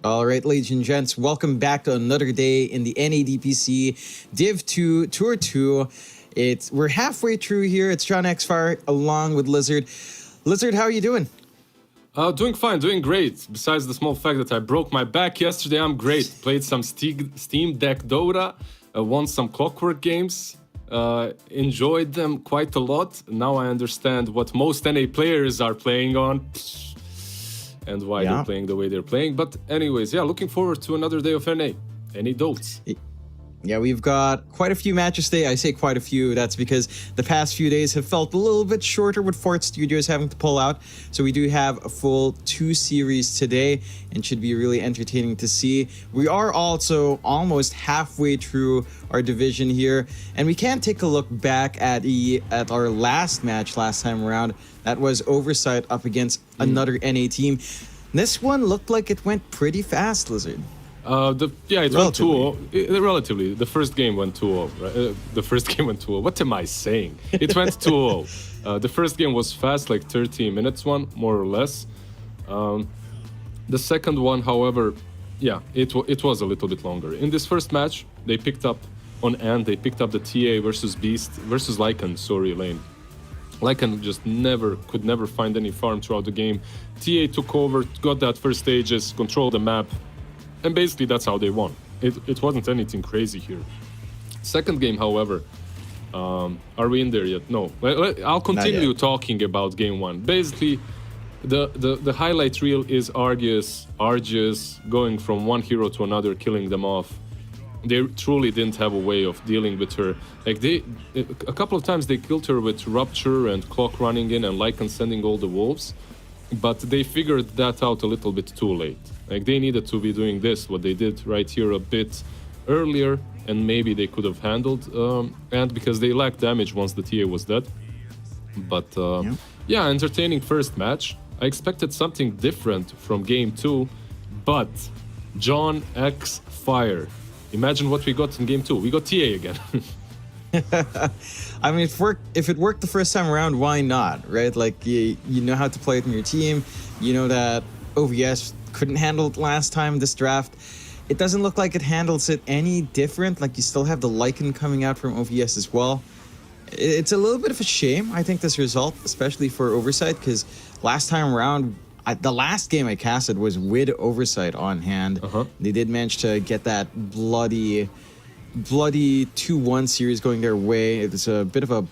All right, ladies and gents, welcome back to another day in the NADPC Div 2 Tour 2. We're halfway through here. It's John Xfire along with Lizard. Lizard, how are you doing? Doing fine, doing great. Besides the small fact that I broke my back yesterday, I'm great. Played some Steam Deck Dota, won some Clockwork games, enjoyed them quite a lot. Now I understand what most NA players are playing on and why they're playing the way they're playing. But anyways, looking forward to another day of NA. Any dotes? Yeah, we've got quite a few matches today. I say quite a few. That's because the past few days have felt a little bit shorter with Fort Studios having to pull out. So we do have a full 2 series today and should be really entertaining to see. We are also almost halfway through our division here. And we can take a look back at our last match last time around. That was Oversight up against another NA team. This one looked like it went pretty fast, Lizard. It went 2-0. Relatively. The first game went 2-0. Right? The first game went 2-0. What am I saying? It went 2-0. The first game was fast, like 30 minutes one, more or less. The second one, however, yeah, it was a little bit longer. In this first match, they picked up on end. They picked up the TA versus Beast versus Lycan. Sorry, lane. Lycan just could never find any farm throughout the game. TA took over, got that first stages, controlled the map, and basically that's how they won. It wasn't anything crazy here. Second game, however, are we in there yet? No. I'll continue talking about game one. Basically, the highlight reel is Argus going from one hero to another, killing them off. They truly didn't have a way of dealing with her. Like a couple of times they killed her with Rupture and Clock running in and Lycan sending all the wolves, but they figured that out a little bit too late. Like they needed to be doing what they did right here a bit earlier, and maybe they could have handled and because they lacked damage once the TA was dead. But yeah, entertaining first match. I expected something different from game 2, but John X Fire. Imagine what we got in game 2. We got TA again. I mean, if it worked the first time around, why not, right? Like, you know how to play it in your team. You know that OVS couldn't handle it last time, this draft. It doesn't look like it handles it any different. Like, you still have the Lycan coming out from OVS as well. It's a little bit of a shame, I think, this result, especially for Oversight, because last time around, the last game I casted was with Oversight on hand. They did manage to get that bloody 2-1 series going their way. It's a bit of a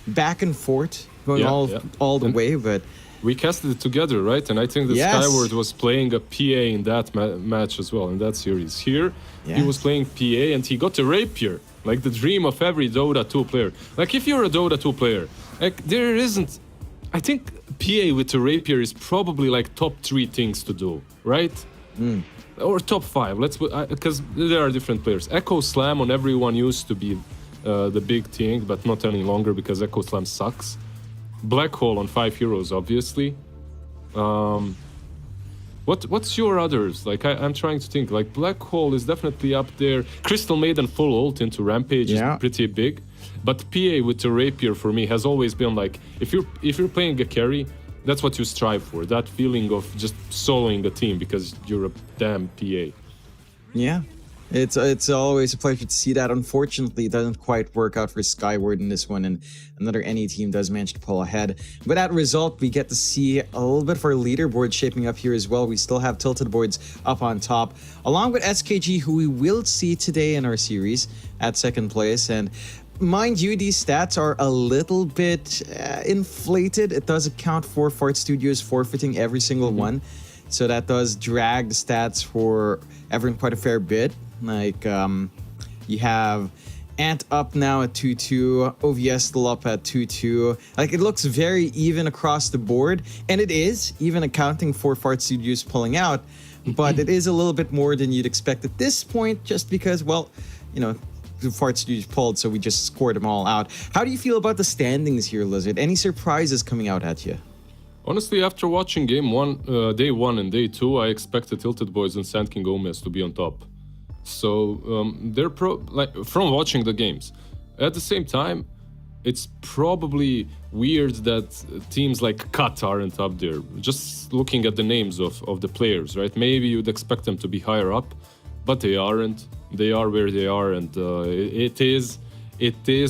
back and forth going all the way, but we casted it together, right? And I think that Skyward was playing a PA in that match as well, in that series. Here, he was playing PA and he got a Rapier, like the dream of every Dota 2 player. Like, if you're a Dota 2 player, like, there isn't... I think PA with a Rapier is probably like top 3 things to do, right? Or top 5, because there are different players. Echo Slam on everyone used to be the big thing, but not any longer because Echo Slam sucks. Black Hole on 5 heroes, obviously. What's your others? Like, I'm trying to think. Like, Black Hole is definitely up there. Crystal Maiden full ult into Rampage is pretty big. But PA with the Rapier for me has always been like, if you're playing a carry, that's what you strive for. That feeling of just soloing a team because you're a damn PA. Yeah. It's always a pleasure to see that. Unfortunately, it doesn't quite work out for Skyward in this one, and another NA team does manage to pull ahead. But that result, we get to see a little bit of our leaderboard shaping up here as well. We still have Tilted Boards up on top, along with SKG, who we will see today in our series at second place. And mind you, these stats are a little bit inflated. It does account for Fart Studios forfeiting every single one. So that does drag the stats for everyone quite a fair bit. Like, you have Ant up now at 2-2, OVS still up at 2-2. Like, it looks very even across the board, and it is, even accounting for Fart Studios pulling out, but it is a little bit more than you'd expect at this point, just because, well, you know, the Fart Studios pulled, so we just scored them all out. How do you feel about the standings here, Lizard? Any surprises coming out at you? Honestly, after watching game 1, day 1 and day 2, I expected Tilted Boys and Sand King Gomez to be on top. So they're from watching the games. At the same time, it's probably weird that teams like Cut aren't up there. Just looking at the names of the players, right? Maybe you'd expect them to be higher up, but they aren't. They are where they are, and it is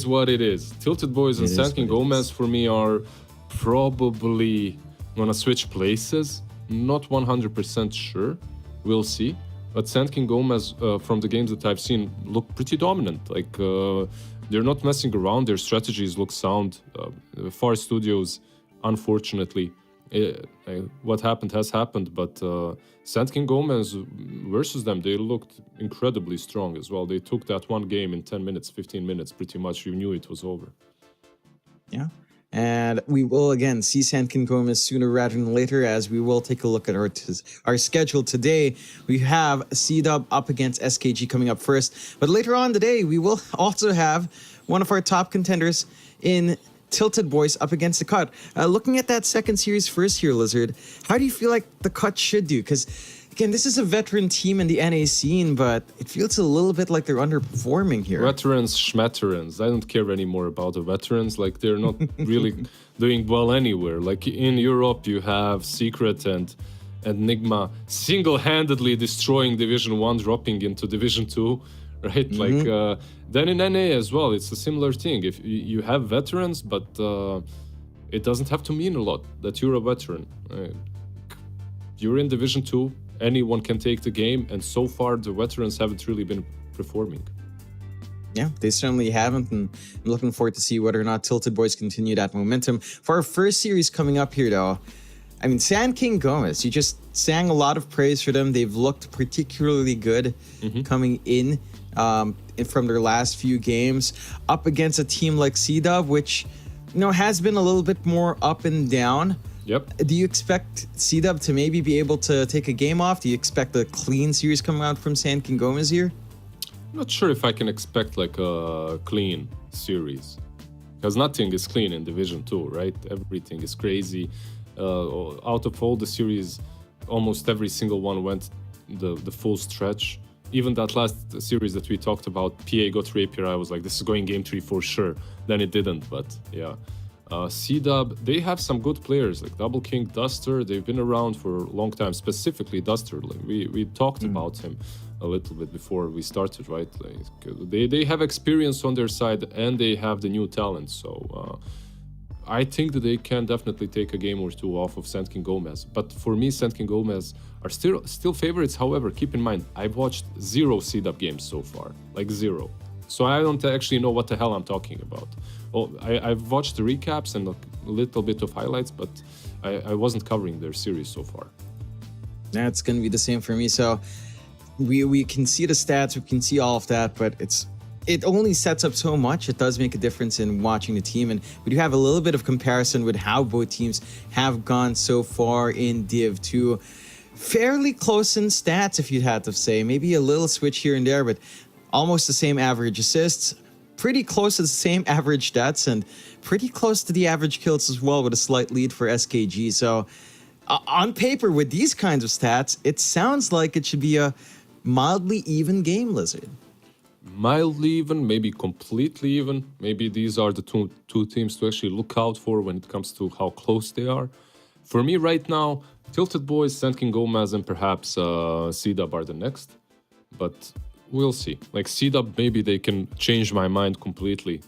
what it is. Tilted Boys and Sand King Gomez for me are probably gonna switch places. Not 100% sure. We'll see. But Sand King Gomez, from the games that I've seen, look pretty dominant. Like, they're not messing around. Their strategies look sound. Far Studios, unfortunately, what happened has happened. But Sand King Gomez versus them, they looked incredibly strong as well. They took that one game in 10 minutes, 15 minutes, pretty much. You knew it was over. Yeah. And we will, again, see Sand King Gomez sooner rather than later, as we will take a look at our schedule today. We have C-Dub up against SKG coming up first. But later on today, we will also have one of our top contenders in Tilted Boys up against the Cut. Looking at that second series first here, Lizard, how do you feel like the Cut should do? Because, again, this is a veteran team in the NA scene, but it feels a little bit like they're underperforming here. Veterans, schmetterans. I don't care anymore about the veterans. Like, they're not really doing well anywhere. Like, in Europe, you have Secret and Enigma single-handedly destroying Division 1, dropping into Division 2, right? Like, then in NA as well, it's a similar thing. If you have veterans, but it doesn't have to mean a lot that you're a veteran. You're in Division 2, anyone can take the game, and so far the veterans haven't really been performing. Yeah, they certainly haven't, and I'm looking forward to see whether or not Tilted Boys continue that momentum. For our first series coming up here, though, I mean, Sand King Gomez, you just sang a lot of praise for them. They've looked particularly good coming in from their last few games up against a team like C-Dub, which, you know, has been a little bit more up and down. Yep. Do you expect C-Dub to maybe be able to take a game off? Do you expect a clean series coming out from Sand King Gomez here? I'm not sure if I can expect like a clean series, because nothing is clean in Division 2, right? Everything is crazy. Out of all the series, almost every single one went the full stretch. Even that last series that we talked about, PA got Rapier, I was like, this is going game 3 for sure. Then it didn't, but yeah. C-Dub, they have some good players like Double King, Duster. They've been around for a long time, specifically Duster. Like we talked about him a little bit before we started, right? Like, they have experience on their side and they have the new talent. So I think that they can definitely take a game or two off of Sand King Gomez. But for me, Sand King Gomez are still favorites. However, keep in mind, I've watched 0 C-Dub games so far, like 0. So I don't actually know what the hell I'm talking about. Well, I've watched the recaps and a little bit of highlights, but I wasn't covering their series so far. That's going to be the same for me. So we can see the stats, we can see all of that, but it only sets up so much. It does make a difference in watching the team, and we do have a little bit of comparison with how both teams have gone so far in Div 2. Fairly close in stats, if you had to say. Maybe a little switch here and there, but almost the same average assists, pretty close to the same average stats, and pretty close to the average kills as well, with a slight lead for SKG. So on paper, with these kinds of stats, it sounds like it should be a mildly even game, Lizard. Mildly even, maybe completely even. Maybe these are the two teams to actually look out for when it comes to how close they are. For me right now, Tilted Boys, Sand King Gomez, and perhaps C-Dub are the next. But we'll see. Like C-Dub, maybe they can change my mind completely.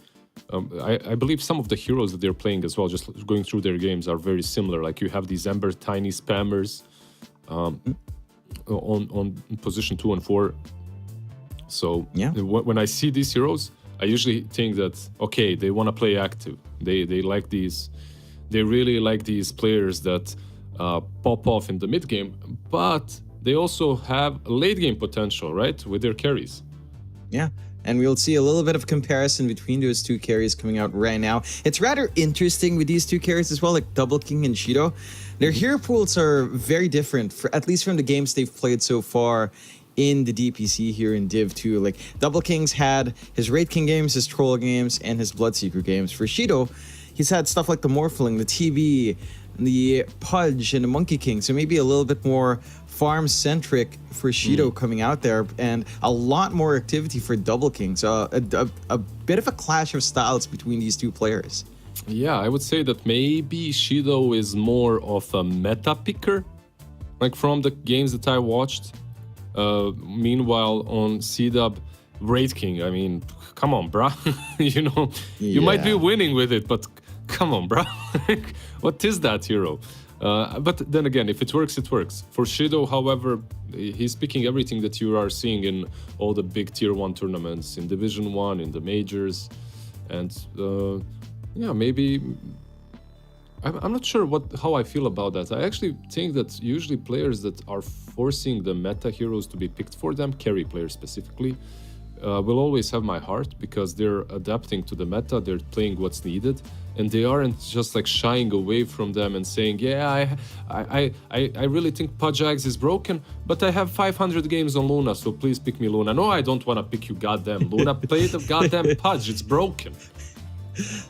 I believe some of the heroes that they're playing as well, just going through their games, are very similar. Like you have these Ember tiny spammers on position 2 and 4. So yeah, when I see these heroes, I usually think that, okay, they want to play active. They like these, they really like these players that pop off in the mid game, but they also have late game potential, right, with their carries. Yeah, and we'll see a little bit of comparison between those two carries coming out right now. It's rather interesting with these two carries as well, like Double King and Shido. Their hero pools are very different, at least from the games they've played so far in the DPC here in Div 2. Like, Double King's had his Raid King games, his Troll games, and his Bloodseeker games. For Shido, he's had stuff like the Morphling, the TB, the Pudge, and the Monkey King. So maybe a little bit more farm-centric for Shido coming out there, and a lot more activity for Double King. So a bit of a clash of styles between these two players. Yeah, I would say that maybe Shido is more of a meta picker, like from the games that I watched. Meanwhile, on C-Dub, Raid King, I mean, come on, bruh. You know, you might be winning with it, but come on, bruh. What is that hero? But then again, if it works, it works. For Shido, however, he's picking everything that you are seeing in all the big tier 1 tournaments, in Division 1, in the majors. And yeah, maybe... I'm not sure how I feel about that. I actually think that usually players that are forcing the meta heroes to be picked for them, carry players specifically, will always have my heart, because they're adapting to the meta, they're playing what's needed, and they aren't just like shying away from them and saying, yeah, I really think Pudgeags is broken, but I have 500 games on Luna, so please pick me Luna. No, I don't want to pick you goddamn Luna. Play the goddamn Pudge, it's broken.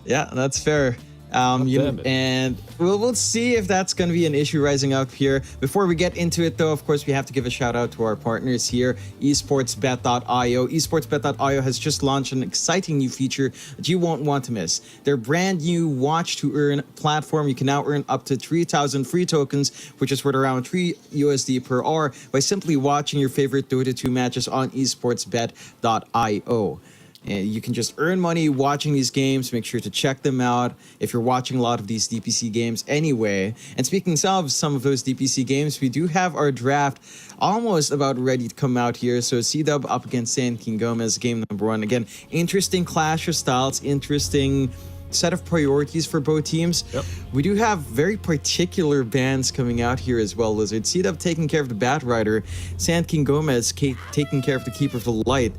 Yeah, that's fair. Damn it. And we'll see if that's going to be an issue rising up here. Before we get into it, though, of course, we have to give a shout out to our partners here, esportsbet.io. Esportsbet.io has just launched an exciting new feature that you won't want to miss. Their brand new Watch to Earn platform. You can now earn up to 3,000 free tokens, which is worth around $3 USD per hour, by simply watching your favorite Dota 2 matches on esportsbet.io. And you can just earn money watching these games. Make sure to check them out if you're watching a lot of these DPC games anyway. And speaking of some of those DPC games, we do have our draft almost about ready to come out here. So C-Dub up against San King Gomez, game number 1. Again, interesting clash of styles, interesting set of priorities for both teams. Yep. We do have very particular bans coming out here as well, Lizard. C-Dub taking care of the Bat Rider, San King Gomez taking care of the Keeper of the Light.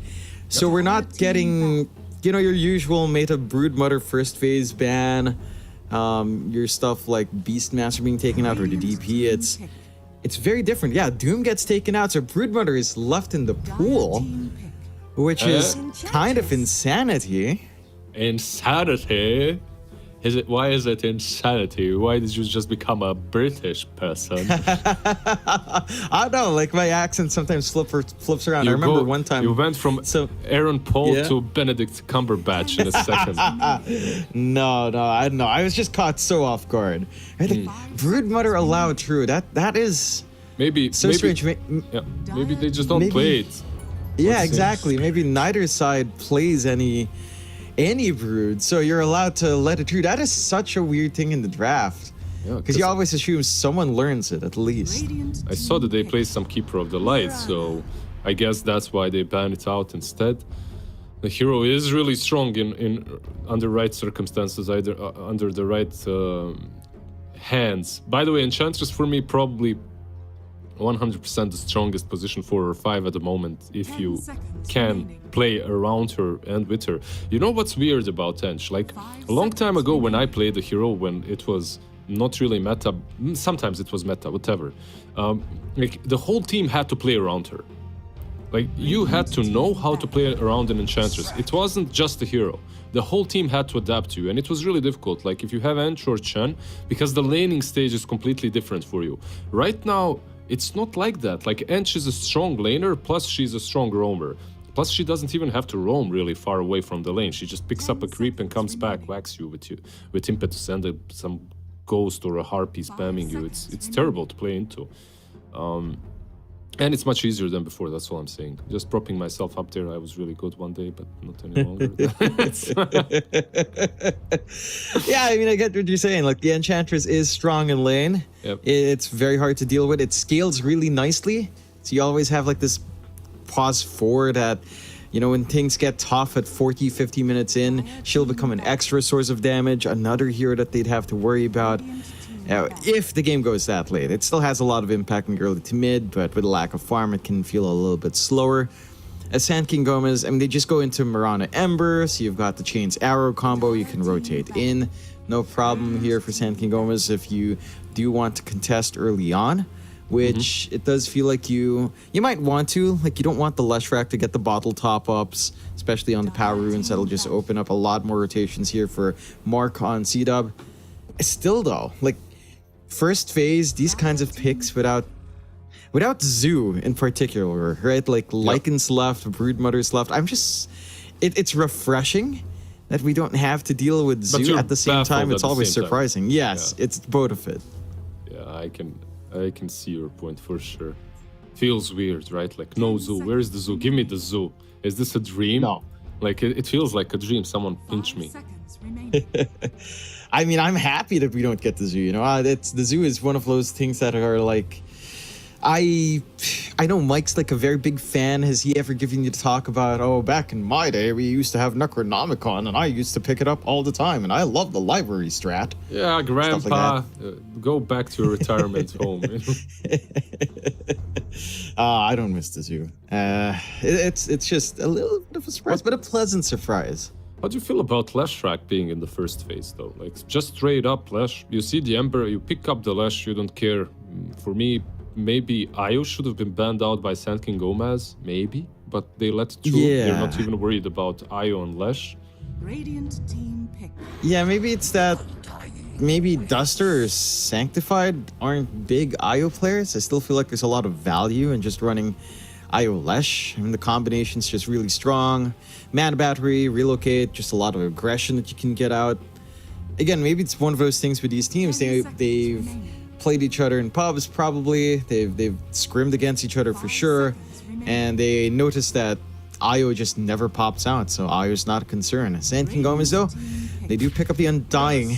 So we're not getting, you know, your usual meta Broodmother first phase ban, your stuff like Beastmaster being taken out, or the DP. It's very different. Yeah, Doom gets taken out, so Broodmother is left in the pool, which is kind of insanity. Insanity? Why is it insanity? Why did you just become a British person? I don't know, like my accent sometimes flips around. I remember one time you went from Aaron Paul to Benedict Cumberbatch in a second. No, I don't know. I was just caught so off guard. Right? Like, Broodmother allowed, true. That is maybe strange. Maybe they just don't play it. Yeah, exactly. Maybe neither side plays any Brood, so you're allowed to let it through. That is such a weird thing in the draft, because you always assume someone learns it at least. I saw that they played some Keeper of the Light, so I guess that's why they banned it out instead. The hero is really strong in under right circumstances, either under the right hands. By the way, Enchantress for me probably 100% the strongest position 4 or 5 at the moment, if you can play around her and with her. You know what's weird about Ench? Like, a long time ago when I played the hero, when it was not really meta, sometimes it was meta, whatever, like, the whole team had to play around her. Like, you had to know how to play around an Enchantress. It wasn't just the hero. The whole team had to adapt to you, and it was really difficult. Like, if you have Ench or Chen, because the laning stage is completely different for you. Right now, it's not like that. Like, Ench is a strong laner, plus she's a strong roamer. Plus, she doesn't even have to roam really far away from the lane. She just picks up a creep and comes back, whacks you with impetus and some ghost or a harpy spamming you. It's terrible to play into. And it's much easier than before, that's all I'm saying. Just propping myself up there, I was really good one day, but not any longer. Yeah, I mean, I get what you're saying. Like, the Enchantress is strong in lane. Yep. It's very hard to deal with. It scales really nicely. So you always have like this pause forward that, you know, when things get tough at 40, 50 minutes in, she'll become an extra source of damage, another hero that they'd have to worry about. If the game goes that late. It still has a lot of impact in early to mid, but with a lack of farm, it can feel a little bit slower. As San King Gomez, I mean, they just go into Mirana Ember, so you've got the Chains Arrow combo, you can rotate in. No problem here for San King Gomez if you do want to contest early on, which it does feel like you might want to. Like, you don't want the Leshrac to get the bottle top-ups, especially on the power runes. That'll just open up a lot more rotations here for Mark on C-Dub. Still, though, like, first phase, these kinds of picks without Zoo in particular, right? Like, Lycan's left, Broodmother's left. It's refreshing that we don't have to deal with Zoo at the same time. It's always surprising. Yes, it's both of it. Yeah, I can see your point for sure. Feels weird, right? Like, no Zoo. Where is the Zoo? Give me the Zoo. Is this a dream? No. Like, it feels like a dream. Someone pinch me. I mean, I'm happy that we don't get the Zoo, you know? The Zoo is one of those things that are like... I know Mike's like a very big fan. Has he ever given you to talk about, oh, back in my day, we used to have Necronomicon, and I used to pick it up all the time, and I love the library strat. Yeah, Grandpa, go back to your retirement home. I don't miss the Zoo. It's just a little bit of a surprise, but a pleasant surprise. How do you feel about Leshrac being in the first phase, though? Like, just straight up Lesh. You see the Ember, you pick up the Lesh, you don't care. For me, maybe Io should have been banned out by San King Gomez, maybe. But they let it through. Yeah. They're not even worried about Io and Lesh. Radiant team pick. Yeah, maybe it's that. Maybe Duster or Sanctified aren't big IO players. I still feel like there's a lot of value in just running IO Lesh. I mean, the combination's just really strong. Mana Battery, Relocate, just a lot of aggression that you can get out. Again, maybe it's one of those things with these teams. They've played each other in pubs, probably. They've scrimmed against each other for sure. And they noticed that IO just never pops out, so IO's not a concern. Sand King Gomez, though, they do pick up the Undying.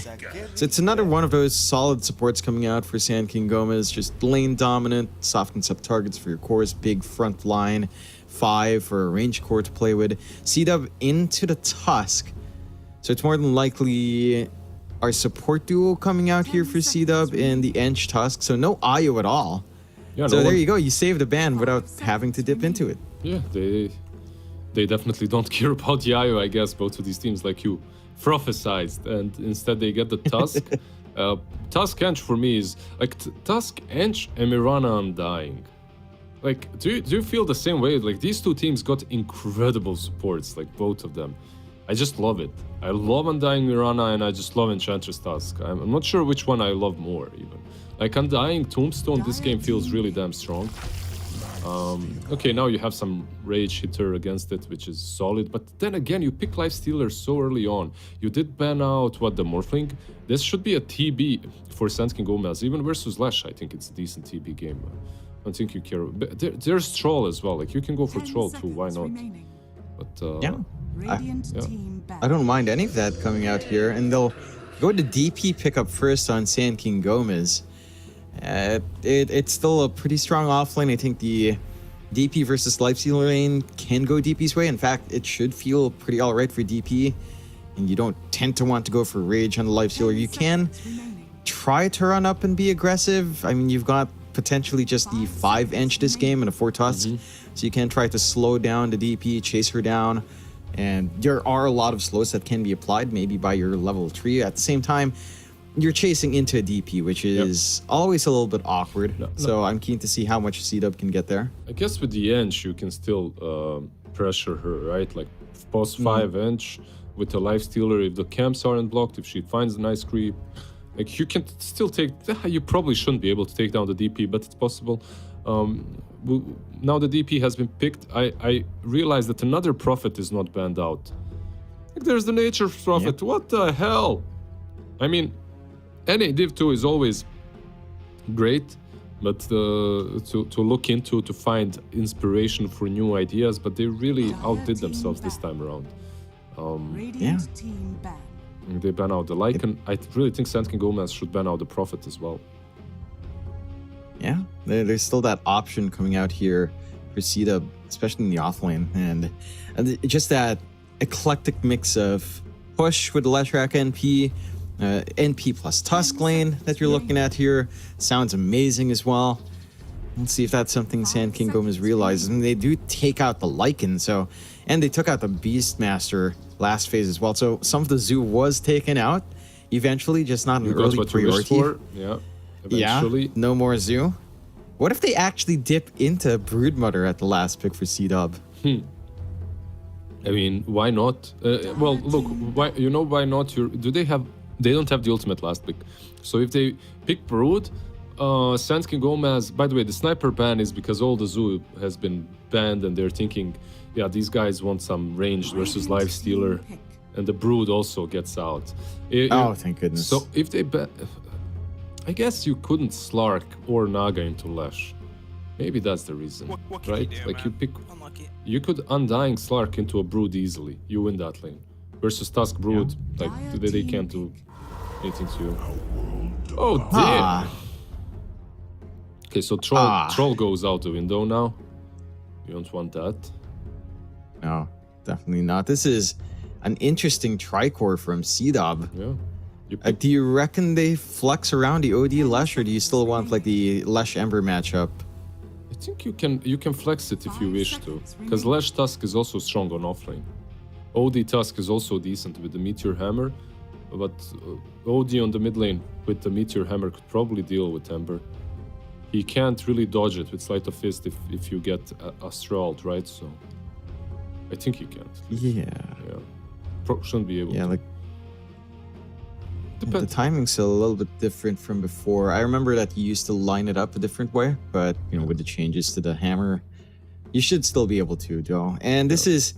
So it's another one of those solid supports coming out for Sand King Gomez. Just lane dominant, softens up targets for your cores, big front line, 5 for a range core to play with. C-Dub into the Tusk. So it's more than likely our support duo coming out here for C-Dub in the Ench Tusk. So no IO at all. Yeah, so there you go. You saved a ban without having to dip into it. Yeah, they definitely don't care about the IO, I guess, both of these teams, like you prophesized, and instead they get the Tusk. Tusk Ench for me is like Tusk Ench and Mirana Undying. Like, do you feel the same way? Like, these two teams got incredible supports, like both of them. I just love it. I love Undying Mirana and I just love Enchantress Tusk. I'm not sure which one I love more even. Like Undying Tombstone, this game feels really damn strong. Okay, now you have some rage hitter against it, which is solid, but then again, you pick Lifestealer so early on. You did ban out, the Morphling? This should be a TB for Sand King Gomez. Even versus Lash, I think it's a decent TB game. I don't think you care. But there's Troll as well, like you can go for Troll too, why not? But yeah. I don't mind any of that coming out here, and they'll go to DP pickup first on Sand King Gomez. It's still a pretty strong offlane. I think the DP versus Lifestealer lane can go DP's way. In fact, it should feel pretty alright for DP, and you don't tend to want to go for Rage on the Lifestealer. You can try to run up and be aggressive. I mean, you've got potentially just the 5-inch this game and a 4 Tusk, so you can try to slow down the DP, chase her down, and there are a lot of slows that can be applied, maybe by your level 3. At the same time, you're chasing into a DP, which is always a little bit awkward. So I'm keen to see how much C-Dub can get there. I guess with the Ench, you can still pressure her, right? Like post 5-inch with the Lifestealer, if the camps aren't blocked, if she finds a nice creep, like you can still take. You probably shouldn't be able to take down the DP, but it's possible. Now the DP has been picked. I realized that another Prophet is not banned out. Like there's the Nature Prophet. What the hell? I mean, any Div 2 is always great, but to look into, to find inspiration for new ideas, but they really outdid themselves this time around. They ban out the Lycan. I really think Sand King Gomez should ban out the Prophet as well. Yeah, there's still that option coming out here for C-Dub, especially in the offlane, and just that eclectic mix of push with the Leshrac NP, NP plus Tusk lane that you're looking at here sounds amazing as well. Let's see if that's something Sand King Gomez realizes. And they do take out the Lycan, and they took out the Beastmaster last phase as well. So some of the Zoo was taken out eventually, just not an early priority. Yeah, eventually. Yeah, no more Zoo. What if they actually dip into Broodmother at the last pick for C-Dub? I mean, why not? Well, look, why not? They don't have the ultimate last pick. So if they pick Brood, Sand King Gomez, by the way, the sniper ban is because all the Zoo has been banned and they're thinking, yeah, these guys want some ranged versus Lifestealer, and the Brood also gets out. Thank goodness. So if they I guess you couldn't Slark or Naga into Lash. Maybe that's the reason, right? Like you could Undying Slark into a Brood easily. You win that lane. Versus Tusk Brood, like they can't do anything to you. Oh damn! Okay, so Troll goes out the window now. You don't want that. No, definitely not. This is an interesting tricore from C-Dub. Yeah. Do you reckon they flex around the OD Lesh, or do you still want like the Lesh Ember matchup? I think you can flex it if you wish to, because Lesh Tusk is also strong on offlane. OD Tusk is also decent with the Meteor Hammer, but OD on the mid lane with the Meteor Hammer could probably deal with Ember. He can't really dodge it with Sleight of Fist if you get Astraled, right? So I think he can't. Yeah. shouldn't be able Yeah, to. like the Depends. timing's a little bit different from before. I remember that you used to line it up a different way, but with the changes to the hammer, you should still be able to, Joe. And this is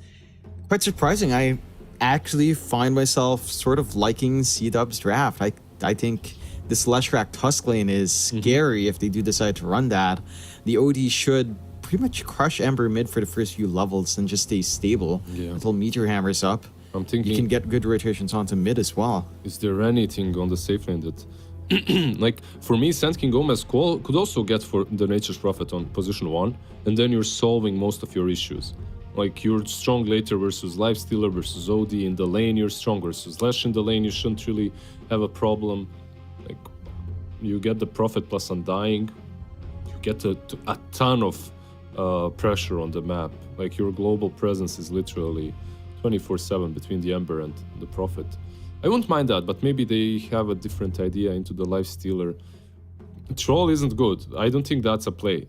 quite surprising. I actually find myself sort of liking C-Dub's draft. I think this Leshrac Tusk lane is scary if they do decide to run that. The OD should pretty much crush Ember mid for the first few levels and just stay stable until Meteor Hammer's up. I'm thinking, you can get good rotations onto mid as well. Is there anything on the safe lane that, like, for me, Sand King Gomez could also get for the Nature's Prophet on position 1, and then you're solving most of your issues. Like, you're strong later versus Lifestealer versus OD in the lane, you're strong versus Lash in the lane, you shouldn't really have a problem. Like, you get the Prophet plus Undying, you get a ton of pressure on the map. Like, your global presence is literally 24/7 between the Ember and the Prophet. I wouldn't mind that, but maybe they have a different idea into the Lifestealer. Troll isn't good. I don't think that's a play.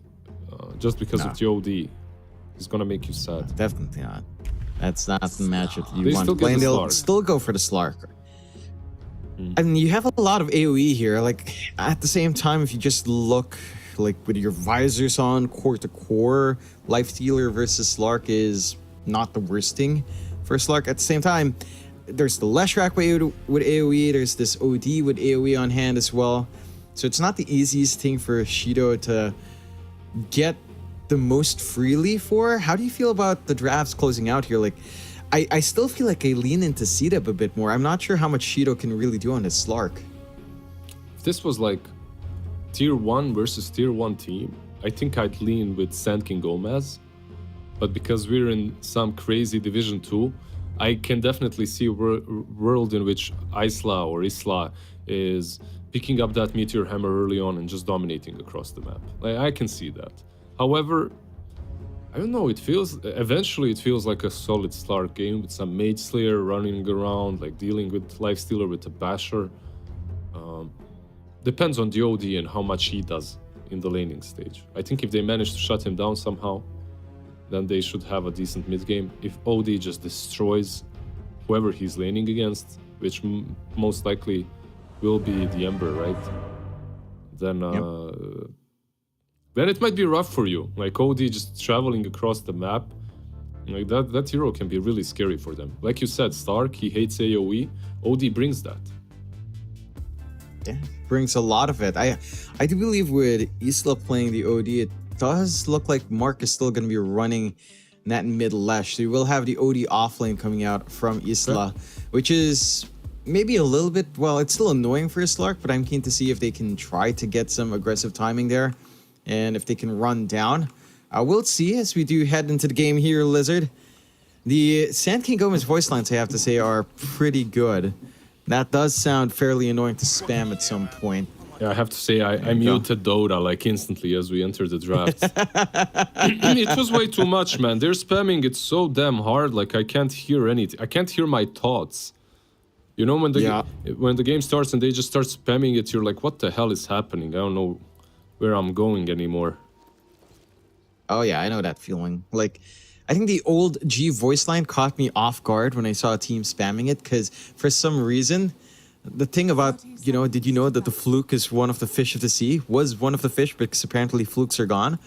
Just because of the OD. It's gonna make you sad. Definitely not. That's not the matchup you They want still to play. get And the they'll Slark. still go for the Slark. I mean, you have a lot of AoE here. Like, at the same time, if you just look, like, with your visors on, core to core, Lifestealer versus Slark is not the worst thing for Slark. At the same time, there's the Leshrac with AoE, there's this OD with AoE on hand as well. So it's not the easiest thing for Shido to get the most freely for. How do you feel about the drafts closing out here? Like, I still feel like I lean into C-Dub a bit more. I'm not sure how much Shido can really do on his Slark. If this was like tier 1 versus tier 1 team, I think I'd lean with Sand King Gomez. But because we're in some crazy Division 2, I can definitely see a world in which Isla is picking up that Meteor Hammer early on and just dominating across the map. Like, I can see that. However, I don't know, eventually it feels like a solid Slark game with some Mage Slayer running around, like dealing with Lifestealer with a Basher. Depends on the OD and how much he does in the laning stage. I think if they manage to shut him down somehow, then they should have a decent mid game. If OD just destroys whoever he's laning against, which most likely will be the Ember, right? Then then it might be rough for you. Like, OD just traveling across the map, like that hero can be really scary for them. Like you said, Stark, he hates AoE. OD brings that. Yeah, brings a lot of it. I do believe with Isla playing the OD, it does look like Mark is still going to be running that mid Lesh. So you will have the OD offlane coming out from Isla, which is maybe a little bit, well, it's still annoying for Slark, but I'm keen to see if they can try to get some aggressive timing there and if they can run down. We'll see as we do head into the game here, Lizard. The Sand King Gomez voice lines, I have to say, are pretty good. That does sound fairly annoying to spam at some point. Yeah, I have to say, I muted Dota like instantly as we entered the draft. It was way too much, man. They're spamming it so damn hard, like I can't hear anything. I can't hear my thoughts. You know, when the game starts and they just start spamming it, you're like, what the hell is happening? I don't know where I'm going anymore. Oh yeah, I know that feeling. Like, I think the old G voice line caught me off guard when I saw a team spamming it, because for some reason, the thing about, did you know that the fluke is one of the fish of the sea? Was one of the fish, because apparently flukes are gone.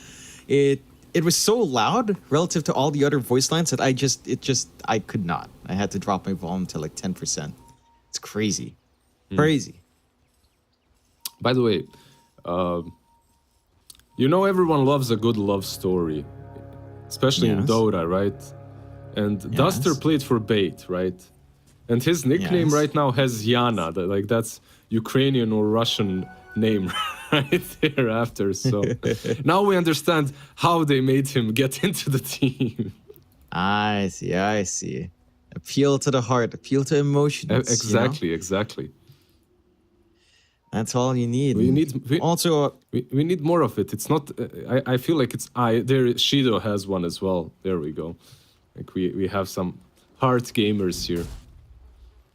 It was so loud relative to all the other voice lines that I could not. I had to drop my volume to like 10%. It's crazy. Crazy. By the way, everyone loves a good love story, especially in Dota, right? And Duster played for Bait, right? And his nickname right now has Yana, that's Ukrainian or Russian name right there after. So now we understand how they made him get into the team. I see. Appeal to the heart, appeal to emotions. Exactly. That's all you need. We need more of it. It's not. I feel like it's. There Shido has one as well. There we go. Like we have some heart gamers here.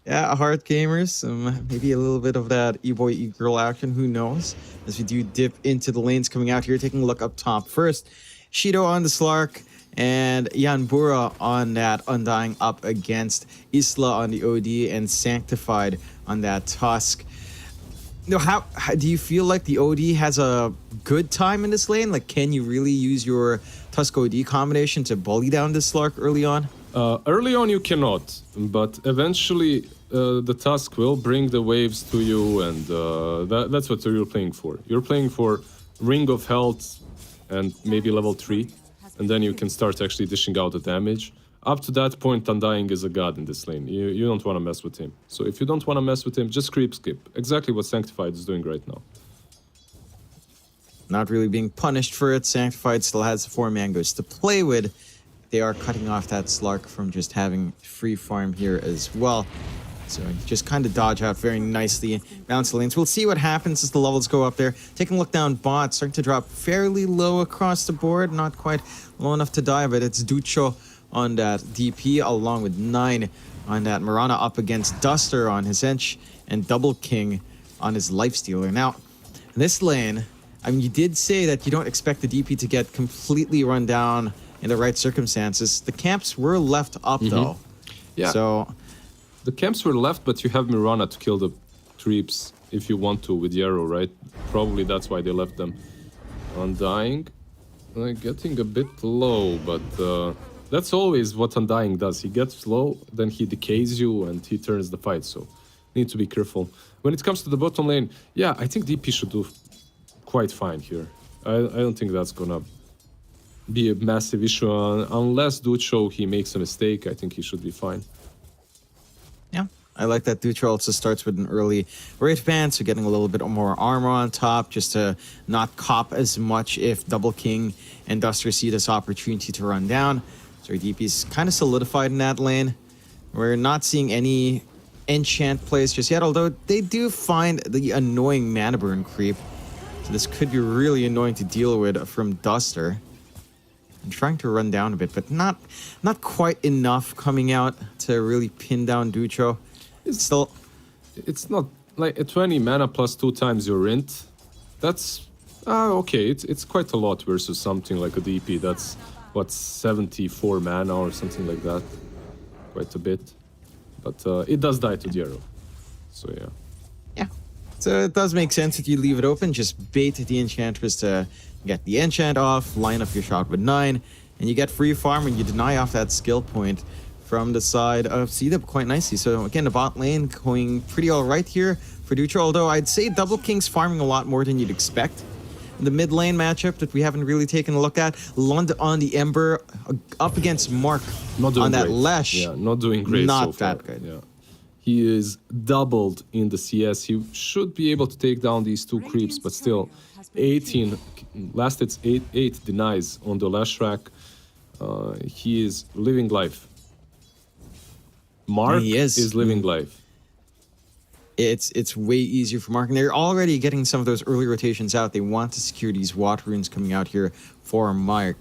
Yeah, heart gamers. Maybe a little bit of that e-boy e-girl action. Who knows? As we do dip into the lanes coming out here, taking a look up top first. Shido on the Slark, and Yanbura on that Undying up against Isla on the OD and Sanctified on that Tusk. No, how do you feel like the OD has a good time in this lane? Like, can you really use your Tusk OD combination to bully down this Slark early on? Early on you cannot, but eventually the Tusk will bring the waves to you, and that's what you're playing for. You're playing for Ring of Health and maybe level 3, and then you can start actually dishing out the damage. Up to that point, Undying is a god in this lane. You don't want to mess with him. So if you don't want to mess with him, just creep skip. Exactly what Sanctified is doing right now. Not really being punished for it. Sanctified still has the 4 mangoes to play with. They are cutting off that Slark from just having free farm here as well. So just kind of dodge out very nicely. Bounce the lanes. We'll see what happens as the levels go up there. Taking a look down bot, starting to drop fairly low across the board. Not quite low enough to die, but it's Ducho on that DP, along with 9 on that Mirana up against Duster on his Ench, and Double King on his Lifestealer. Now, in this lane, I mean, you did say that you don't expect the DP to get completely run down in the right circumstances. The camps were left up, though. Yeah. So the camps were left, but you have Mirana to kill the creeps if you want to with the arrow, right? Probably that's why they left them. Undying, getting a bit low, but that's always what Undying does. He gets low, then he decays you, and he turns the fight, so need to be careful. When it comes to the bottom lane, yeah, I think DP should do quite fine here. I don't think that's gonna be a massive issue, unless Ducho, he makes a mistake. I think he should be fine. yeah, I like that Dutra also starts with an early rage band, so getting a little bit more armor on top just to not cop as much if Double King and Duster see this opportunity to run down. So DP's kind of solidified in that lane. We're not seeing any enchant plays just yet, although they do find the annoying mana burn creep. So this could be really annoying to deal with from Duster. I'm trying to run down a bit, but not quite enough coming out to really pin down Ducho. It's not like a 20 mana plus 2 times your rent. That's okay. It's quite a lot versus something like a DP. That's what, 74 mana or something like that. Quite a bit, but it does die to the arrow. So yeah. Yeah. So it does make sense that you leave it open. Just bait the Enchantress to get the enchant off, line up your shot with 9, and you get free farm and you deny off that skill point from the side of CW quite nicely. So again, the bot lane going pretty alright here for Dutra, although I'd say Double King's farming a lot more than you'd expect. In the mid lane matchup that we haven't really taken a look at, Lund on the Ember up against Mark on that Lash. Yeah, not doing great Not so far. that good. Yeah. He is doubled in the CS. He should be able to take down these 2 creeps, but still 18, last it's 8 denies on the Lash rack. He is living life. Mark is living life. It's way easier for Mark, and they're already getting some of those early rotations out. They want to secure these Watt runes coming out here for Mark.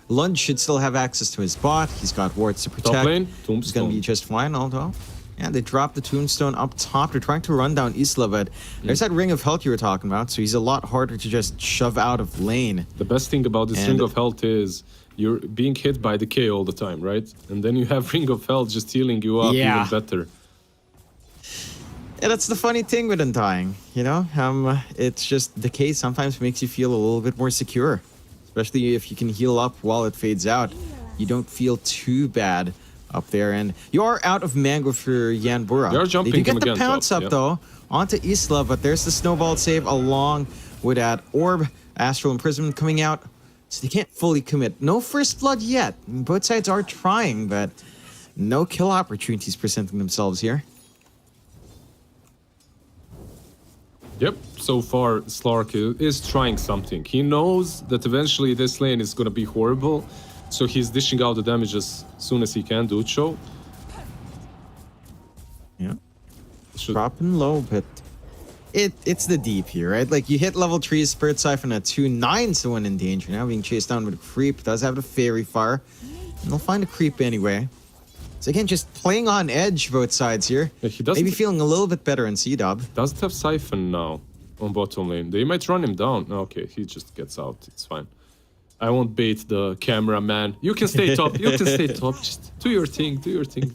Lund should still have access to his bot. He's got wards to protect. Top lane, He's Tombstone. going to be just fine, although. Yeah, they dropped the Tombstone up top. They're trying to run down Isla, but there's that Ring of Health you were talking about, so he's a lot harder to just shove out of lane. The best thing about this Ring of Health is you're being hit by decay all the time, right? And then you have Ring of Health just healing you up even better. Yeah, that's the funny thing with Undying, you know? It's just decay sometimes makes you feel a little bit more secure. Especially if you can heal up while it fades out. You don't feel too bad up there. And you are out of mango for Yanbura. They are jumping They do him get the again pounce top, up, though, onto Isla, but there's the snowball save along with that Orb, Astral Imprisonment coming out. So they can't fully commit. No first blood yet. Both sides are trying, but no kill opportunities presenting themselves here. Yep, so far Slark is trying something. He knows that eventually this lane is gonna be horrible, so he's dishing out the damage as soon as he can, Ducho. Yeah. Dropping low, but it's the deep here, right? Like, you hit level 3 Spirit Siphon at 2, 9's the one in danger now, being chased down with a creep. Does have the Fairy Fire, and they'll find a creep anyway. So again, just playing on edge both sides here. Yeah, he doesn't, maybe feeling a little bit better in C-Dub. Doesn't have Siphon now on bottom lane. They might run him down. Okay, he just gets out. It's fine. I won't bait the cameraman. You can stay top. You can stay top. Just do your thing. Do your thing.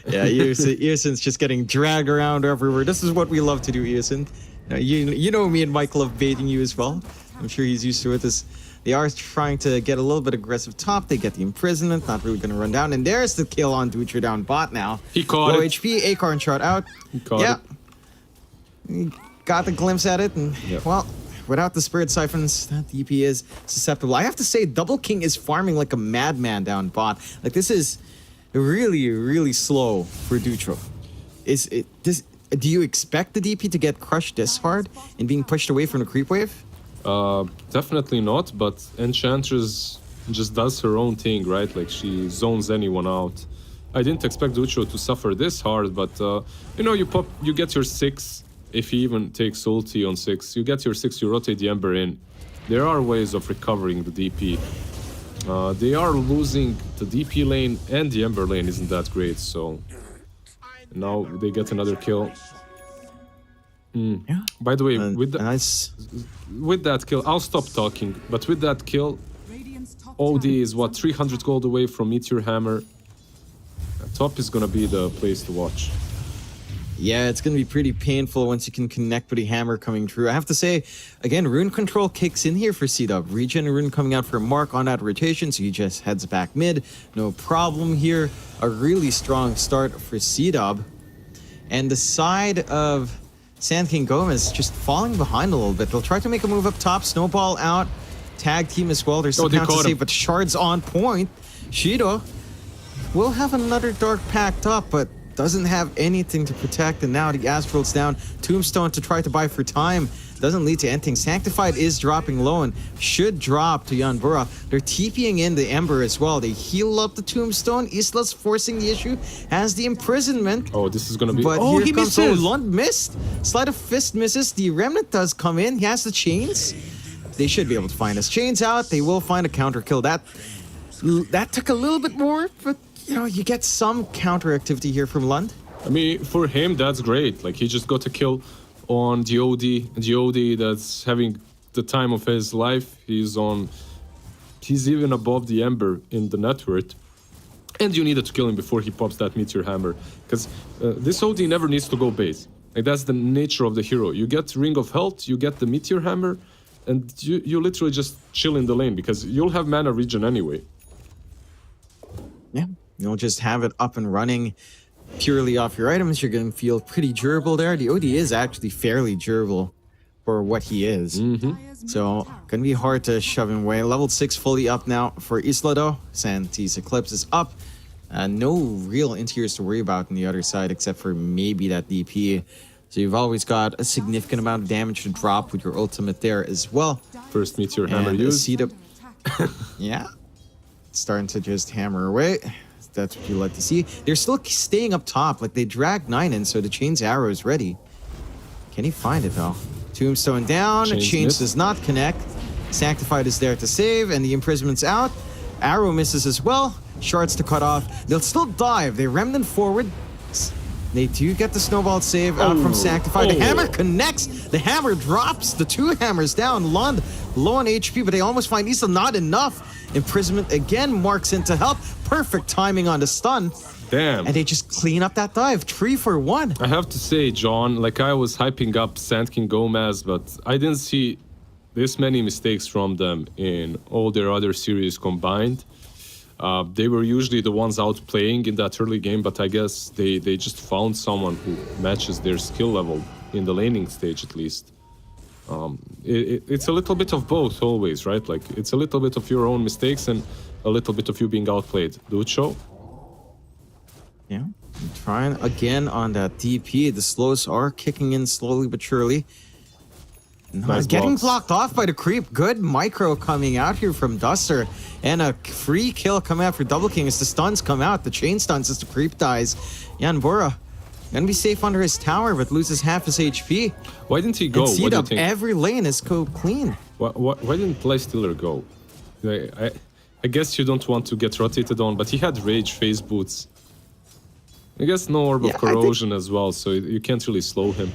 Yeah, Eosyn's just getting dragged around everywhere. This is what we love to do, Eosin. You know me and Mike love baiting you as well. I'm sure he's used to it. They are trying to get a little bit aggressive top. They get the imprisonment. Not really going to run down. And there's the kill on Dutra down bot now. He caught Low it. HP. Acorn shot out. He caught Yeah. it. He got the glimpse at it. And, Yep. well, without the Spirit Siphons, that DP is susceptible. I have to say, Double King is farming like a madman down bot. Like, this is really, really slow for Dutra. Do you expect the DP to get crushed this hard and being pushed away from the creep wave? Definitely not, but Enchantress just does her own thing, right? Like, she zones anyone out. I didn't expect Ducho to suffer this hard, but, you know, you get your 6, if he even takes ulti on 6, you get your 6, you rotate the Ember in. There are ways of recovering the DP. They are losing the DP lane, and the Ember lane isn't that great, so... Now they get another kill. Yeah. By the way, Nice. with that kill, I'll stop talking, but with that kill, OD is what, 300 gold away from Meteor Hammer. Top is gonna be the place to watch. Yeah, it's going to be pretty painful once you can connect with the hammer coming through. I have to say, again, rune control kicks in here for C-Dub. Regen and rune coming out for Mark on that rotation, so he just heads back mid. No problem here. A really strong start for C-Dub. And the side of Sand King Gomez just falling behind a little bit. They'll try to make a move up top. Snowball out. Tag team as well. There's some they counts to caught save, him. but Shard's on point. Shido will have another Dark packed up, but doesn't have anything to protect, and now the Astral's down. Tombstone to try to buy for time. Doesn't lead to anything. Sanctified is dropping low and should drop to Yanbura. They're TPing in the Ember as well. They heal up the Tombstone. Isla's forcing the issue. Has the imprisonment. Oh, this is gonna be... But oh, here he comes misses! Lund missed. Sleight of Fist misses. The Remnant does come in. He has the chains. They should be able to find his chains out. They will find a counter kill. That took a little bit more, but you know, you get some counter activity here from Lund. I mean, for him, that's great. Like, he just got a kill on the OD that's having the time of his life. He's even above the Ember in the net worth. And you needed to kill him before he pops that Meteor Hammer. Because this OD never needs to go base. Like, that's the nature of the hero. You get Ring of Health, you get the Meteor Hammer, and you literally just chill in the lane, because you'll have mana regen anyway. Yeah, you'll just have it up and running purely off your items. You're going to feel pretty durable there. The OD is actually fairly durable for what he is. So, going to be hard to shove him away. Level 6 fully up now for Isla though. Santis Eclipse is up. No real interiors to worry about on the other side except for maybe that DP. So you've always got a significant amount of damage to drop with your ultimate there as well. First Meteor Hammer And used. C-Dub, yeah, starting to just hammer away. That's what you like to see. They're still staying up top. Like, they dragged 9 in, so the Chain's arrow is ready. Can he find it, though? Tombstone down. Chains does not connect. Sanctified is there to save, and the imprisonment's out. Arrow misses as well. Shards to cut off. They'll still dive. They Remnant forward. They do get the snowball save out from Sanctified. The hammer connects. The hammer drops. The 2 hammers down. Lund low on HP, but they almost find Isla. Not enough. Imprisonment again marks in to help. Perfect timing on the stun. Damn. And they just clean up that dive. 3 for 1. I have to say, John, like, I was hyping up Sand King Gomez, but I didn't see this many mistakes from them in all their other series combined. They were usually the ones out playing in that early game, but I guess they just found someone who matches their skill level in the laning stage, at least. It's a little bit of both always, right? Like, it's a little bit of your own mistakes and a little bit of you being outplayed. Ducho? Yeah. Trying again on that DP. The slows are kicking in slowly but surely. Nice Getting blocks. blocked off by the creep. Good micro coming out here from Duster. And a free kill coming out for Double King as the stuns come out. The chain stuns as the creep dies. Yanbura gonna be safe under his tower, but loses half his HP. Why didn't he go? And What do you C-Dub, think? every lane is clean. Why didn't Playstiller go? I guess you don't want to get rotated on, but he had Rage, Phase Boots. I guess no Orb Yeah, of I think- Corrosion as well, so you can't really slow him.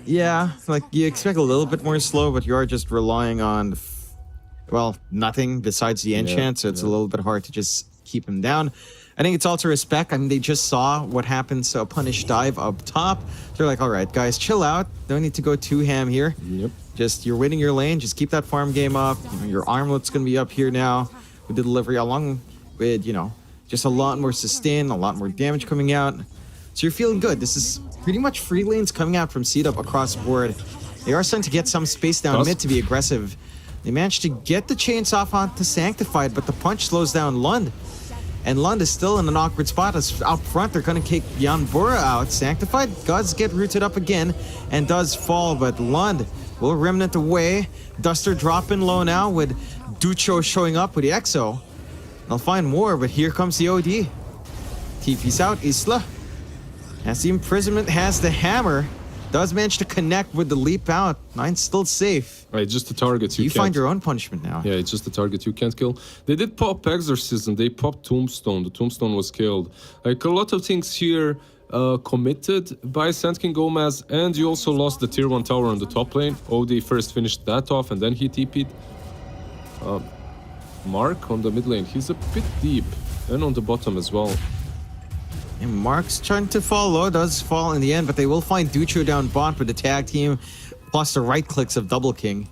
Yeah, like you expect a little bit more slow, but you are just relying on well, nothing besides the enchant, so it's a little bit hard to just keep him down. I think it's also respect. I mean, they just saw what happens to a punish dive up top. They're like, all right, guys, chill out. Don't need to go too ham here. Yep. Just, you're winning your lane. Just keep that farm game up. You know, your armlet's going to be up here now with the delivery, along with, you know, just a lot more sustain, a lot more damage coming out. So you're feeling good. This is pretty much free lanes coming out from seed up across the board. They are starting to get some space down mid to be aggressive. They managed to get the chains off onto Sanctified, but the punch slows down Lund. And Lund is still in an awkward spot as out front. They're going to kick Yanbura out. Sanctified does get rooted up again and does fall, but Lund will remnant away. Duster dropping low now with Ducho showing up with the Exo. They'll find more, but here comes the OD. TP's out, Isla. As the imprisonment has the hammer, does manage to connect with the leap out. Nine's still safe. Right, just the targets you can't. find your own punishment now. Yeah, it's just the target you can't kill. They did pop Exorcism, they popped Tombstone. The Tombstone was killed. Like, a lot of things here committed by Sand King Gomez, and you also lost the tier 1 tower on the top lane. OD first finished that off, and then he TP'd. Mark on the mid lane, he's a bit deep, and on the bottom as well. And Mark's trying to follow, does fall in the end, but they will find Ducho down bot with the tag team, plus the right clicks of Double King.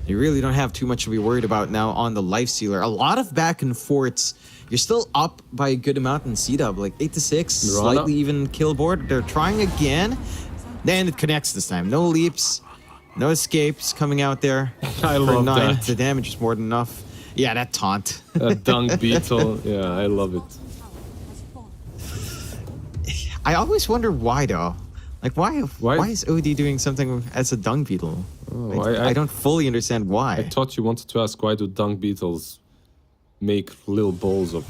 You really don't have too much to be worried about now on the Life Sealer. A lot of back and forths. You're still up by a good amount in C-Dub, like 8-6, slightly even kill board. They're trying again. Then it connects this time. No leaps, no escapes coming out there. I love 9. that. The damage is more than enough. Yeah, that taunt. That Dung Beetle, yeah, I love it. I always wonder why though. Like why is OD doing something as a dung beetle? Oh, I don't fully understand why. I thought you wanted to ask, why do dung beetles make little balls of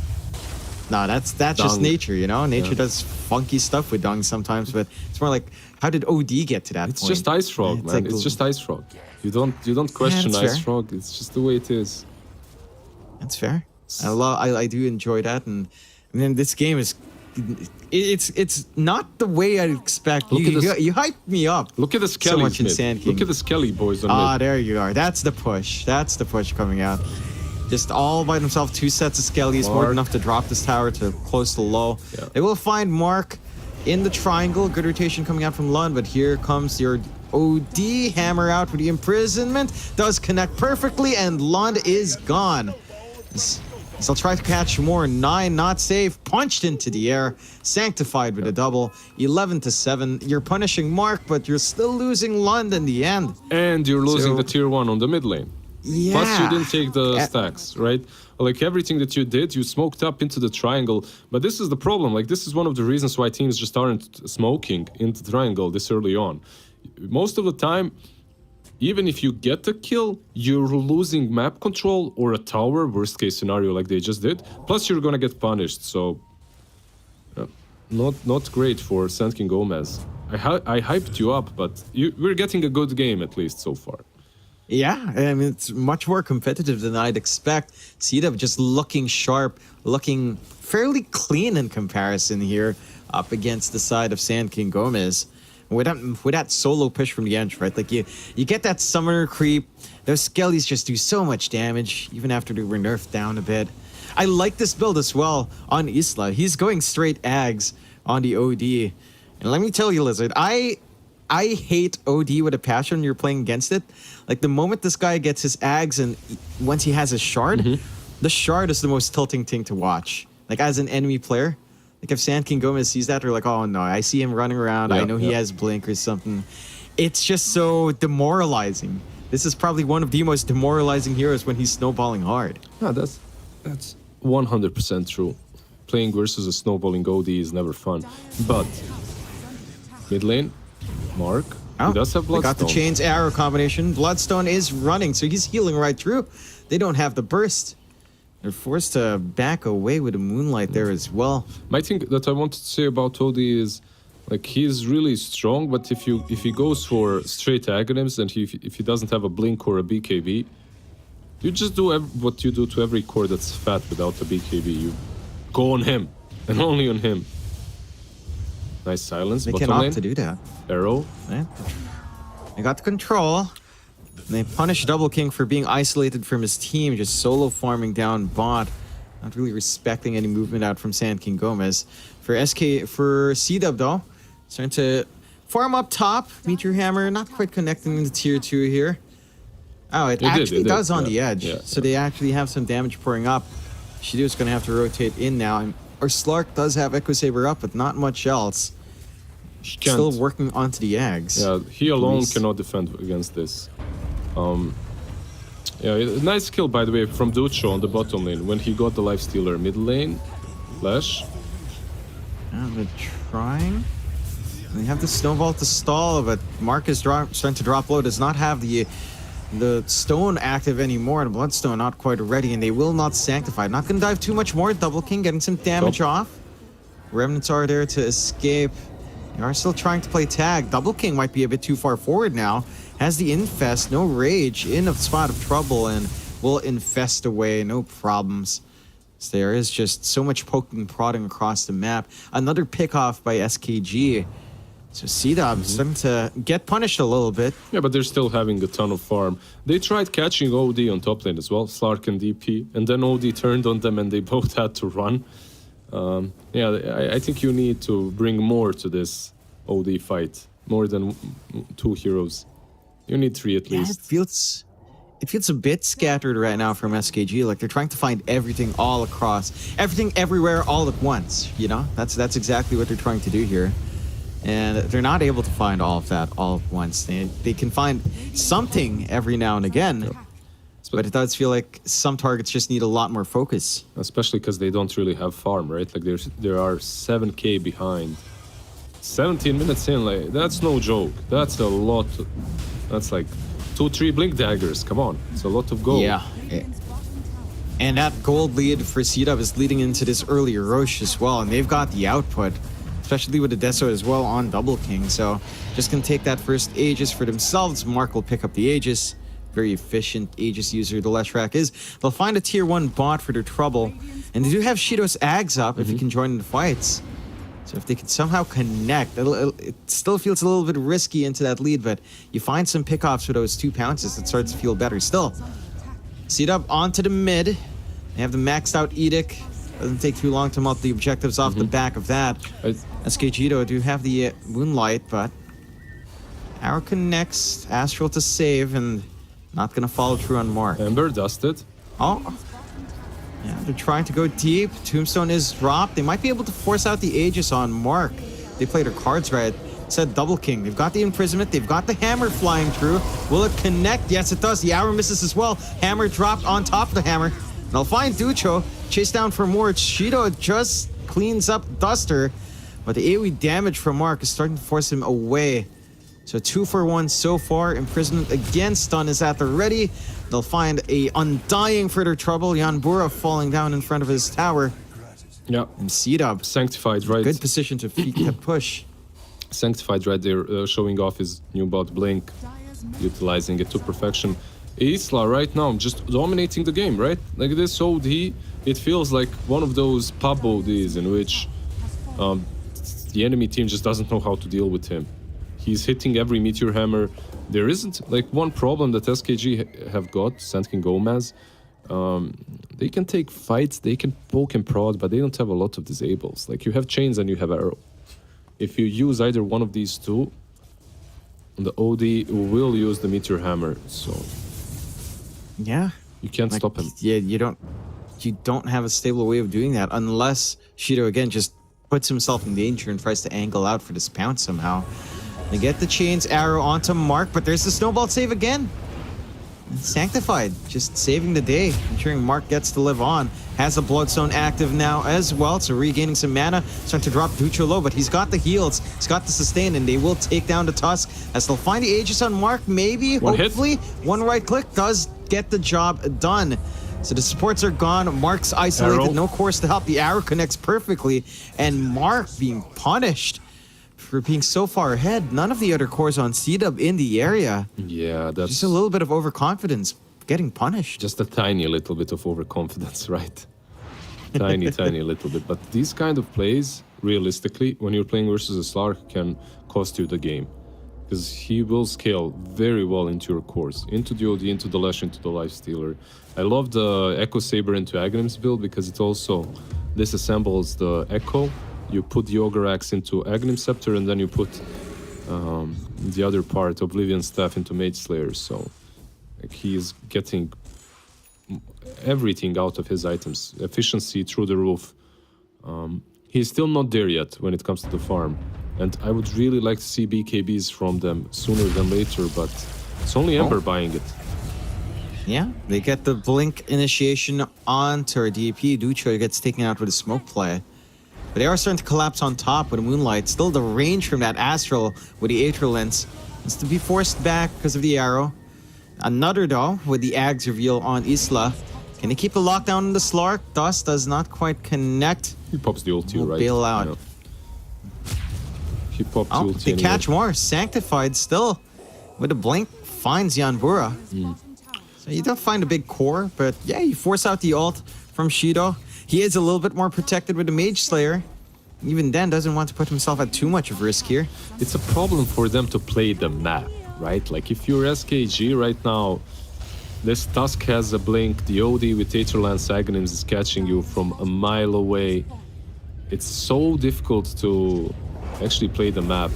No, that's just nature, you know? Nature does funky stuff with dung sometimes, but it's more like, how did OD get to that point? It's just Ice Frog, It's man. like- It's just Ice Frog. You don't question that's Ice fair. Frog. It's just the way it is. That's fair. I do enjoy that, and then this game is it's not the way I'd expect. Look at this- You hyped me up. Look at the Skelly. much in Sand King. Look at the Skelly boys on Ah, mid. there you are. That's the push. That's the push coming out. Just all by themselves, 2 sets of Skellies, more Mark. than enough to drop this tower to close to low. Yeah. They will find Mark in the triangle. Good rotation coming out from Lund, but here comes your OD hammer out for the imprisonment. Does connect perfectly, and Lund is gone. They'll try to catch more. 9 not safe, punched into the air, Sanctified with a double. 11-7. You're punishing Mark, but you're still losing Lund in the end. And you're losing So- the tier 1 on the mid lane. Yeah. Plus, you didn't take the stacks, right? Like, everything that you did, you smoked up into the triangle. But this is the problem. Like, this is one of the reasons why teams just aren't smoking into the triangle this early on. Most of the time, even if you get a kill, you're losing map control or a tower, worst case scenario like they just did. Plus, you're gonna get punished, so... not great for Sand King Gomez. I hyped you up, but we're getting a good game at least so far. Yeah, I mean, it's much more competitive than I'd expect. C-Dub just looking sharp, looking fairly clean in comparison here up against the side of Sand King Gomez. With that solo push from the edge, right? Like you get that summoner creep. Those Skellies just do so much damage, even after they were nerfed down a bit. I like this build as well on Isla. He's going straight Ags on the OD. And let me tell you, Lizard, I hate OD with a passion when you're playing against it. Like, the moment this guy gets his Ags and once he has his shard, the shard is the most tilting thing to watch. Like, as an enemy player. Like, if Sand King Gomez sees that, they're like, oh no, I see him running around. I know he has Blink or something. It's just so demoralizing. This is probably one of the most demoralizing heroes when he's snowballing hard. Yeah, that's 100% true. Playing versus a snowballing OD is never fun. But mid lane, Mark, he does have They got the Bloodstone. chains arrow combination. Bloodstone is running, so he's healing right through. They don't have the burst. They're forced to back away with the Moonlight there as well. My thing that I wanted to say about OD is, like, he's really strong, but if he goes for straight agonyms and if he doesn't have a blink or a BKB, you just do what you do to every core that's fat without a BKB. You go on him and only on him. Nice silence. They Bottom can lane. opt to do that. Arrow. Right? They got the control. And they punish Double King for being isolated from his team, just solo farming down bot. Not really respecting any movement out from Sand King Gomez. For C-Dub though, starting to farm up top. Meteor Hammer not quite connecting into tier 2 here. Oh, it actually does on the edge. So they actually have some damage pouring up. Shido's going to have to rotate in now. And our Slark does have Echo Saber up, but not much else. Still working onto the Ags. Yeah, he alone cannot defend against this. Yeah, nice kill, by the way, from Ducho on the bottom lane when he got the Lifestealer. Mid lane, flash. And they're trying. They have the Snowball to stall, but Mark is starting to drop low. Does not have the stone active anymore. The Bloodstone not quite ready, and they will not Sanctify. Not going to dive too much more. Double King getting some damage off. Remnants are there to escape. They are still trying to play tag. Double King might be a bit too far forward now. Has the Infest, no Rage, in a spot of trouble, and will infest away, no problems. So there is just so much poking and prodding across the map. Another pick off by SKG. So C-Dub starting to get punished a little bit. Yeah, but they're still having a ton of farm. They tried catching OD on top lane as well, Slark and DP, and then OD turned on them and they both had to run. Yeah, I think you need to bring more to this OD fight, more than 2 heroes. You need 3 at least. It feels a bit scattered right now from SKG. Like they're trying to find everything all across, everything everywhere all at once. You know, that's exactly what they're trying to do here. And they're not able to find all of that all at once. They can find something every now and again, but it does feel like some targets just need a lot more focus. Especially because they don't really have farm, right? Like there are 7k behind. 17 minutes in, like that's no joke. That's a lot. That's like 2-3 blink daggers. Come on, it's a lot of gold. Yeah. And that gold lead for C-Dub is leading into this earlier Roche as well, and they've got the output, especially with the Deso as well on Double King. So just gonna take that first Aegis for themselves. Mark will pick up the Aegis. Very efficient Aegis user the Leshrac is. They'll find a tier 1 bot for their trouble, and they do have Shido's Ags up if he can join in the fights. So if they can somehow connect, it still feels a little bit risky into that lead, but you find some pickoffs for those 2 pounces, it starts to feel better. Still, C-Dub onto the mid. They have the maxed out Edict. Doesn't take too long to melt the objectives off the back of that. SKG do have the Moonlight, but Arrow connects, Astral to save, and not gonna follow through on Mark. Ember dusted. Oh. Yeah, they're trying to go deep. Tombstone is dropped. They might be able to force out the Aegis on Mark. They play their cards right. Said Double King. They've got the Imprisonment. They've got the Hammer flying through. Will it connect? Yes, it does. The Arrow misses as well. Hammer dropped on top of the Hammer. And they'll find Ducho. Chase down for more. Shido just cleans up Duster. But the AoE damage from Mark is starting to force him away. So 2 for 1 so far. Imprisonment again. Stun is at the ready. They'll find a Undying for their trouble. Yanbura falling down in front of his tower. Yeah. And C-Dub. Sanctified, right? Good position to feed that push. Sanctified right there, showing off his new bot Blink, utilizing it to perfection. Isla right now just dominating the game, right? Like this OD, it feels like one of those pub ODs in which the enemy team just doesn't know how to deal with him. He's hitting every Meteor Hammer. There isn't like one problem that SKG have got, Sand King Gomez. They can take fights, they can poke and prod, but they don't have a lot of disables. Like you have Chains and you have Arrow. If you use either one of these two, the OD will use the Meteor Hammer, so yeah, you can't stop him. Yeah, you don't have a stable way of doing that unless Shido again just puts himself in danger and tries to angle out for this pounce somehow. They get the Chains Arrow onto Mark, but there's the Snowball save again. Sanctified, just saving the day, ensuring Mark gets to live on. Has the Bloodstone active now as well, so regaining some mana. Starting to drop Ducho low, but he's got the heals, he's got the sustain, and they will take down the Tusk as they'll find the Aegis on Mark, maybe, hopefully. One right click does get the job done. So the supports are gone, Mark's isolated, Arrow. No course to help. The Arrow connects perfectly, and Mark being punished for being so far ahead. None of the other cores on C-Dub in the area. Yeah, that's just a little bit of overconfidence getting punished. Just a tiny little bit of overconfidence, right? Tiny little bit. But these kind of plays, realistically, when you're playing versus a Slark, can cost you the game. because he will scale very well into your cores, into the OD, into the Lash, into the Lifestealer. I love the Echo Saber into Aghanims build because it also disassembles the Echo. You put the Ogre Axe into Aghanim Scepter, and then you put the other part, Oblivion Staff, into Mage Slayer. So like, he's getting everything out of his items. Efficiency through the roof. He's still not there yet when it comes to the farm. And I would really like to see BKBs from them sooner than later, but it's only Ember buying it. Yeah, they get the Blink initiation onto our DP. Ducho gets taken out with a smoke play. But they are starting to collapse on top with a Moonlight. Still the range from that Astral with the Aether Lens is to be forced back because of the arrow. Another though with the Ags reveal on Isla. Can they keep the lockdown on the Slark? Dust does not quite connect. He pops the ulti, right? Bail out. Yeah. He popped the ulti They anyway. catch more. Sanctified still with a Blink finds Yanbura. So you don't find a big core, but yeah, you force out the ult from Shido. He is a little bit more protected with the Mage Slayer. Even then, doesn't want to put himself at too much of risk here. It's a problem for them to play the map, right? Like if you're SKG right now, this Tusk has a Blink, the OD with Aether Lance Aghanims is catching you from a mile away. It's so difficult to actually play the map.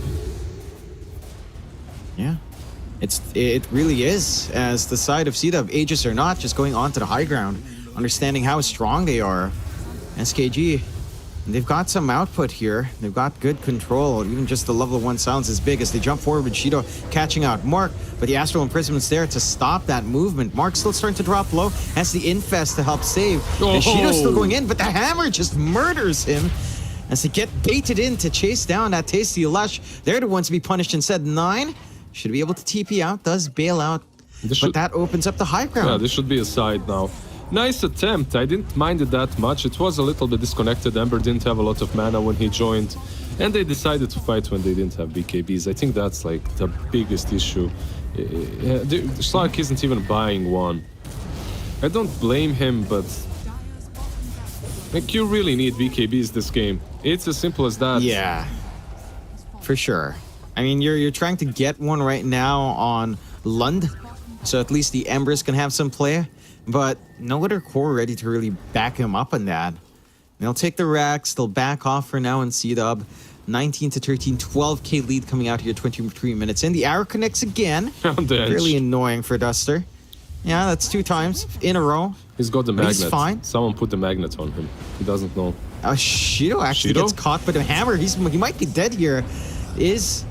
Yeah. It really is, as the side of CW, Aegis or not, just going onto the high ground, understanding how strong they are. SKG, they've got some output here. They've got good control. Even just the level 1 silence is big as they jump forward with Shido catching out Mark, but the Astral Imprisonment's there to stop that movement. Mark's still starting to drop low, has the Infest to help save. And Shido's still going in, but the hammer just murders him as they get baited in to chase down that Tasty Lush. They're the ones to be punished instead. 9 should be able to TP out, does bail out, but that opens up the high ground. Yeah, this should be a side now. Nice attempt. I didn't mind it that much. It was a little bit disconnected. Ember didn't have a lot of mana when he joined, and they decided to fight when they didn't have BKBs. I think that's like the biggest issue. Slark isn't even buying one. I don't blame him, but like you really need BKBs this game. It's as simple as that. Yeah, for sure. I mean, you're trying to get one right now on Lund, so at least the Embers can have some play, but no other core ready to really back him up on that. They'll take the racks, they'll back off for now in C-Dub. 19 to 13, 12k lead coming out here, 23 minutes in. The arrow connects again. Really annoying for Duster. Yeah, that's 2 times in a row. He's got the magnet. He's fine. Someone put the magnet on him. He doesn't know. Shido actually gets caught by the hammer. He might be dead here.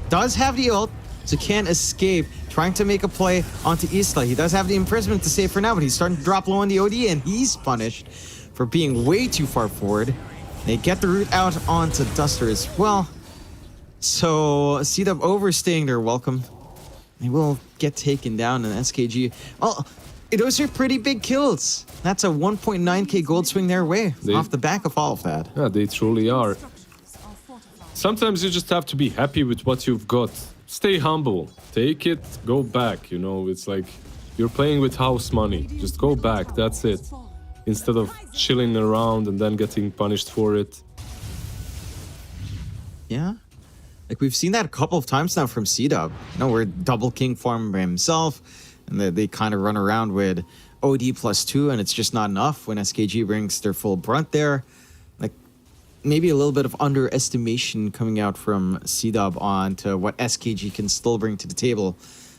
Does have the ult, so can't escape. Trying to make a play onto Isla. He does have the imprisonment to save for now, but he's starting to drop low on the OD, and he's punished for being way too far forward. They get the route out onto Duster as well. So C-Dub overstaying their welcome. They will get taken down in SKG. Oh, those are pretty big kills. That's a 1.9k gold swing their way off the back of all of that. Yeah, they truly are. Sometimes you just have to be happy with what you've got. Stay humble. Take it, go back, you know? It's like you're playing with house money. Just go back, that's it. Instead of chilling around and then getting punished for it. Yeah. Like, we've seen that a couple of times now from C-Dub. You know, where Double King farm by himself, and they kind of run around with OD +2, and it's just not enough when SKG brings their full brunt there. Like, maybe a little bit of underestimation coming out from C-Dub on to what SKG can still bring to the table.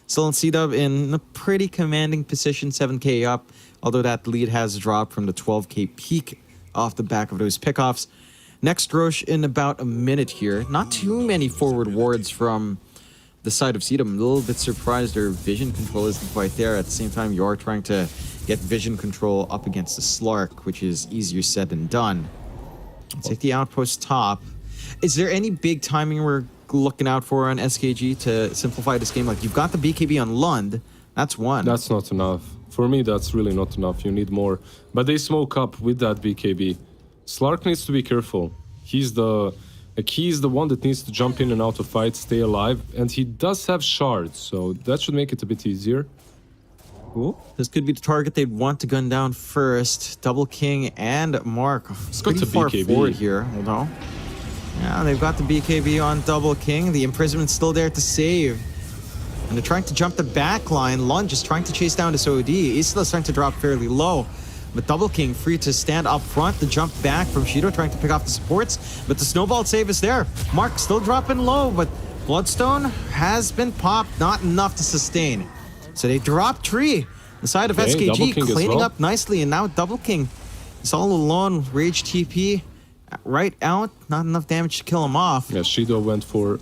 Still in C-Dub in a pretty commanding position, 7k up, although that lead has dropped from the 12k peak off the back of those pickoffs. Next Roche in about a minute here. Not too many forward wards from the side of C-Dub. I'm a little bit surprised their vision control isn't quite there. At the same time, you are trying to get vision control up against the Slark, which is easier said than done. Let's take the outpost top. Is there any big timing we're looking out for on SKG to simplify this game? Like, you've got the BKB on Lund. That's one. That's not enough. For me, that's really not enough. You need more. But they smoke up with that BKB. Slark needs to be careful. He's the one that needs to jump in and out of fights, stay alive, and he does have shards, so that should make it a bit easier. Cool. This could be the target they'd want to gun down first. Double King and Mark. It's got pretty the far BKB forward here. Hold on. Yeah, they've got the BKB on Double King. The Imprisonment's still there to save. And they're trying to jump the back line. Lunge is trying to chase down this OD. Isla's trying to drop fairly low. But Double King free to stand up front. The jump back from Shido trying to pick off the supports. But the snowball save is there. Mark still dropping low, but Bloodstone has been popped. Not enough to sustain. So they drop Tree. The side of SKG cleaning up nicely. And now Double King is all alone. Rage TP right out. Not enough damage to kill him off. Yeah, Shido went for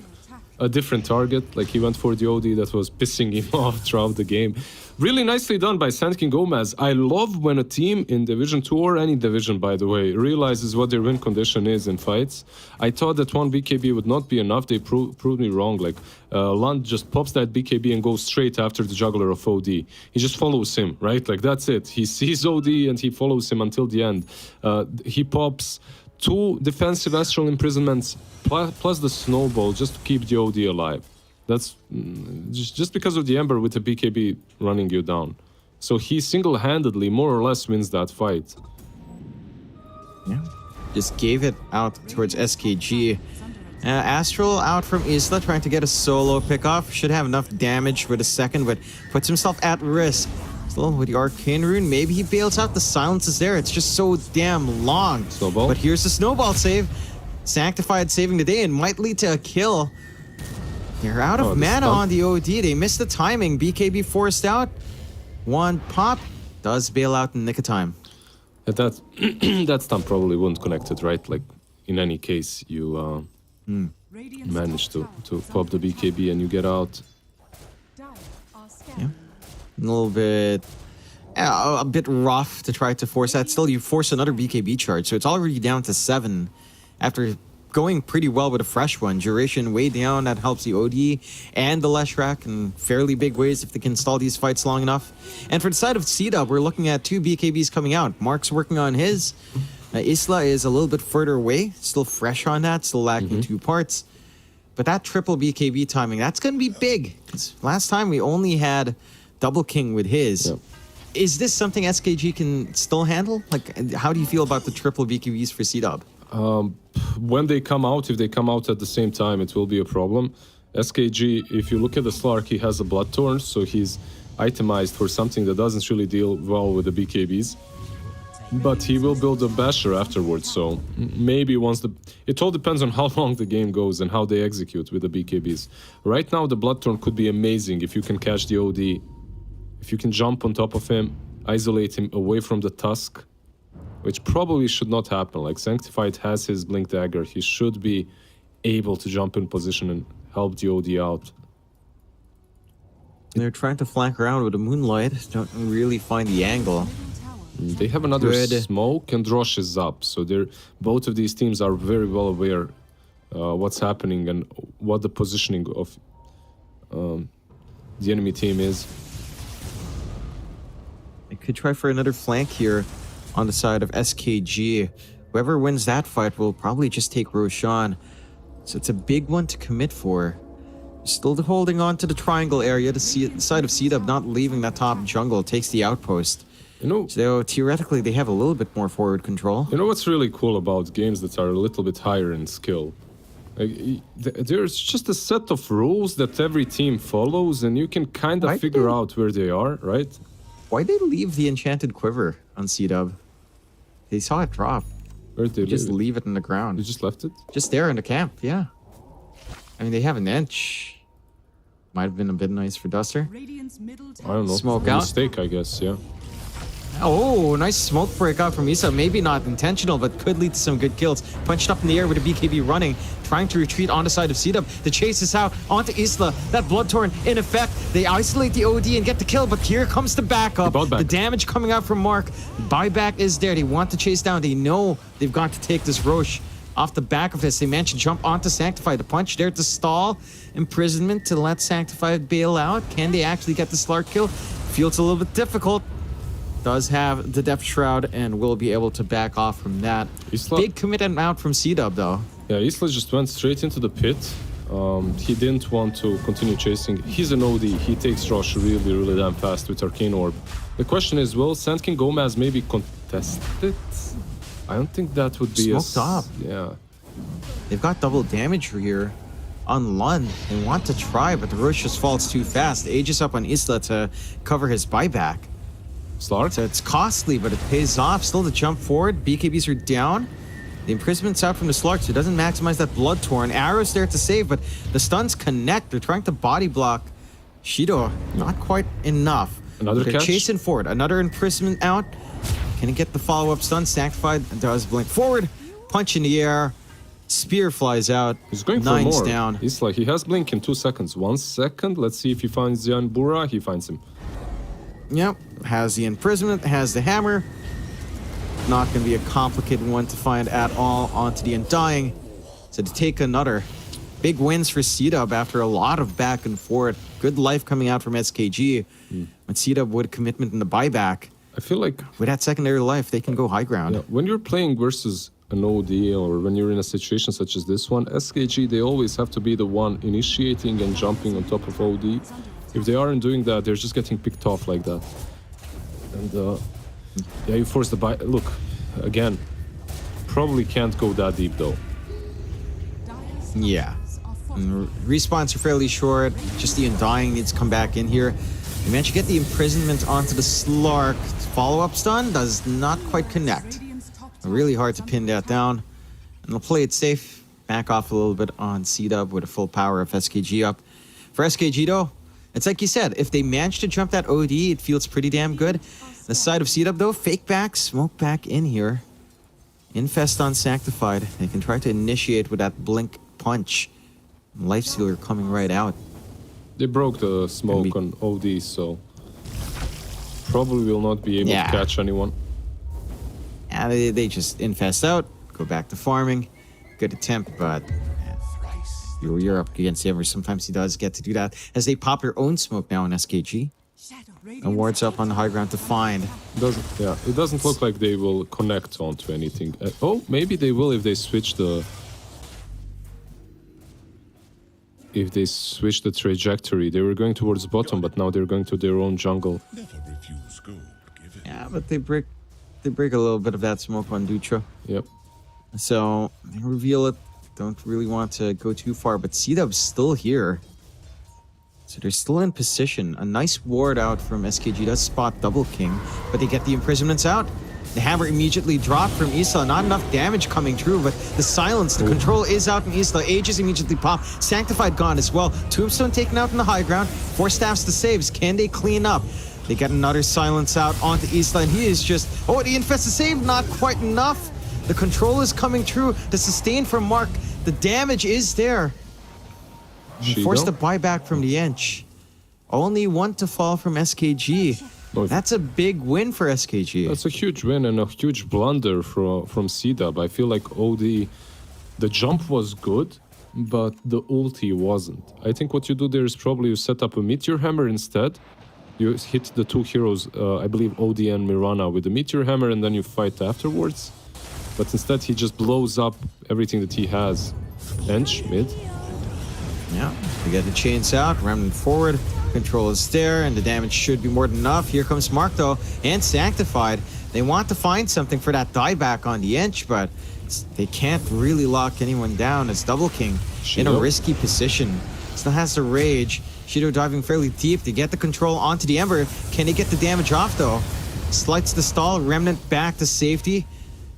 a different target. Like, he went for the OD that was pissing him off throughout the game. Really nicely done by Sandking Gomez. I love when a team in Division 2 or any division, by the way, realizes what their win condition is in fights. I thought that one BKB would not be enough. They proved me wrong. Like, Lund just pops that BKB and goes straight after the juggler of OD. He just follows him, right? Like, that's it. He sees OD and he follows him until the end. He pops 2 defensive astral imprisonments plus the snowball just to keep the OD alive. That's just because of the Ember with the BKB running you down. So he single-handedly, more or less, wins that fight. Yeah, just gave it out towards SKG. Astral out from Isla, trying to get a solo pick-off. Should have enough damage with a second, but puts himself at risk. Still with the Arcane Rune, maybe he bails out. The silence is there. It's just so damn long. Snowball. But here's the snowball save. Sanctified saving the day and might lead to a kill. They're out of mana on the OD. They missed the timing. BKB forced out. One pop does bail out in the nick of time. That stun probably wouldn't connect it, right? Like, in any case, you manage to pop the BKB and you get out. Yeah. A little bit... a bit rough to try to force that. Still, you force another BKB charge, so it's already down to 7 after going pretty well with a fresh one. Duration way down, that helps the OD and the Leshrac in fairly big ways if they can stall these fights long enough. And for the side of C-Dub, we're looking at 2 BKBs coming out. Mark's working on his. Isla is a little bit further away, still fresh on that, still lacking 2 parts. But that triple BKB timing, that's going to be big. Because last time we only had Double King with his. Yep. Is this something SKG can still handle? Like, how do you feel about the triple BKBs for C-Dub? When they come out, if they come out at the same time, it will be a problem. SKG, if you look at the Slark, he has a Bloodthorn, so he's itemized for something that doesn't really deal well with the BKBs. But he will build a Basher afterwards, so maybe once the... It all depends on how long the game goes and how they execute with the BKBs. Right now, the Bloodthorn could be amazing if you can catch the OD. If you can jump on top of him, isolate him away from the Tusk, which probably should not happen. Like, Sanctified has his Blink Dagger. He should be able to jump in position and help the OD out. They're trying to flank around with a Moonlight. Don't really find the angle. They have another smoke and Drosh is up. So both of these teams are very well aware what's happening and what the positioning of the enemy team is. They could try for another flank here on the side of SKG. Whoever wins that fight will probably just take Roshan. So it's a big one to commit for. Still holding on to the triangle area. The side of C-Dub not leaving that top jungle takes the outpost. You know, so theoretically they have a little bit more forward control. You know what's really cool about games that are a little bit higher in skill? Like, there's just a set of rules that every team follows and you can kind of figure out where they are, right? Why'd they leave the enchanted quiver on C-Dub? They saw it drop. Where'd they just leave it in the ground. They just left it? Just there in the camp, yeah. I mean, they have an inch. Might have been a bit nice for Duster. I don't know. Smoke out. Mistake, I guess, yeah. Oh, nice smoke breakout from Isa. Maybe not intentional, but could lead to some good kills. Punched up in the air with a BKB running, trying to retreat on the side of C-Dub. The chase is out onto Isla. That Bloodthorn in effect. They isolate the OD and get the kill, but here comes the backup. The damage coming out from Mark. Buyback is there. They want to chase down. They know they've got to take this Roche off the back of this. They managed to jump onto Sanctified. The punch there to stall. Imprisonment to let Sanctified bail out. Can they actually get the Slark kill? Feels a little bit difficult. Does have the Depth Shroud and will be able to back off from that. Big commitment out from C-Dub though. Yeah, Isla just went straight into the pit. He didn't want to continue chasing. He's an OD. He takes Josh really, really damn fast with Arcane Orb. The question is, will Sandking Gomez maybe contest it? I don't think that would be smoked up. Yeah. They've got double damage here. on Lund. They want to try, but the Roche just falls too fast. Aegis up on Isla to cover his buyback. Slark? So it's costly, but it pays off. Still to jump forward. BKBs are down. The imprisonment's out from the Slark, so it doesn't maximize that Blood Torn. Arrow's there to save, but the stuns connect. They're trying to body block Shido. Not quite enough. Another They're catch? chasing forward. Another imprisonment out. Can he get the follow-up stun? Sanctified does blink forward. Punch in the air. Spear flies out. He's going for Nine's more. down. He's like, he has blink in 2 seconds. 1 second. Let's see if he finds Jan Bura. He finds him. Yep. Has the imprisonment. Has the hammer. Not going to be a complicated one to find at all. Onto the Undying. So to take another. Big wins for C-Dub after a lot of back and forth. Good life coming out from SKG. But C-Dub with commitment in the buyback. I feel like With that secondary life, they can go high ground. when you're playing versus an OD or when you're in a situation such as this one, SKG, they always have to be the one initiating and jumping on top of OD. If they aren't doing that, they're just getting picked off like that. And yeah, you force the buy. Look, again, probably can't go that deep though. Yeah. And respawns are fairly short. Just the Undying needs to come back in here. They managed to get the imprisonment onto the Slark. Follow-up stun does not quite connect. Really hard to pin that down. And they'll play it safe. Back off a little bit on C-Dub with a full power of SKG up. For SKG though, it's like you said, if they manage to jump that OD, it feels pretty damn good. The side of C-Dub though, fake back, smoke back in here. Infest on Sanctified. They can try to initiate with that blink punch. Lifestealer coming right out. They broke the smoke on OD, so probably will not be able to catch anyone. Yeah, they just infest out, go back to farming. Good attempt, but you're up against him, or sometimes he does get to do that. As they pop their own smoke now in SKG. And wards up on the high ground to find. It doesn't look like they will connect onto anything. Oh, maybe they will if they switch the... If they switch the trajectory. They were going towards bottom, but now they're going to their own jungle. Yeah, but they break a little bit of that smoke on Dutra. Yep. So they reveal it. Don't really want to go too far, but C-Dub's still here. So they're still in position. A nice ward out from SKG does spot Double King, but they get the imprisonments out. The hammer immediately dropped from Isla. Not enough damage coming through, but the silence, the control is out from Isla. Aegis immediately pop. Sanctified gone as well. Tombstone taken out in the high ground. 4 staffs to saves. Can they clean up? They get another silence out onto Isla, and he is just... Oh, the infest is saved. Not quite enough. The control is coming through. The sustain from Mark. The damage is there. He forced the buyback from the Ench. Only one to fall from SKG. That's a big win for SKG. That's a huge win and a huge blunder from C-Dub. I feel like OD, the jump was good, but the ulti wasn't. I think what you do there is probably you set up a Meteor Hammer instead. You hit the 2 heroes, I believe OD and Mirana, with the Meteor Hammer, and then you fight afterwards. But instead he just blows up everything that he has. Ench, mid. Yeah, they get the chains out, Remnant forward. Control is there, and the damage should be more than enough. Here comes Mark, though, and Sanctified. They want to find something for that dieback on the Ench, but they can't really lock anyone down as Double King in a risky position. Still has the Rage. Shido diving fairly deep to get the control onto the Ember. Can they get the damage off, though? Slights the stall, Remnant back to safety.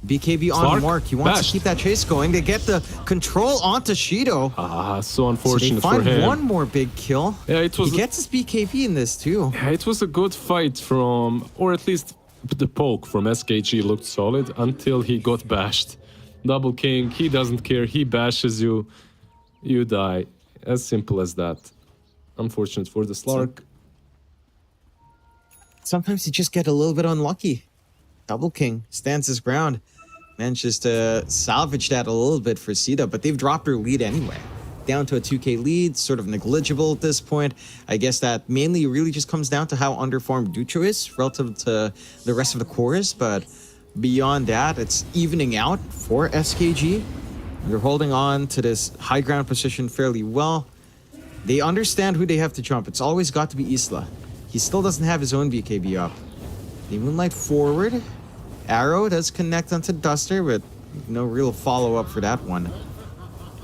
BKB on Mark. He wants to keep that chase going. They get the control onto Shido. Ah, so unfortunate for him. So they find one more big kill. Yeah, it was. He gets his BKB in this too. Yeah, it was a good fight from, or at least the poke from SKG looked solid until he got bashed. Double King, he doesn't care. He bashes you, you die. As simple as that. Unfortunate for the Slark. Sometimes you just get a little bit unlucky. Double King stands his ground. Manages to salvage that a little bit for C-Dub, but they've dropped their lead anyway. Down to a 2k lead, sort of negligible at this point. I guess that mainly really just comes down to how underformed Ducho is relative to the rest of the cores, but beyond that, it's evening out for SKG. They're holding on to this high ground position fairly well. They understand who they have to jump. It's always got to be Isla. He still doesn't have his own BKB up. They moonlight forward. Arrow does connect onto Duster, but no real follow-up for that one.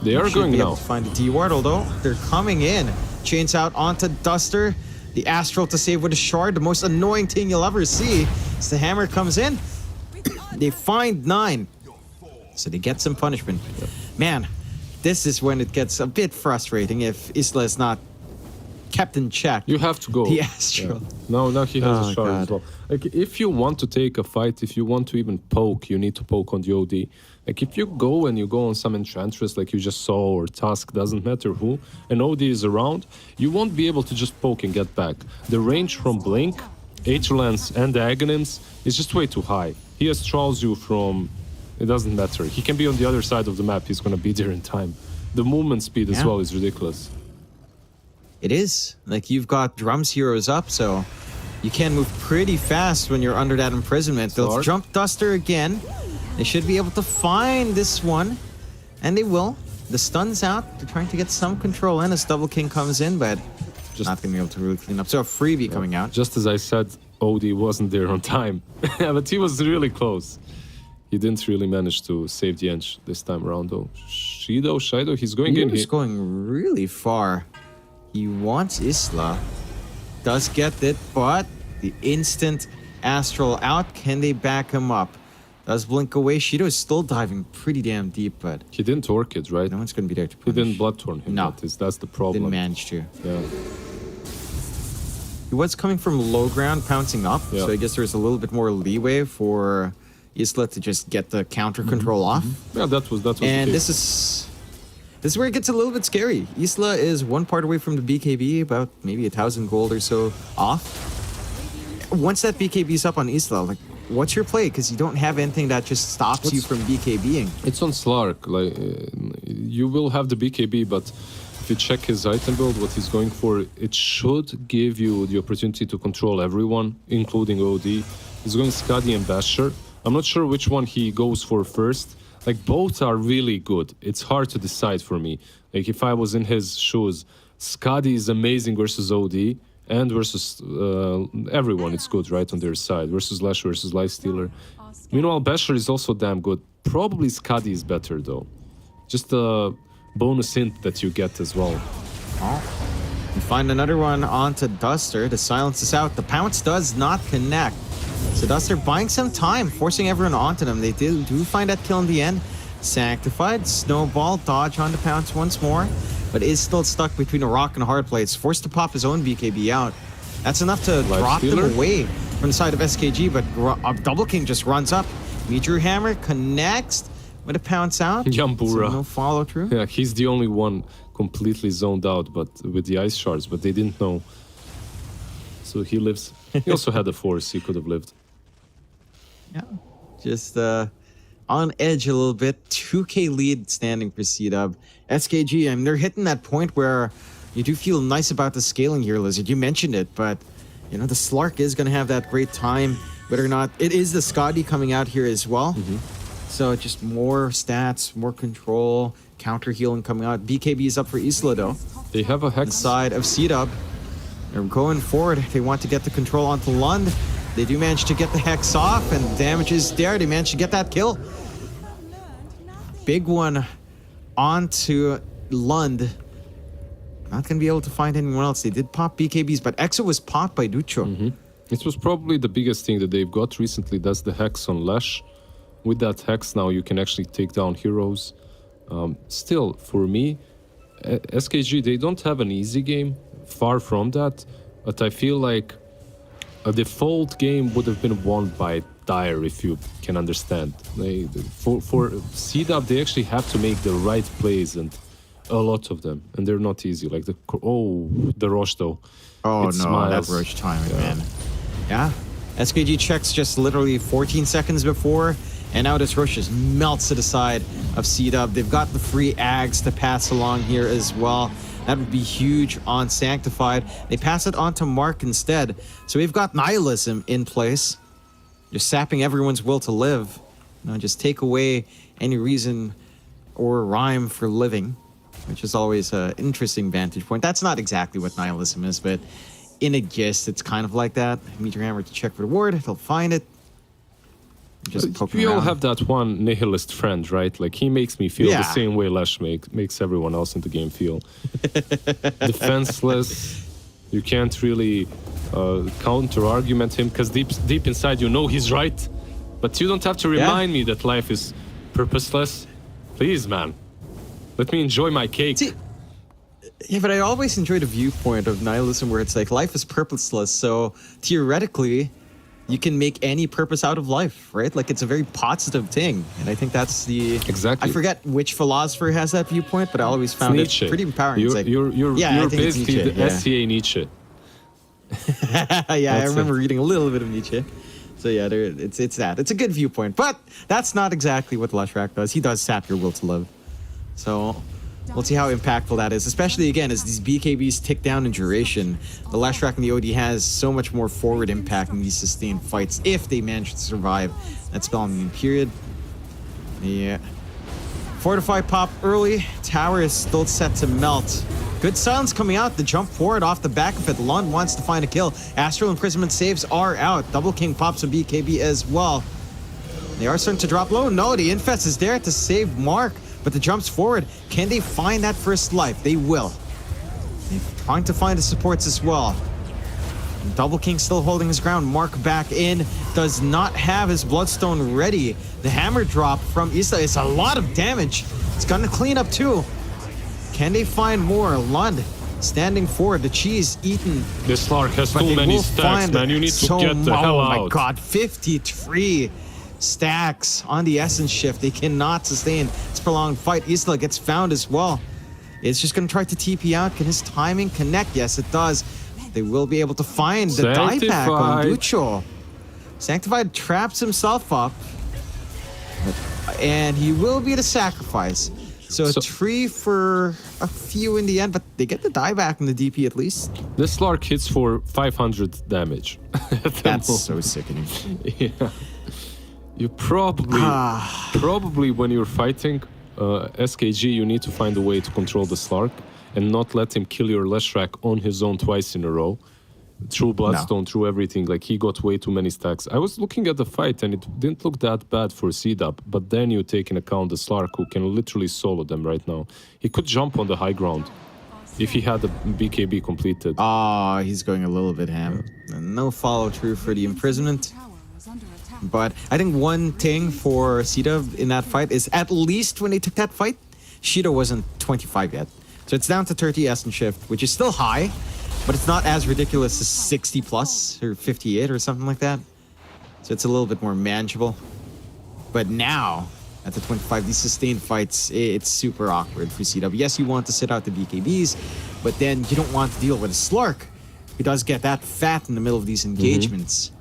They are Should going be able now. to find the D-Ward, although they're coming in. Chains out onto Duster. The Astral to save with a shard. The most annoying thing you'll ever see is the hammer comes in. They find 9. So they get some punishment. Man, this is when it gets a bit frustrating if Isla is not kept in check. You have to go. The Astral. Now he has Oh, a shard as God. well. Like, if you want to take a fight, if you want to even poke, you need to poke on the OD. Like, if you go and you go on some Enchantress like you just saw, or Tusk, doesn't matter who, and OD is around, you won't be able to just poke and get back. The range from Blink, Aetherlance, and the Aghanims is just way too high. He astrals you from... It doesn't matter. He can be on the other side of the map. He's going to be there in time. The movement speed as Yeah. well is ridiculous. It is. Like, you've got Drums heroes up, so you can move pretty fast when you're under that imprisonment. They'll Smart. jump Duster again. They should be able to find this one. And they will. The stun's out. They're trying to get some control in as Double King comes in, but Just- not going to be able to really clean up. So a freebie coming out. Just as I said, OD wasn't there on time. But he was really close. He didn't really manage to save the Ench this time around, though. Shido, he's going in. He's going really far. He wants Isla. Does get it, but the instant Astral out. Can they back him up? Does blink away. Shido is still diving pretty damn deep, but He didn't Orchid, right? no one's going to be there to He punish. didn't Bloodthorn him. No. That's the problem. Didn't manage to. Yeah. He was coming from low ground, pouncing up, Yeah. so I guess there's a little bit more leeway for Isla to just get the counter control off. Yeah, that was And the this case. is where it gets a little bit scary. Isla is one part away from the BKB, about maybe 1,000 gold or so off. Once that BKB is up on Isla, like, what's your play? Because you don't have anything that just stops you from BKBing. It's on Slark. Like, you will have the BKB, but if you check his item build, what he's going for, it should give you the opportunity to control everyone, including OD. He's going Skadi and Basher. I'm not sure which one he goes for first. Like, both are really good. It's hard to decide for me. Like, if I was in his shoes, Skadi is amazing versus OD, and versus everyone, it's good, right, on their side. Versus Lash, versus Lifestealer. Meanwhile, Basher is also damn good. Probably Skadi is better, though. Just a bonus hint that you get as well. You find another one onto Duster. The silence is out. The pounce does not connect. So Duster buying some time, forcing everyone onto them. They do find that kill in the end. Sanctified, Snowball, dodge on the pounce once more, but is still stuck between a rock and a hard place. Forced to pop his own BKB out. That's enough to drop them Stealer? away from the side of SKG, but Double King just runs up. Meteor Hammer connects with a pounce out. Yambura. So no follow through. Yeah, he's the only one completely zoned out, but with the ice shards, but they didn't know. So he lives. He also had a force, he could have lived. Yeah, just on edge a little bit. 2K lead standing for C-Dub. SKG, I mean, they're hitting that point where you do feel nice about the scaling here, Lizard. You mentioned it, but, you know, the Slark is going to have that great time, whether or not... It is the Scotty coming out here as well. So just more stats, more control, counter healing coming out. BKB is up for Isla, though. They have a Hex. Side of C-Dub. They're going forward. They want to get the control onto Lund. They do manage to get the Hex off, and the damage is there. They managed to get that kill. Big one onto Lund. Not going to be able to find anyone else. They did pop BKBs, but Exo was popped by Ducho. It was probably the biggest thing that they've got recently. That's the Hex on Lash. With that Hex now, you can actually take down heroes. Still, for me, SKG, they don't have an easy game. Far from that. But I feel like a default game would have been won by Dire, if you can understand. For C-Dub, they actually have to make the right plays, and a lot of them, and they're not easy. Like the Rosh though. Oh, It no, smiles. that Roche timing, man. Yeah. SKG checks just literally 14 seconds before, and now this Roche just melts to the side of C-Dub. They've got the free Ags to pass along here as well. That would be huge on Sanctified. They pass it on to Mark instead. So we've got Nihilism in place. Just sapping everyone's will to live. You know, just take away any reason or rhyme for living, which is always an interesting vantage point. That's not exactly what Nihilism is, but in a gist, it's kind of like that. Meteor Hammer to check for the ward. They'll find it. just poking We all around. have that one nihilist friend, right? Like, he makes me feel the Yeah. same way Lesh makes everyone else in the game feel. Defenseless. You can't really counter-argument him, because deep inside you know he's right. But you don't have to remind me that life is purposeless. Please, man. Let me enjoy my cake. See, yeah, but I always enjoy the viewpoint of nihilism where it's like life is purposeless, so theoretically, you can make any purpose out of life, right? Like, it's a very positive thing, and I think that's the... Exactly. I forget which philosopher has that viewpoint, but I always found it Nietzsche. pretty empowering. You're, It's like, you're yeah, I think it's basically Nietzsche, the yeah. SCA Nietzsche. Yeah, I That's remember it. reading a little bit of Nietzsche. So yeah, it's that. It's a good viewpoint, but that's not exactly what Leshrac does. He does sap your will to live. So we'll see how impactful that is, especially again as these BKBs tick down in duration. The Leshrac and the OD has so much more forward impact in these sustained fights if they manage to survive that spell immune period. Yeah. Fortify pop early. Tower is still set to melt. Good silence coming out. The jump forward off the back of it. Lund wants to find a kill. Astral Imprisonment saves are out. Double King pops a BKB as well. They are starting to drop low. No, the Infest is there to save Mark, but the jumps forward. Can they find that first life? They will. They're trying to find the supports as well. Double King still holding his ground. Mark back in. Does not have his Bloodstone ready. The hammer drop from Isla is a lot of damage. It's gonna clean up too. Can they find more? Lund standing forward. The cheese eaten. This Lark has But too they many will stacks, find man. You need to so get the hell Oh out. my god, 53 stacks on the Essence Shift. They cannot sustain this prolonged fight. Isla gets found as well. It's just going to try to TP out. Can his timing connect? Yes, it does. They will be able to find the dieback on Sanctified. Ducho. Sanctified traps himself up. And he will be the sacrifice. So 3 for a few in the end, but they get the dieback in the DP at least. This Lark hits for 500 damage. That's so sickening. Yeah. You probably when you're fighting SKG, you need to find a way to control the Slark and not let him kill your Leshrac on his own twice in a row. Through Bloodstone, through everything. Like, he got way too many stacks. I was looking at the fight and it didn't look that bad for CDAP, but then you take in account the Slark, who can literally solo them right now. He could jump on the high ground if he had the BKB completed. Ah, he's going a little bit ham. No follow through for the imprisonment. But I think one thing for Sita in that fight is at least when they took that fight, Shida wasn't 25 yet. So it's down to 30 Essence Shift, which is still high, but it's not as ridiculous as 60 plus or 58 or something like that. So it's a little bit more manageable. But now, at the 25, these sustained fights, it's super awkward for CW. Yes, you want to sit out the BKBs, but then you don't want to deal with a Slark who does get that fat in the middle of these engagements.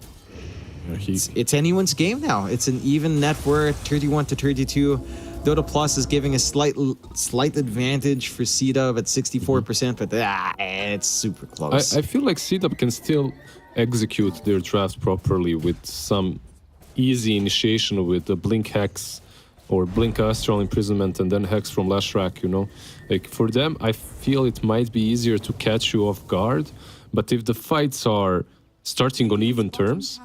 It's anyone's game now. It's an even net worth, 31 to 32. Dota Plus is giving a slight advantage for CW at 64%, but it's super close. I feel like CDAP can still execute their draft properly with some easy initiation with the Blink Hex or Blink Astral Imprisonment and then Hex from Leshrac, you know? Like, for them, I feel it might be easier to catch you off guard, but if the fights are starting on even terms,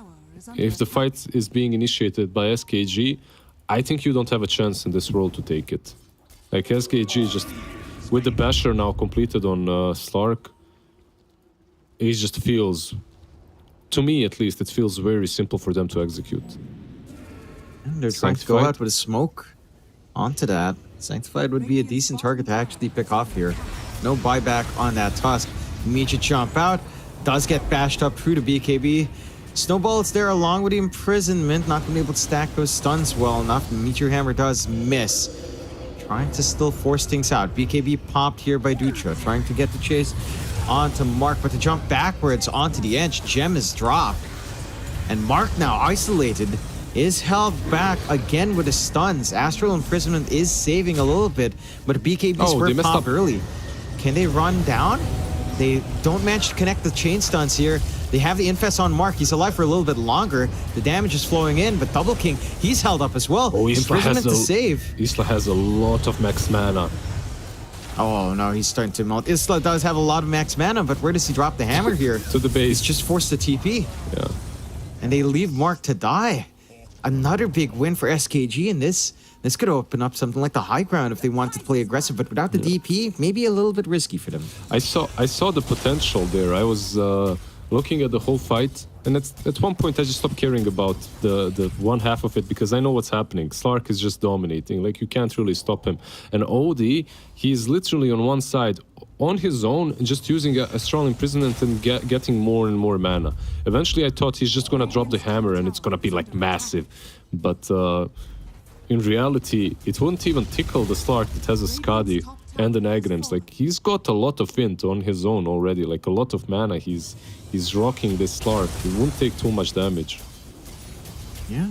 if the fight is being initiated by SKG, I think you don't have a chance in this world to take it. Like, SKG just, with the Basher now completed on Slark, it just feels, to me at least, it feels very simple for them to execute. And they're trying to go out with a smoke onto that. Sanctified would be a decent target to actually pick off here. No buyback on that Tusk. Immediate jump out. Does get bashed up through the BKB. Snowball is there along with the imprisonment. Not going to be able to stack those stuns well enough. Meteor Hammer does miss. Trying to still force things out. BKB popped here by Dutra. Trying to get the chase onto Mark, but to jump backwards onto the edge, Gem is dropped. And Mark now isolated is held back again with the stuns. Astral Imprisonment is saving a little bit, but BKBs were popped early. Can they run down? They don't manage to connect the chain stuns here. They have the Infest on Mark. He's alive for a little bit longer. The damage is flowing in, but Double King, he's held up as well. Oh, Imprisonment to save. Isla has a lot of max mana. Oh no, he's starting to melt. Isla does have a lot of max mana, but where does he drop the hammer here? To the base. He's just forced to TP. Yeah. And they leave Mark to die. another big win for SKG in this. This could open up something like the high ground if they wanted to play aggressive, but without the DP, maybe a little bit risky for them. I saw the potential there. I was looking at the whole fight, and at one point I just stopped caring about the one half of it because I know what's happening. Slark is just dominating. Like, you can't really stop him. And Odie, he's literally on one side on his own, just using a strong imprisonment and getting more and more mana. Eventually I thought he's just gonna drop the hammer and it's gonna be like massive, but in reality it wouldn't even tickle the Slark that has a Skadi and an Agrims. Like, he's got a lot of int on his own already, like a lot of mana. He's rocking this Slark. He won't take too much damage. Yeah,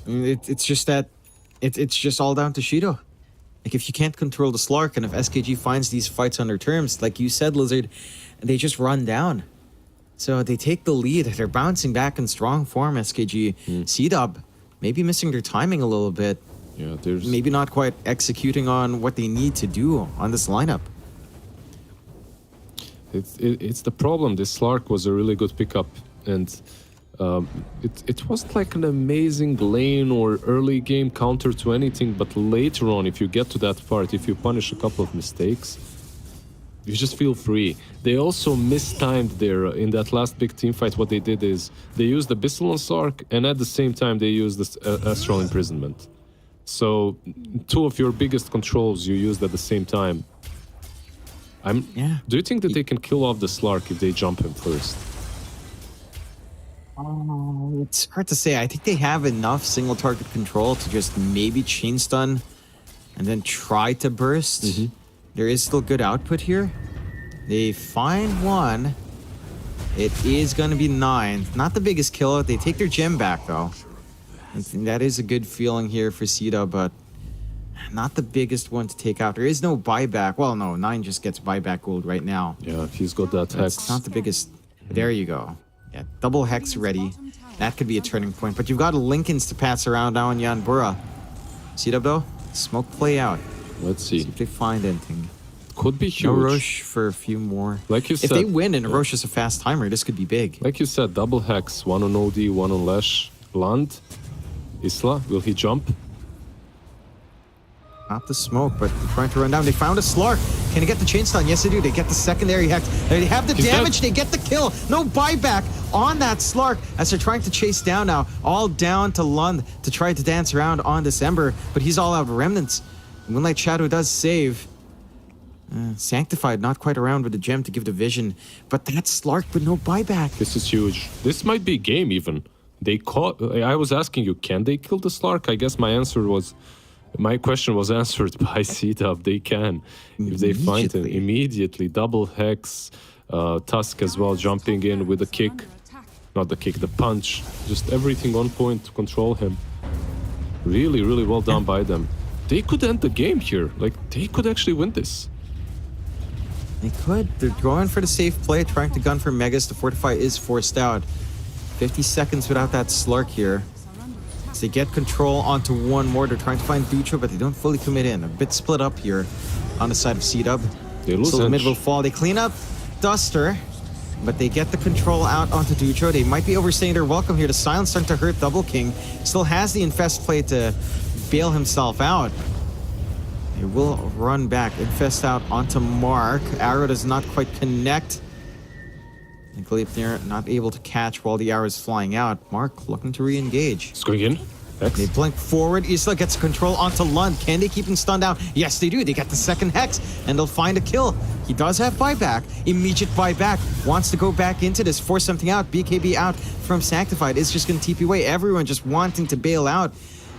I mean, it's just that it's just all down to Shido. Like, if you can't control the Slark, and if SKG finds these fights on their terms, like you said, Lizard, they just run down. So they take the lead. They're bouncing back in strong form, SKG. C-Dub, maybe missing their timing a little bit. Yeah, there's Maybe not quite executing on what they need to do on this lineup. It's the problem. This Slark was a really good pickup, and it wasn't like an amazing lane or early game counter to anything, but later on, if you get to that part, if you punish a couple of mistakes, you just feel free. They also mistimed there in that last big team fight. What they did is they used the Abyssal on Slark, and at the same time they used this Astral Imprisonment. So two of your biggest controls you used at the same time. Do you think that they can kill off the Slark if they jump him first? It's hard to say. I think they have enough single target control to just maybe chain stun and then try to burst. There is still good output here. They find one. It is going to be 9. Not the biggest kill. They take their gem back, though. And that is a good feeling here for Sita, but not the biggest one to take out. There is no buyback. Well, no, 9 just gets buyback gold right now. Yeah, he's got that hex. It's not the biggest. There you go. Yeah, double hex ready. That could be a turning point. But you've got Lincolns to pass around now in Yanbura. Sita, though, smoke play out. Let's see. See if they find anything. Could be huge. No Roche for a few more. Like you said, if they win and Roche is a fast timer, this could be big. Like you said, double hex. One on OD, one on Lash. Land. Isla, will he jump? Not the smoke, but they're trying to run down. They found a Slark. Can they get the chain stun? Yes, they do. They get the secondary hex. They have the damage. They get the kill. No buyback on that Slark as they're trying to chase down now. All down to Lund to try to dance around on December, but he's all out of remnants. Moonlight Shadow does save. Sanctified, not quite around with the gem to give the vision, but that Slark with no buyback. This is huge. This might be game even. They caught. I was asking you, can they kill the Slark? I guess my question was answered by C-Dub. They can. If they find him immediately. Double hex, Tusk as well, jumping in with the kick. Not the kick, the punch. Just everything on point to control him. Really, really well done by them. They could end the game here. Like, they could actually win this. They could. They're going for the safe play, trying to gun for Megas. The Fortify is forced out. 50 seconds without that Slark here. As they get control onto one more, they're trying to find Dutra, but they don't fully commit in. A bit split up here on the side of C-Dub. They lose so the mid will fall. They clean up Duster, but they get the control out onto Dutra. They might be overstaying their welcome here. The silence starting to hurt Double King. Still has the Infest play to bail himself out. They will run back. Infest out onto Mark. Arrow does not quite connect. And Gleipnir not able to catch while the arrow is flying out. Mark looking to re-engage. It's going in. Hex. They blink forward. Isla gets control onto Lund. Can they keep him stunned down? Yes, they do. They get the second hex, and they'll find a kill. He does have buyback. Immediate buyback. Wants to go back into this, force something out. BKB out from Sanctified. It's just going to TP away. Everyone just wanting to bail out,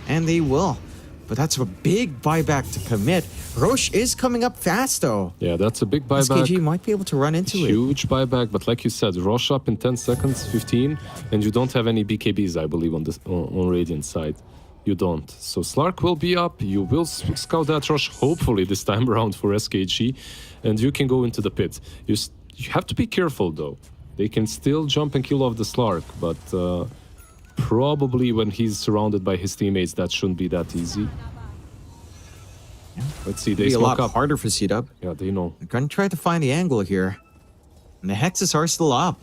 and they will. But that's a big buyback to commit. Roche is coming up fast, though. Yeah, that's a big buyback. SKG might be able to run into it. Huge buyback, but like you said, Roche up in 10 seconds, 15, and you don't have any BKBs, I believe, on Radiant side. You don't. So Slark will be up. You will scout that Roche, hopefully this time around for SKG, and you can go into the pit. You have to be careful, though. They can still jump and kill off the Slark, but probably when he's surrounded by his teammates, that shouldn't be that easy. Yeah. Let's see, they It'll be a smoke lot up. harder for C-Dub. Yeah, they know. They're going to try to find the angle here. And the hexes are still up.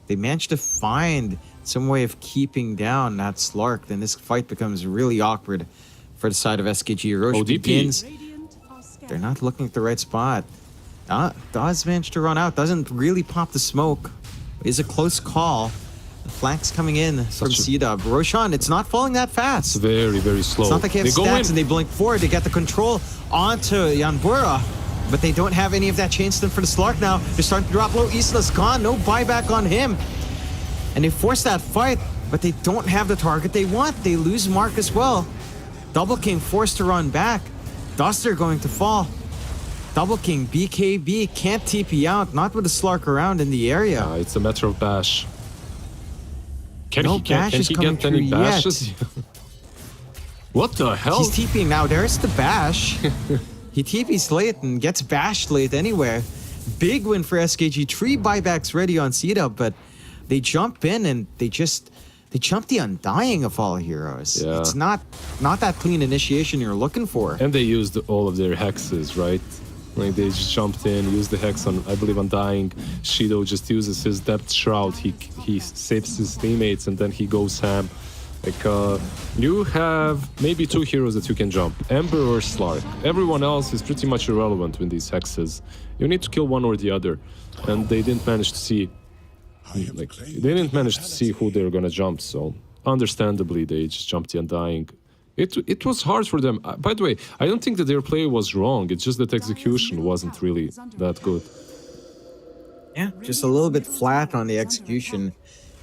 They managed to find some way of keeping down that Slark, then this fight becomes really awkward for the side of SKG. Roche ODP. begins. They're not looking at the right spot. Does manage to run out. Doesn't really pop the smoke. Is a close call. The flank's coming in from C-Dub. Roshan, it's not falling that fast. Very, very slow. It's not like they have stats and they blink forward. They get the control onto Yanbura, but they don't have any of that chain stun for the Slark now. They're starting to drop low. Isla's gone. No buyback on him. And they force that fight, but they don't have the target they want. They lose Mark as well. Double King forced to run back. Duster going to fall. Double King, BKB, can't TP out. Not with the Slark around in the area. It's a matter of bash. Can No he get any bashes? What the hell? He's TPing now. There's the bash. He TPs late and gets bashed late anywhere. Big win for SKG. 3 buybacks ready on C-Dub, but they jump in and they jump the Undying of all heroes. Yeah. It's not that clean initiation you're looking for. And they used all of their hexes, right? Like they just jumped in, used the hex on, I believe, Undying. Shido just uses his Depth Shroud. He saves his teammates and then he goes ham. Like, you have maybe 2 heroes that you can jump, Ember or Slark. Everyone else is pretty much irrelevant with these hexes. You need to kill one or the other. And they didn't manage to see, like, they didn't manage to see who they're gonna jump, so understandably they just jumped the Undying. It was hard for them. By the way, I don't think that their play was wrong. It's just that execution wasn't really that good. Yeah, just a little bit flat on the execution.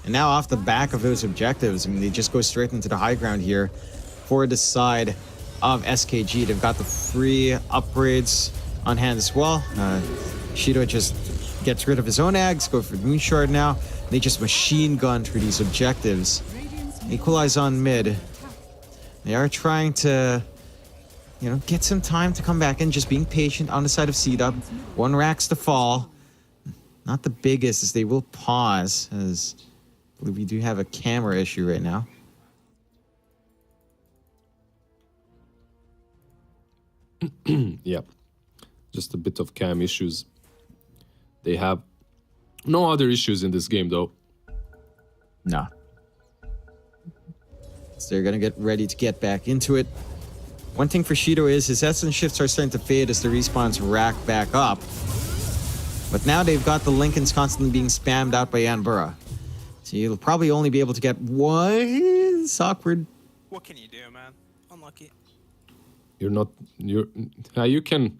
And now off the back of those objectives, I mean, they just go straight into the high ground here for the side of SKG. They've got the free upgrades on hand as well. Shido just gets rid of his own eggs, go for Moon Shard now. They just machine gun through these objectives. Equalize on mid. They are trying to, get some time to come back in, just being patient on the side of C-Dub. 1 racks to fall. Not the biggest, as they will pause, as I believe we do have a camera issue right now. Yeah, just a bit of cam issues. They have no other issues in this game, though. No. So they're going to get ready to get back into it. One thing for Shido is his essence shifts are starting to fade as the respawns rack back up. But now they've got the Lincolns constantly being spammed out by Yanbura. So you'll probably only be able to get one. It's awkward. What can you do, man? Unlucky. You can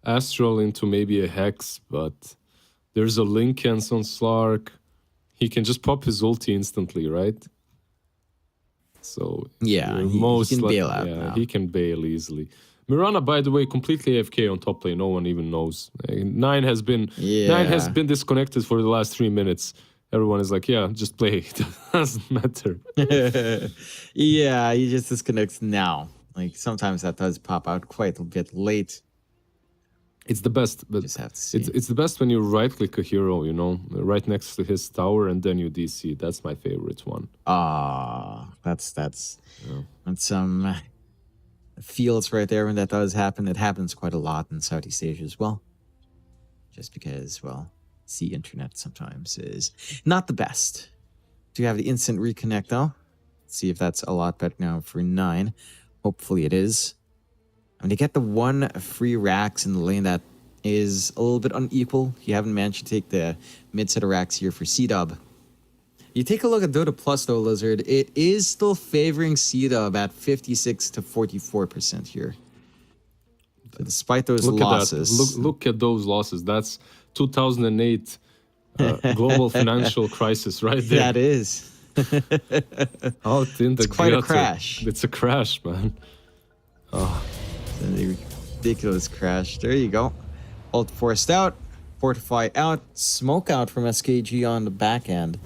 astral into maybe a hex, but there's a Lincolns on Slark. He can just pop his ulti instantly, right? So yeah, he can bail out. Yeah, now. He can bail easily. Mirana, by the way, completely AFK on top lane. No one even knows. Nine has been disconnected for the last 3 minutes. Everyone is like, yeah, just play. It doesn't matter. Yeah, he just disconnects now. Like sometimes that does pop out quite a bit late. It's the best, but Just have to see. it's the best when you right-click a hero, right next to his tower, and then you DC. That's my favorite one. That's some fields right there when that does happen. It happens quite a lot in Southeast Asia as well. Just because, well, the internet sometimes is not the best. Do you have the instant reconnect though? Let's see if that's a lot better now for 9. Hopefully it is. I mean, they get the 1 free racks in the lane that is a little bit unequal. You haven't managed to take the mid set of racks here for C-Dub. You take a look at Dota Plus though, Lizard. It is still favoring C-Dub at 56 to 44% here. So despite those losses. Look at those losses. That's 2008 global financial crisis right there. That is. It's quite a crash. It's a crash, man. Oh. A ridiculous crash. There you go. Ult forced out. Fortify out. Smoke out from SKG on the back end.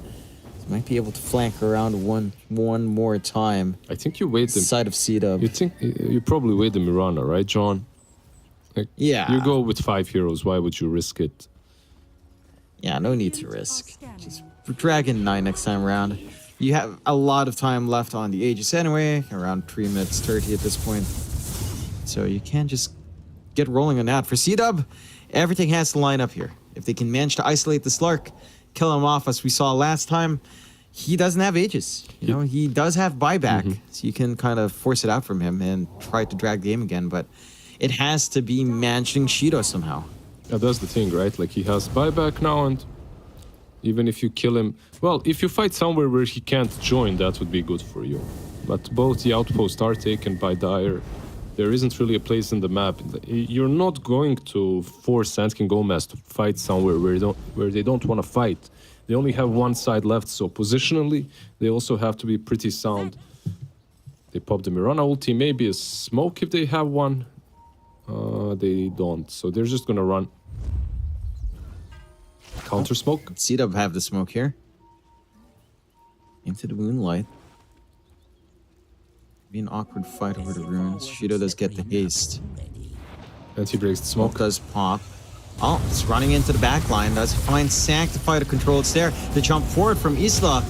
So might be able to flank around one more time. I think you wait the side of C-Dub. You probably wait the Mirana, right, John? Like, yeah. You go with 5 heroes. Why would you risk it? Yeah, no need to risk. Just Dragon 9 next time around. You have a lot of time left on the Aegis anyway. Around 3 minutes 30 at this point. So you can just get rolling on that. For C-Dub, everything has to line up here. If they can manage to isolate the Slark, kill him off as we saw last time, he doesn't have Aegis. You know, he does have buyback, so you can kind of force it out from him and try to drag the game again, but it has to be managing Shido somehow. Yeah, that's the thing, right? Like, he has buyback now, and even if you kill him... Well, if you fight somewhere where he can't join, that would be good for you. But both the outposts are taken by Dire. There isn't really a place in the map. You're not going to force Sand King Gomez to fight somewhere where they don't want to fight. They only have one side left, so positionally, they also have to be pretty sound. They pop the Mirana ulti, maybe a smoke if they have one. They don't, so they're just gonna run. Counter smoke. C-Dub have the smoke here. Into the moonlight. Be an awkward fight over the runes. Shido does get the haste. And he breaks the Smoke smoke. does pop. Oh, it's running into the back line. Does find Sanctify to control. It's there. The jump forward from Isla.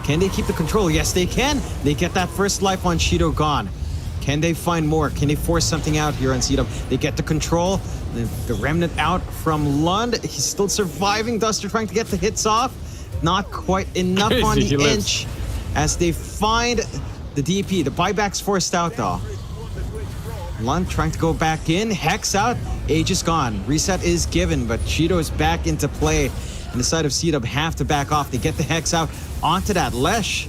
Can they keep the control? Yes, they can. They get that first life on Shido gone. Can they find more? Can they force something out here on C-Dub? They get the control. The remnant out from Lund. He's still surviving. Duster trying to get the hits off. Not quite enough Crazy, on he the lives. inch. As they find the DP. The buyback's forced out though. Lund trying to go back in. Hex out. Aegis gone. Reset is given, but Shido is back into play. And the side of C-Dub have to back off. They get the Hex out onto that Lesh.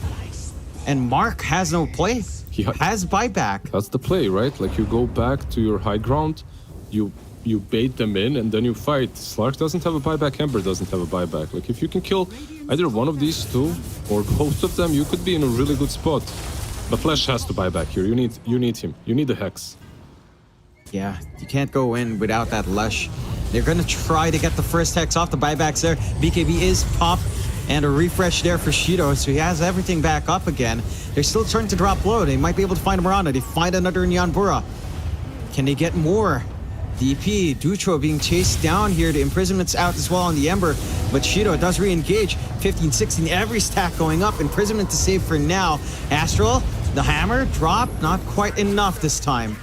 And Mark has no play. He has buyback. That's the play, right? Like, you go back to your high ground, you bait them in, and then you fight. Slark doesn't have a buyback, Ember doesn't have a buyback. Like, if you can kill either one of these two, or both of them, you could be in a really good spot. But Flash has to buy back here. You need him. You need the Hex. Yeah, you can't go in without that Lush. They're going to try to get the first Hex off. The buyback's there. BKB is popped. And a refresh there for Shido, so he has everything back up again. They're still starting to drop low. They might be able to find a Mirana. They find another Nyanbura. Can they get more? DP, Dutro being chased down here. The imprisonment's out as well on the Ember. But Shido does re-engage. 15, 16, every stack going up. Imprisonment to save for now. Astral, the hammer, drop. Not quite enough this time.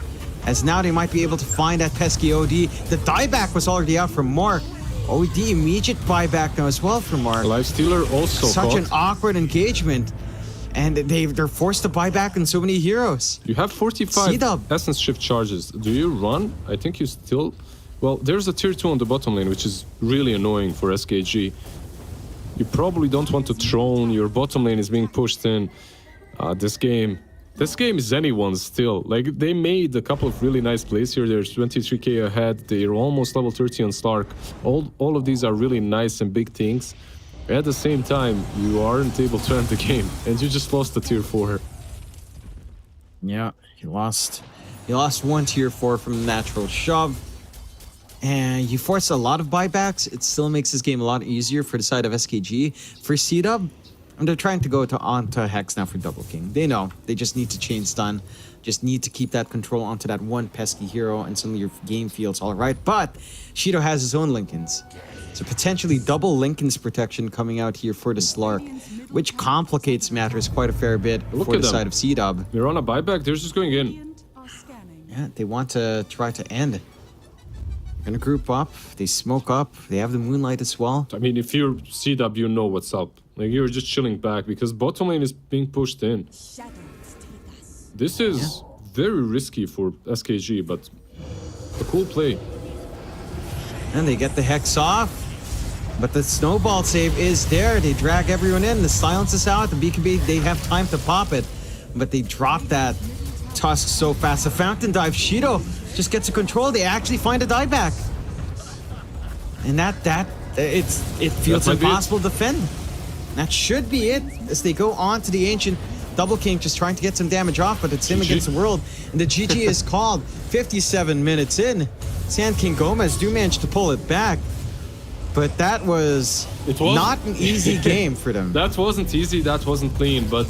As now they might be able to find that pesky OD. The dieback was already out from Mark. OD immediate buyback now as well from Mark. Lifestealer also Such caught. an awkward engagement. And they're forced to buy back on so many heroes. You have 45 C-Dub. Essence Shift charges. Do you run? I think you still... Well, there's a tier 2 on the bottom lane, which is really annoying for SKG. You probably don't want to throne. Your bottom lane is being pushed in. This game is anyone's still. Like, they made a couple of really nice plays here. They're 23k ahead. They're almost level 30 on Stark. All of these are really nice and big things. At the same time, you aren't able to end the game, and you just lost the tier 4. Yeah, he lost one tier 4 from the natural shove. And you force a lot of buybacks. It still makes this game a lot easier for the side of SKG. For C-Dub, and they're trying to go onto Hex now for Double King. They know. They just need to chain stun. Just need to keep that control onto that one pesky hero, and suddenly your game feels all right. But Shido has his own Lincolns. So potentially double Lincoln's protection coming out here for the Slark, which complicates matters quite a fair bit for the side of C-Dub. They're on a buyback. They're just going in. Yeah, they want to try to end. They're going to group up. They smoke up. They have the Moonlight as well. I mean, if you're C-Dub, you know what's up. Like, you're just chilling back because bottom lane is being pushed in. This is very risky for SKG, but a cool play. And they get the Hex off. But the snowball save is there. They drag everyone in. The silence is out. The BKB, they have time to pop it. But they drop that Tusk so fast. The Fountain Dive, Shido just gets a control. They actually find a dieback. And it feels impossible to defend. That should be it. As they go on to the Ancient. Double King just trying to get some damage off, but it's him against the world. And the GG is called 57 minutes in. Sand King Gomez do manage to pull it back. But that was not an easy game for them. That wasn't easy, that wasn't clean, but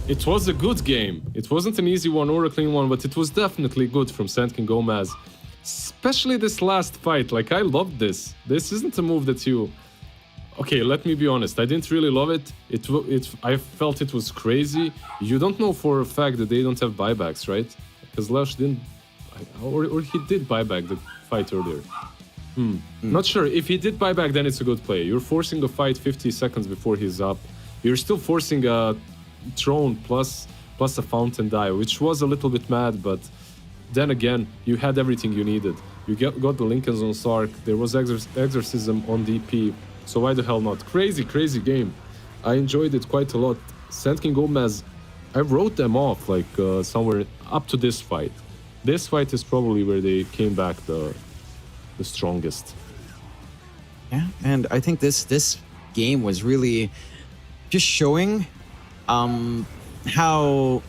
it was a good game. It wasn't an easy one or a clean one, but it was definitely good from Sand King Gomez. Especially this last fight, like, I loved this. This isn't a move that you... Okay, let me be honest, I didn't really love it. I felt it was crazy. You don't know for a fact that they don't have buybacks, right? Because Lash didn't... Or he did buyback the fight earlier. Not sure. If he did buyback, then it's a good play. You're forcing a fight 50 seconds before he's up. you're still forcing a throne plus a fountain die, which was a little bit mad, but then again, you had everything you needed. You got the Lincolns on Sark, there was Exorcism on DP, so why the hell not? Crazy game. I enjoyed it quite a lot. Sand King Gomez, I wrote them off like somewhere up to this fight. This fight is probably where they came back the strongest. Yeah, and I think this game was really just showing how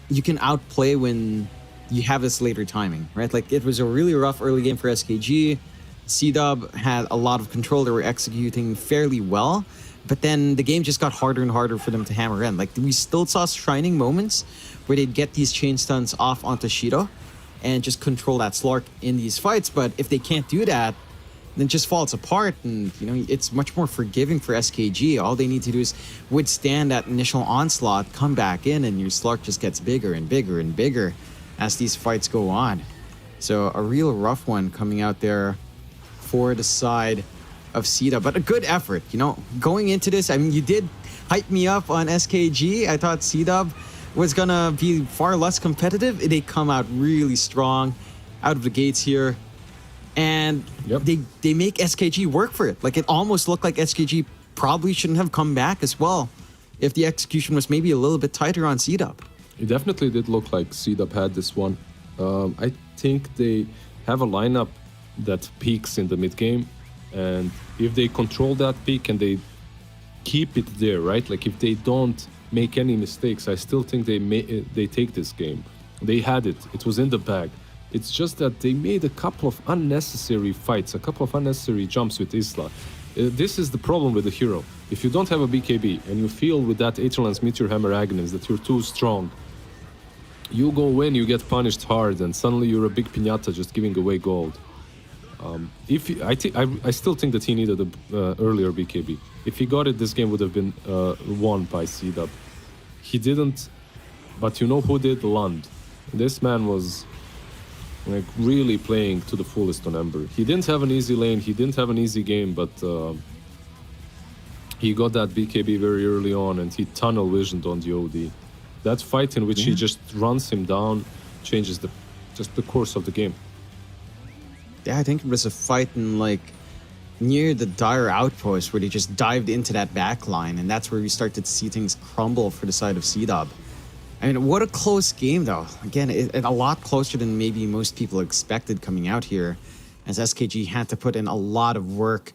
you can outplay when you have this later timing, right? Like, it was a really rough early game for SKG. C-Dub had a lot of control. They were executing fairly well, but then the game just got harder and harder for them to hammer in. Like, we still saw shining moments where they'd get these chain stuns off onto Shido and just control that Slark in these fights, but if they can't do that, then it just falls apart, and it's much more forgiving for SKG. All they need to do is withstand that initial onslaught, come back in, and your Slark just gets bigger and bigger and bigger as these fights go on. So a real rough one coming out there for the side of C-Dub, but a good effort. Going into this, I mean, you did hype me up on SKG. I thought C-Dub was gonna be far less competitive. They come out really strong out of the gates here. And they make SKG work for it. Like, it almost looked like SKG probably shouldn't have come back as well if the execution was maybe a little bit tighter on C-Dub. It definitely did look like C-Dub had this one. I think they have a lineup that peaks in the mid game, and if they control that peak and they keep it there, right? Like, if they don't make any mistakes, I still think they take this game. They had it. It was in the bag. It's just that they made a couple of unnecessary fights, a couple of unnecessary jumps with Isla. This is the problem with the hero. If you don't have a BKB and you feel with that Aetherlance Meteor Hammer Agnes that you're too strong, you go in, you get punished hard, and suddenly you're a big piñata just giving away gold. I still think that he needed a earlier BKB. If he got it, this game would have been won by C-Dub. He didn't, but you know who did? Lund. This man was like really playing to the fullest on Ember. He didn't have an easy lane, he didn't have an easy game, but he got that BKB very early on, and he tunnel visioned on the OD. That fight in which he just runs him down changes the course of the game. Yeah, I think it was a fight in near the Dire Outpost where they just dived into that back line, and that's where we started to see things crumble for the side of C-Dub. I mean, what a close game, though. Again, a lot closer than maybe most people expected coming out here, as SKG had to put in a lot of work,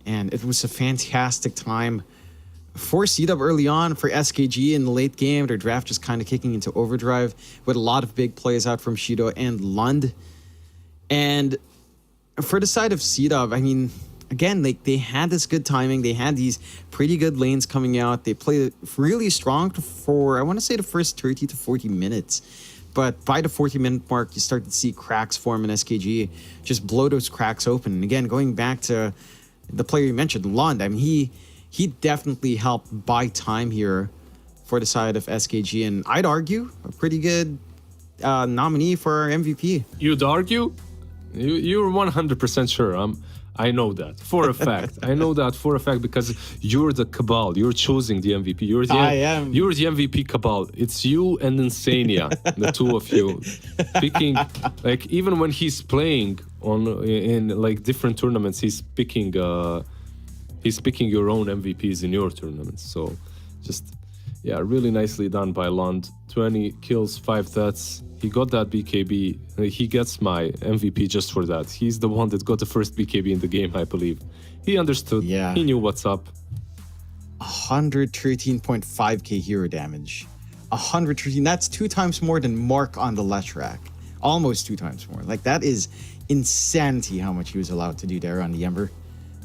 and it was a fantastic time for C-Dub early on. For SKG in the late game, their draft just kind of kicking into overdrive with a lot of big plays out from Shido and Lund. And for the side of C-Dub, I mean, again, they had this good timing. They had these pretty good lanes coming out. They played really strong for, I want to say, the first 30 to 40 minutes. But by the 40-minute mark, you start to see cracks form in SKG. Just blow those cracks open. And again, going back to the player you mentioned, Lund, I mean, he definitely helped buy time here for the side of SKG. And I'd argue a pretty good nominee for our MVP. You'd argue? You're 100% sure. I know that for a fact. I know that for a fact because you're the Cabal. You're choosing the MVP. You're the MVP Cabal. It's you and Insania, the two of you, picking. Like, even when he's playing in different tournaments, he's picking your own MVPs in your tournaments. So, really nicely done by Lund. 20 kills, 5 deaths. He got that BKB. He gets my MVP just for that. He's the one that got the first BKB in the game, I believe. He understood. Yeah. He knew what's up. 113.5k hero damage. 113. That's 2 times more than Mark on the Leshrac. Almost 2 times more. Like, that is insanity how much he was allowed to do there on the Ember.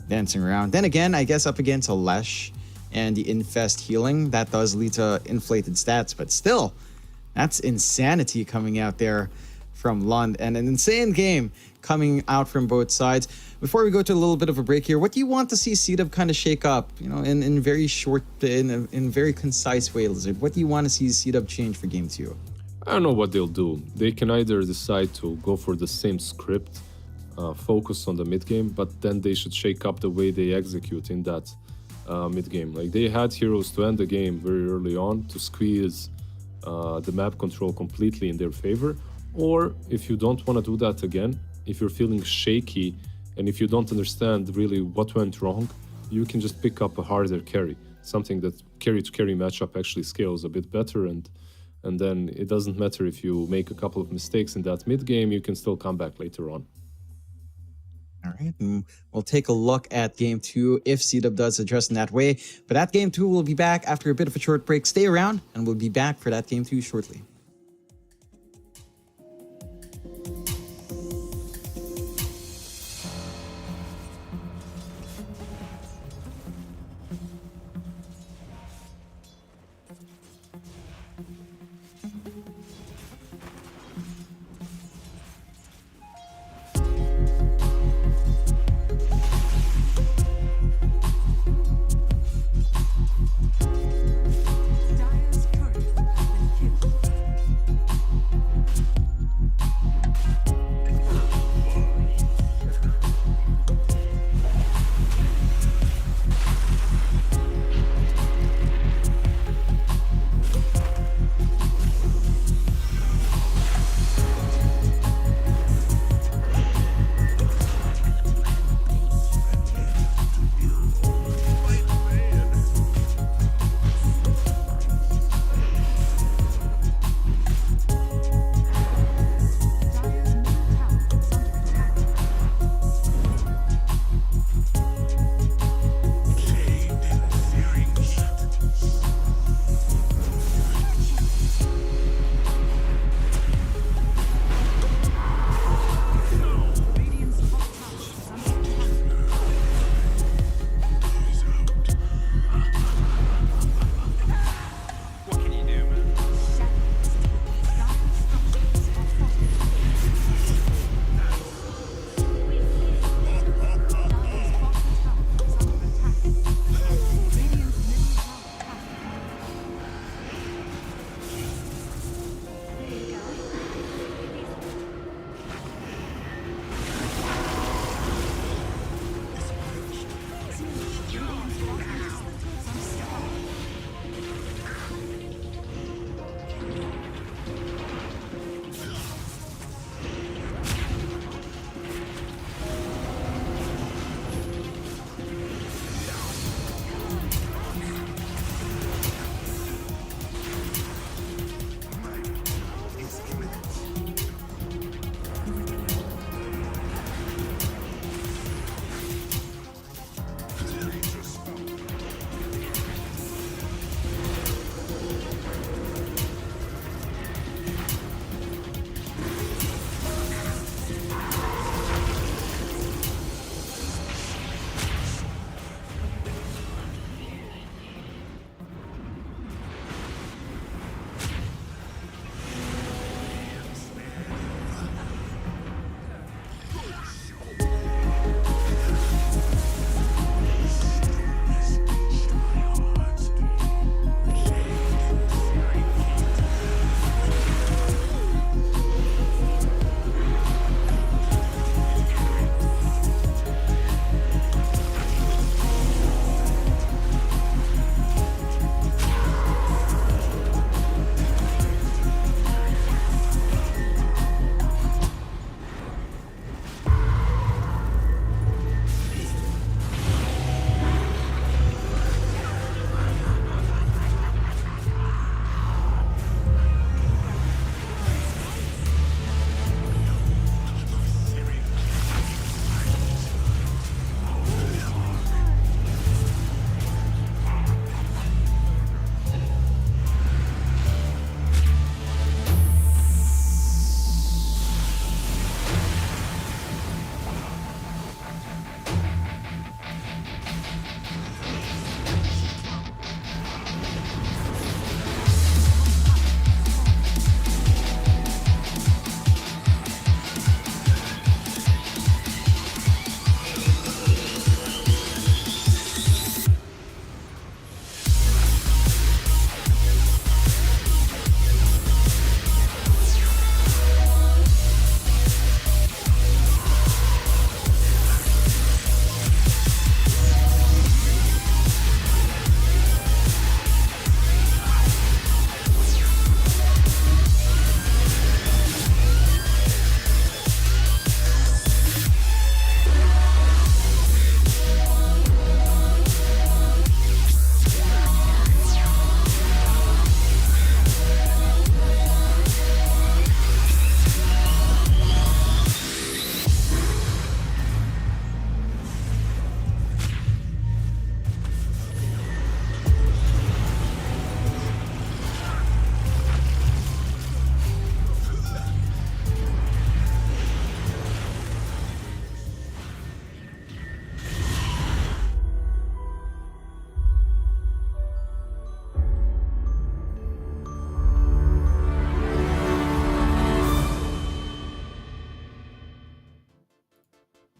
Dancing around. Then again, I guess up against a Lesh and the Infest healing, that does lead to inflated stats, but still, that's insanity coming out there from Lund, and an insane game coming out from both sides. Before we go to a little bit of a break here, what do you want to see C-Dub kind of shake up, in very short, in very concise way, Lizard? What do you want to see C-Dub change for Game 2? I don't know what they'll do. They can either decide to go for the same script, focus on the mid game, but then they should shake up the way they execute in that mid game. Like they had heroes to end the game very early on to squeeze the map control completely in their favor. Or if you don't want to do that again, if you're feeling shaky and if you don't understand really what went wrong, you can just pick up a harder carry, something that carry to carry matchup actually scales a bit better, and then it doesn't matter if you make a couple of mistakes in that mid game, you can still come back later on. All right, and we'll take a look at game 2 if C-Dub does address in that way. But at game 2, we'll be back after a bit of a short break. Stay around, and we'll be back for that game 2 shortly. Dire's turret has been killed.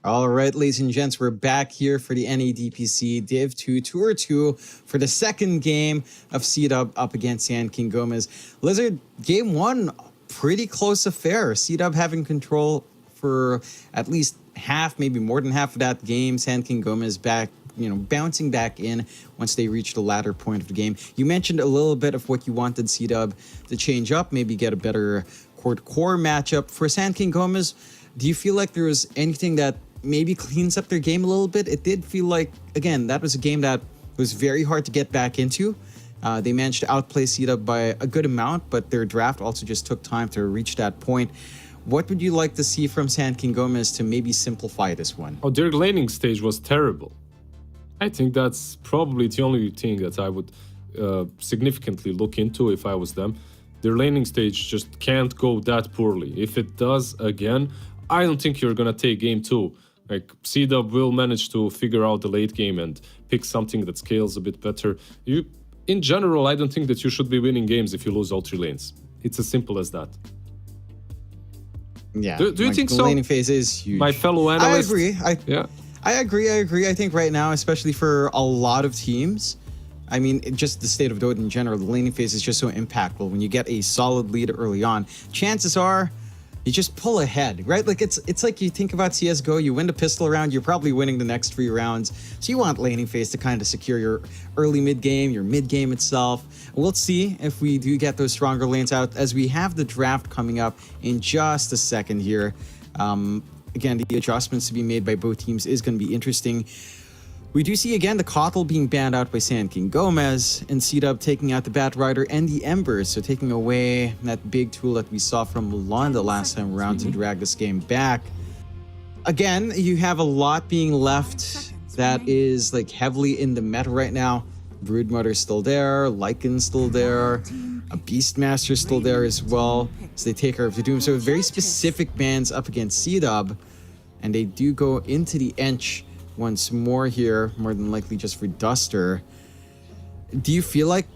All right, ladies and gents, we're back here for the NADPC Div 2 Tour 2 for the second game of C-Dub up against Sand King Gomez. Lizard, game one, pretty close affair. C-Dub having control for at least half, maybe more than half of that game. Sand King Gomez back, bouncing back in once they reached the latter point of the game. You mentioned a little bit of what you wanted C-Dub to change up, maybe get a better court core matchup. For Sand King Gomez, do you feel like there was anything that maybe cleans up their game a little bit? It did feel like, again, that was a game that was very hard to get back into. They managed to outplay C-Dub by a good amount, but their draft also just took time to reach that point. What would you like to see from Sand King Gomez to maybe simplify this one? Oh, their laning stage was terrible. I think that's probably the only thing that I would significantly look into if I was them. Their laning stage just can't go that poorly. If it does again, I don't think you're gonna take game two. Like, C-Dub will manage to figure out the late game and pick something that scales a bit better. In general, I don't think that you should be winning games if you lose all 3 lanes. It's as simple as that. Yeah. Do you think so? The laning phase is huge. My fellow analyst. I agree. I agree. I think right now, especially for a lot of teams, I mean, just the state of Dota in general, the laning phase is just so impactful. When you get a solid lead early on, chances are you just pull ahead, right? Like it's like you think about CSGO, you win the pistol round, you're probably winning the next 3 rounds. So you want laning phase to kind of secure your early mid game, your mid game itself. We'll see if we do get those stronger lanes out as we have the draft coming up in just a second here. Again, the adjustments to be made by both teams is going to be interesting. We do see again the Kotl being banned out by Sand King Gomez and C-Dub taking out the Bat Rider and the Embers, so taking away that big tool that we saw from Mulan the last time around to drag this game back. Again, you have a lot being left that is like heavily in the meta right now. Broodmother's still there, Lycan's still there, a Beastmaster's still there as well, so they take care of the Doom. So very specific bans up against C-Dub, and they do go into the Ench once more here, more than likely just for Duster. Do you feel like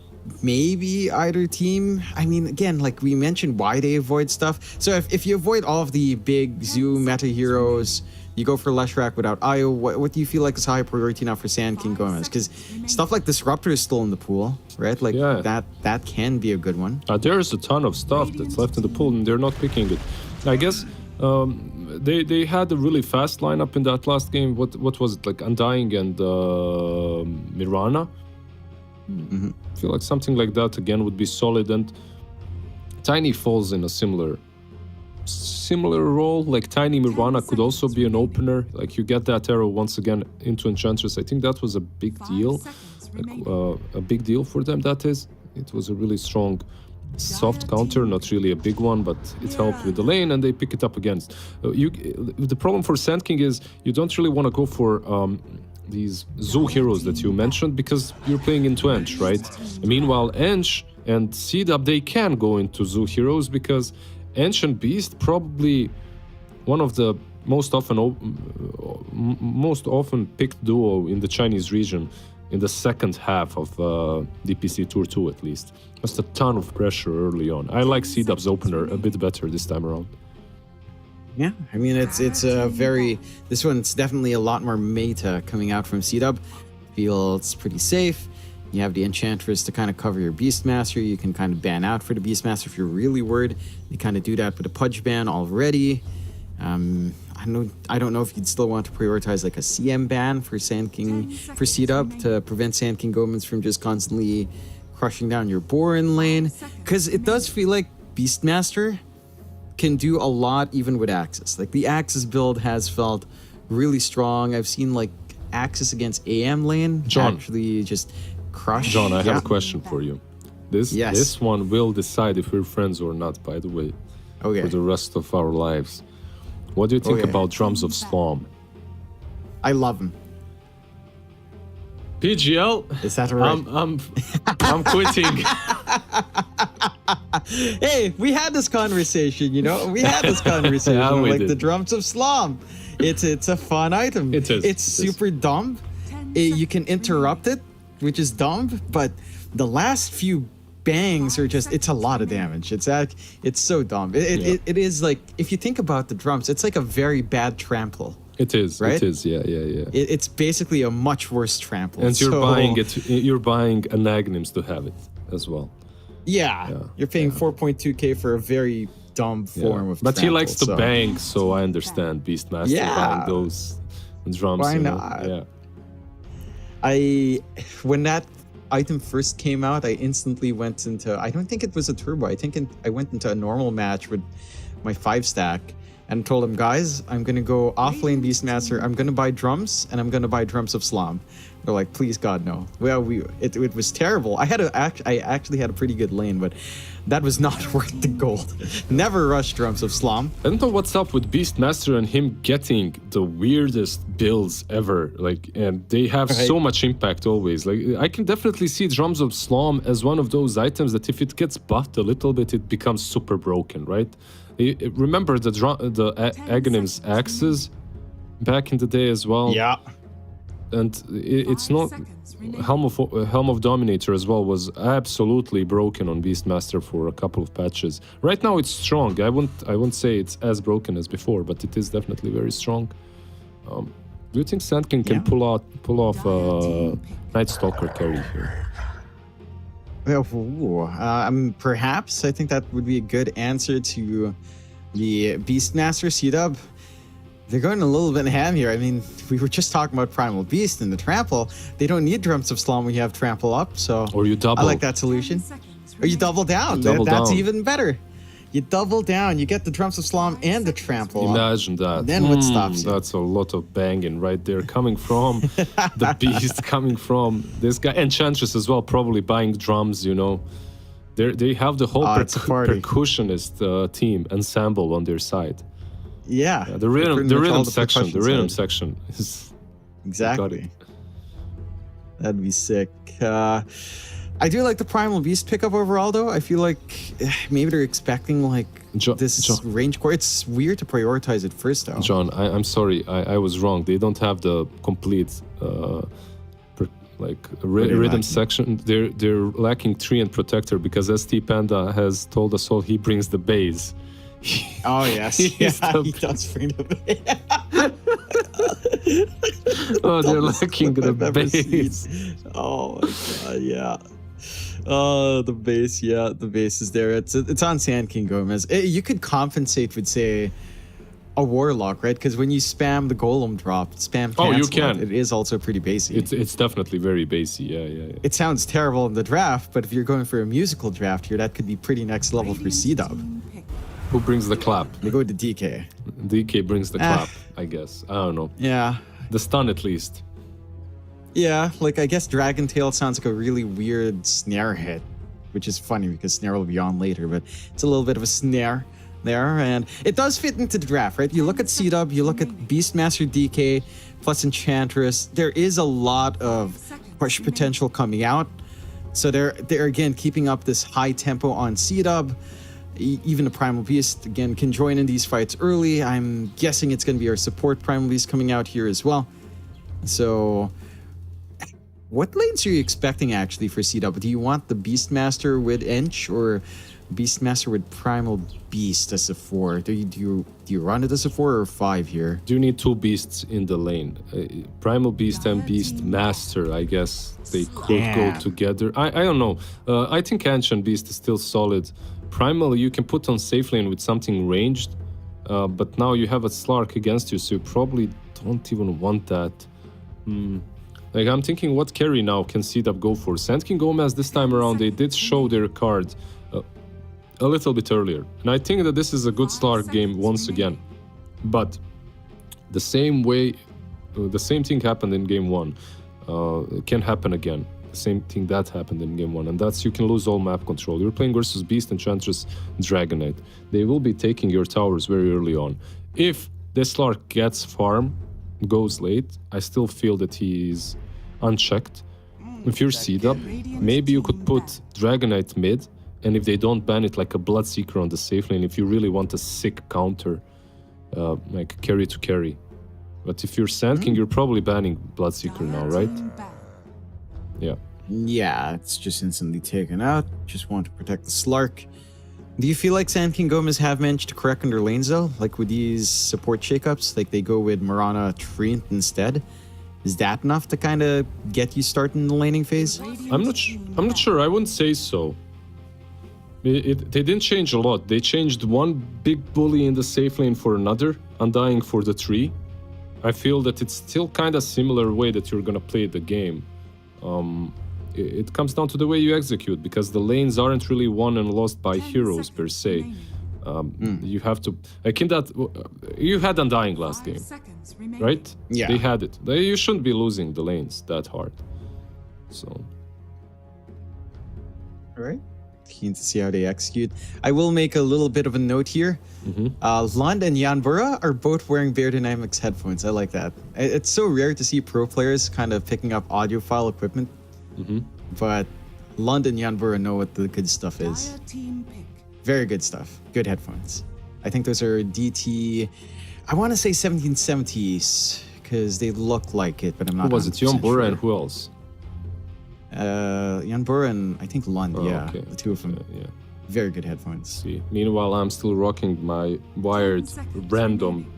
maybe either team, I mean, again, like we mentioned why they avoid stuff. So if you avoid all of the big zoo meta heroes, you go for Leshrac without Io, what do you feel like is high priority now for Sand King Gomez? Because stuff like Disruptor is still in the pool, right? Like that can be a good one. There's a ton of stuff that's left in the pool and they're not picking it. I guess they had a really fast lineup in that last game. What was it, like Undying and Mirana? Mm-hmm. I feel like something like that again would be solid, and Tiny falls in a similar role. Like Tiny Mirana could also be an opener. Like you get that arrow once again into Enchantress. I think that was a big deal, like, a big deal for them. That is, it was a really strong soft counter, not really a big one, but it helped with the lane and they pick it up against. The problem for Sand King is you don't really want to go for these zoo heroes that you mentioned because you're playing into Ench, right? Meanwhile, Ench and C-Dub, they can go into zoo heroes because Ench and Beast probably one of the most often picked duo in the Chinese region in the second half of DPC Tour 2 at least. Just a ton of pressure early on. I like C-Dub's opener a bit better this time around. Yeah, I mean, it's a very... This one's definitely a lot more meta coming out from C-Dub. Feels pretty safe. You have the Enchantress to kind of cover your Beastmaster. You can kind of ban out for the Beastmaster if you're really worried. You kind of do that with a Pudge ban already. I don't know if you'd still want to prioritize like a CM ban for Sand King, for C-Dub to prevent Sand King Gomez from just constantly crushing down your Borin lane. Because it does feel like Beastmaster can do a lot even with Axis. Like the Axis build has felt really strong. I've seen like Axis against AM lane actually just crush. John, I have a question for you. This one will decide if we're friends or not, by the way, for the rest of our lives. What do you think about Drums of Slom? I love him. PGL? Is that right? I'm quitting. Hey, we had this conversation, you know? We had this conversation. Yeah, we like did. the Drums of Slom. It's a fun item. It is. It's super dumb. You can interrupt it, which is dumb, but the last few bangs are just, it's a lot of damage. It's so dumb. It is like, if you think about the drums, it's like a very bad trample. It is. Right? It is. Yeah. It's basically a much worse trample. And you're So, buying it. You're buying Anagnims to have it as well. Yeah, you're paying 4.2k for a very dumb form of But he trample, likes to so- bang, so I understand Beastmaster Yeah. buying those drums. Why you know? not? Yeah. When that item first came out, I instantly went into, I don't think it was a turbo. I think I went into a normal match with my 5-stack and told him, guys, I'm going to go off lane Beastmaster. I'm going to buy drums and I'm going to buy drums of Slom. They're like, please, God, no. Well, it was terrible. I actually had a pretty good lane, but that was not worth the gold. Never rush drums of Slom. I don't know what's up with Beastmaster and him getting the weirdest builds ever. Like, and they have so much impact always. Like, I can definitely see Drums of Slom as one of those items that if it gets buffed a little bit, it becomes super broken, right? Remember the Aghanims axes back in the day as well? Yeah. And it's not Helm of Dominator as well was absolutely broken on Beastmaster for a couple of patches. Right now it's strong. I won't say it's as broken as before, but it is definitely very strong. Do you think Sand King can pull off a Night Stalker carry here? Perhaps. I think that would be a good answer to the Beastmaster C-Dub. They're going a little bit ham here. I mean, we were just talking about Primal Beast and the Trample. They don't need Drums of Slom when you have Trample up, so... Or you double. I like that solution. Or you double down. Double That's down. even better. You double down. You get the Drums of Slom and the Trample up. Imagine that. Then what stops you? That's a lot of banging right there, coming from the Beast, coming from this guy. Enchantress as well, probably buying drums, you know. They have the whole it's a party. percussionist team ensemble on their side. Yeah. The rhythm section section. is Exactly. That'd be sick. I do like the Primal Beast pickup overall, though. I feel like maybe they're expecting like this range core. It's weird to prioritize it first, though. John, I'm sorry, I was wrong. They don't have the complete rhythm section. They're lacking Tree and Protector because ST Panda has told us all he brings the base. Oh yes, he does bring the base. Oh, they're lacking the base. Oh my god, yeah. Oh, the base, yeah, the base is there. It's on Sand King Gomez. You could compensate with, say, a Warlock, right? Because when you spam the Golem drop, spam cancel, you can. It is also pretty basy. It's definitely very basy, yeah. It sounds terrible in the draft, but if you're going for a musical draft here, that could be pretty next level for C-Dub. Who brings the clap? They go to DK. DK brings the clap, I guess. I don't know. Yeah. The stun, at least. Yeah, like I guess Dragon Tail sounds like a really weird snare hit, which is funny because snare will be on later, but it's a little bit of a snare there, and it does fit into the draft, right? You look at C-Dub, you look at Beastmaster DK plus Enchantress. There is a lot of push potential coming out, so they're again keeping up this high tempo on C-Dub. Even the Primal Beast, again, can join in these fights early. I'm guessing it's going to be our support Primal Beast coming out here as well. So, what lanes are you expecting, actually, for C-Dub? Do you want the Beastmaster with Ench or Beastmaster with Primal Beast as a 4? Do you run it as a 4 or 5 here? Do you need 2 beasts in the lane? Primal Beast and Beastmaster, I guess they could go together. I don't know. I think Ench and Beast is still solid. Primal you can put on safe lane with something ranged, but now you have a Slark against you, so you probably don't even want that. Like, I'm thinking, what carry now can C-Dub go for? Sand King Gomez this time around, they did show their card a little bit earlier, and I think that this is a good Slark game once again. But the same thing happened in game 1 can happen again. Same thing that happened in game 1, and that's you can lose all map control. You're playing versus Beast, Enchantress, Dragonite. They will be taking your towers very early on. If this Slark gets farm, goes late, I still feel that he's unchecked. If you're C-Dub, maybe you could put Dragonite mid, and if they don't ban it, like a Bloodseeker on the safe lane, if you really want a sick counter, like carry to carry. But if you're Sand King, you're probably banning Bloodseeker now, right? Yeah. Yeah, it's just instantly taken out. Just want to protect the Slark. Do you feel like Sand King Gomez have managed to correct on their lanes though? Like with these support shakeups, like they go with Marana Treant instead. Is that enough to kind of get you started in the laning phase? I'm not sure. I wouldn't say so. They didn't change a lot. They changed one big bully in the safe lane for another, Undying for the tree. I feel that it's still kind of similar way that you're gonna play the game. It comes down to the way you execute, because the lanes aren't really won and lost by heroes per se. You have to, like in that, you had Undying last game, right? Yeah. They had it. You shouldn't be losing the lanes that hard. So. All right. Keen to see how they execute. I will make a little bit of a note here. Lund and Yanbura are both wearing Bear Dynamics headphones. I like that. It's so rare to see pro players kind of picking up audiophile equipment. But Lund and Yanbura know what the good stuff is. Very good stuff. Good headphones. I think those are DT, I want to say 1770s, because they look like it, but I'm not. Who was it? 100% Yanbura sure. and who else? Yanbura and I think Lund, yeah. Okay. The two of them. Yeah. Very good headphones. See. Meanwhile, I'm still rocking my wired random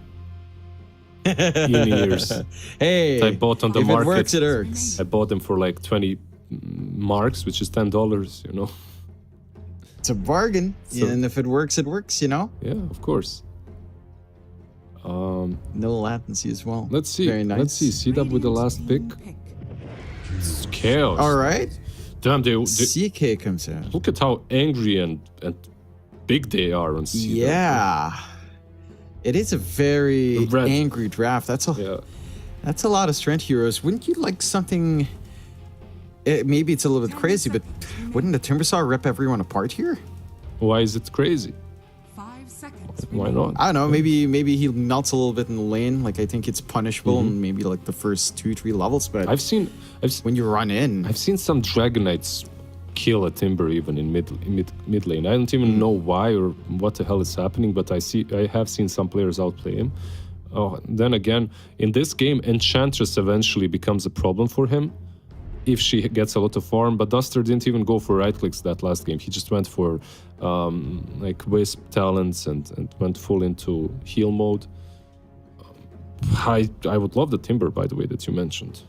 in-ears. Hey, I bought on the if market. it works, it irks. I bought them for like 20 marks, which is $10, you know. It's a bargain. So- And if it works, it works, you know? Yeah, of course. No latency as well. Let's see. Very nice. Let's see. C-Dub with the last pick. It's chaos. All right. Damn, they CK comes out. look at how angry and big they are on C-Dub. Yeah. It is a very Red. angry draft. That's Yeah. a lot of strength heroes. Wouldn't you like something? Maybe it's a little bit crazy, but wouldn't the Timbersaw rip everyone apart here? Why is it crazy? 5 seconds. Why not? I don't know. Maybe he melts a little bit in the lane. Like I think it's punishable in maybe like the first 2-3 levels. But I've seen when you run in, I've seen some Dragon Knights kill a Timber even in mid lane. I don't even know why or what the hell is happening, but I have seen some players outplay him. Oh, then again, in this game, Enchantress eventually becomes a problem for him if she gets a lot of farm. But Duster didn't even go for right clicks that last game. He just went for like Wisp talents and went full into heal mode. I would love the Timber, by the way, that you mentioned.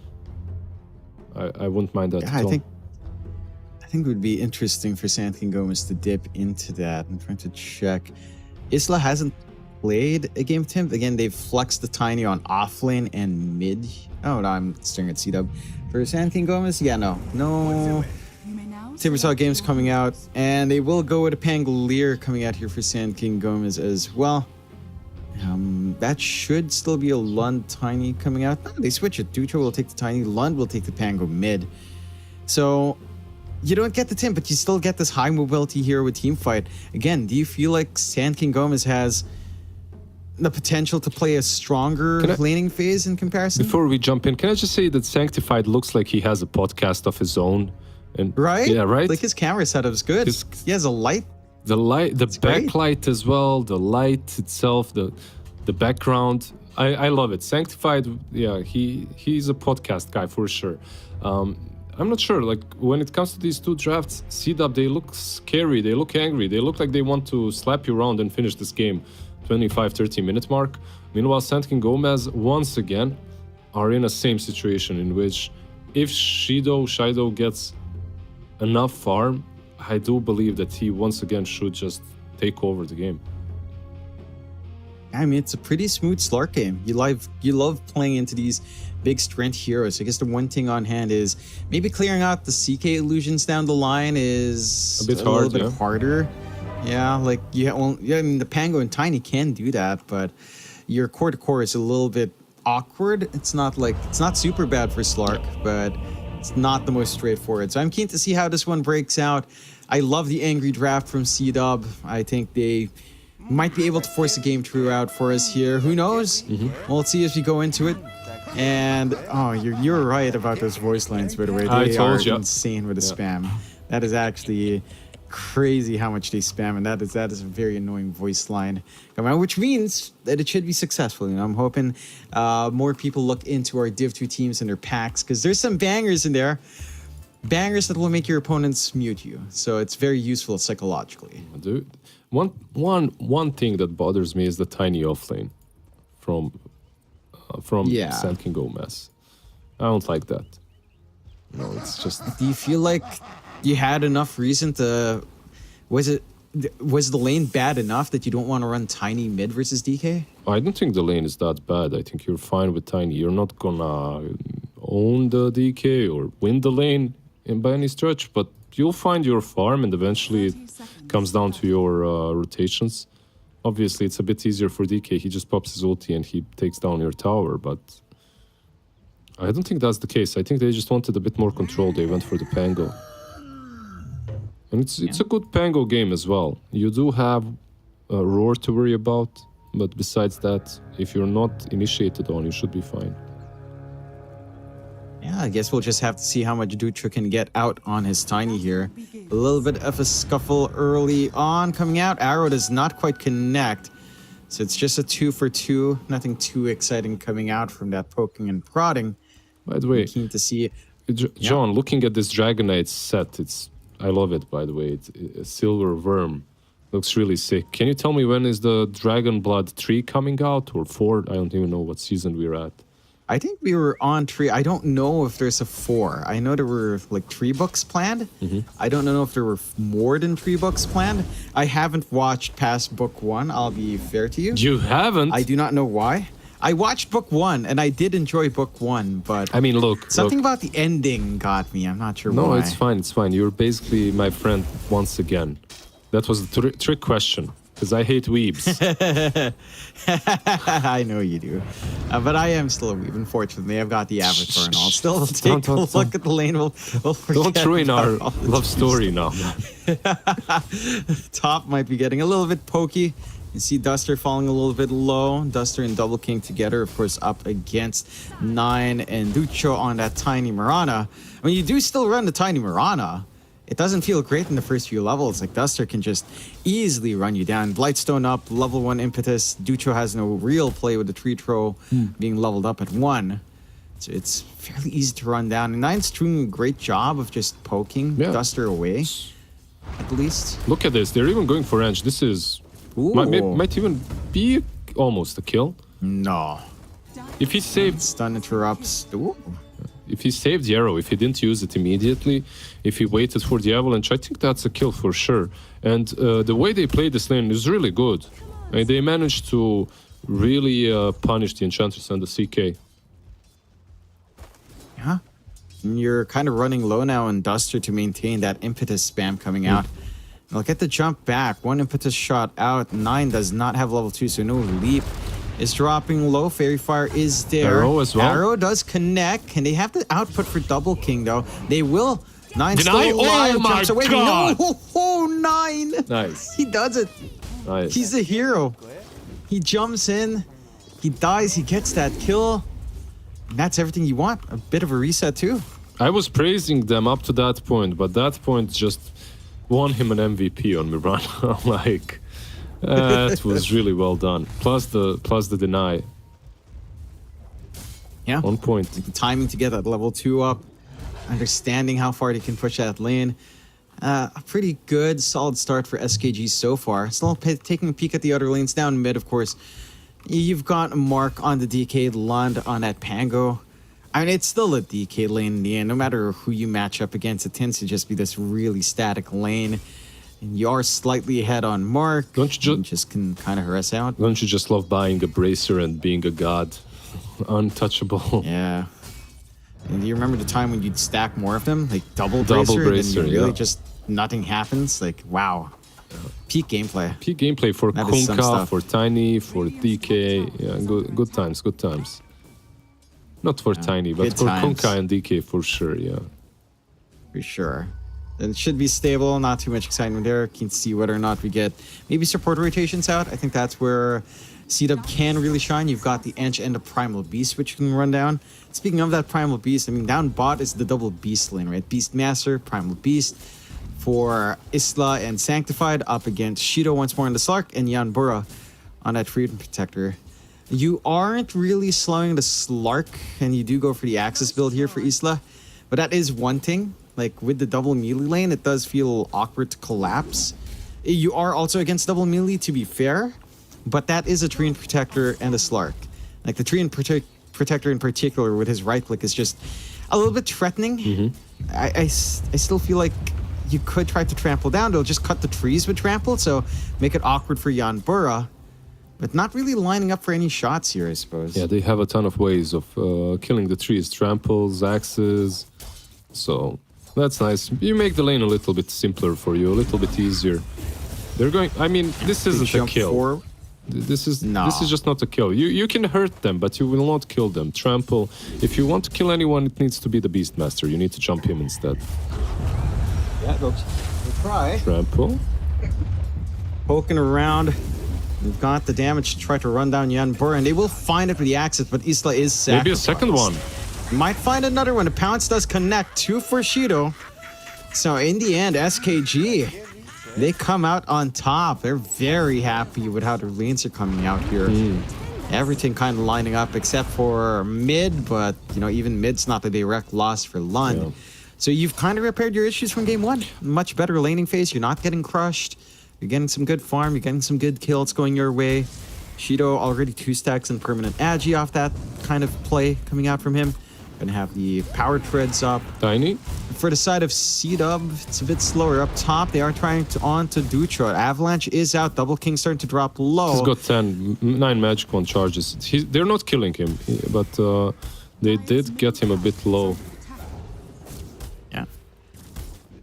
I wouldn't mind that yeah, at all. I think it would be interesting for Sand King Gomez to dip into that. I'm trying to check. Isla hasn't played a game with him. Again, they've flexed the Tiny on off lane and mid. Oh, no, I'm staring at C-Dub. For Sand King Gomez, yeah, no. You may now Timbersaw games coming out, and they will go with a Pangolier coming out here for Sand King Gomez as well. That should still be a Lund Tiny coming out. No, they switch it. Dutra will take the Tiny, Lund will take the Pango mid. So you don't get the Tim, but you still get this high mobility here with Teamfight. Again, do you feel like Sand King Gomez has the potential to play a stronger laning phase in comparison? Before we jump in, can I just say that Sanctified looks like he has a podcast of his own? And Right? Yeah, right? Like his camera setup's good. He has a light. The light, the great. backlight as well, the light itself, the background. I love it. Sanctified, yeah, he's a podcast guy for sure. I'm not sure, like when it comes to these two drafts, C-Dub, they look scary, they look angry, they look like they want to slap you around and finish this game 25-30 minute mark. Meanwhile, Sand King Gomez once again are in a same situation in which if Shido gets enough farm, I do believe that he once again should just take over the game. I mean, it's a pretty smooth Slark game. You love playing into these big strength heroes. I guess the one thing on hand is maybe clearing out the CK illusions down the line is A bit little hard, bit yeah. harder. Yeah, like I mean, the Pango and Tiny can do that, but your core to core is a little bit awkward. It's not super bad for Slark, but it's not the most straightforward. So I'm keen to see how this one breaks out. I love the angry draft from C-Dub. I think they might be able to force the game throughout for us here. Who knows? Well, let's see as we go into it. And you're right about those voice lines, by the way. I They told are you. insane with the spam. That is actually crazy how much they spam, and that is a very annoying voice line coming out, which means that it should be successful. You know, I'm hoping more people look into our Div 2 teams and their packs, because there's some bangers in there. Bangers that will make your opponents mute you. So it's very useful psychologically. Dude, One thing that bothers me is the tiny offlane from Yeah. Sand King Gomez. I don't like that. No, it's just Do you feel like you had enough reason to? Was the lane bad enough that you don't want to run tiny mid versus DK? I don't think the lane is that bad. I think you're fine with tiny. You're not gonna own the DK or win the lane by any stretch, but you'll find your farm, and eventually it comes down to your rotations. Obviously, it's a bit easier for DK. He just pops his ulti and he takes down your tower, but I don't think that's the case. I think they just wanted a bit more control. They went for the Pango. And it's a good Pango game as well. You do have Roar to worry about, but besides that, if you're not initiated on, you should be fine. Yeah, I guess we'll just have to see how much Dutra can get out on his tiny here. A little bit of a scuffle early on coming out. Arrow does not quite connect. So it's just a 2 for 2. Nothing too exciting coming out from that poking and prodding. By the way, Keen to see John, looking at this Dragonite set, I love it, by the way. It's a silver worm. Looks really sick. Can you tell me when is the Dragon Blood 3 coming out, or 4? I don't even know what season we're at. I think we were on 3. I don't know if there's a 4. I know there were like 3 books planned. I don't know if there were more than 3 books planned. I haven't watched past book 1. I'll be fair to you. You haven't? I do not know why. I watched book 1 and I did enjoy book 1, but I mean, look. something about the ending got me. I'm not sure why. No, it's fine. It's fine. You're basically my friend once again. That was the trick question. Because I hate weebs. I know you do. But I am still a weeb, unfortunately. I've got the avatar and all. Still, take a Don't- look at the lane. We'll Don't forget ruin our about all the love story now. Top might be getting a little bit pokey. You see Duster falling a little bit low. Duster and Double King together, of course, up against 9 and Ducho on that Tiny Mirana. I mean, you do still run the Tiny Mirana. It doesn't feel great in the first few levels. Like, Duster can just easily run you down. Blightstone up, level 1 impetus. Ducho has no real play with the tree throw being leveled up at 1. So it's fairly easy to run down. And Nine's doing a great job of just poking Duster away, at least. Look at this. They're even going for range. This is... Might even be almost a kill. No. If he saved... Stun interrupts. Ooh. If he saved the arrow, if he didn't use it immediately, if he waited for the avalanche, I think that's a kill for sure. And the way they play this lane is really good. I mean, they managed to really punish the Enchantress and the CK. Yeah. And you're kind of running low now on Duster to maintain that impetus spam coming out. They'll get the jump back. 1 impetus shot out. 9 does not have level 2, so no leap. Is dropping low. Fairy Fire is there. Arrow as well. Arrow does connect. Can they have the output for Double King, though? They will. 9 Deny? still alive. Oh my jumps away. God. No! Oh, 9! Nice. He does it. Nice. He's a hero. He jumps in. He dies. He gets that kill. And that's everything you want. A bit of a reset, too. I was praising them up to that point, but that point just won him an MVP on Mirana. Like... That was really well done. Plus the deny. Yeah. 1 point. The timing to get that level 2 up. Understanding how far they can push that lane. A pretty good, solid start for SKG so far. Still taking a peek at the other lanes down mid, of course. You've got Mark on the DK, Lund on that Pango. I mean, it's still a DK lane in the end. No matter who you match up against, it tends to just be this really static lane. And you are slightly ahead on Mark. Don't you just can kind of harass out. Don't you just love buying a bracer and being a god? Untouchable. Yeah. And do you remember the time when you'd stack more of them? Like double Double bracer, bracer, and then you really yeah. just nothing happens? Like, wow. Peak gameplay. Peak gameplay for That is some Kunkka, stuff. for Tiny, for DK. Yeah, good times, good times. Not for Tiny, but good for times. Kunkka and DK for sure, yeah. For sure. And it should be stable, not too much excitement there. Can see whether or not we get maybe support rotations out. I think that's where C-Dub can really shine. You've got the Ench and the Primal Beast, which you can run down. Speaking of that Primal Beast, I mean, down bot is the double Beast lane, right? Beastmaster, Primal Beast for Isla and Sanctified up against Shido once more in the Slark and Yanbura on that Freedom Protector. You aren't really slowing the Slark, and you do go for the Axis build here for Isla, but that is one thing. Like, with the double melee lane, it does feel awkward to collapse. You are also against double melee, to be fair, but that is a Treant Protector and a Slark. Like the Treant Protector in particular with his right click is just a little bit threatening. I still feel like you could try to trample down. They'll just cut the trees with trample, so make it awkward for Jan Burra. But not really lining up for any shots here, I suppose. Yeah, they have a ton of ways of killing the trees. Tramples, axes. So that's nice. You make the lane a little bit simpler for you, a little bit easier. They're going... I mean, this isn't a kill. Forward. This is just not a kill. You can hurt them, but you will not kill them. Trample. If you want to kill anyone, it needs to be the Beastmaster. You need to jump him instead. Yeah, they'll try. Trample. Poking around. We've got the damage to try to run down Jan Burra, and they will find it with the axis, but Isla is sacrificed. Maybe a second one. Might find another one. The pounce does connect. 2 for Shido. So in the end, SKG, they come out on top. They're very happy with how their lanes are coming out here. Everything kind of lining up except for mid, but you know, even mid's not a direct loss for Lund. Yeah. So you've kind of repaired your issues from game 1. Much better laning phase. You're not getting crushed. You're getting some good farm. You're getting some good kills going your way. Shido already 2 stacks in permanent agi off that kind of play coming out from him. Gonna have the power treads up. Tiny. For the side of C-Dub, it's a bit slower up top. They are trying to on to Dutra. Avalanche is out. Double King starting to drop low. He's got 9 magic wand charges. They're not killing him, but they did get him a bit low. Yeah.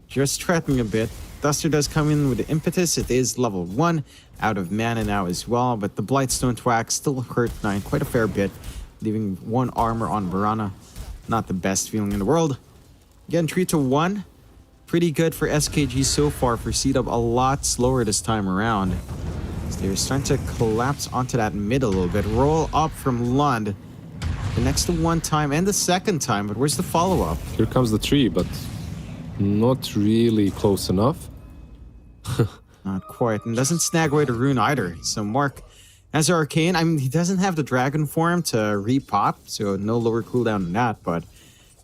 Just threatening a bit. Duster does come in with the impetus. It is level 1. Out of mana now as well, but the Blightstone Twack still hurt 9 quite a fair bit, leaving 1 armor on Varana. Not the best feeling in the world. Again, 3 to 1. Pretty good for SKG so far. For C-Dub, a lot slower this time around. So they're starting to collapse onto that mid a little bit. Roll up from Lund. The next one time and the second time, but where's the follow-up? Here comes the tree, but not really close enough. Not quite. And doesn't snag away the rune either. So Mark has Arcane. I mean, he doesn't have the dragon form to re-pop, so no lower cooldown than that, but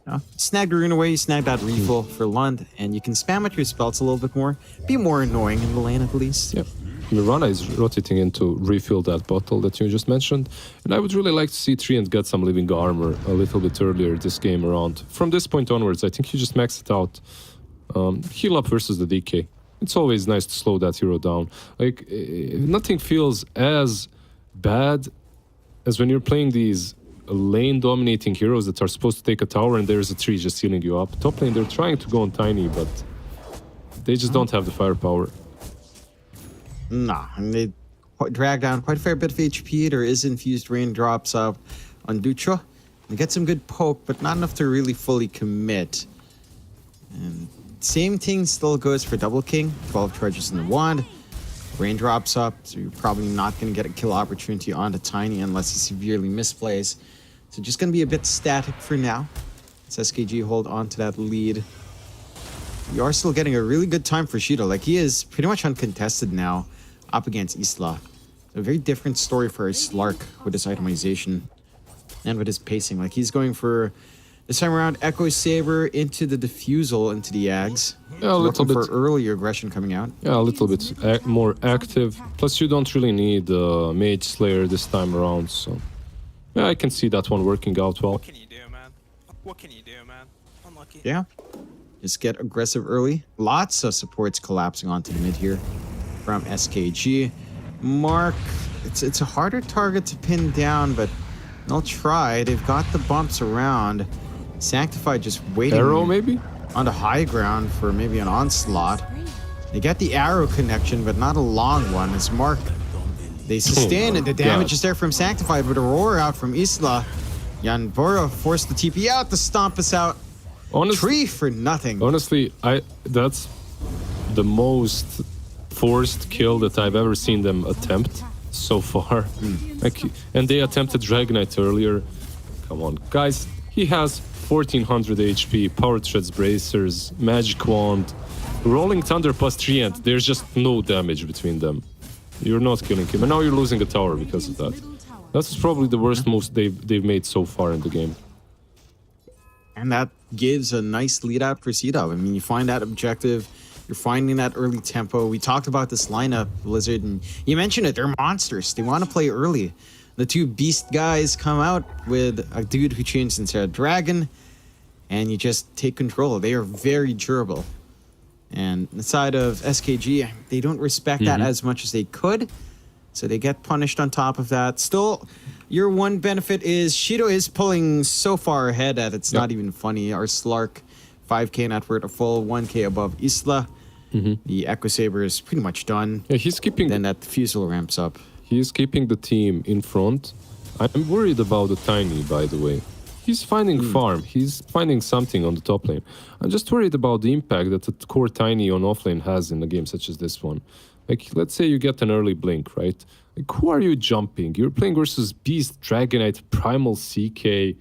you know, snag the rune away, you snag that refill for Lund, and you can spam at your spells a little bit more. Be more annoying in the lane at least. Yep. Mirana is rotating in to refill that bottle that you just mentioned, and I would really like to see Treant get some living armor a little bit earlier this game around. From this point onwards, I think you just max it out. Heal up versus the DK. It's always nice to slow that hero down. Like, nothing feels as bad as when you're playing these lane-dominating heroes that are supposed to take a tower and there's a tree just healing you up. Top lane, they're trying to go on Tiny, but they just don't have the firepower. Nah, and they drag down quite a fair bit of HP. There is infused raindrops up on Dutra. They get some good poke, but not enough to really fully commit. And same thing still goes for Double King. 12 charges in the wand. Raindrops up, so you're probably not going to get a kill opportunity on the Tiny unless he severely misplays. So just going to be a bit static for now. As SKG hold on to that lead. You are still getting a really good time for Shido. Like, he is pretty much uncontested now up against Isla. A very different story for his Slark with his itemization and with his pacing. Like, he's going for, this time around, Echo Saber into the Diffusal into the Ags. Yeah, a little bit. For early aggression coming out. Yeah, a little bit more active. Plus, you don't really need Mage Slayer this time around, so yeah, I can see that one working out well. What can you do, man? What can you do, man? Unlucky. Yeah. Just get aggressive early. Lots of supports collapsing onto the mid here from SKG. Mark, it's a harder target to pin down, but they'll try. They've got the bumps around. Sanctify just waiting. Arrow, maybe? On the high ground for maybe an onslaught. They get the arrow connection, but not a long one. As Mark, they sustain and the damage is there from Sanctify, but Aurora out from Isla. Jan Burra forced the TP out to stomp us out. Tree for nothing. Honestly, that's the most forced kill that I've ever seen them attempt so far. Like, and they attempted Dragonite earlier. Come on, guys. He has 1400 HP, Power Treads, Bracers, Magic Wand, Rolling Thunder plus Treant. There's just no damage between them. You're not killing him, and now you're losing a tower because of that. That's probably the worst moves they've made so far in the game. And that gives a nice lead out for C-Dub. I mean, you find that objective, You're finding that early tempo. We talked about this lineup, Blizzard, and you mentioned it. They're monsters. They want to play early. The two beast guys come out with a dude who changed into a dragon, and you just take control. They are very durable. And the side of SKG, they don't respect that as much as they could, so they get punished on top of that. Still, your one benefit is Shido is pulling so far ahead that it's not even funny. Our Slark, 5k net worth, a full 1k above Isla. The Echo Saber is pretty much done. Yeah, he's keeping. Then that Fusel ramps up. He's keeping the team in front. I'm worried about the Tiny, by the way. He's finding farm. He's finding something on the top lane. I'm just worried about the impact that the core Tiny on offlane has in a game such as this one. Like, let's say you get an early blink, right? Like, who are you jumping? You're playing versus Beast, Dragonite, Primal CK.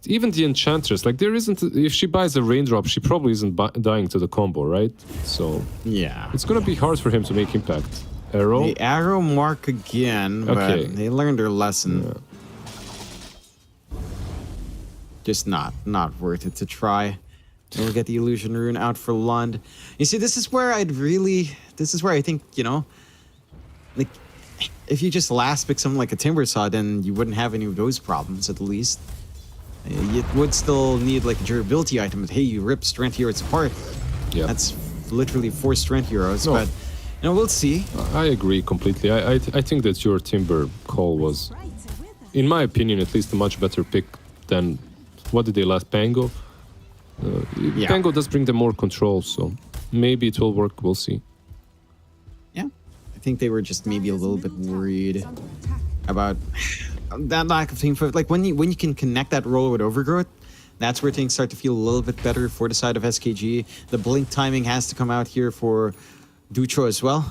Even the Enchantress, like, there isn't... If she buys a Raindrop, she probably isn't dying to the combo, right? So... Yeah. It's gonna be hard for him to make impact. Arrow? The arrow mark again, Okay. but they learned their lesson. Just not worth it to try. We'll get the illusion rune out for Lund. You see, this is where I think, you know, like, if you just last pick something like a Timbersaw, then you wouldn't have any of those problems, at least. You would still need, like, a durability item, but hey, you rip strength heroes apart. Yeah. That's literally 4 strength heroes, but, you know, we'll see. I agree completely. I think that your Timber call was, in my opinion, at least a much better pick than... What did they last? Pango? Pango does bring them more control, so maybe it will work. We'll see. Yeah. I think they were just maybe a little bit worried about that lack of team. Like, when you can connect that roll with Overgrowth, that's where things start to feel a little bit better for the side of SKG. The blink timing has to come out here for Ducho as well,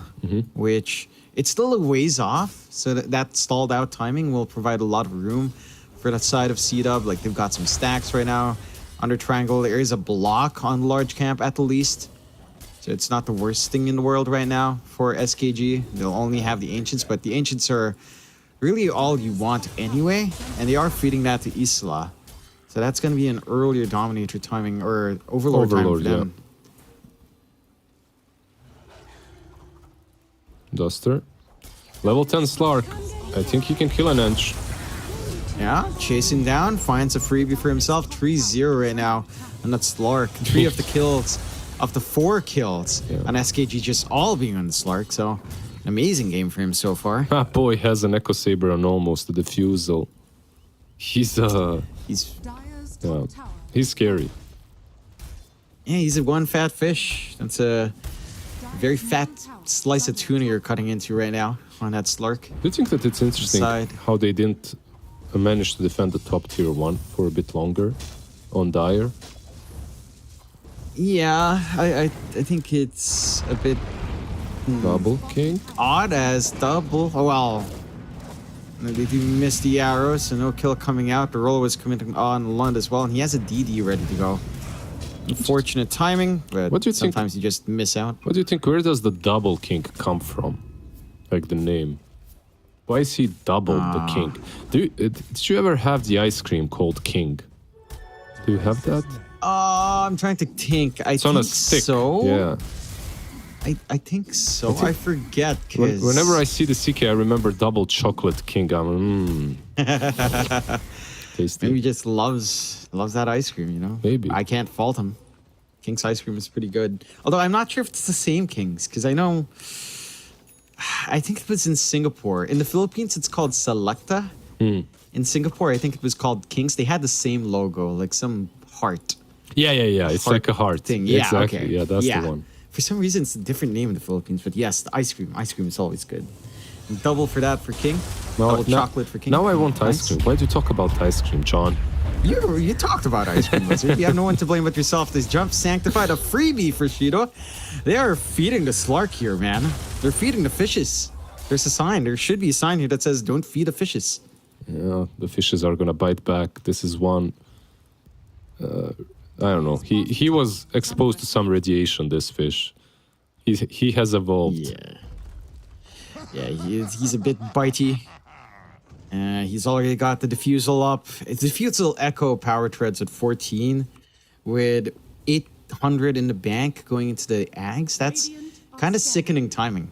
which it's still a ways off, so that stalled out timing will provide a lot of room for that side of C-Dub. Like, they've got some stacks right now. Under Triangle, there is a block on large camp at the least. So it's not the worst thing in the world right now for SKG. They'll only have the Ancients, but the Ancients are really all you want anyway. And they are feeding that to Isla. So that's going to be an earlier Dominator timing, or Overlord time for them. Duster. Level 10 Slark. I think he can kill an Ench. Yeah, chasing down, finds a freebie for himself. 3-0 right now on that Slark. 3 of the kills, of the 4 kills on SKG just all being on the Slark. So, an amazing game for him so far. That boy has an Echo Saber and almost a Diffusal. He's he's scary. Yeah, he's a one fat fish. That's a very fat slice of tuna you're cutting into right now on that Slark. Do you think that it's interesting how they didn't manage to defend the top tier 1 for a bit longer on Dire? Yeah, I think it's a bit Double King? odd as double. Oh, well, they do miss the arrows, so no kill coming out. The roller was committing on Lund as well, and he has a DD ready to go. Unfortunate timing, but what do you sometimes you just miss out. What do you think? Where does the Double King come from? Like the name. Why is he double the king? Did you ever have the ice cream called King? Do you have that? I'm trying to think. It's on a stick. So. Yeah. I think so. I forget. Whenever I see the CK, I remember double chocolate king. Tasty. Maybe he just loves that ice cream, you know? Maybe. I can't fault him. King's ice cream is pretty good. Although I'm not sure if it's the same King's, because I know... I think it was in Singapore. In the Philippines, it's called Selecta. In Singapore, I think it was called King's. They had the same logo, like some heart. Yeah. It's like a heart thing. Yeah, exactly. okay. Yeah, that's the one. For some reason, it's a different name in the Philippines, but yes, the ice cream. Ice cream is always good. And double for that for King. Double chocolate for King. Now I want ice cream. Why do you talk about ice cream, John? You talked about ice cream, Wizard. You have no one to blame but yourself. This jump sanctified a freebie for Shido. They are feeding the Slark here, man. They're feeding the fishes. There's a sign. There should be a sign here that says, don't feed the fishes. Yeah, the fishes are gonna bite back. This is one... I don't know. He was exposed to some radiation, this fish. He has evolved. Yeah, he's a bit bitey. He's already got the Diffusal up. It's Diffusal Echo power treads at 14 with 800 in the bank going into the Ags. That's kind of sickening timing.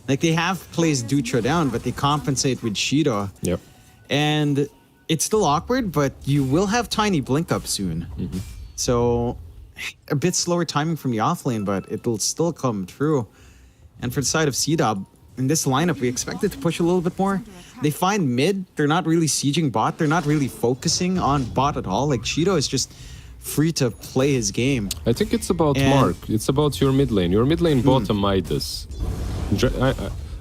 Like, they have placed Dutra down, but they compensate with Shido. Yep. And it's still awkward, but you will have Tiny blink up soon. So a bit slower timing from the offlane, but it'll still come through. And for the side of C-Dub, in this lineup, we expect it to push a little bit more. They find mid, they're not really sieging bot, they're not really focusing on bot at all. Like, Shido is just free to play his game. I think it's about And- Mark. It's about your mid lane. Your mid lane bought a Midas.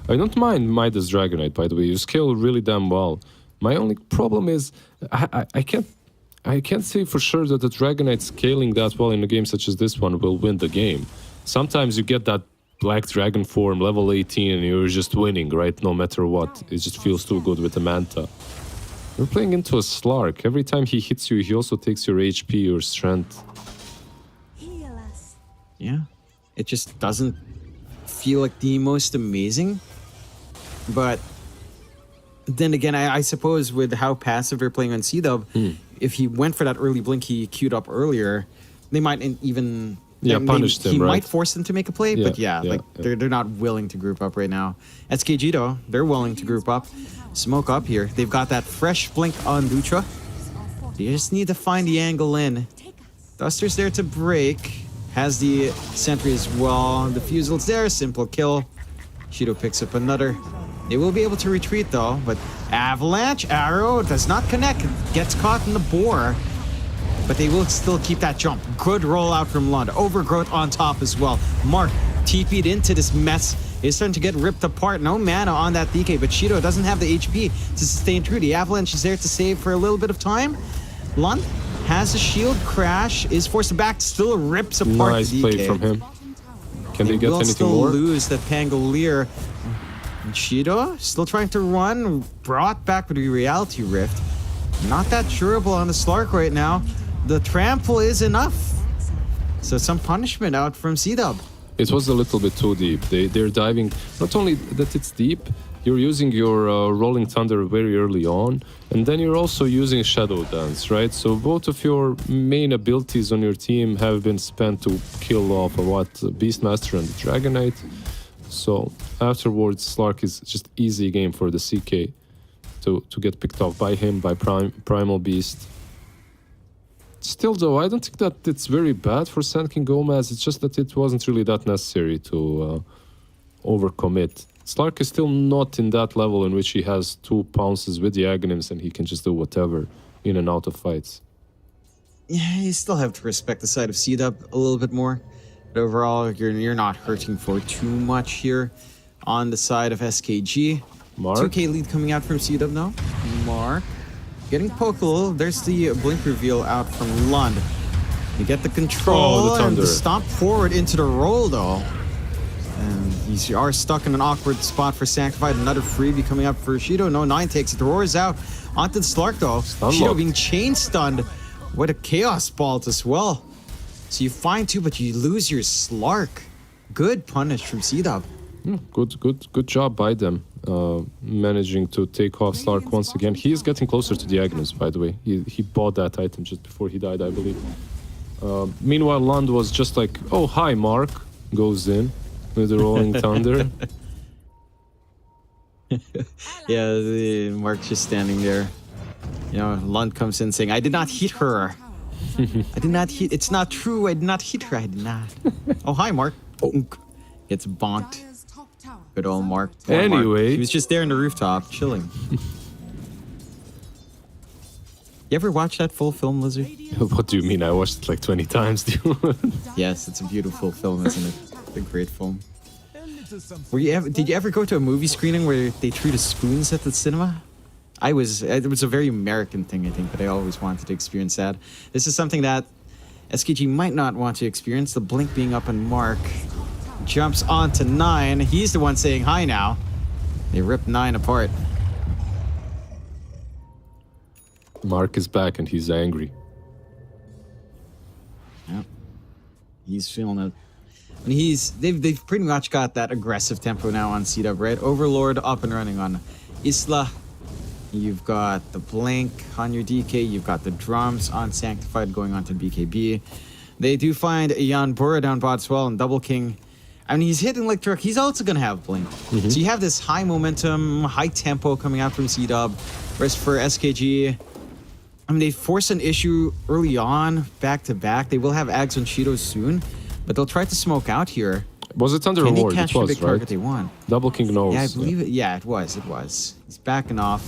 I don't mind Midas Dragonite, by the way. You scale really damn well. My only problem is I can't say for sure that the Dragonite scaling that well in a game such as this one will win the game. Sometimes you get that Black Dragon form, level 18, and you're just winning, right? No matter what. It just feels too good with the Manta. You're playing into a Slark. Every time he hits you, he also takes your HP, your strength. Yeah. It just doesn't feel like the most amazing. But then again, I suppose with how passive they're playing on C-Dub, if he went for that early blink he queued up earlier, they might even... punished him, He right? might force them to make a play, but they're not willing to group up right now. SKG though, they're willing to group up. Smoke up here. They've got that fresh blink on Dutra. You just need to find the angle in. Duster's there to break. Has the sentry as well. The fusel's there, simple kill. Shido picks up another. They will be able to retreat though, but Avalanche Arrow does not connect. Gets caught in the bore. But they will still keep that jump. Good rollout from Lund. Overgrowth on top as well. Mark TP'd into this mess. Is starting to get ripped apart. No mana on that DK, but Shido doesn't have the HP to sustain through. The Avalanche is there to save for a little bit of time. Lund has a shield crash, is forced back, still rips apart Nice the DK. play from him. Can they get will anything still more? lose the Pangolier. And Shido still trying to run, brought back with the Reality Rift. Not that durable on the Slark right now. The trample is enough. So some punishment out from C-Dub. It was a little bit too deep. They're diving. Not only that it's deep, you're using your Rolling Thunder very early on, and then you're also using Shadow Dance, right? So both of your main abilities on your team have been spent to kill off Beastmaster and the Dragonite. So afterwards, Slark is just easy game for the CK to get picked off by him, by Primal Beast. Still though, I don't think that it's very bad for Sand King Gomez. It's just that it wasn't really that necessary to overcommit. Slark is still not in that level in which he has 2 pounces with the Aghanims and he can just do whatever in and out of fights. Yeah, you still have to respect the side of C-Dub a little bit more. But overall, you're not hurting for too much here on the side of SKG. Mark? 2k lead coming out from C-Dub now. Mark getting poked a little. There's the blink reveal out from Lund. You get the control the and thunder. the stomp forward into the roll though. And you are stuck in an awkward spot for Sanctified. Another freebie coming up for Shido. No, 9 takes it. The roar is out. Onto the Slark though. Shido locked. being chain stunned with a Chaos Bolt as well. So you find 2, but you lose your Slark. Good punish from C-Dub. Good job by them, managing to take off Slark once again. He is getting closer to the Aghanims, by the way. He bought that item just before he died, I believe. Meanwhile, Lund was just like, oh, hi, Mark. Goes in with the Rolling Thunder. Yeah, Mark's just standing there. You know, Lund comes in saying, I did not hit her. I did not hit. It's not true. I did not hit her. I did not. Oh, hi, Mark. Gets bonked. Dire's top tower Good old Mark. Poor Mark. Anyway. He was just there on the rooftop, chilling. You ever watch that full film, Lizard? What do you mean? I watched it like 20 times, dude. Yes, it's a beautiful film, isn't it? It's a great film. Did you ever go to a movie screening where they threw the spoons at the cinema? It was a very American thing, I think, but I always wanted to experience that. This is something that SKG might not want to experience. The blink being up on Mark. Jumps onto 9. He's the one saying hi now. They rip 9 apart. Mark is back and he's angry. Yep. He's feeling it. And they've pretty much got that aggressive tempo now on C-Dub, right? Overlord up and running on Isla. You've got the blink on your DK. You've got the drums on Sanctified going on to BKB. They do find Jan Bora down bot as well, and Double King. I mean, he's hitting like Turk. He's also gonna have Blink. So you have this high momentum, high tempo coming out from C-Dub. Whereas for SKG, I mean, they force an issue early on, back to back. They will have Ags on Cheetos soon, but they'll try to smoke out here. Was it under Can reward? they catch It the was, big right? target they want? Double King knows. Yeah, I believe it. Yeah, it was. It was. He's backing off.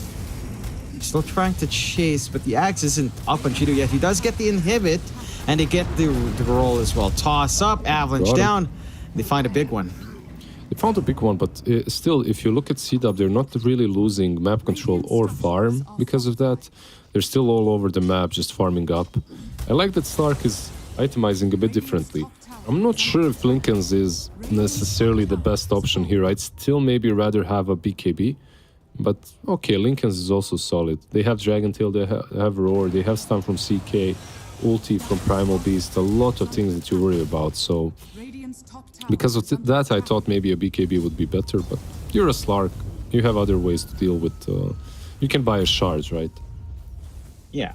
Still trying to chase, but the axe isn't up on Cheeto yet. He does get the inhibit, and they get the roll as well. Toss up, avalanche Got him. down. They find a big one. They found a big one, but still, if you look at C-Dub, they're not really losing map control or farm because of that. They're still all over the map, just farming up. I like that Stark is itemizing a bit differently. I'm not sure if Lincoln's is necessarily the best option here. I'd still maybe rather have a BKB. But okay, Lincoln's is also solid. They have Dragon Tail, they have Roar, they have stun from CK, ulti from Primal Beast, a lot of things that you worry about. So Radiant's top tower because of that, I thought maybe a BKB would be better. But you're a Slark, you have other ways to deal with. You can buy a shard, right? Yeah,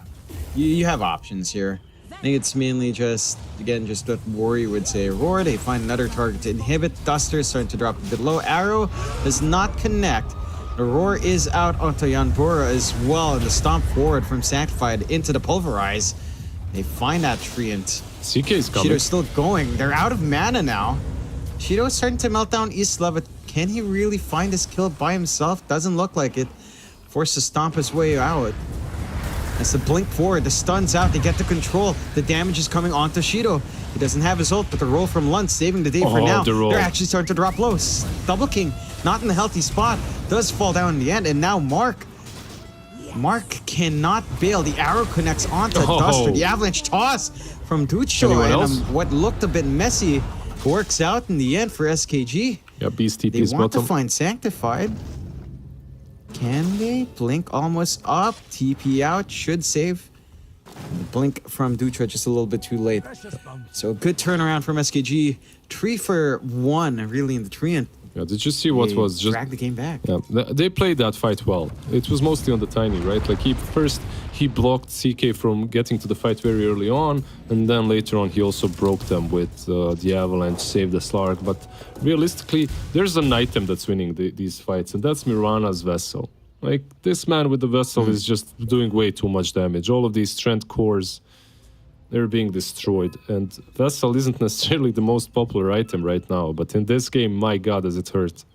you have options here. I think it's mainly just, again, just what Worry would say. Roar, they find another target to inhibit. Duster starting to drop a bit low. Arrow does not connect. The Roar is out onto Yanbura as well, and the stomp forward from Sanctified into the Pulverize. They find that Treant. CK is coming. Shido's still going. They're out of mana now. Shido's starting to melt down Isla, but can he really find his kill by himself? Doesn't look like it. Forced to stomp his way out. As the blink forward, the stun's out, they get the control. The damage is coming onto Shido. He doesn't have his ult, but the roll from Lunt saving the day for now. They're actually starting to drop low. Double King, not in the healthy spot, does fall down in the end, and now Mark cannot bail. The arrow connects onto Duster. The avalanche toss from Ducho, and what looked a bit messy works out in the end for SKG. Yeah, Beast TP They is want bottom. to find Sanctified. Can they? Blink almost up. TP out. Should save. Blink from Dutra just a little bit too late. So good turnaround from SKG. 3 for 1 really in the Treant. Yeah, did you see what was just... Drag the game back. Yeah, they played that fight well. It was mostly on the Tiny, right? Like he blocked CK from getting to the fight very early on, and then later on he also broke them with the Avalanche, saved the Slark. But realistically, there's an item that's winning these fights, and that's Mirana's Vessel. Like, this man with the Vessel is just doing way too much damage. All of these strength cores, they're being destroyed. And Vessel isn't necessarily the most popular item right now, but in this game, my god, does it hurt.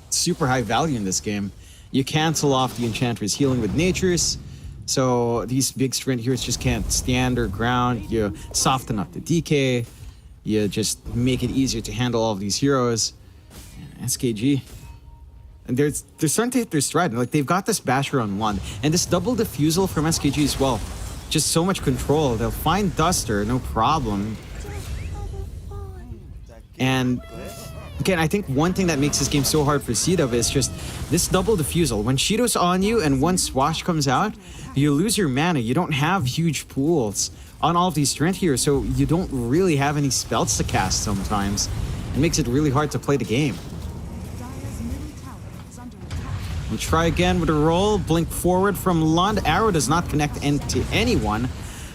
Super high value in this game. You cancel off the Enchantress healing with Natures, so these big strength heroes just can't stand their ground. You soften up the DK, you just make it easier to handle all of these heroes. SKG. And they're starting to hit their stride. Like, they've got this Basher on one, and this double diffusal from SKG as well. Just so much control. They'll find Duster, no problem. And again, I think one thing that makes this game so hard for C-Dub is just this double diffusal. When Shido's on you and one Swash comes out, you lose your mana. You don't have huge pools on all of these strength heroes, so you don't really have any spells to cast sometimes. It makes it really hard to play the game. Dire's middle tower is under attack. We try again with a roll. Blink forward from Lund. Arrow does not connect to anyone,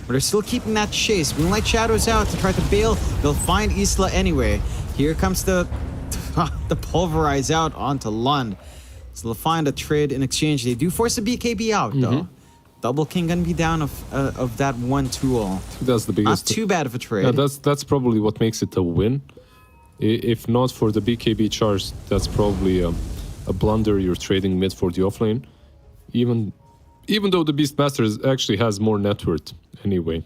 but they're still keeping that chase. Moonlight Shadow's out to try to bail. They'll find Isla anyway. Here comes the Pulverize out onto Lund. So they'll find a trade in exchange. They do force the BKB out, though. Double King gonna be down of that one tool. That's the biggest. Not too bad of a trade. Yeah, that's probably what makes it a win. If not for the BKB charge, that's probably a blunder. You're trading mid for the offlane. Even though the Beastmaster actually has more net worth anyway.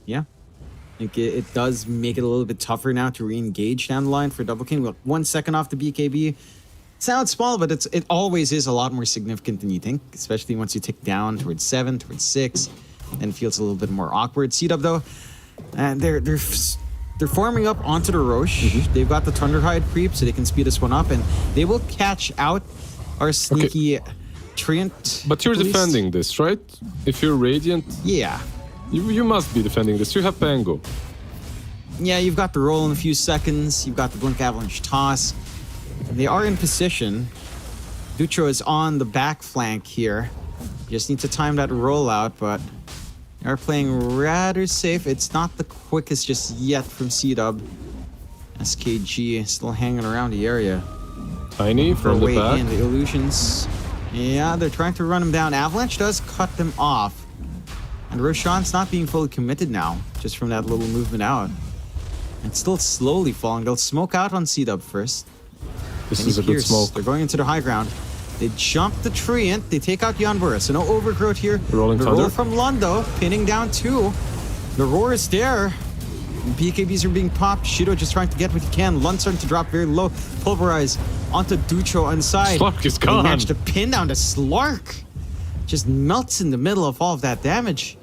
Yeah. I think it does make it a little bit tougher now to re-engage down the line for Double King. We're 1 second off the BKB. Sounds small, but it always is a lot more significant than you think, especially once you tick down towards 7, towards 6, and it feels a little bit more awkward. C-Dub, though, and they're forming up onto the Roche. They've got the Thunderhide creep, so they can speed this one up, and they will catch out our sneaky Treant. But you're at least. defending this, right? If you're Radiant, Yeah. you must be defending this. You have Pango. Yeah, you've got the roll in a few seconds. You've got the Blink Avalanche toss. They are in position. Ducho is on the back flank here. You just need to time that rollout, but They are playing rather safe. It's not the quickest just yet from C-Dub. SKG still hanging around the area. Tiny For a from the way back. in, the illusions. Yeah, they're trying to run him down. Avalanche does cut them off. And Roshan's not being fully committed now, just from that little movement out. And still slowly falling. They'll smoke out on C-Dub first. This Kenny is a good Pierce, smoke. They're going into the high ground. They jump the Treant. They take out Yanbura. So no overgrowth here. Rolling the Thunder. roll from Lundo, pinning down 2. The roar is there. BKBs are being popped. Shido just trying to get what he can. Lund starting to drop very low. Pulverize onto Ducho on the side. Slark is They gone. managed to pin down to Slark. Just melts in the middle of all of that damage.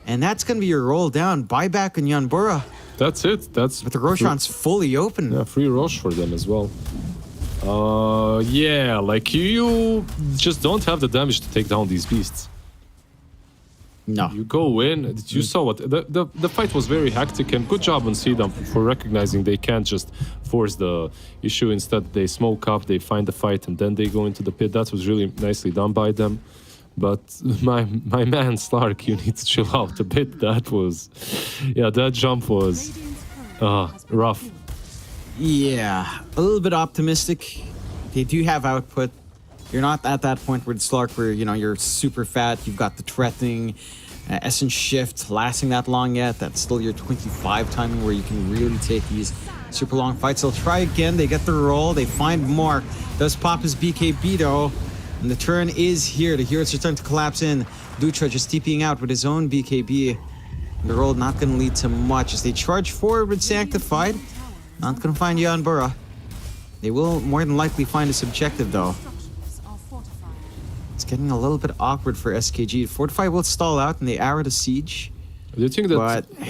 And that's going to be your roll down. Buyback on Yanbura. That's it. That's But the Roshan's fully open. yeah, free Roche for them as well. Yeah, like you just don't have the damage to take down these beasts. No. You go in, you saw what the fight was very hectic, and good job on Cedum for recognizing they can't just force the issue. Instead, they smoke up, they find the fight, and then they go into the pit. That was really nicely done by them. But my man Slark, you need to chill out a bit. That was, yeah, that jump was rough. Yeah, a little bit optimistic. They do have output. You're not at that point where it's Slark where, you know, you're super fat. You've got the threatening essence shift lasting that long yet. That's still your 25 timing where you can really take these super long fights. They'll try again. They get the roll. They find Mark. Does pop his BKB though. And the turn is here. The heroes are starting to collapse in. Dutra just TPing out with his own BKB. And the roll not going to lead to much as they charge forward with Sanctified. Not going to find Yanbura. They will more than likely find his objective though. Structures are fortified. It's getting a little bit awkward for SKG. Fortify will stall out and they arrow the siege. Do you think that? But,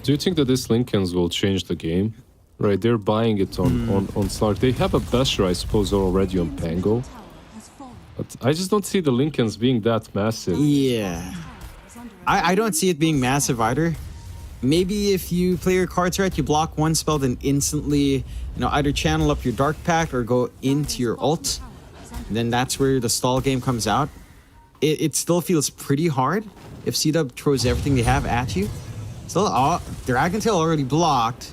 Do you think that this Lincolns will change the game? Right, they're buying it on Slark. They have a Basher, I suppose, already on Pango. Tower has fallen. But I just don't see the Lincolns being that massive. Yeah. Is under I don't see it being massive either. Maybe if you play your cards right, you block one spell, then instantly, you know, either channel up your Dark Pact or go into your ult. Then that's where the stall game comes out. It still feels pretty hard if C-Dub throws everything they have at you. Still, Dragon Tail already blocked,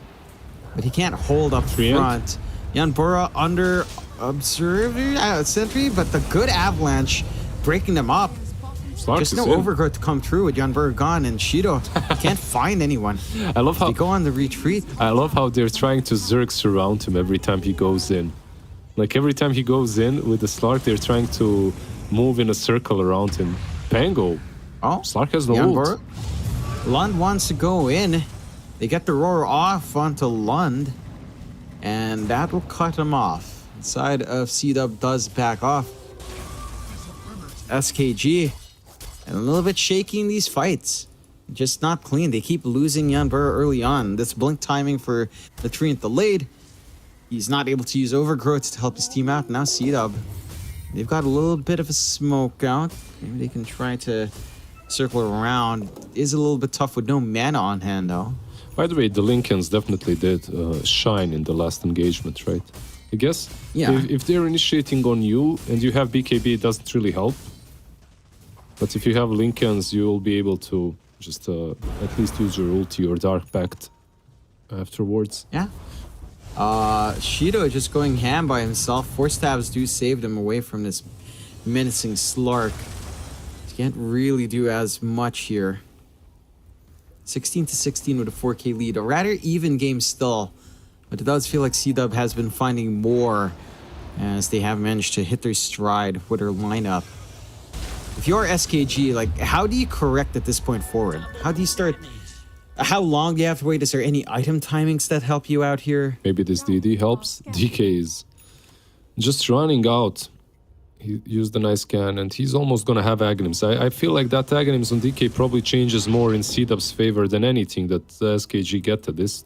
but he can't hold up Treant. front. Yanbura under observer sentry, but the good avalanche breaking them up. Slark Just is no in. overgrowth to come through with Yanbura gone, and Shido can't find anyone. I love how They go on the retreat. I love how they're trying to Zerg around him every time he goes in. Like every time he goes in with the Slark, they're trying to move in a circle around him. Pango. Oh, Slark has no Yanbura. ult. Lund wants to go in. They get the roar off onto Lund, and that will cut him off. The side of C-Dub does back off. SKG, and a little bit shaky in these fights. Just not clean. They keep losing Yanbura early on. This blink timing for the Treant delayed. He's not able to use overgrowth to help his team out. Now C-Dub. They've got a little bit of a smoke out. Maybe they can try to circle around. Is a little bit tough with no mana on hand though. By the way, the Lincolns definitely did shine in the last engagement, right? I guess Yeah. if they're initiating on you and you have BKB, it doesn't really help. But if you have Lincolns, you'll be able to just at least use your ulti or Dark Pact afterwards. Yeah. Shido just going ham by himself. 4 stabs do save him away from this menacing Slark. He can't really do as much here. 16-16 with a 4K lead. A rather even game still. But it does feel like C-Dub has been finding more as they have managed to hit their stride with their lineup. If you're SKG, like, how do you correct at this point forward? How do you start? How long do you have to wait? Is there any item timings that help you out here? Maybe this DD helps. DK is just running out. He used a nice scan and he's almost gonna have Aghanims. I feel like that Aghanims on DK probably changes more in C-Dub's favor than anything that SKG get at this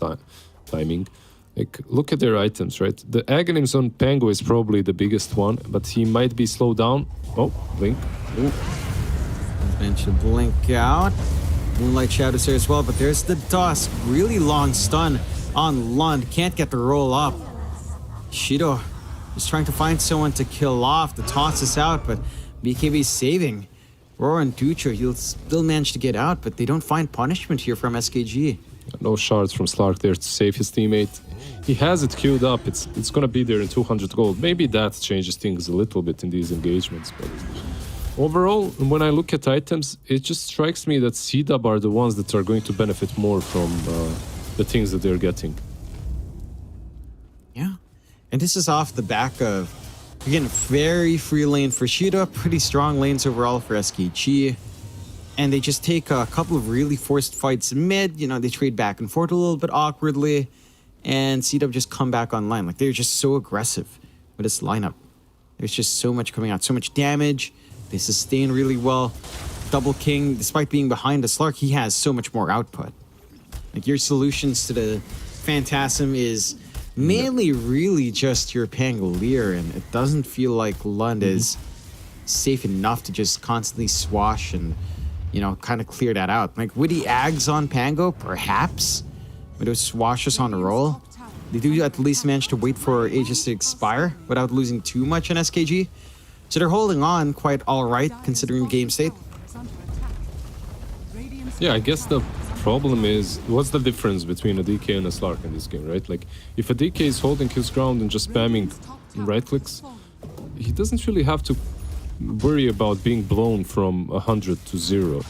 timing. Like, look at their items, right? The Aghanims on Pango is probably the biggest one, but he might be slowed down. Oh, blink. Mention blink out. Moonlight Shadows there as well, but there's the Dusk. Really long stun on Lund. Can't get the roll up. Shido is trying to find someone to kill off. The toss is out, but BKB saving. Roar and Dutra, he'll still manage to get out, but they don't find punishment here from SKG. No shards from Slark there to save his teammate. He has it queued up. It's gonna be there in 200 gold. Maybe that changes things a little bit in these engagements, but overall, when I look at items, it just strikes me that C-Dub are the ones that are going to benefit more from the things that they're getting. Yeah. And this is off the back of, again, a very free lane for Shida, pretty strong lanes overall for SKG. And they just take a couple of really forced fights mid. You know, they trade back and forth a little bit awkwardly. And C-Dub just come back online. Like, they're just so aggressive with this lineup. There's just so much coming out, so much damage. They sustain really well. Double King, despite being behind the Slark, he has so much more output. Like, your solutions to the Phantasm is mainly really just your Pangolier, and it doesn't feel like Lund is safe enough to just constantly swash and, you know, kind of clear that out. Like, with the Ags on Pango, perhaps, with those swashes on the roll, they do at least manage to wait for Aegis to expire without losing too much on SKG. So they're holding on quite alright, considering the game state. Yeah, I guess the problem is, what's the difference between a DK and a Slark in this game, right? Like, if a DK is holding his ground and just spamming right clicks, he doesn't really have to worry about being blown from 100 to 0.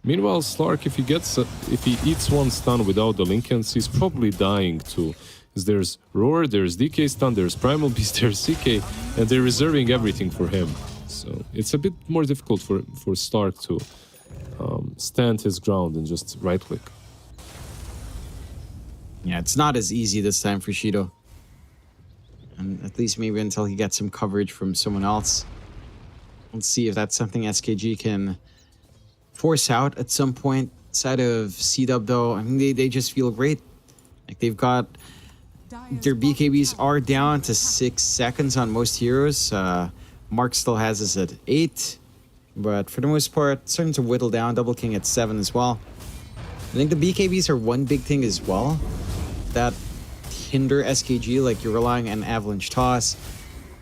Meanwhile, Slark, if he eats one stun without the Linkens, he's probably dying too. There's Roar, there's DK stun, there's Primal Beast, there's CK, and they're reserving everything for him. So it's a bit more difficult for Slark to stand his ground and just right click. Yeah, it's not as easy this time for Shido. And at least maybe until he gets some coverage from someone else. Let's see if that's something SKG can force out at some point. Side of C-Dub though, I mean, they just feel great. Like, they've got, their BKBs are down to 6 seconds on most heroes. Mark still has us at 8. But for the most part, starting to whittle down. Double King at 7 as well. I think the BKBs are one big thing as well that hinder SKG. Like, you're relying on Avalanche Toss.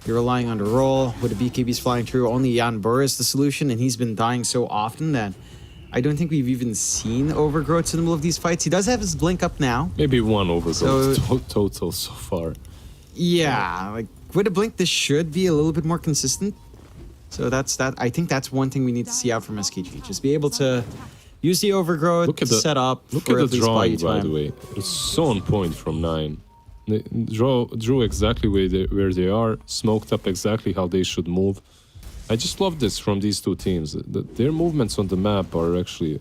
You're relying on the roll with the BKBs flying through. Only Jan Burr is the solution, and he's been dying so often that I don't think we've even seen overgrowths in the middle of these fights. He does have his blink up now. Maybe one overgrowth total so far. Yeah, like, with a blink, this should be a little bit more consistent. So that's that. I think that's one thing we need to see out from SKG. Just be able to use the overgrowth to set up. Look at the drawing, by the way. It's so on point from 9. They drew exactly where they are, smoked up exactly how they should move. I just love this from these two teams. Their movements on the map are actually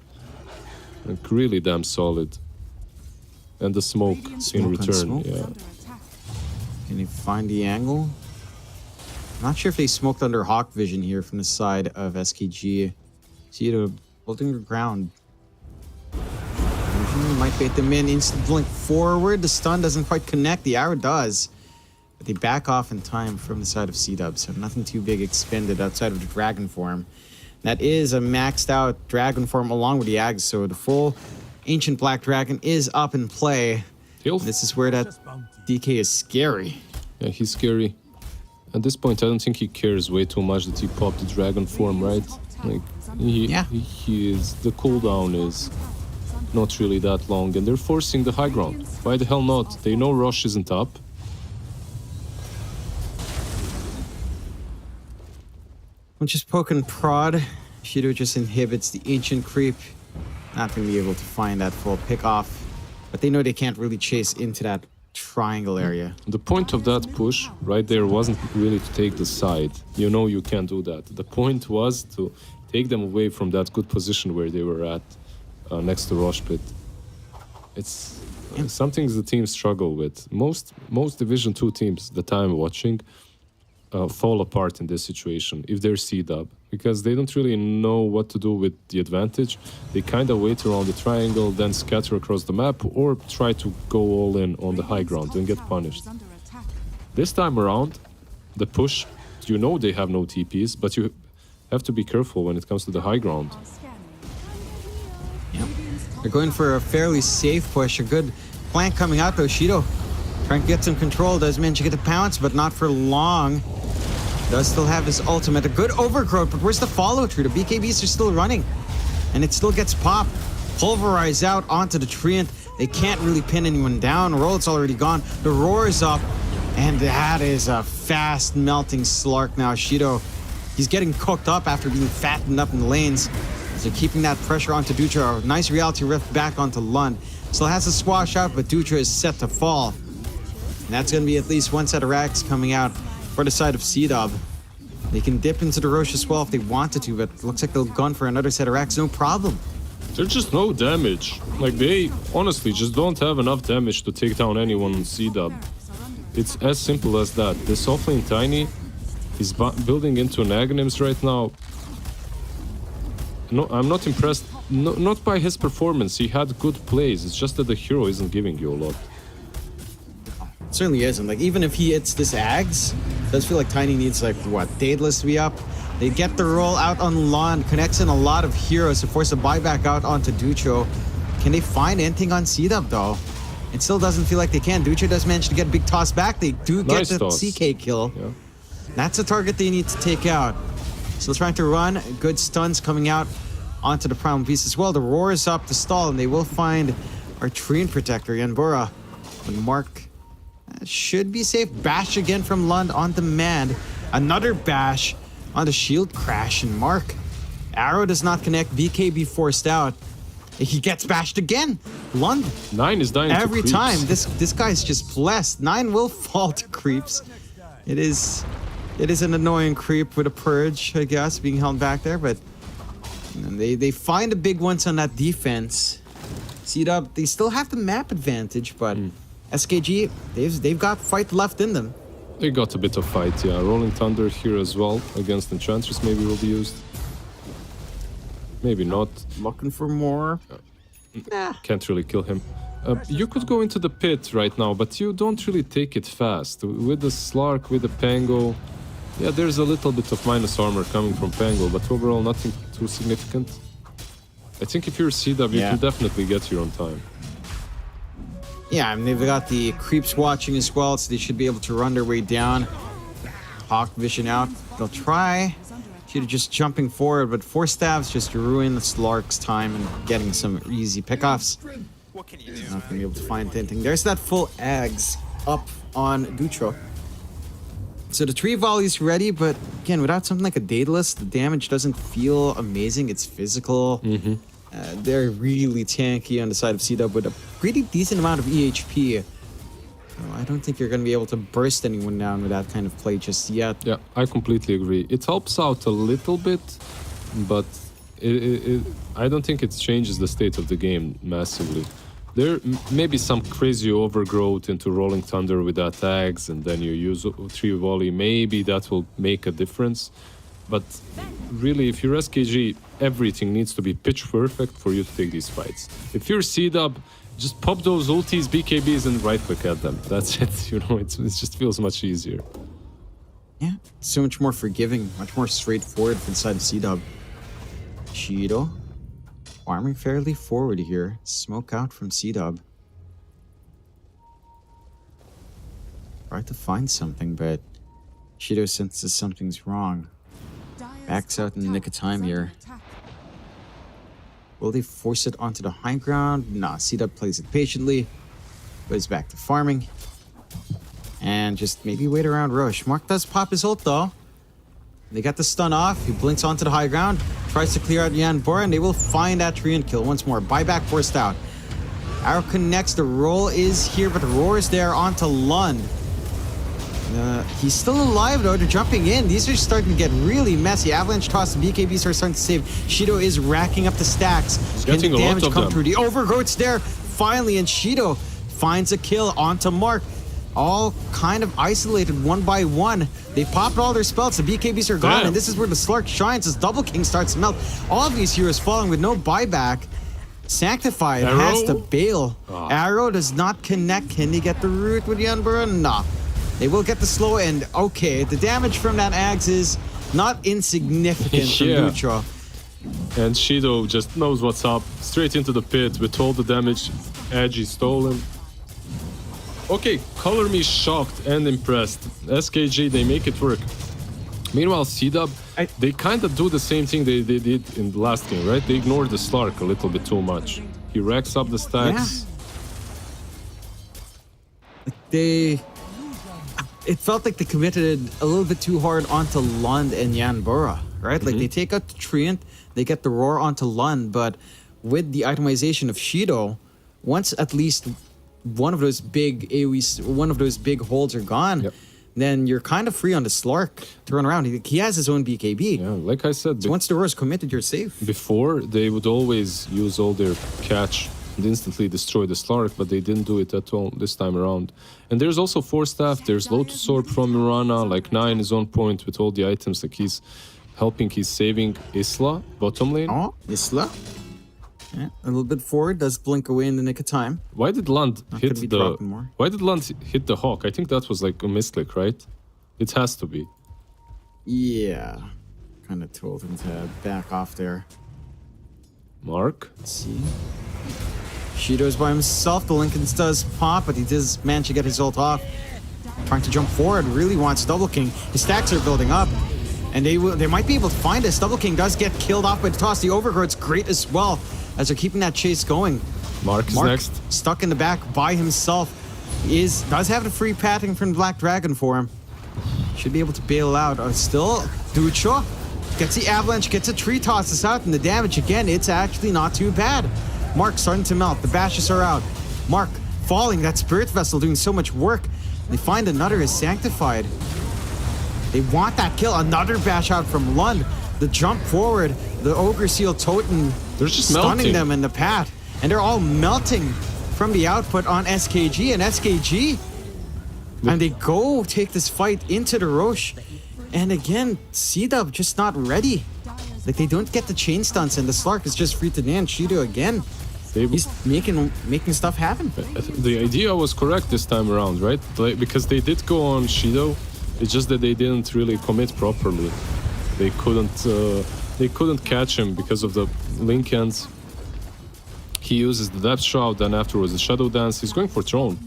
like really damn solid. And the smoke in return, yeah. Can you find the angle? I'm not sure if they smoked under Hawk Vision here from the side of SKG. See it holding the ground. Might bait them in. Instant blink forward. The stun doesn't quite connect. The arrow does. But they back off in time from the side of C-Dub. So nothing too big expended outside of the Dragon form. That is a maxed out Dragon form along with the Ags. So the full Ancient Black Dragon is up in play. This is where that DK is scary. Yeah, he's scary. At this point, I don't think he cares way too much that he popped the Dragon form, right? Like, he is... The cooldown is not really that long, and they're forcing the high ground. Why the hell not? They know Rosh isn't up. I'm just poking prod. Shido just inhibits the ancient creep. Not going to be able to find that full pick off. But they know they can't really chase into that triangle area. The point of that push right there wasn't really to take the side. You know you can't do that. The point was to take them away from that good position where they were at. Next to Rosh Pit. It's something the teams struggle with. Most Division 2 teams that I'm watching fall apart in this situation if they're C-Dub, because they don't really know what to do with the advantage. They kind of wait around the triangle, then scatter across the map, or try to go all in on the high ground and get punished. This time around, the push, you know they have no TPs, but you have to be careful when it comes to the high ground. Yep. They're going for a fairly safe push. A good flank coming out though. Shido trying to get some control. Does manage to get the pounce, but not for long. Does still have his ultimate. A good overgrowth, but where's the follow-through? The BKBs are still running. And it still gets popped. Pulverized out onto the Treant. They can't really pin anyone down. Roll's already gone. The Roar is up. And that is a fast melting Slark now. Shido, he's getting cooked up after being fattened up in the lanes. So keeping that pressure onto Dutra. Nice reality rift back onto Lund. Still has to swash out, but Dutra is set to fall. And that's going to be at least one set of racks coming out for the side of C-Dub. They can dip into the Roche as well if they wanted to, but it looks like they'll gun for another set of racks, no problem. There's just no damage. Like, they honestly just don't have enough damage to take down anyone on C-Dub. It's as simple as that. This offlane Tiny, he's building into an Aghanims right now. No, I'm not impressed. No, not by his performance. He had good plays. It's just that the hero isn't giving you a lot. It certainly isn't. Like, even if he hits this Ags, it does feel like Tiny needs, like, what, Daedalus to be up? They get the roll out on Lon, connects in a lot of heroes to force a buyback out onto Ducho. Can they find anything on C-Dub, though? It still doesn't feel like they can. Ducho does manage to get a big toss back. They do get Nice the toss. CK kill. Yeah. That's a target they need to take out. Still trying to run. Good stuns coming out onto the Primal Beast as well. The Roar is up to stall, and they will find our Treant Protector, Yanbura. But Mark should be safe. Bash again from Lund on demand. Another bash on the shield crash, and Mark. Arrow does not connect. BKB forced out. He gets bashed again. Lund. 9 is dying Every to creeps. time. This guy's just blessed. 9 will fall to creeps. It is an annoying creep with a purge, I guess, being held back there, but they find the big ones on that defense. C-Dub, they still have the map advantage, but SKG, they've got fight left in them. They got a bit of fight, yeah. Rolling Thunder here as well against Enchantress maybe will be used. Maybe not. Looking for more. Can't really kill him. You could go into the pit right now, but you don't really take it fast. With the Slark, with the Pango, yeah, there's a little bit of minus armor coming from Pango, but overall nothing too significant. I think if you're C-Dub, you Yeah. can definitely get here on time. Yeah, I mean, they've got the creeps watching as well, so they should be able to run their way down. Hawk vision out. They'll try to just jumping forward, but 4 stabs just ruin the Slark's time and getting some easy pickoffs. What can you do, Not man? gonna be able to find anything. There's that full Ags up on Dutro. So the tree volley's ready, but again, without something like a Daedalus, the damage doesn't feel amazing. It's physical. They're really tanky on the side of C-Dub with a pretty decent amount of EHP. So I don't think you're going to be able to burst anyone down with that kind of play just yet. Yeah, I completely agree. It helps out a little bit, but I don't think it changes the state of the game massively. There may be some crazy overgrowth into Rolling Thunder with that tags, and then you use 3 volley. Maybe that will make a difference. But really, if you're SKG, everything needs to be pitch perfect for you to take these fights. If you're C-Dub, just pop those ultis, BKBs, and right-click at them. That's it. You know, it just feels much easier. Yeah, so much more forgiving, much more straightforward for the side of C-Dub. Shido, farming fairly forward here. Smoke out from C-Dub. Try to find something, but Shido senses something's wrong. Backs out in the nick of time here. Will they force it onto the high ground? Nah, C-Dub plays it patiently. Goes back to farming. And just maybe wait around Roche. Mark does pop his ult though. They got the stun off. He blinks onto the high ground. Tries to clear out Yanbora, and they will find that Treant kill once more. Buyback forced out. Arrow connects. The roll is here, but the roar is there onto Lund. He's still alive though. They're jumping in. These are starting to get really messy. Avalanche toss. The BKBs are starting to save. Shido is racking up the stacks. Can getting the a lot damage of come them. through? The overgrowth's there finally, and Shido finds a kill onto Mark. All kind of isolated one by one. They popped all their spells. The BKBs are gone, Damn. and this is where the Slark shines as Double King starts to melt. All of these heroes falling with no buyback. Sanctified Arrow? has to bail. Arrow does not connect. Can they get the root with Yanbura? Nah. They will get the slow end. Okay, the damage from that Axe is not insignificant from Yeah. Dutra. And Shido just knows what's up. Straight into the pit with all the damage. Edgy stolen. Okay, color me shocked and impressed. SKG, they make it work. Meanwhile, C-Dub, they kind of do the same thing they did in the last game, right? They ignore the Slark a little bit too much. He racks up the stacks. It felt like they committed a little bit too hard onto Lund and Yanbura, right? Like they take out the Treant, they get the Roar onto Lund, but with the itemization of Shido, once at least one of those big AoEs, one of those big holds are gone, then you're kind of free on the Slark to run around. He has his own BKB. Yeah, like I said, So once the Roar is committed, you're safe. before they would always use all their catch and instantly destroy the Slark, but they didn't do it at all this time around. And there's also Force Staff, there's Lotus Orb from Mirana, like 9 is on point with all the items, like he's saving Isla, bottom lane. Oh, Isla. Yeah, a little bit forward, does blink away in the nick of time. Why did Lund hit gonna be the dropping more. Why did Lund hit the Hawk? I think that was like a misclick, right? It has to be. Yeah. Kind of told him to back off there. Mark? Let's see. Shido's by himself. The Lincolns does pop, but he does manage to get his ult off. Trying to jump forward, really wants Double King. His stacks are building up, and they might be able to find this. Double King does get killed off by the toss. The Overgrowth's great as well, as they're keeping that chase going. Mark is next. Stuck in the back by himself. Does have the free patting from Black Dragon for him. Should be able to bail out. Still, Ducho gets the avalanche, gets a tree tosses out, and the damage again, it's actually not too bad. Mark starting to melt. The bashes are out. Mark falling. That Spirit Vessel doing so much work. They find another is sanctified. They want that kill. Another bash out from Lund. The jump forward. The Ogre Seal Totem. They're just stunning melting them in the path. And they're all melting from the output on SKG. And SKG. And they go take this fight into the Roche. And again, C-Dub just not ready. Like they don't get the chain stunts, and the Slark is just free to dance. Shido again. He's making stuff happen. The idea was correct this time around, right? Because they did go on Shido. It's just that they didn't really commit properly. They couldn't catch him because of the link ends. He uses the Depth Shroud, then afterwards the Shadow Dance. He's going for Throne.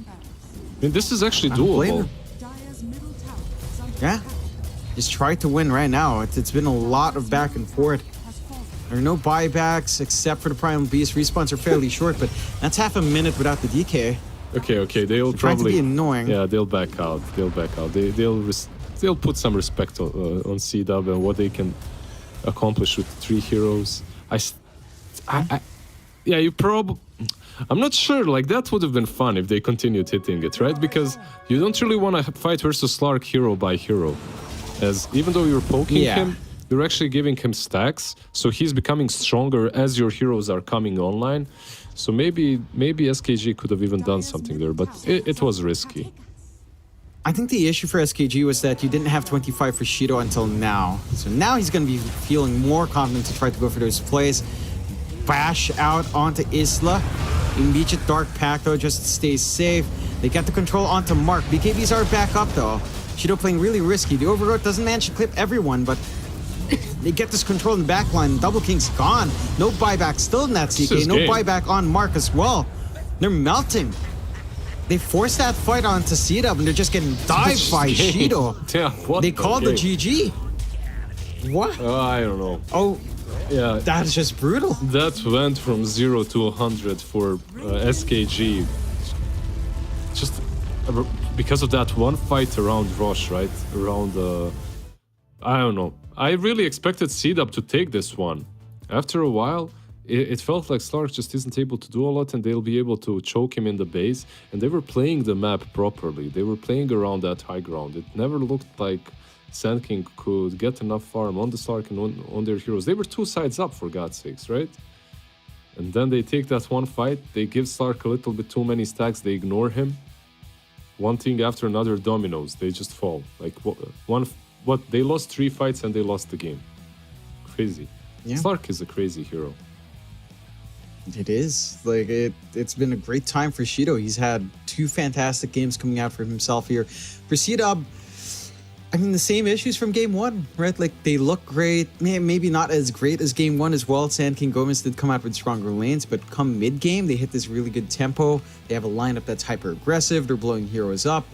I mean, this is actually doable. Yeah. Just try to win right now. It's been a lot of back and forth. There are no buybacks except for the Primal Beast. Respawns are fairly short, but that's half a minute without the DK. Okay, they'll Trying to probably be annoying. Yeah, they'll back out. They'll put some respect on C-Dub and what they can accomplish with 3 heroes. I'm not sure. Like that would have been fun if they continued hitting it, right? Because you don't really want to fight versus Slark hero by hero, as even though you're poking him, you're actually giving him stacks, so he's becoming stronger as your heroes are coming online. So maybe SKG could have even done something there, but it was risky. I think the issue for SKG was that you didn't have 25 for Shido until now. So now he's going to be feeling more confident to try to go for those plays. Bash out onto Isla. Immediate Dark Pact though, just stays safe. They get the control onto Mark. BKBs are back up though. Shido playing really risky. The Overgrowth doesn't manage to clip everyone, but they get this control in the backline. Double King's gone. No buyback still in that CK. No buyback on Mark as well. They're melting. They force that fight onto C-Dub and they're just getting dived by Shido. Yeah, they called the GG. What? I don't know. Oh, yeah. that's just brutal. That went from 0 to 100 for SKG. Just because of that one fight around Roche, right? Around I don't know. I really expected C-Dub to take this one. After a while, it felt like Slark just isn't able to do a lot and they'll be able to choke him in the base. And they were playing the map properly. They were playing around that high ground. It never looked like Sand King could get enough farm on the Slark and on their heroes. They were 2 sides up, for God's sakes, right? And then they take that one fight. They give Slark a little bit too many stacks. They ignore him. One thing after another dominoes. They just fall. Like they lost 3 fights and they lost the game. Crazy. Yeah. Slark is a crazy hero. It is. Like it's been a great time for Shido. He's had 2 fantastic games coming out for himself here. For C-Dub, I mean, the same issues from game 1, right? Like they look great, maybe not as great as game 1 as well. Sand King Gomez did come out with stronger lanes, but come mid game, they hit this really good tempo. They have a lineup that's hyper aggressive. They're blowing heroes up.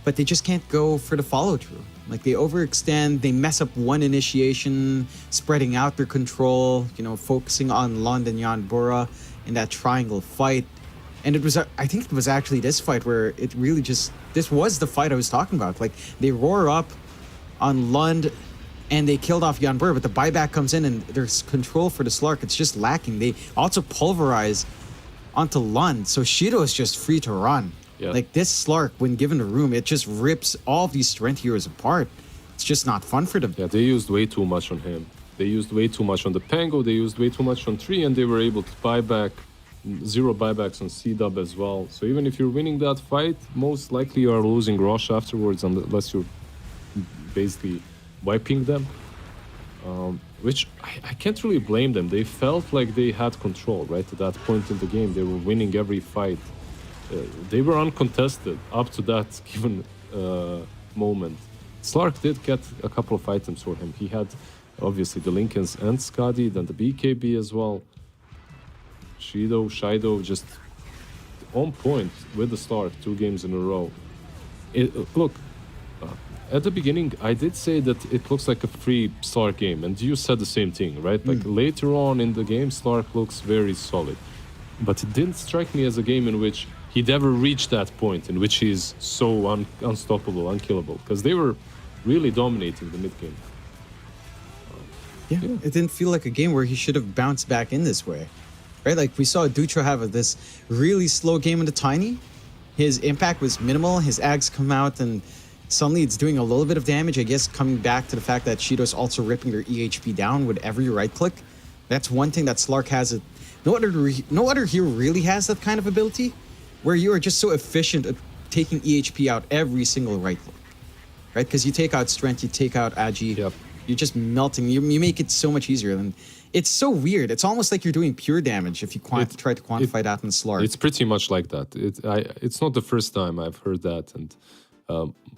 but they just can't go for the follow-through. Like, they overextend, they mess up one initiation, spreading out their control, focusing on Lund and Jan Bora in that triangle fight. And I think it was actually this fight where it really this was the fight I was talking about. Like, they roar up on Lund and they killed off Jan Bora, but the buyback comes in and there's control for the Slark. It's just lacking. They also pulverize onto Lund, so Shido is just free to run. Yeah. Like, this Slark, when given the room, it just rips all of these strength heroes apart. It's just not fun for them. Yeah, they used way too much on him. They used way too much on the Pango, they used way too much on 3, and they were able to buy back 0 buybacks on C-Dub as well. So even if you're winning that fight, most likely you are losing Rosh afterwards unless you're basically wiping them. Which I can't really blame them. They felt like they had control, right? At that point in the game, they were winning every fight. They were uncontested up to that given moment. Slark did get a couple of items for him. He had obviously the Lincolns and Skadi, then the BKB as well. Shido just on point with the Slark 2 games in a row. Look, at the beginning, I did say that it looks like a free Slark game, and you said the same thing, right? Like later on in the game, Slark looks very solid. But it didn't strike me as a game in which he'd ever reached that point in which he's so unstoppable, unkillable, because they were really dominating the mid game. Yeah, it didn't feel like a game where he should have bounced back in this way, right? Like, we saw Dutra have this really slow game in the Tiny. His impact was minimal. His Ags come out and suddenly it's doing a little bit of damage. I guess coming back to the fact that Shido's also ripping their EHP down with every right click. That's one thing that Slark has. No other hero really has that kind of ability, where you are just so efficient at taking EHP out every single right click, right? Because you take out Strength, you take out Agi. Yep. You're just melting. You make it so much easier. And it's so weird. It's almost like you're doing pure damage if you try to quantify that in Slark. It's pretty much like that. It's not the first time I've heard that, and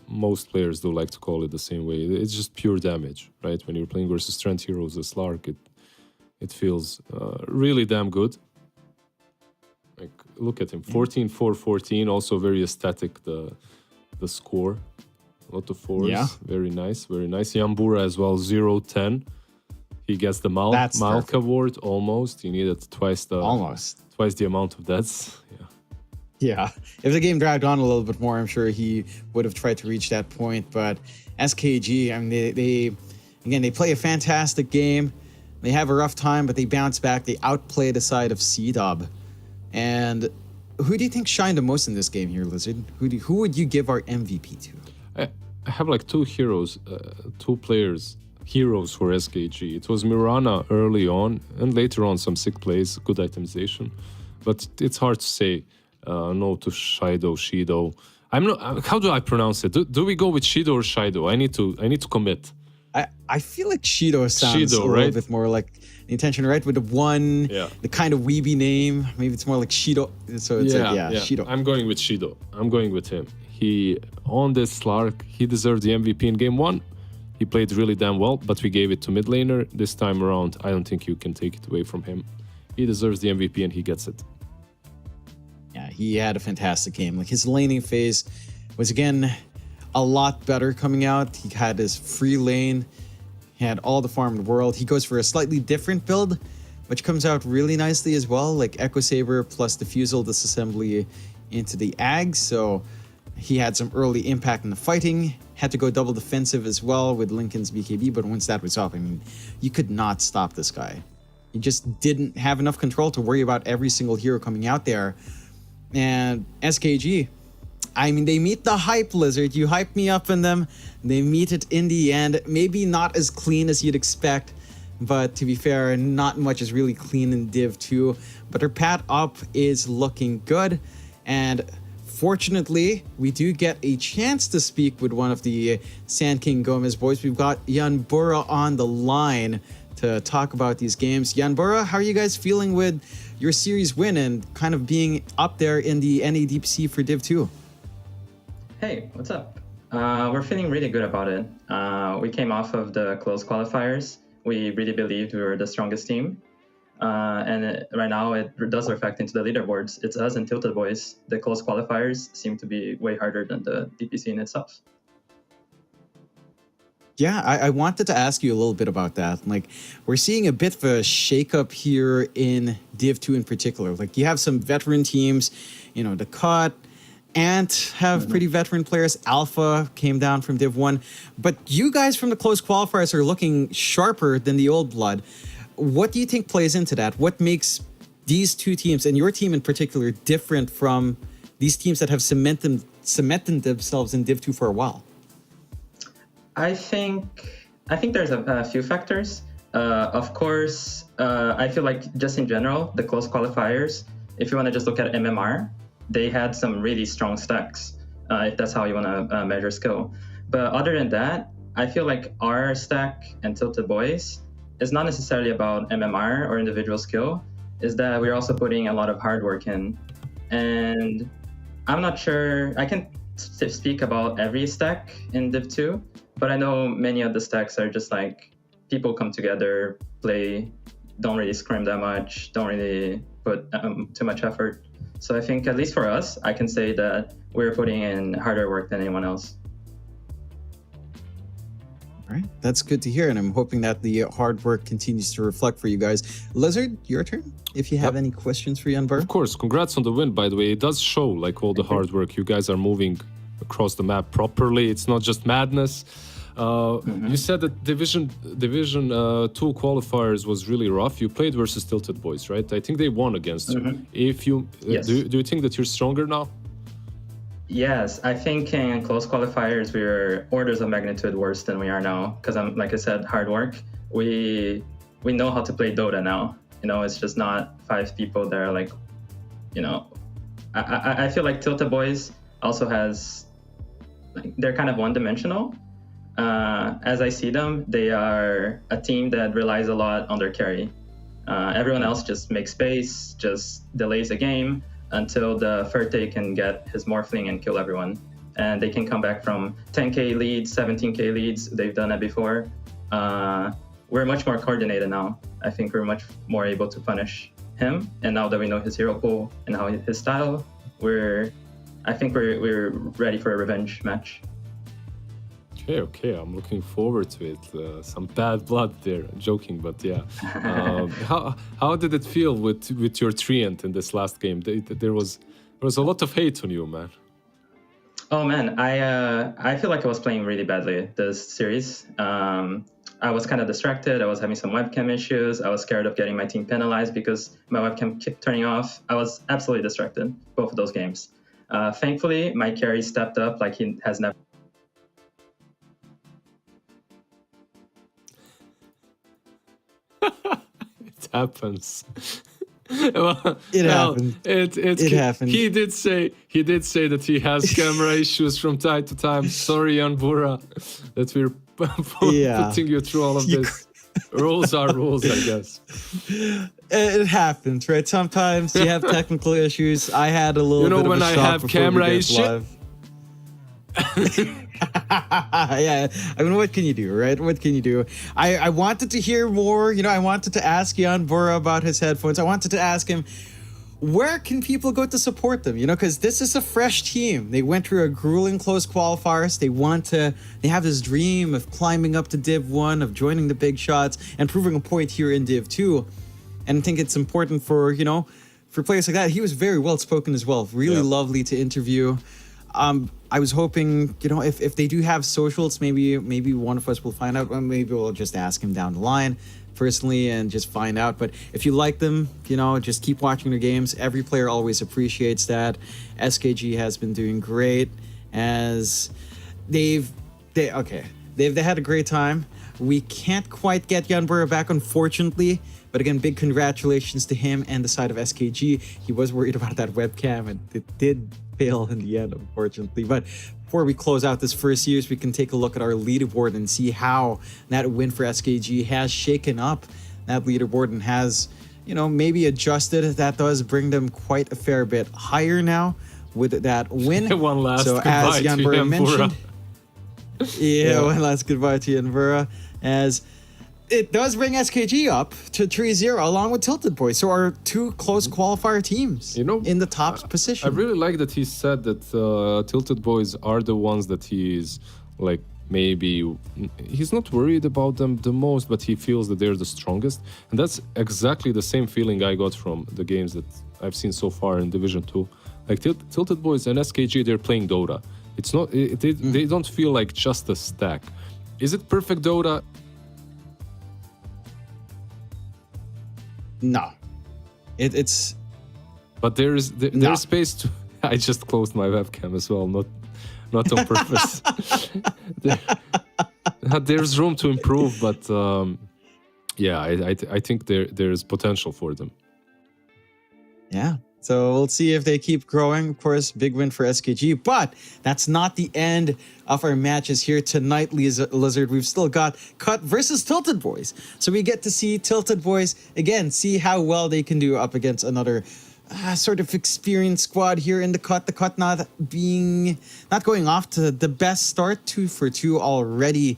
most players do like to call it the same way. It's just pure damage, right? When you're playing versus strength heroes as Slark, it feels really damn good. Like, look at him, 14-4-14, also very aesthetic, the score. A lot of 4s. Yeah. Very nice, very nice. Yambura as well, 0-10. He gets the Malk award almost. He needed twice the amount of deaths. Yeah. Yeah. If the game dragged on a little bit more, I'm sure he would have tried to reach that point. But SKG, I mean, they play a fantastic game. They have a rough time, but they bounce back. They outplay the side of C-Dub. And who do you think shined the most in this game here, Lizard? Who would you give our MVP to? I have like two heroes for SKG. It was Mirana early on, and later on some sick plays, good itemization. But it's hard to say no to Shido. I'm not. How do I pronounce it? Do we go with Shido or Shido? I need to commit. I feel like Shido sounds a little bit more like the intention, right? With the kind of weeby name. Maybe it's more like Shido. So it's Shido. I'm going with Shido. I'm going with him. He, on this Slark, he deserved the MVP in game 1. He played really damn well, but we gave it to mid laner. This time around, I don't think you can take it away from him. He deserves the MVP and he gets it. Yeah, he had a fantastic game. Like, his laning phase was, again, a lot better coming out. He had his free lane. He had all the farm in the world. He goes for a slightly different build, which comes out really nicely as well, like Echo Saber plus Diffusal disassembly into the Ag. So he had some early impact in the fighting. Had to go double defensive as well with Lincoln's BKB, but once that was up, I mean, you could not stop this guy. He just didn't have enough control to worry about every single hero coming out there. And SKG, I mean, they meet the hype, Lizard. You hyped me up in them. They meet it in the end. Maybe not as clean as you'd expect, but to be fair, not much is really clean in Div 2. But their path up is looking good. And fortunately, we do get a chance to speak with one of the Sand King Gomez boys. We've got Jan Bora on the line to talk about these games. Jan Bora, how are you guys feeling with your series win and kind of being up there in the NA DPC for Div 2? Hey, what's up? We're feeling really good about it. We came off of the close qualifiers. We really believed we were the strongest team. Right now it does reflect into the leaderboards. It's us and Tilted Boys. The close qualifiers seem to be way harder than the DPC in itself. Yeah, I wanted to ask you a little bit about that. Like, we're seeing a bit of a shakeup here in Div 2 in particular. Like, you have some veteran teams, you know, the Cut, Ant have pretty veteran players. Alpha came down from Div 1. But you guys from the close qualifiers are looking sharper than the old blood. What do you think plays into that? What makes these two teams, and your team in particular, different from these teams that have cemented themselves in Div 2 for a while? I think there's a few factors. Of course, I feel like just in general, the close qualifiers, if you want to just look at MMR, they had some really strong stacks, if that's how you want to measure skill. But other than that, I feel like our stack and Tilted Boys is not necessarily about MMR or individual skill, is that we're also putting a lot of hard work in. And I'm not sure, I can speak about every stack in Div 2, but I know many of the stacks are just like people come together, play, don't really scrim that much, don't really put too much effort. So I think, at least for us, I can say that we're putting in harder work than anyone else. All right, that's good to hear, and I'm hoping that the hard work continues to reflect for you guys. Lizard, your turn. If you have any questions for Jan Bar. Of course, congrats on the win, by the way. It does show like all the hard work. You guys are moving across the map properly. It's not just madness. You said that Division 2 qualifiers was really rough. You played versus Tilted Boys, right? I think they won against you. If you Yes. do you think that you're stronger now? Yes, I think in close qualifiers we were orders of magnitude worse than we are now. Because like I said, hard work. We know how to play Dota now. You know, it's just not 5 people that are like, you know. I feel like Tilted Boys also has, like, they're kind of one-dimensional. As I see them, they are a team that relies a lot on their carry. Everyone else just makes space, just delays the game until the Ferte can get his Morphling and kill everyone. And they can come back from 10k leads, 17k leads. They've done it before. We're much more coordinated now. I think we're much more able to punish him. And now that we know his hero pool and how his style, I think we're ready for a revenge match. Okay, I'm looking forward to it. Some bad blood there. I'm joking, but yeah. How did it feel with your treant in this last game? There was a lot of hate on you, man. Oh man, I feel like I was playing really badly this series. I was kind of distracted. I was having some webcam issues. I was scared of getting my team penalized because my webcam kept turning off. I was absolutely distracted both of those games. Thankfully, my carry stepped up like he has never. It happens. Well, It happened. It happened. He did say that he has camera issues from time to time. Sorry, Yanbura, that we're putting you through all of this. Rules are rules, I guess. It happens, right? Sometimes you have technical issues. I had a little bit of when a I shock have before camera we get issues. live. Yeah, I mean, what can you do, right? What can you do? I wanted to hear more. You know, I wanted to ask Jan Bora about his headphones. I wanted to ask him, where can people go to support them? You know, because this is a fresh team. They went through a grueling close qualifiers. They have this dream of climbing up to Div 1, of joining the big shots, and proving a point here in Div 2. And I think it's important for players like that. He was very well spoken as well. Really lovely to interview. I was hoping, if they do have socials, maybe one of us will find out. Or maybe we'll just ask him down the line personally and just find out. But if you like them, just keep watching their games. Every player always appreciates that. SKG has been doing great as they had a great time. We can't quite get Jan Bura back, unfortunately. But again, big congratulations to him and the side of SKG. He was worried about that webcam, and it did fail in the end, unfortunately. But before we close out this first series, we can take a look at our leaderboard and see how that win for SKG has shaken up that leaderboard and has, maybe adjusted. That does bring them quite a fair bit higher now with that win. One last so goodbye as Jan to Bura Jan mentioned, Bura. one last goodbye to Jan Bura, as it does bring SKG up to 3-0 along with Tilted Boys. So our two close qualifier teams in the top position. I really like that he said that Tilted Boys are the ones that he is like, maybe he's not worried about them the most, but he feels that they're the strongest. And that's exactly the same feeling I got from the games that I've seen so far in Division 2. Like Tilted Boys and SKG, they're playing Dota. It's not, they don't feel like just a stack. Is it perfect Dota? No. It's... But there's space to... I just closed my webcam as well, not on purpose. There's room to improve, but yeah, I think there's potential for them. Yeah. So we'll see if they keep growing. Of course, big win for SKG, but that's not the end of our matches here tonight, Lizard. We've still got Cut versus Tilted Boys. So we get to see Tilted Boys, again, see how well they can do up against another sort of experienced squad here in the Cut. The Cut not going off to the best start, 2-for-2 already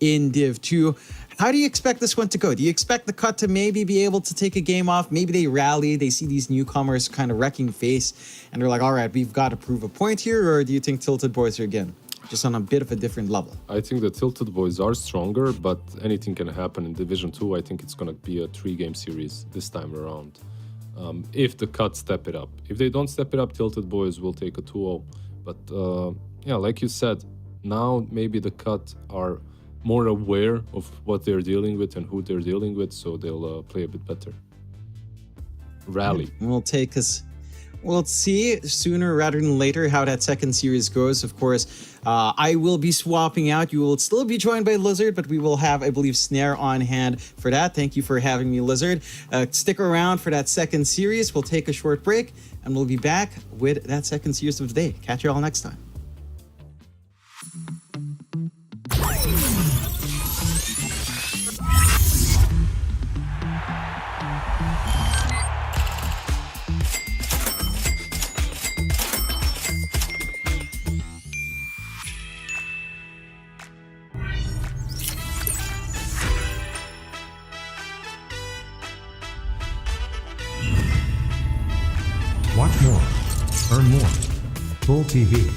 in Div 2. How do you expect this one to go? Do you expect the Cut to maybe be able to take a game off? Maybe they rally, they see these newcomers kind of wrecking face, and they're like, all right, we've got to prove a point here? Or do you think Tilted Boys are, again, just on a bit of a different level? I think the Tilted Boys are stronger, but anything can happen in Division 2. I think it's going to be a 3-game series this time around. If the Cut step it up. If they don't step it up, Tilted Boys will take a 2-0. But yeah, like you said, now maybe the Cut are more aware of what they're dealing with and who they're dealing with, so they'll play a bit better. Rally. We'll see sooner rather than later how that second series goes. Of course, I will be swapping out. You will still be joined by Lizard, but we will have, I believe, Snare on hand for that. Thank you for having me, Lizard. Stick around for that second series. We'll take a short break, and we'll be back with that second series of the day. Catch you all next time. Watch more, earn more. Full TV.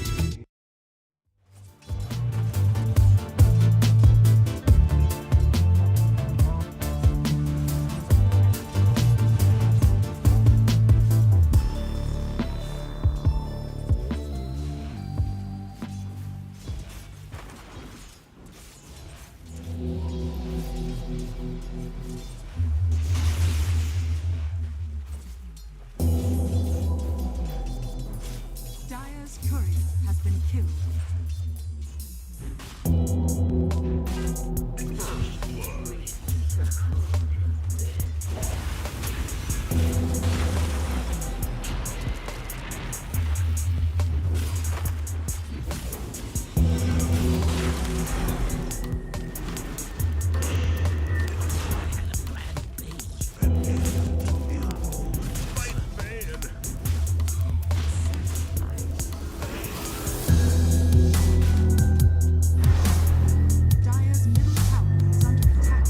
Dire's courier has been killed. Dire's middle tower is under attack.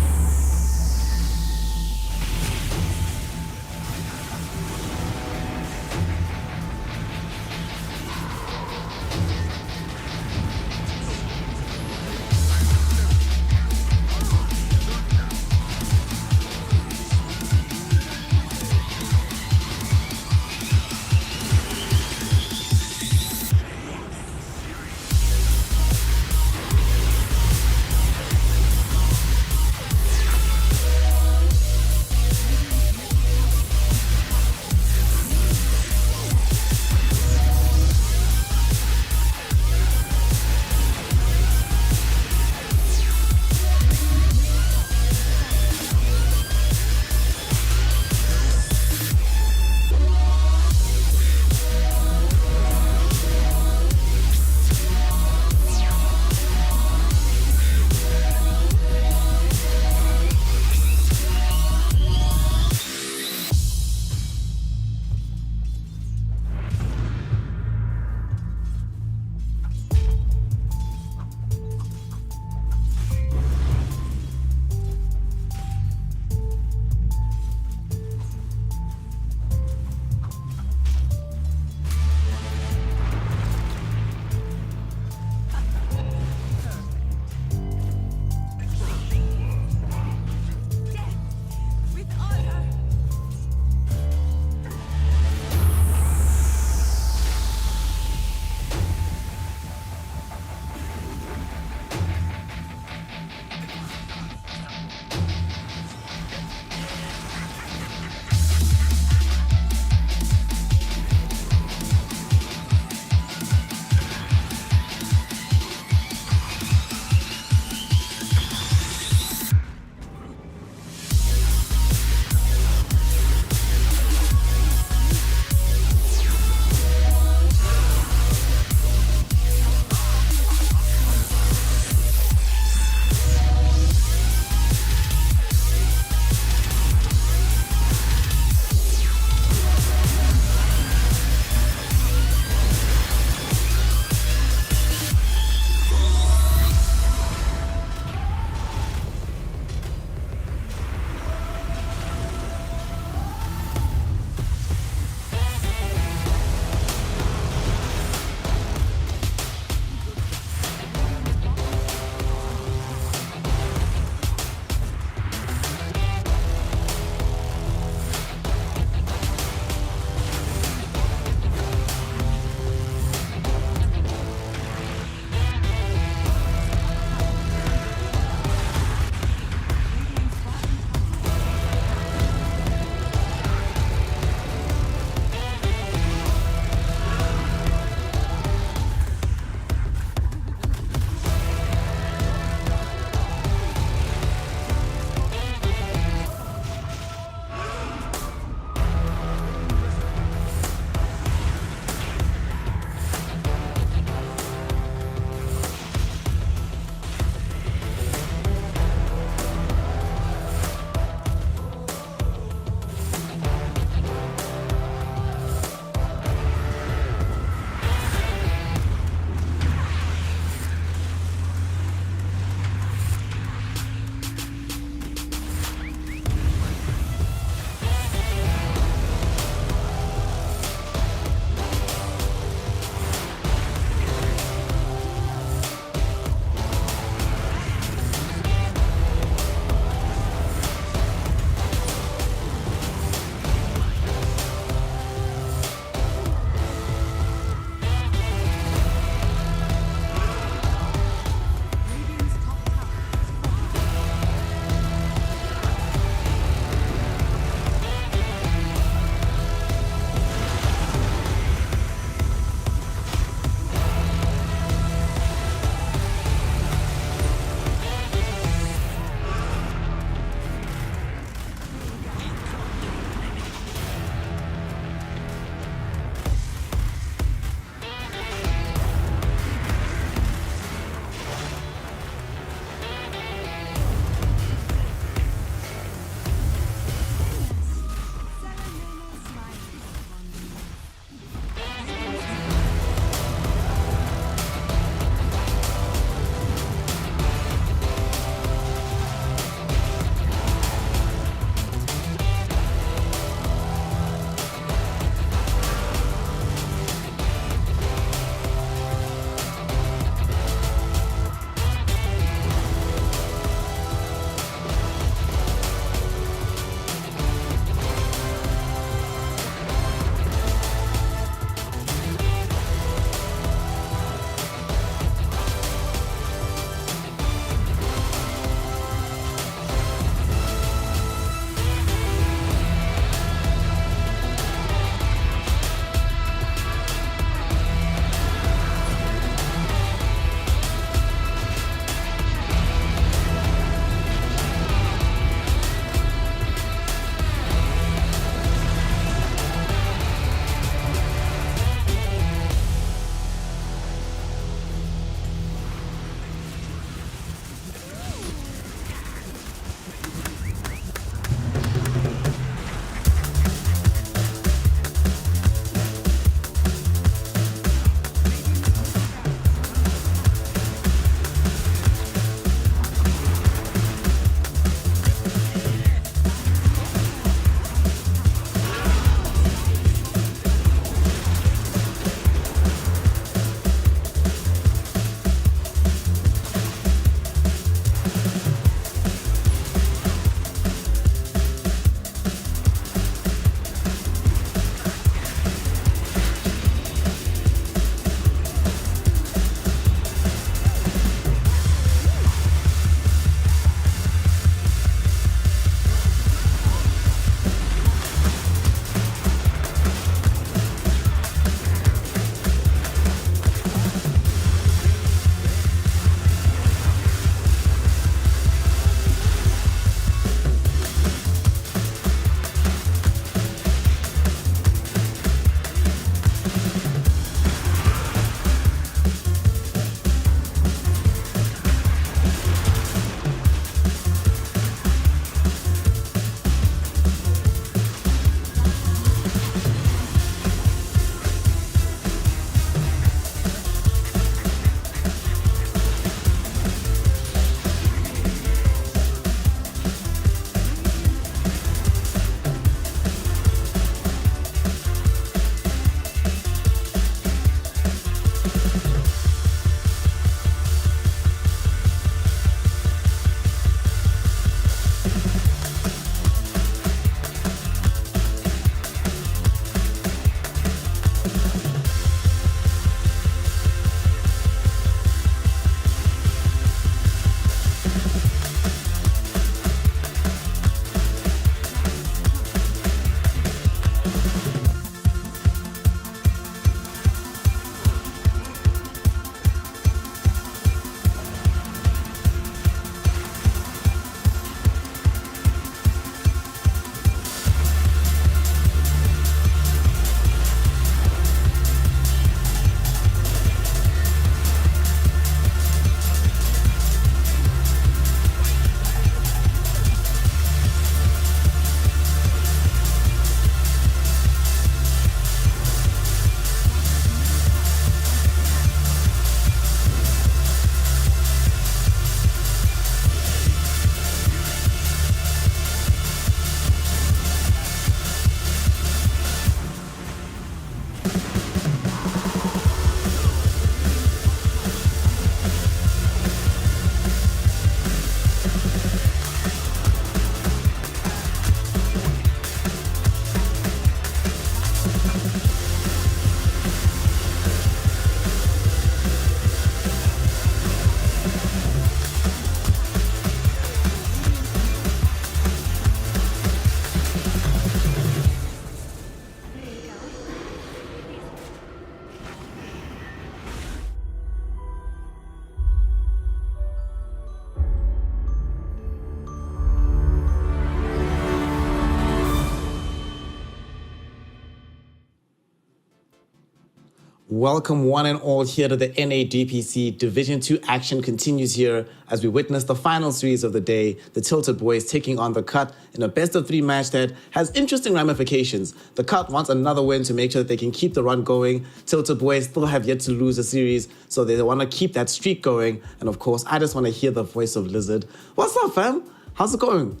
welcome one and all here to the NA DPC Division 2 action continues here as we witness the final series of the day, the Tilted Boys taking on the Cut in a best-of-3 match that has interesting ramifications. The Cut wants another win to make sure that they can keep the run going. Tilted Boys still have yet to lose a series, so they want to keep that streak going. And of course, I just want to hear the voice of Lizard. What's up, fam? How's it going?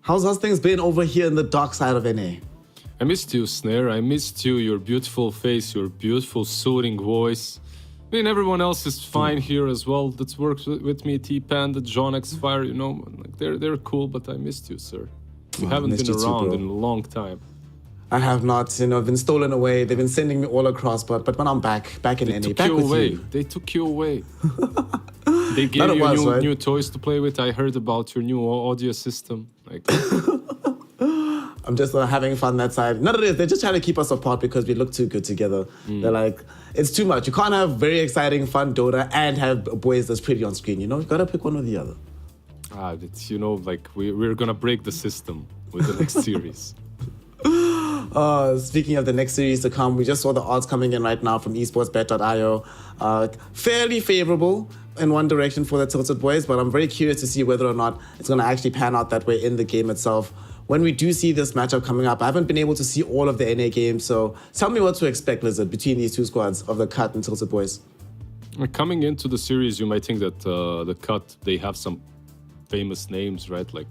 How's things been over here in the dark side of NA? I missed you, Snare. I missed you, your beautiful face, your beautiful soothing voice. I mean, everyone else is fine here as well. That's worked with me, T-Panda, John X-Fire, you know. Like they're cool, but I missed you, sir. You haven't been around in a long time. I have not, I've been stolen away. They've been sending me all across, but when I'm back in NA, back with you. They took you away. They gave you new toys to play with. I heard about your new audio system. Like, I'm just having fun that side. None of it is. They're just trying to keep us apart because we look too good together. They're like, it's too much. You can't have very exciting, fun Dota and have boys that's pretty on screen. You gotta pick one or the other. It's like we're gonna break the system with the next series. Speaking of the next series to come, we just saw the odds coming in right now from esportsbet.io. Fairly favorable in one direction for the Tilted Boys, but I'm very curious to see whether or not it's going to actually pan out that way in the game itself. When we do see this matchup coming up, I haven't been able to see all of the NA games, so tell me what to expect, Lizard, between these two squads of the Cut and Tilted Boys. Coming into the series, you might think that the Cut, they have some famous names, right? Like,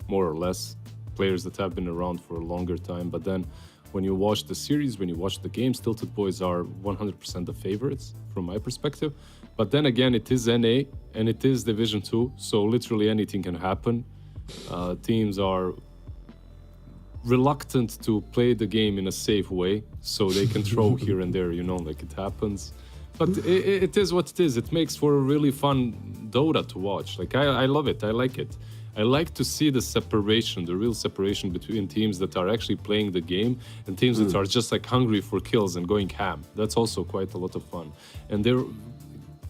more or less, players that have been around for a longer time, but then when you watch the series, when you watch the games, Tilted Boys are 100% the favorites from my perspective. But then again, it is NA and it is Division 2, so literally anything can happen. Teams are reluctant to play the game in a safe way, so they can throw here and there, like it happens. But it is what it is. It makes for a really fun Dota to watch. Like, I love it. I like it. I like to see the separation, the real separation between teams that are actually playing the game and teams that are just like hungry for kills and going ham. That's also quite a lot of fun. And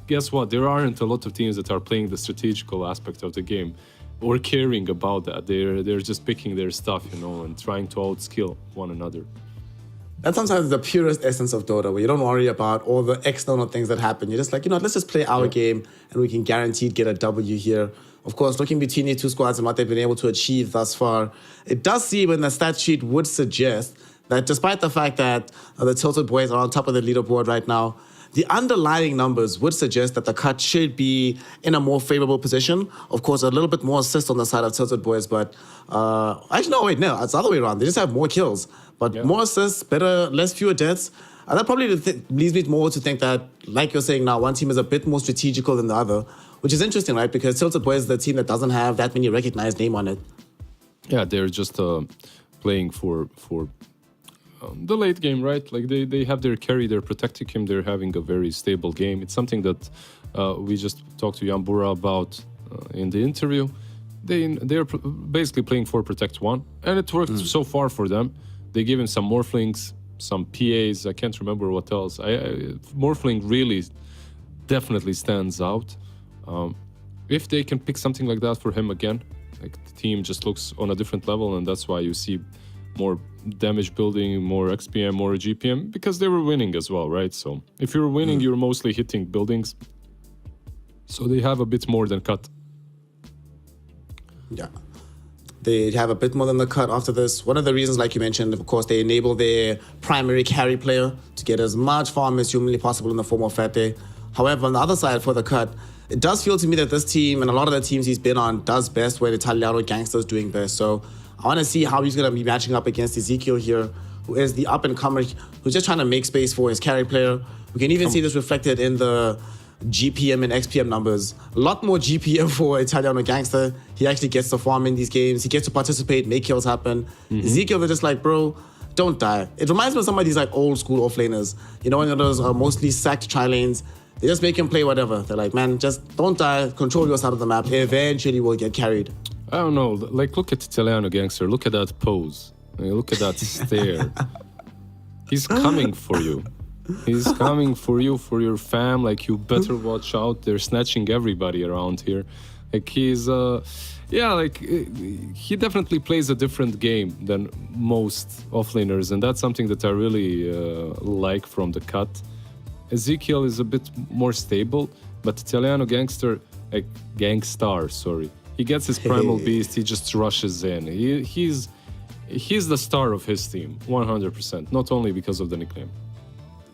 guess what? There aren't a lot of teams that are playing the strategical aspect of the game or caring about that. They're just picking their stuff, and trying to outskill one another. That's sometimes the purest essence of Dota, where you don't worry about all the external things that happen. You're just like, let's just play our game and we can guaranteed get a W here. Of course, looking between these two squads and what they've been able to achieve thus far, it does seem, and the stat sheet would suggest, that despite the fact that the Tilted Boys are on top of the leaderboard right now, the underlying numbers would suggest that the Cut should be in a more favorable position. Of course, a little bit more assists on the side of Tilted Boys, but actually, no, it's the other way around. They just have more kills, but more assists, fewer deaths. And that probably leads me more to think that, like you're saying now, one team is a bit more strategical than the other, which is interesting, right? Because Tilted Boys is the team that doesn't have that many recognized name on it. Yeah, they're just playing for the late game, right? Like they have their carry, they're protecting him, they're having a very stable game. It's something that we just talked to Yambura about in the interview. They're basically playing for Protect 1, and it worked so far for them. They give him some Morphlings, some PAs, I can't remember what else. Morphling really definitely stands out. If they can pick something like that for him again, like the team just looks on a different level, and that's why you see more damage building, more XPM, more GPM, because they were winning as well, right? So if you're winning, you're mostly hitting buildings. So they have a bit more than Cut. Yeah. They have a bit more than the Cut after this. One of the reasons, like you mentioned, of course, they enable their primary carry player to get as much farm as humanly possible in the form of Fate. However, on the other side for the Cut, it does feel to me that this team and a lot of the teams he's been on does best where the Italiano Gangster is doing best. So I want to see how he's going to be matching up against Ezekiel here, who is the up-and-comer who's just trying to make space for his carry player. We can even see this reflected in the GPM and XPM numbers. A lot more GPM for Italiano Gangster. He actually gets to farm in these games. He gets to participate, make kills happen. Ezekiel, they're just like, bro, don't die. It reminds me of some of these like old school offlaners. One of those mostly sacked tri-lanes. They just make him play whatever. They're like, man, just don't die, control your side of the map. Eventually we'll get carried. I don't know, like look at Italiano Gangster, look at that pose, look at that stare. He's coming for you. He's coming for you, for your fam, like you better watch out, they're snatching everybody around here. Like he's, he definitely plays a different game than most offlaners, and that's something that I really like from the Cut. Ezekiel is a bit more stable, but Italiano Gangstar, sorry. He gets his primal beast, he just rushes in. He's the star of his team, 100%, not only because of the nickname.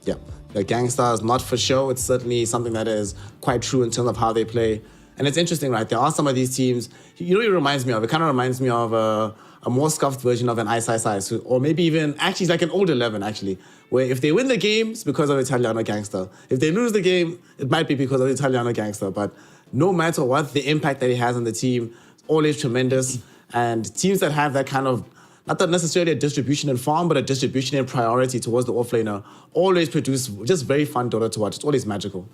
Yeah, the Gangstar is not for show. It's certainly something that is quite true in terms of how they play. And it's interesting, right? There are some of these teams, you know, it reminds me of, it kind of reminds me of a more scuffed version of an Ice, or maybe even, actually, it's like an old 11, actually, where if they win the game, it's because of Italiano Gangster. If they lose the game, it might be because of Italiano Gangster. But no matter what, the impact that he has on the team is always tremendous. And teams that have that kind of, not that necessarily a distribution in form, but a distribution in priority towards the offlaner, always produce just very fun Dota to watch. It's always magical.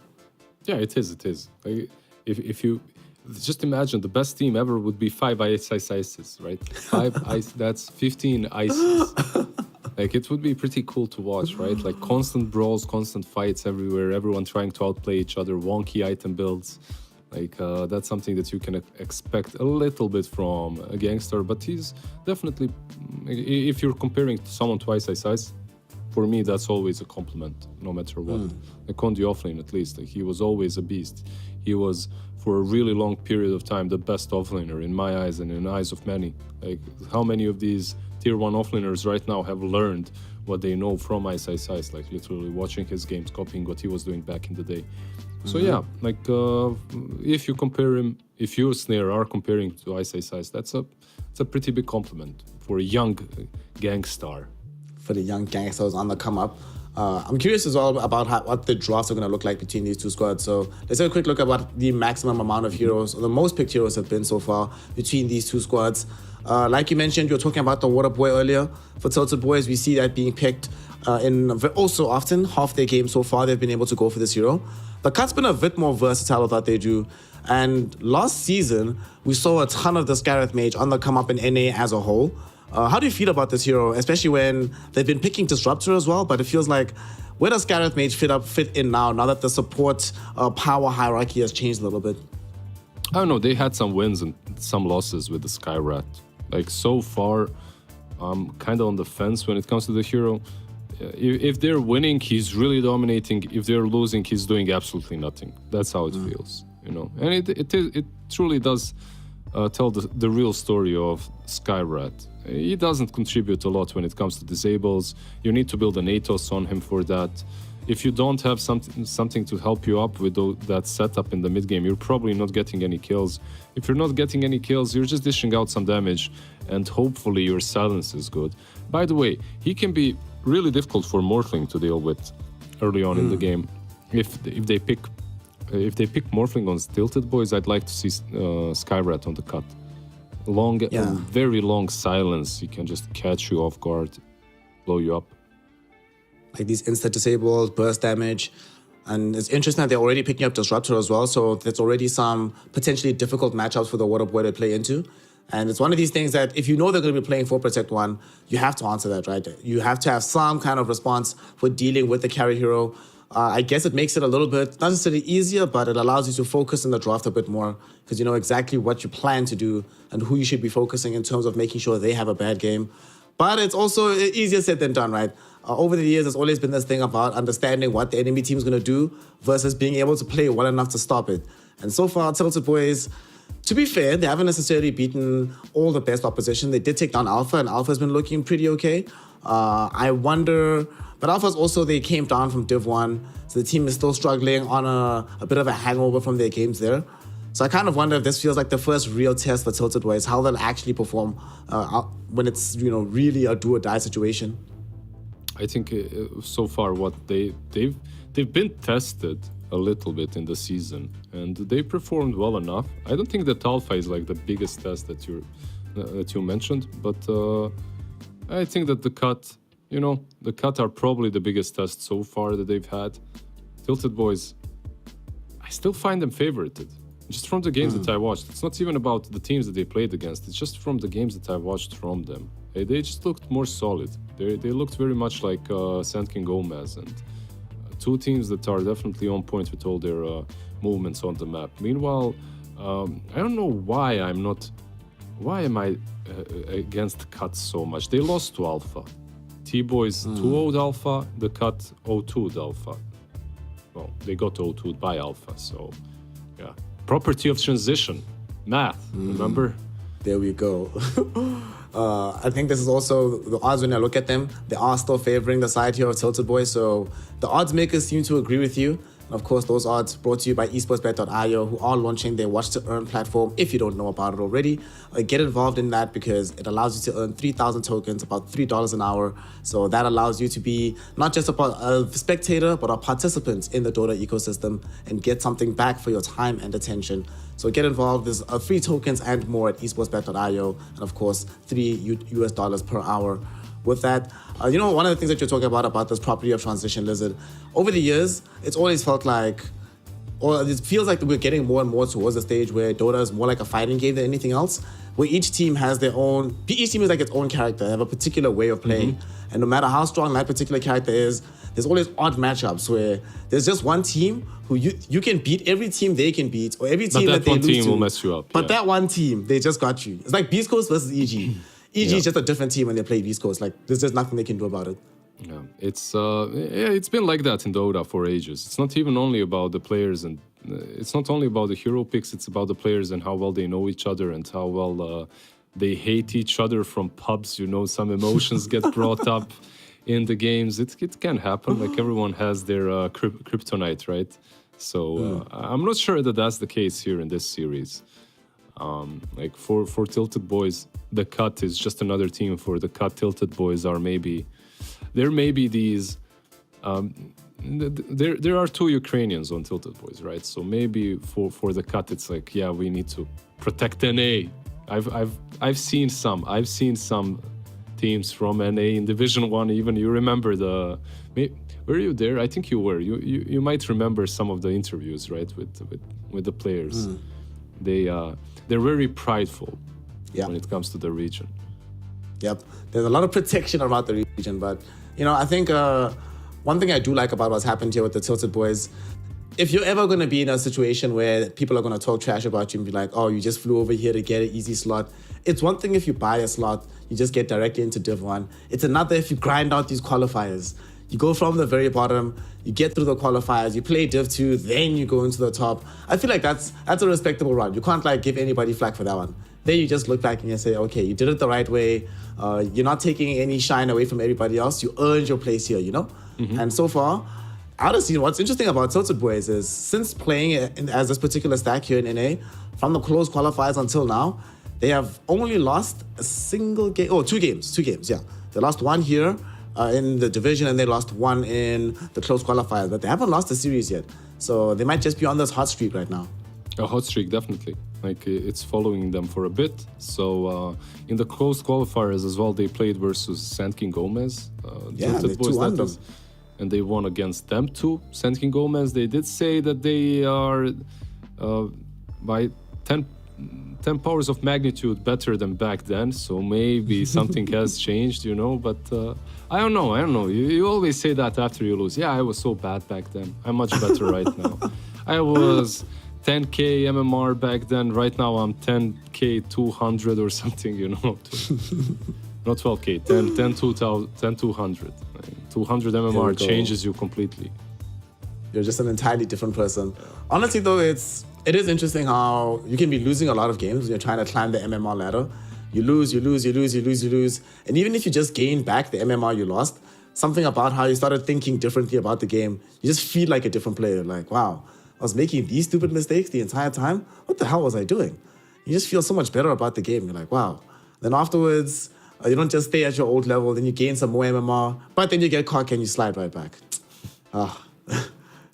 Yeah, it is. Like, if you just imagine, the best team ever would be 5 ices, right? 5 ice, that's 15 ices. Like, it would be pretty cool to watch, right? Like, constant brawls, constant fights everywhere, everyone trying to outplay each other, wonky item builds. Like, that's something that you can expect a little bit from a Gangster, but he's definitely, if you're comparing someone to Ice, for me, that's always a compliment, no matter what. Like, on the offlane, at least, like, he was always a beast. He was, for a really long period of time, the best offlaner in my eyes and in the eyes of many. Like, how many of these tier 1 offlaners right now have learned what they know from Ice, like literally watching his games, copying what he was doing back in the day. So yeah, like, if you compare him, if you, Snare, are comparing to Ice, that's a pretty big compliment for a young Gangstar. For the young Gangsters on the come up. I'm curious as well about what the drafts are going to look like between these two squads. So let's take a quick look at what the maximum amount of heroes, or the most picked heroes, have been so far between these two squads. Like you mentioned, you were talking about the Water Boy earlier. For Tilted Boys, we see that being picked also often. Half their game so far, they've been able to go for this hero. The cut's been a bit more versatile with what they do. And last season, we saw a ton of the Scarith Mage on the come up in NA as a whole. How do you feel about this hero, especially when they've been picking Disruptor as well, but it feels like, where does Scarith Mage fit in now that the support power hierarchy has changed a little bit? I don't know, they had some wins and some losses with the Skyrat. Like, so far, I'm kind of on the fence when it comes to the hero. If they're winning, he's really dominating. If they're losing, he's doing absolutely nothing. That's how it feels, you know. And it truly does tell the real story of Skyrat. He doesn't contribute a lot when it comes to disables. You need to build an Atos on him for that. If you don't have something to help you up with that setup in the mid game, you're probably not getting any kills. If you're not getting any kills, you're just dishing out some damage, and hopefully your silence is good. By the way, he can be really difficult for Morphling to deal with early on in the game. If they pick Morphling on Tilted Boys, I'd like to see Skyrat on the cut. Very long silence. He can just catch you off guard, blow you up. Like these instant disables, burst damage. And it's interesting that they're already picking up Disruptor as well, so there's already some potentially difficult matchups for the Water Boy to play into. And it's one of these things that if you know they're going to be playing for Protect 1, you have to answer that, right? You have to have some kind of response for dealing with the carry hero. I guess it makes it a little bit, not necessarily easier, but it allows you to focus in the draft a bit more because you know exactly what you plan to do and who you should be focusing in terms of making sure they have a bad game. But it's also easier said than done, right? Over the years, there's always been this thing about understanding what the enemy team is going to do versus being able to play well enough to stop it. And so far, Tilted Boys, to be fair, they haven't necessarily beaten all the best opposition. They did take down Alpha, and Alpha's been looking pretty okay. I wonder, but Alpha's also, they came down from Div 1, so the team is still struggling on a bit of a hangover from their games there. So I kind of wonder if this feels like the first real test for Tilted Boys, how they'll actually perform when it's, you know, really a do or die situation. I think so far what they've been tested a little bit in the season, and they performed well enough. I don't think that Alpha is like the biggest test that you mentioned, but I think that the cut are probably the biggest test so far that they've had. Tilted Boys, I still find them favorited. Just from the games that I watched. It's not even about the teams that they played against. It's just from the games that I watched from them. They just looked more solid. They looked very much like Sand King Gomez, and two teams that are definitely on point with all their movements on the map. Meanwhile, I don't know why am I against cuts so much? They lost to Alpha. T-Boys 2-0'd Alpha, the cut 0-2'd Alpha. well, they got O2'd by Alpha. So, yeah. Property of transition. Math, remember? There we go. I think this is also the odds when I look at them, they are still favoring the side here of Tilted Boys. So the odds makers seem to agree with you. And of course, those odds brought to you by esportsbet.io, who are launching their watch to earn platform. If you don't know about it already, get involved in that because it allows you to earn 3,000 tokens, about $3 an hour. So that allows you to be not just a spectator, but a participant in the Dota ecosystem and get something back for your time and attention. So get involved. There's free tokens and more at esportsbet.io. And of course, $3 per hour. With that, one of the things that you're talking about this property of transition, Lizard, over the years, it's always felt like, or it feels like we're getting more and more towards the stage where Dota is more like a fighting game than anything else, where each team has their own, each team is like its own character, they have a particular way of playing. And no matter how strong that particular character is, there's always odd matchups where there's just one team who you can beat every team they can beat, or every team that they lose to. But that one team will mess you up. But that one team, they just got you. It's like Beast Coast versus EG. EG is just a different team when they play Beast Coast. Like, there's just nothing they can do about it. Yeah, it's been like that in Dota for ages. It's not even only about the players, and it's not only about the hero picks. It's about the players and how well they know each other and how well they hate each other from pubs. Some emotions get brought up in the games. It can happen. Like, everyone has their kryptonite, right? So I'm not sure that that's the case here in this series. Like for Tilted Boys, the Cut is just another team. For the Cut, Tilted Boys are there may be these. There are two Ukrainians on Tilted Boys, right? So maybe for the Cut, it's like, yeah, we need to protect NA. I've seen some teams from NA in Division 1. Even you remember were you there? I think you were. You might remember some of the interviews, right, with the players. They're very prideful when it comes to the region. Yep. There's a lot of protection around the region, but I think one thing I do like about what's happened here with the Tilted Boys, if you're ever going to be in a situation where people are going to talk trash about you and be like, oh, you just flew over here to get an easy slot. It's one thing if you buy a slot, you just get directly into Div 1. It's another if you grind out these qualifiers. You go from the very bottom, you get through the qualifiers, you play Div 2, then you go into the top. I feel like that's a respectable run. You can't give anybody flack for that one. Then you just look back and you say, okay, you did it the right way. You're not taking any shine away from everybody else. You earned your place here, And so far, honestly, what's interesting about Tilted Boys is since playing as this particular stack here in NA, from the closed qualifiers until now, they have only lost a single game. Oh, two games, yeah. They lost one here in the division, and they lost one in the close qualifiers, but they haven't lost the series yet. So they might just be on this hot streak right now. A hot streak, definitely. Like, it's following them for a bit. So in the close qualifiers as well, they played versus Sand King Gomez. They won them. And they won against them too. Sand King Gomez, they did say that they are by 10 powers of magnitude better than back then. So maybe something has changed, but I don't know. You always say that after you lose. Yeah, I was so bad back then. I'm much better right now. I was 10k MMR back then. Right now I'm 10k 200 or something, Not 12k, 10 200. 200 MMR changes you completely. You're just an entirely different person. Honestly, though, it is interesting how you can be losing a lot of games when you're trying to climb the MMR ladder. You lose. And even if you just gain back the MMR you lost, something about how you started thinking differently about the game, you just feel like a different player. Like, wow, I was making these stupid mistakes the entire time. What the hell was I doing? You just feel so much better about the game. You're like, wow. Then afterwards, you don't just stay at your old level, then you gain some more MMR, but then you get cocky and you slide right back.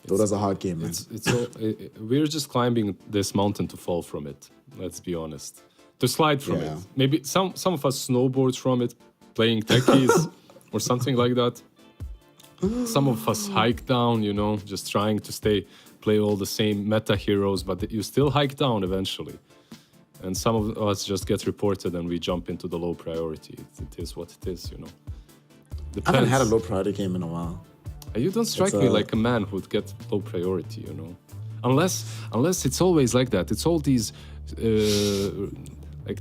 Dota's a hard game, man. We're just climbing this mountain to fall from it, let's be honest. To slide from it. Maybe some of us snowboard from it, playing techies or something like that. Some of us hike down, just trying to play all the same meta heroes, but you still hike down eventually. And some of us just get reported and we jump into the low priority. It is what it is, Depends. I haven't had a low priority game in a while. You don't strike me like a man who'd get low priority, Unless it's always like that. It's all these,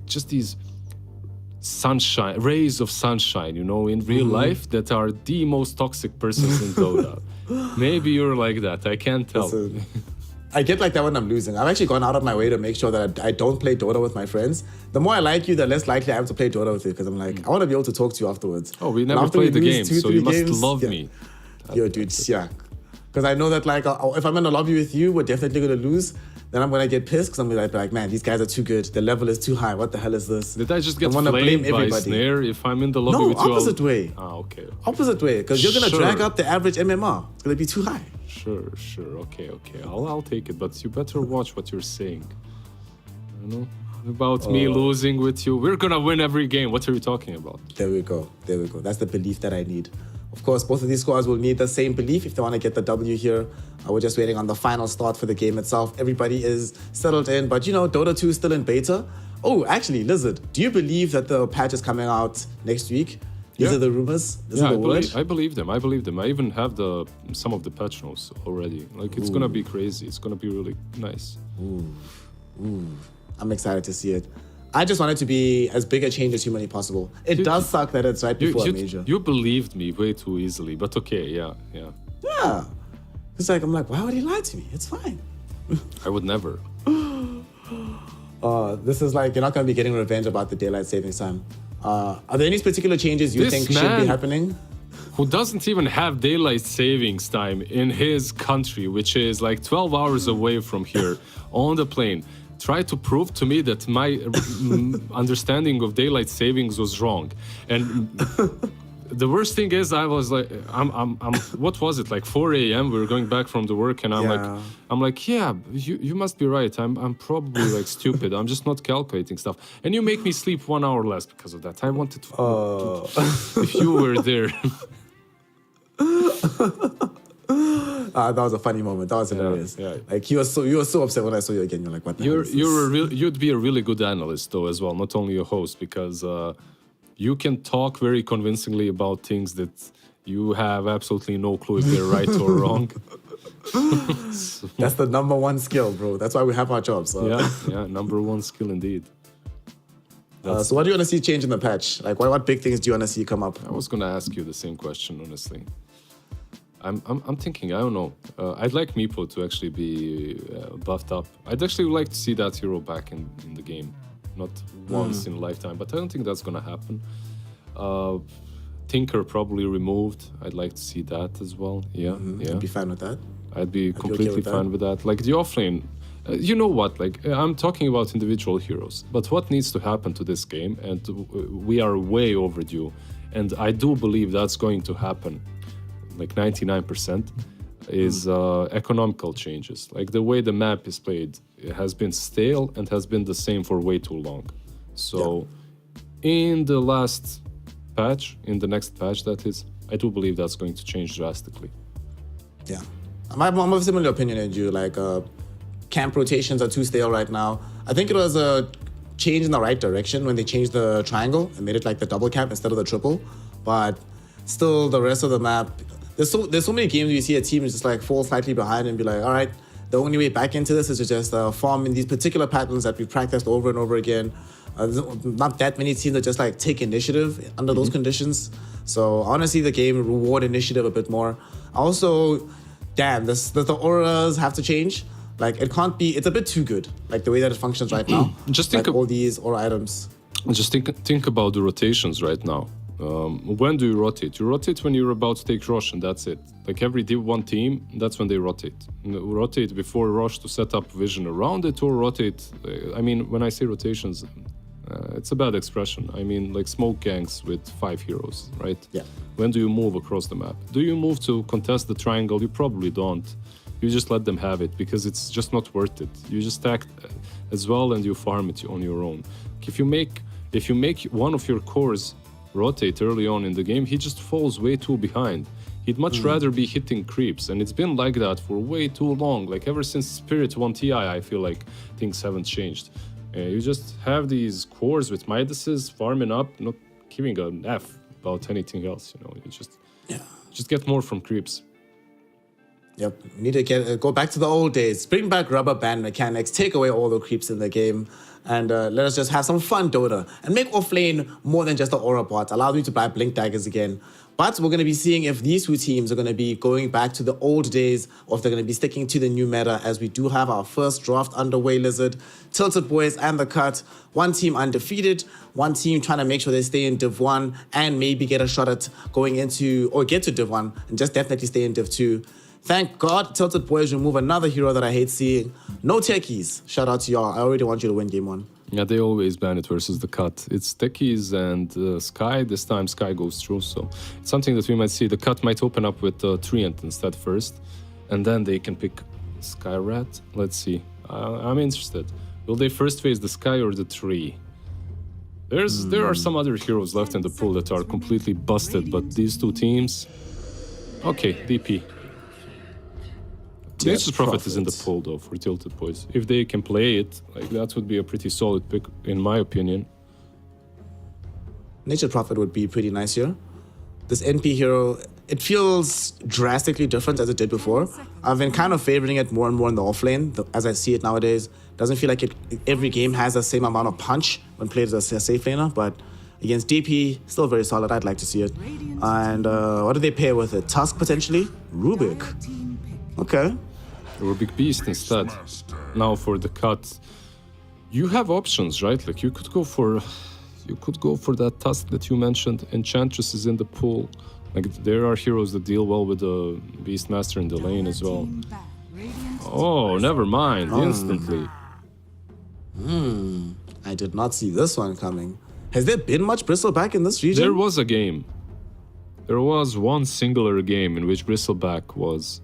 just these rays of sunshine, in real life that are the most toxic persons in Dota. Maybe you're like that. I can't tell. Listen, I get like that when I'm losing. I've actually gone out of my way to make sure that I don't play Dota with my friends. The more I like you, the less likely I am to play Dota with you because I'm like, I want to be able to talk to you afterwards. Oh, we And never after played the lose game, 2, so 3 you must games, love yeah. me. Yo, dude, yeah. Because I know that like if I'm in a lobby with you, we're definitely gonna lose. Then I'm gonna get pissed because I'm gonna be like, man, these guys are too good. The level is too high. What the hell is this? Did I just get wanna blame flamed by everybody. Snare if I'm in the lobby No, with you? opposite way. Ah, okay. Opposite way, because you're gonna Sure. drag up the average MMR. It's gonna be too high. Sure. Okay. I'll take it, but you better watch what you're saying. You know about me losing with you. We're gonna win every game. What are you talking about? There we go. That's the belief that I need. Of course, both of these squads will need the same belief if they want to get the W here. We're just waiting on the final start for the game itself. Everybody is settled in, but you know, Dota 2 is still in beta. Oh, actually, Lizard, do you believe that the patch is coming out next week? These Yeah. are the rumors. This Yeah, is the word. I believe them. I even have some of the patch notes already. Like it's gonna be crazy. It's gonna be really nice. I'm excited to see it. I just want it to be as big a change as humanly possible. It You- does suck that it's right before a major. You believed me way too easily, but okay, yeah. Yeah. It's like, I'm like, why would he lie to me? It's fine. I would never. This is like, you're not going to be getting revenge about the daylight savings time. Are there any particular changes you This think should be man- happening? Who doesn't even have daylight savings time in his country, which is like 12 hours away from here, on the plane, try to prove to me that my understanding of daylight savings was wrong. And the worst thing is, I was like, I'm what was it, like 4 a.m. we were going back from the work, and I'm like, yeah, you must be right. I'm probably like stupid. I'm just not calculating stuff. And you make me sleep 1 hour less because of that. I wanted to if you were there. That was a funny moment. That was hilarious. yeah. Like you were so upset when I saw you again. You're like, what the hell is this? You'd be a really good analyst though as well, not only a host, because you can talk very convincingly about things that you have absolutely no clue if they're right or wrong. That's the number one skill, bro. That's why we have our jobs. Yeah, number one skill indeed. So what do you want to see change in the patch? Like, what big things do you want to see come up? I was gonna ask you the same question, honestly. I'm thinking, I don't know. I'd like Meepo to actually be buffed up. I'd actually like to see that hero back in the game. Not once in a lifetime, but I don't think that's gonna happen. Tinker probably removed. I'd like to see that as well. Yeah. I'd be fine with that. I'd be okay completely with that? fine with that. Like the offlane, you know what? Like I'm talking about individual heroes, but what needs to happen to this game, and we are way overdue, and I do believe that's going to happen, like 99%, is economical changes. Like the way the map is played, it has been stale and has been the same for way too long. So, in the last patch, in the next patch, that is, I do believe that's going to change drastically. Yeah. I'm of a similar opinion as you. Like, camp rotations are too stale right now. I think it was a change in the right direction when they changed the triangle and made it like the double camp instead of the triple. But still, the rest of the map, there's so many games where you see a team just like fall slightly behind and be like, all right, the only way back into this is to just farm in these particular patterns that we've practiced over and over again. Not that many teams that just like take initiative under those conditions. So I want to see the game reward initiative a bit more. Also, damn, the auras have to change. Like it can't be. It's a bit too good. Like the way that it functions right now. Just like think all these aura items. Just think about the rotations right now. When do you rotate? You rotate when you're about to take Rosh, and that's it. Like every D1 team, that's when they rotate. Rotate before Rosh to set up vision around it, or rotate. I mean, when I say rotations, it's a bad expression. I mean, like smoke gangs with 5 heroes, right? Yeah. When do you move across the map? Do you move to contest the triangle? You probably don't. You just let them have it because it's just not worth it. You just act as well and you farm it on your own. If you make one of your cores rotate early on in the game, he just falls way too behind. He'd much rather be hitting creeps, and it's been like that for way too long. Like ever since Spirit 1 TI, I feel like things haven't changed. You just have these cores with Midases farming up, not giving an F about anything else. You know, you just get more from creeps. Yep, we need to go back to the old days. Bring back rubber band mechanics, take away all the creeps in the game, and let us just have some fun Dota. And make offlane more than just the aura bot. Allow me to buy blink daggers again. But we're going to be seeing if these two teams are going to be going back to the old days or if they're going to be sticking to the new meta, as we do have our first draft underway, Lizard. Tilted Boys and The Cut. One team undefeated, one team trying to make sure they stay in Div 1 and maybe get a shot at going into, or get to Div 1 and just definitely stay in Div 2. Thank God Tilted Boys remove another hero that I hate seeing. No techies. Shout out to y'all. I already want you to win game 1. Yeah, they always ban it versus the cut. It's techies and Sky. This time Sky goes through, so it's something that we might see. The cut might open up with Treant instead first, and then they can pick Sky Rat. Let's see. I'm interested. Will they first face the Sky or the Tree? There are some other heroes left in the pool that are completely busted, but these two teams... Okay, DP. Nature's Prophet is in the pool though for Tilted Boys. If they can play it, like that would be a pretty solid pick in my opinion. Nature Prophet would be pretty nice here. This NP hero, it feels drastically different as it did before. I've been kind of favoring it more and more in the offlane, as I see it nowadays. Doesn't feel like every game has the same amount of punch when played as a safe laner, but against DP, still very solid. I'd like to see it. And what do they pair with it? Tusk potentially? Rubik. Okay. Rubik Beast instead. Now for the cut, you have options, right? Like you could go for that Tusk that you mentioned. Enchantress is in the pool. Like there are heroes that deal well with the Beastmaster in the lane as well. Oh, never mind. Instantly. I did not see this one coming. Has there been much Bristleback in this region? There was a game. There was one singular game in which Bristleback was...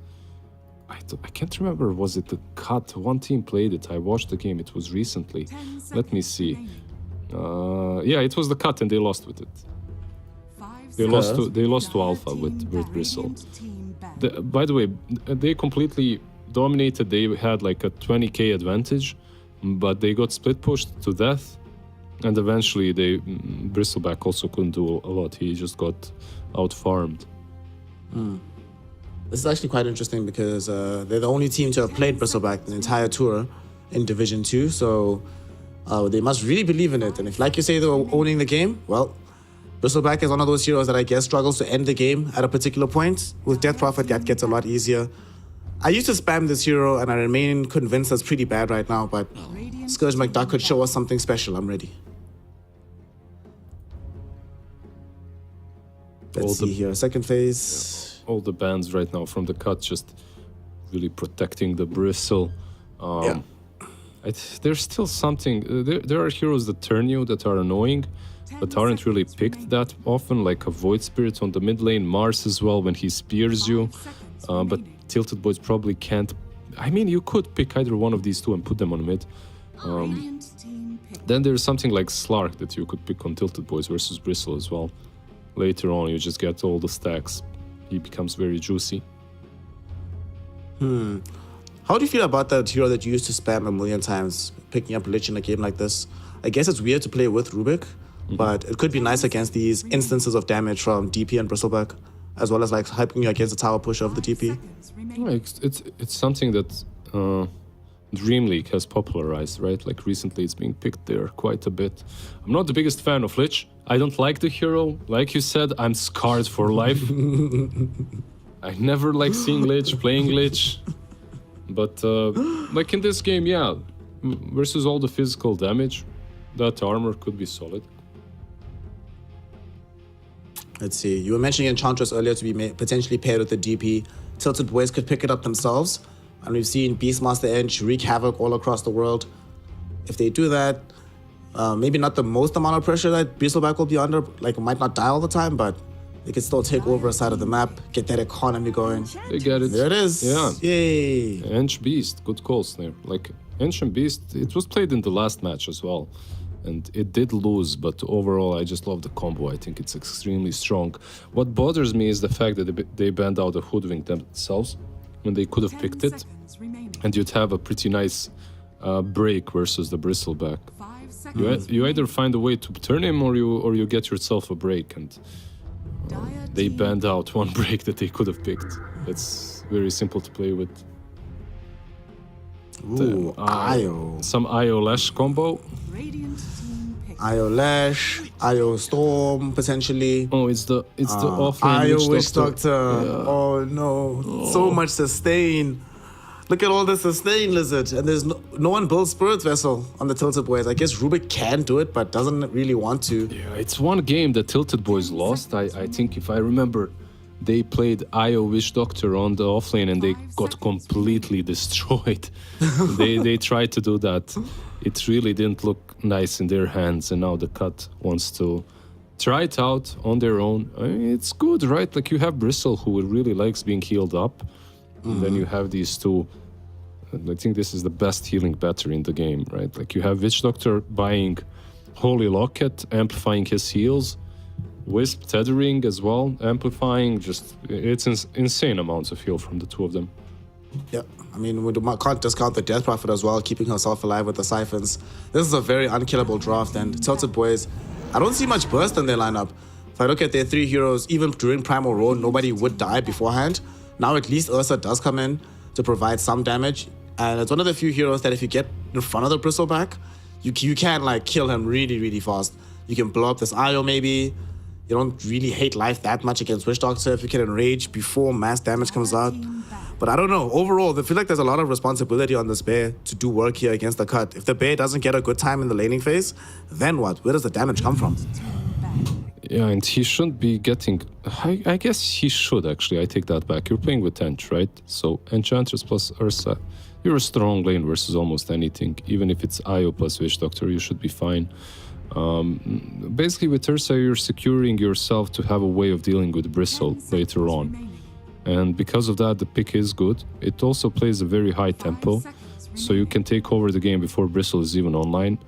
I can't remember, was it the cut? One team played it. I watched the game. It was recently. Let me see. Yeah, it was the cut and they lost with it. They lost to Alpha with Bristle. By the way, they completely dominated. They had like a 20k advantage, but they got split pushed to death. And eventually Bristleback also couldn't do a lot. He just got out-farmed. This is actually quite interesting because they're the only team to have played Bristleback the entire tour in Division 2, so they must really believe in it. And if, like you say, they're owning the game, well, Bristleback is one of those heroes that I guess struggles to end the game at a particular point. With Death Prophet, that gets a lot easier. I used to spam this hero, and I remain convinced that's pretty bad right now, but Scourge McDuck could show us something special. I'm ready. Let's see here. Second phase... All the bans right now from the cut just really protecting the Bristle. There's still something. There are heroes that turn you that are annoying, but aren't really picked that often, like a Void Spirit on the mid lane, Mars as well when he spears you. But Tilted Boys probably can't. I mean, you could pick either one of these two and put them on mid. Then there's something like Slark that you could pick on Tilted Boys versus Bristle as well. Later on, you just get all the stacks. He becomes very juicy. How do you feel about that hero that you used to spam a million times, picking up Lich in a game like this? I guess it's weird to play with Rubik, but it could be nice against these instances of damage from DP and Bristleback, as well as like hyping you against the tower push of the DP. It's something that Dream League has popularized, right? Like recently it's being picked there quite a bit. I'm not the biggest fan of Lich. I don't like the hero. Like you said, I'm scarred for life. I never like seeing Lich, playing Lich. But like in this game, yeah, versus all the physical damage, that armor could be solid. Let's see. You were mentioning Enchantress earlier to be potentially paired with the DP. Tilted Boys could pick it up themselves. And we've seen Beastmaster Edge wreak havoc all across the world. If they do that, maybe not the most amount of pressure that Bristleback will be under, like it might not die all the time, but they can still take over a side of the map, get that economy going. They get it. There it is. Yeah. Yay. Ench Beast, good calls there. Like Ancient Beast, it was played in the last match as well. And it did lose, but overall I just love the combo. I think it's extremely strong. What bothers me is the fact that they banned out the Hoodwink themselves when they could have picked it. And you'd have a pretty nice break versus the Bristleback. You either find a way to turn him or you get yourself a break, and they banned out one break that they could have picked. It's very simple to play with. Ooh, Io. Some Io Lash combo. IO Lash, IO Storm potentially. Oh, it's the offlane IO Witch Doctor. Oh no, so much sustain. Look at all the sustain, Lizard. And there's no one builds Spirit Vessel on the Tilted Boys. I guess Rubik can do it, but doesn't really want to. Yeah, it's one game that Tilted Boys lost. I think if I remember, they played IO Witch Doctor on the offlane and they got completely destroyed. they tried to do that. It really didn't look nice in their hands, and now the cut wants to try it out on their own. I mean, it's good, right? Like you have Bristle, who really likes being healed up. And then you have these two. I think this is the best healing battery in the game, right? Like you have Witch Doctor buying Holy Locket, amplifying his heals, Wisp tethering as well, amplifying. Just it's insane amounts of heal from the two of them. Yeah, I mean, we can't discount the Death Prophet as well, keeping herself alive with the Siphons. This is a very unkillable draft, and Tilted Boys, I don't see much burst in their lineup. If I look at their three heroes, even during Primal Roar, nobody would die beforehand. Now at least Ursa does come in to provide some damage, and it's one of the few heroes that if you get in front of the Bristleback, you can like kill him really, really fast. You can blow up this IO maybe. You don't really hate life that much against Witch Doctor if you can enrage before mass damage comes out. But I don't know, overall, I feel like there's a lot of responsibility on this bear to do work here against the cut. If the bear doesn't get a good time in the laning phase, then what? Where does the damage come from? Yeah, and he shouldn't be getting... I guess he should, actually. I take that back. You're playing with Ench, right? So Enchantress plus Ursa. You're a strong lane versus almost anything. Even if it's IO plus Witch Doctor, you should be fine. Basically, with Ursa, you're securing yourself to have a way of dealing with Bristle later on. And because of that, the pick is good. It also plays a very high tempo, so you can take over the game before Bristle is even online.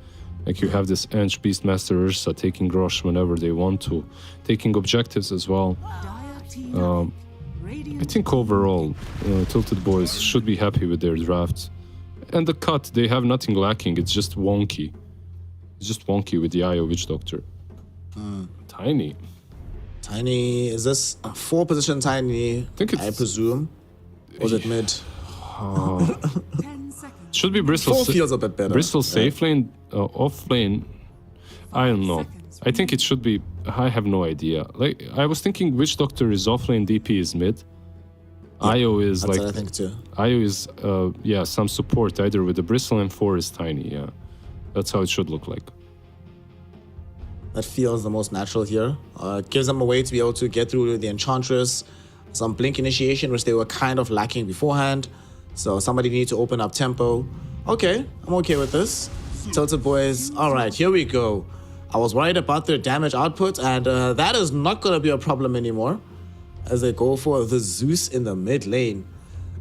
Like you have this Ench Beastmaster Ursa taking Grosh whenever they want to, taking objectives as well. I think overall, Tilted Boys should be happy with their draft. And the cut, they have nothing lacking, it's just wonky. It's just wonky with the IO Witch Doctor. Tiny. Tiny, is this a 4-position Tiny? I presume. Or is it mid? 10 seconds. Should be Bristol. 4 feels a bit better. Bristol safe lane, off lane. I don't know. I think it should be. I have no idea. Like I was thinking, Witch Doctor is off lane, DP is mid. Yeah, IO is that's like. what I think too. IO is yeah, some support either with the Bristle, and 4 is Tiny. Yeah, that's how it should look like. That feels the most natural here. Gives them a way to be able to get through the Enchantress, some Blink initiation, which they were kind of lacking beforehand. So somebody needs to open up tempo. Okay, I'm okay with this. Tilted Boys, all right, here we go. I was worried about their damage output, and that is not going to be a problem anymore as they go for the Zeus in the mid lane.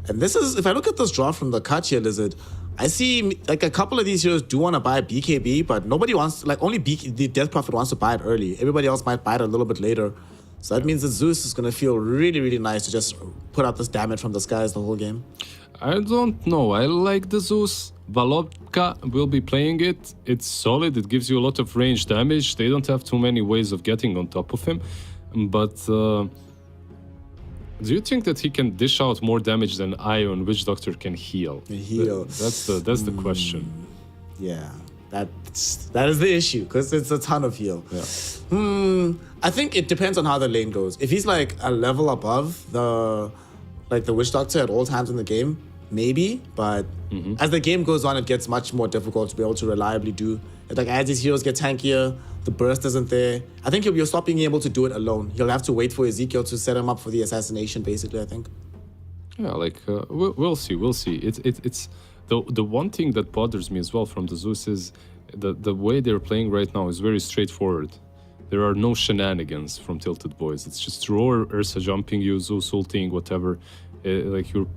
And this is, if I look at this draft from the cut here, Lizard, I see like a couple of these heroes do want to buy BKB, but nobody wants, like only the Death Prophet wants to buy it early. Everybody else might buy it a little bit later. So that means that Zeus is going to feel really, really nice to just put out this damage from the skies the whole game. I don't know. I like the Zeus. Valopka will be playing it. It's solid. It gives you a lot of range damage. They don't have too many ways of getting on top of him. But do you think that he can dish out more damage than IO and Witch Doctor can heal? That's the question. Yeah, that is the issue, because it's a ton of heal. Yeah. I think it depends on how the lane goes. If he's like a level above the Witch Doctor at all times in the game, maybe. But as the game goes on, it gets much more difficult to be able to reliably do. It's like as these heroes get tankier, the burst isn't there. I think he'll stop being able to do it alone. He'll have to wait for Ezekiel to set him up for the assassination, basically, I think. Yeah, like we'll see. It's the one thing that bothers me as well from the Zeus is the way they're playing right now is very straightforward. There are no shenanigans from Tilted Boys. It's just Roar, Ursa jumping you, Zeus ulting, whatever. Like you're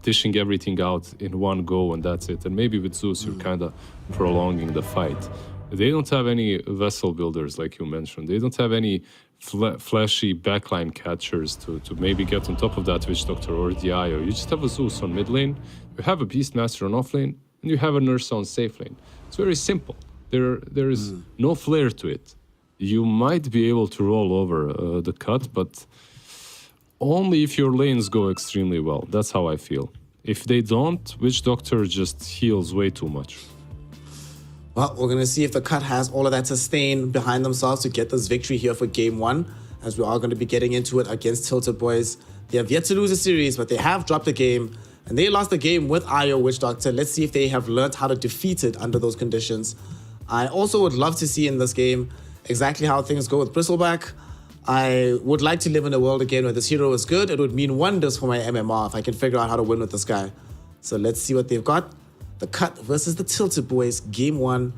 dishing everything out in one go, and that's it. And maybe with Zeus, you're kind of prolonging the fight. They don't have any vessel builders, like you mentioned. They don't have any flashy backline catchers to maybe get on top of that Witch Doctor or the IO. You just have a Zeus on mid lane, you have a Beastmaster on off lane, and you have a Nurse on safe lane. It's very simple. There is no flair to it. You might be able to roll over the cut, but only if your lanes go extremely well. That's how I feel. If they don't, Witch Doctor just heals way too much. Well, we're going to see if the cut has all of that sustain behind themselves to get this victory here for game one, as we are going to be getting into it against Tilted Boys. They have yet to lose a series, but they have dropped a game, and they lost the game with IO Witch Doctor. Let's see if they have learned how to defeat it under those conditions. I also would love to see in this game exactly how things go with Bristleback. I would like to live in a world again where this hero is good. It would mean wonders for my MMR if I can figure out how to win with this guy. So let's see what they've got. The cut versus the Tilted Boys, game one.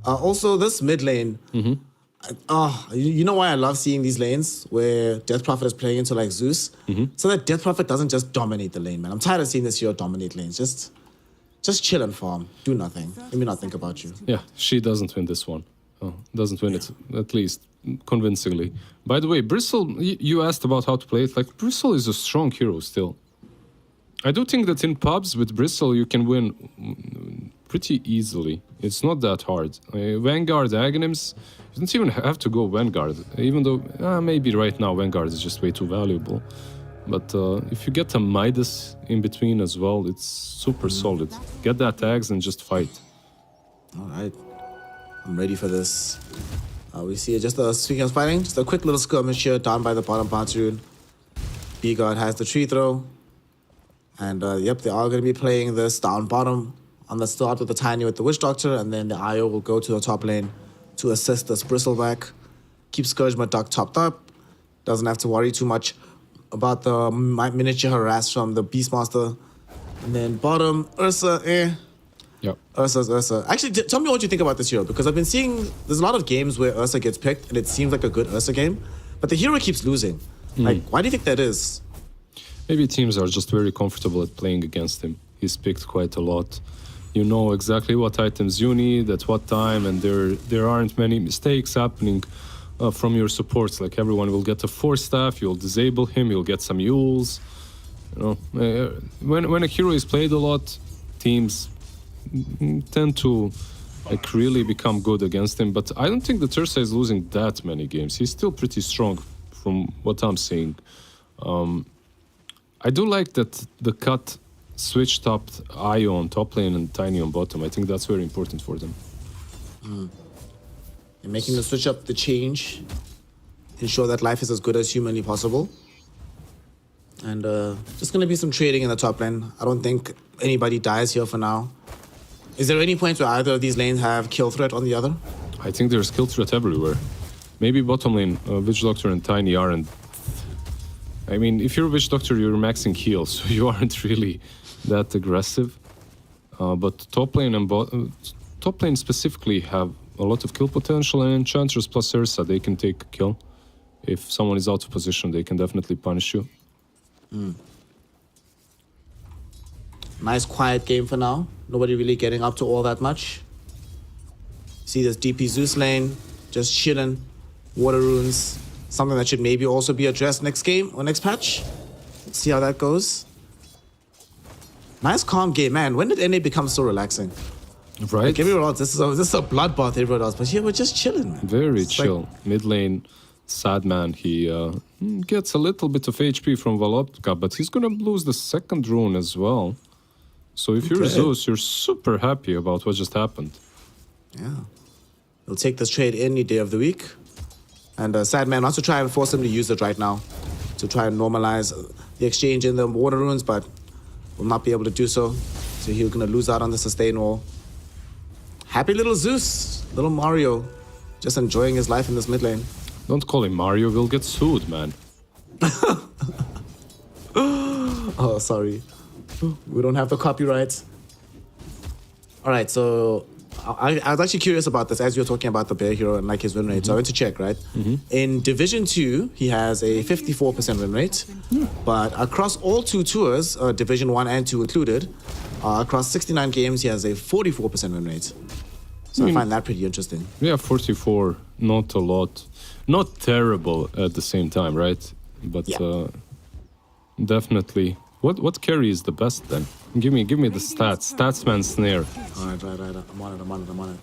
Also, this mid lane. You know why I love seeing these lanes where Death Prophet is playing into like Zeus? So that Death Prophet doesn't just dominate the lane, man. I'm tired of seeing this hero dominate lanes. Just chill and farm. Do nothing. Let me not think about you. Yeah, she doesn't win this one. Doesn't win it, at least convincingly. By the way, Bristle, you asked about how to play it. Like, Bristle is a strong hero still. I do think that in pubs with Bristle you can win pretty easily. It's not that hard. Vanguard, Aghanims, you don't even have to go Vanguard. Even though maybe right now Vanguard is just way too valuable. But if you get a Midas in between as well, it's super solid. Get that tags and just fight. All right. I'm ready for this. We see just speaking of fighting, just a quick little skirmish here down by the bottom part rune. B-God has the tree throw. And yep, they are going to be playing this down bottom on the start with the Tiny with the Witch Doctor, and then the IO will go to the top lane to assist this Bristleback. Keep Scourge Duck topped up. Doesn't have to worry too much about the miniature harass from the Beastmaster. And then bottom, Ursa, Yep. Ursa's Ursa. Actually, tell me what you think about this hero, because I've been seeing there's a lot of games where Ursa gets picked and it seems like a good Ursa game, but the hero keeps losing. Like, why do you think that is? Maybe teams are just very comfortable at playing against him. He's picked quite a lot. You know exactly what items you need at what time, and there aren't many mistakes happening from your supports. Like, everyone will get a 4-staff, you'll disable him, you'll get some Yules. You know, when a hero is played a lot, teams tend to like really become good against him. But I don't think that Ursa is losing that many games. He's still pretty strong from what I'm seeing. I do like that the cut switched up IO on top lane and Tiny on bottom. I think that's very important for them. And making the switch up the change, ensure that life is as good as humanly possible. And just going to be some trading in the top lane. I don't think anybody dies here for now. Is there any point where either of these lanes have kill threat on the other? I think there's kill threat everywhere. Maybe bottom lane, Witch Doctor and Tiny aren't. I mean, if you're a Witch Doctor, you're maxing heals, so you aren't really that aggressive. But top lane and top lane specifically have a lot of kill potential, and Enchantress plus Ursa, they can take a kill. If someone is out of position, they can definitely punish you. Nice quiet game for now. Nobody really getting up to all that much. See this DP Zeus lane, just chilling. Water runes, something that should maybe also be addressed next game or next patch. Let's see how that goes. Nice calm game, man. When did NA become so relaxing? Right? Like, everyone else, this is a bloodbath everyone else, but here we're just chilling, man. Very It's chill. like- Mid lane, Sadman, he gets a little bit of HP from Valotka, but he's gonna lose the second rune as well. So if you're Okay. Zeus, you're super happy about what just happened. Yeah. We'll take this trade any day of the week. And Sadman wants to try and force him to use it right now to try and normalize the exchange in the water runes, but will not be able to do so. So he's going to lose out on the sustain wall. Happy little Zeus, little Mario, just enjoying his life in this mid lane. Don't call him Mario, we'll get sued, man. Oh, sorry. We don't have the copyrights. All right, so I was actually curious about this as you were talking about the bear hero and like his win rate. So I went to check, right? In Division 2, he has a 54% win rate. But across all 2 tours, Division 1 and 2 included, across 69 games, he has a 44% win rate. So I find that pretty interesting. Yeah, 44, not a lot. Not terrible at the same time, right? But Yeah. definitely. What carry is the best then? Give me the stats. Statsman Snare. All right. I'm on it.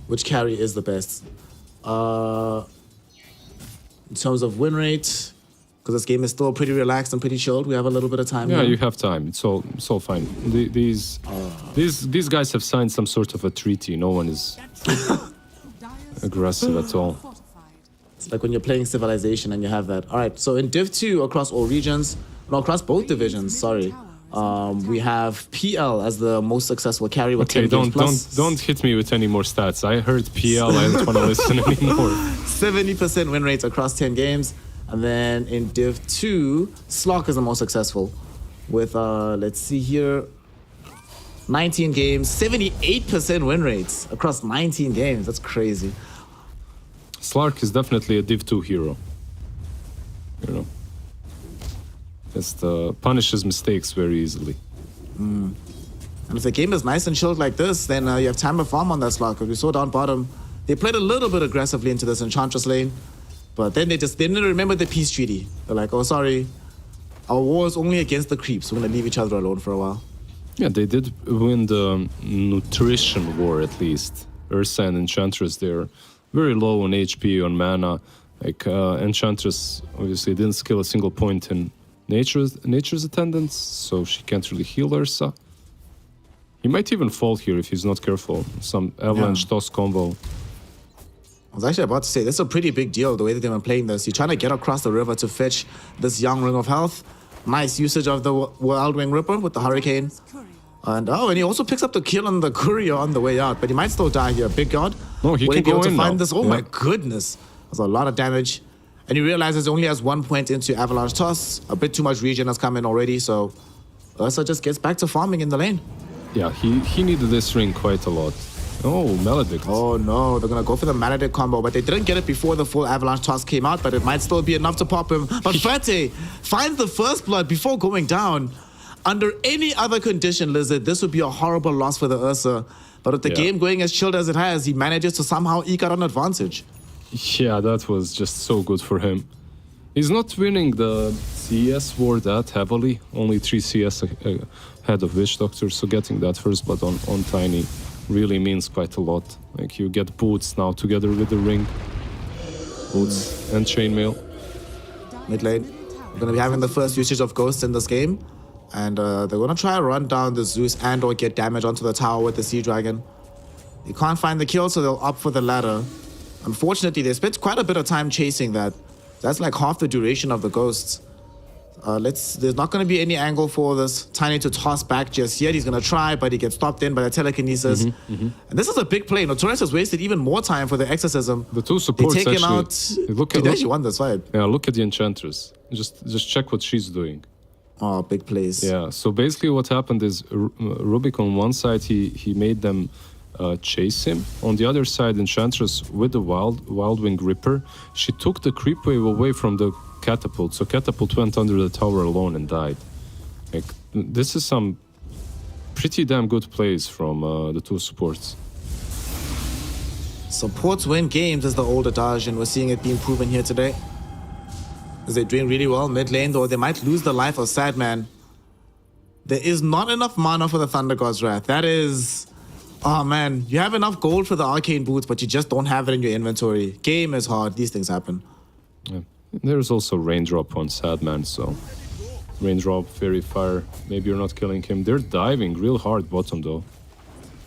Which carry is the best? In terms of win rate, because this game is still pretty relaxed and pretty chilled. We have a little bit of time. Yeah, here. you have time. It's all fine. These guys have signed some sort of a treaty. No one is aggressive at all. It's like when you're playing Civilization and you have that. All right, so in Div 2, across all regions, no, across both divisions, sorry, we have PL as the most successful carry with Okay, 10 games plus. don't hit me with any more stats. I heard PL. I don't want to listen anymore. 70% win rates across 10 games. And then in Div 2, Slock is the most successful with, let's see here, 19 games, 78% win rates across 19 games. That's crazy. Slark is definitely a Div 2 hero. You know, just punishes mistakes very easily. And if the game is nice and chilled like this, then you have time to farm on that Slock. Because we saw down bottom, they played a little bit aggressively into this Enchantress lane. But then they didn't remember the peace treaty. They're like, oh, sorry, our war is only against the creeps. We're going to leave each other alone for a while. Yeah, they did win the nutrition war at least. Ursa and Enchantress, they're very low on HP, on mana. Like, Enchantress obviously didn't skill a single point in nature's attendance, so she can't really heal Ursa. He might even fall here if he's not careful. Some avalanche toss combo. I was actually about to say, this is a pretty big deal, the way that they've been playing this. You're trying to get across the river to fetch this young Ring of Health. Nice usage of the Wild Wing Ripper with the Hurricane. And he also picks up the kill on the Courier on the way out, but he might still die here. Big God. No, he will can be able go to in find now. this? Oh my goodness. That's a lot of damage. And he realizes he only has 1 point into Avalanche Toss. A bit too much regen has come in already, so Ursa just gets back to farming in the lane. Yeah, he needed this ring quite a lot. Oh, Maledict. Oh no, they're gonna go for the Maledict combo, but they didn't get it before the full Avalanche Toss came out, but it might still be enough to pop him. But Fete finds the first blood before going down. Under any other condition, Lizard, this would be a horrible loss for the Ursa. But with the game going as chilled as it has, he manages to somehow eke out an advantage. Yeah, that was just so good for him. He's not winning the CS war that heavily, only 3 CS ahead of Witch Doctor, so getting that first blood on Tiny really means quite a lot. Like, you get boots now together with the ring. Boots and chainmail. Mid lane, we're gonna be having the first usage of Ghosts in this game. And they're gonna try to run down the Zeus and or get damage onto the tower with the Sea Dragon. They can't find the kill, so they'll opt for the ladder. Unfortunately, they spent quite a bit of time chasing that. That's like half the duration of the Ghosts. There's not going to be any angle for this Tiny to toss back just yet. He's going to try, but he gets stopped in by the telekinesis. And this is a big play. Notorious has wasted even more time for the exorcism. The two supports they take him actually, out. They actually won this fight. Yeah, look at the Enchantress. Just check what she's doing. Oh, big plays. Yeah, so basically what happened is Rubik on one side, he made them chase him. On the other side, Enchantress with the Wild Wing Ripper, she took the creep wave away from the Catapult, so Catapult went under the tower alone and died. Like, this is some pretty damn good plays from the two supports. Supports win games is the old adage, and we're seeing it being proven here today. As they're doing really well mid lane, though they might lose the life of Sadman. There is not enough mana for the Thunder God's Wrath. That is... Oh man, you have enough gold for the Arcane Boots, but you just don't have it in your inventory. Game is hard, these things happen. Yeah. There's also Raindrop on Sadman, so... Raindrop, Fairy Fire, maybe you're not killing him. They're diving real hard bottom though.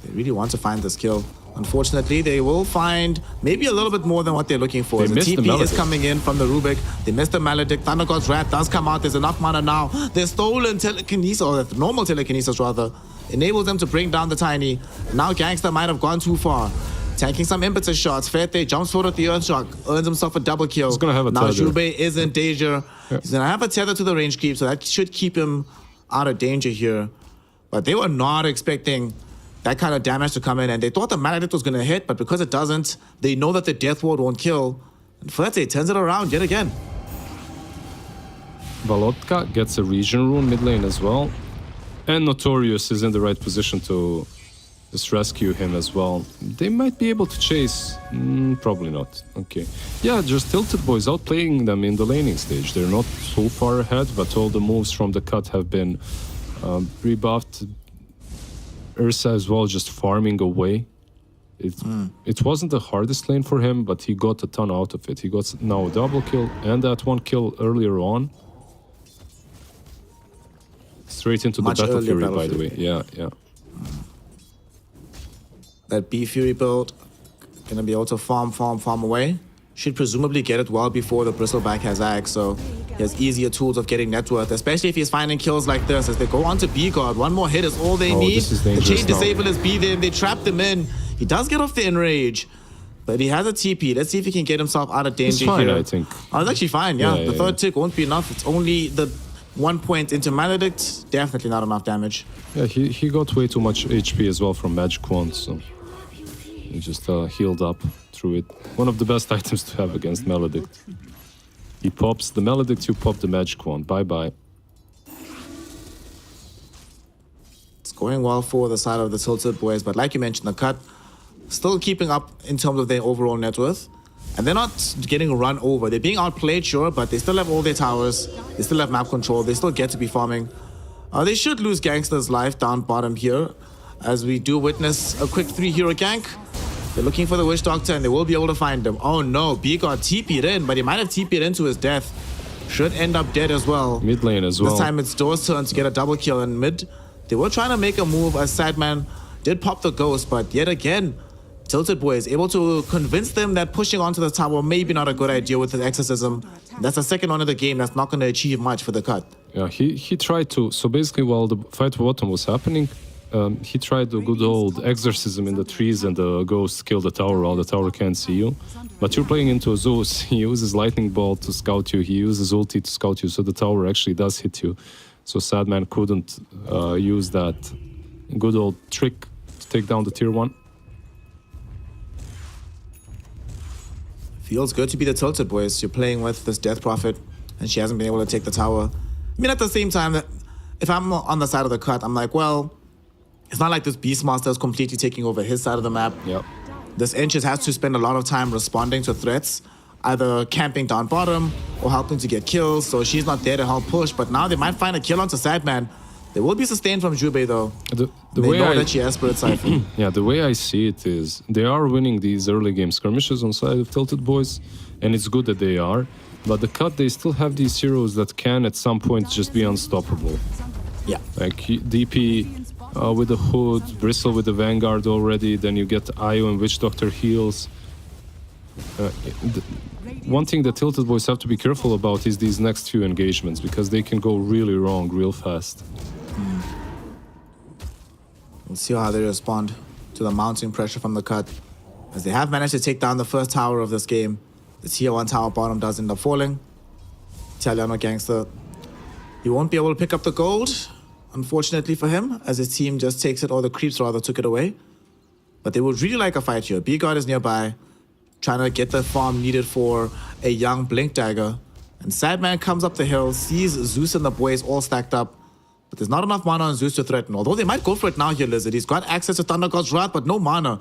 They really want to find this kill. Unfortunately, they will find maybe a little bit more than what they're looking for. The TP is coming in from the Rubik. They missed the Maledict. Thunder God's Wrath does come out. There's enough mana now. Their stolen telekinesis, or the normal telekinesis rather, enables them to bring down the Tiny. Now Gangster might have gone too far. Tanking some impetus shots. Fete jumps forward at the Earthshock, earns himself a double kill. He's gonna have a now tether. Jubei is in danger. Yeah. He's gonna have a tether to the range creep, so that should keep him out of danger here. But they were not expecting that kind of damage to come in, and they thought the Maledict was gonna hit, but because it doesn't, they know that the Death Ward won't kill. And Fete turns it around yet again. Valotka gets a region rune mid lane as well. And Notorious is in the right position to just rescue him as well. They might be able to chase. Probably not. Okay. Yeah, just Tilted Boys outplaying them in the laning stage. They're not so far ahead, but all the moves from the cut have been rebuffed. Ursa as well, just farming away. It wasn't the hardest lane for him, but he got a ton out of it. He got now a double kill and that one kill earlier on. Straight into Much the Battle earlier Fury, Battle by the way. Fury. Yeah. That B Fury build, gonna be able to farm away. Should presumably get it well before the Bristleback has Axe, so he has easier tools of getting net worth, especially if he's finding kills like this. As they go on to B guard, one more hit is all they need. This is The dangerous chain now. disable is B there, they trap him in. He does get off the enrage, but he has a TP. Let's see if he can get himself out of danger fine, here. I think. Oh, it's actually fine, yeah. Yeah, The yeah, third tick won't be enough. It's only the 1 point into Maledict. Definitely not enough damage. Yeah, he got way too much HP as well from Magic Wand, so he just healed up through it. One of the best items to have against Maledict. He pops the Maledict, you pop the Magic Wand. Bye-bye. It's going well for the side of the Tilted Boys, but like you mentioned, the cut still keeping up in terms of their overall net worth. And they're not getting run over. They're being outplayed, sure, but they still have all their towers. They still have map control. They still get to be farming. They should lose Gangster's life down bottom here, as we do witness a quick 3-hero gank. They're looking for the Witch Doctor, and they will be able to find him. Oh no, B got TP'd in, but he might have TP'd into his death. Should end up dead as well. Mid lane as well. This time it's Door's turn to get a double kill in mid. They were trying to make a move as Sadman did pop the ghost, but yet again, Tilted Boy is able to convince them that pushing onto the tower may be not a good idea with the exorcism. That's the second one of the game that's not going to achieve much for the cut. Yeah, he tried to. So basically, while the fight bottom was happening, he tried the good old exorcism in the trees, and the ghosts kill the tower while the tower can't see you. But you're playing into a Zeus. He uses lightning bolt to scout you. He uses ulti to scout you, so the tower actually does hit you. So Sadman couldn't use that good old trick to take down the tier 1. Feels good to be the Tilted Boys. You're playing with this Death Prophet, and she hasn't been able to take the tower. I mean, at the same time, if I'm on the side of the cut, I'm like, well, it's not like this Beastmaster is completely taking over his side of the map. Yep. This Inches has to spend a lot of time responding to threats, either camping down bottom or helping to get kills, so she's not there to help push. But now they might find a kill onto Sadman. They will be sustained from Jubei, though. The They way know that she has Spirit Siphon. Yeah, the way I see it is they are winning these early game skirmishes on side of Tilted Boys, and it's good that they are. But the cut, they still have these heroes that can at some point just be unstoppable. Yeah. Like DP with the Hood, Bristle with the Vanguard already, then you get Io and Witch Doctor heals. One thing that Tilted Boys have to be careful about is these next few engagements, because they can go really wrong real fast. We'll see how they respond to the mounting pressure from the cut, as they have managed to take down the first tower of this game. The tier 1 tower bottom does end up falling. Italiano Gangster, he won't be able to pick up the gold, unfortunately for him, as his team just takes it, or the creeps rather took it away. But they would really like a fight here. B-God is nearby, trying to get the farm needed for a young Blink Dagger. And Sadman comes up the hill, sees Zeus and the boys all stacked up, but there's not enough mana on Zeus to threaten. Although they might go for it now here, Lizard. He's got access to Thunder God's Wrath, but no mana.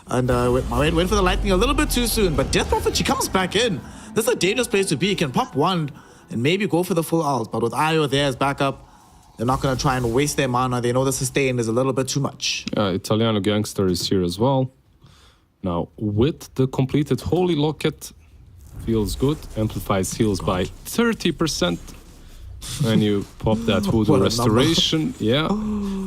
And wait for the lightning a little bit too soon. But Death Prophet, she comes back in. This is a dangerous place to be. He can pop one and maybe go for the full ult. But with Io there as backup, they're not going to try and waste their mana. They know the sustain is a little bit too much. Italiano Gangster is here as well. Now, with the completed Holy Locket, feels good. Amplifies heals by 30%. And you pop that Voodoo What a Restoration. Yeah,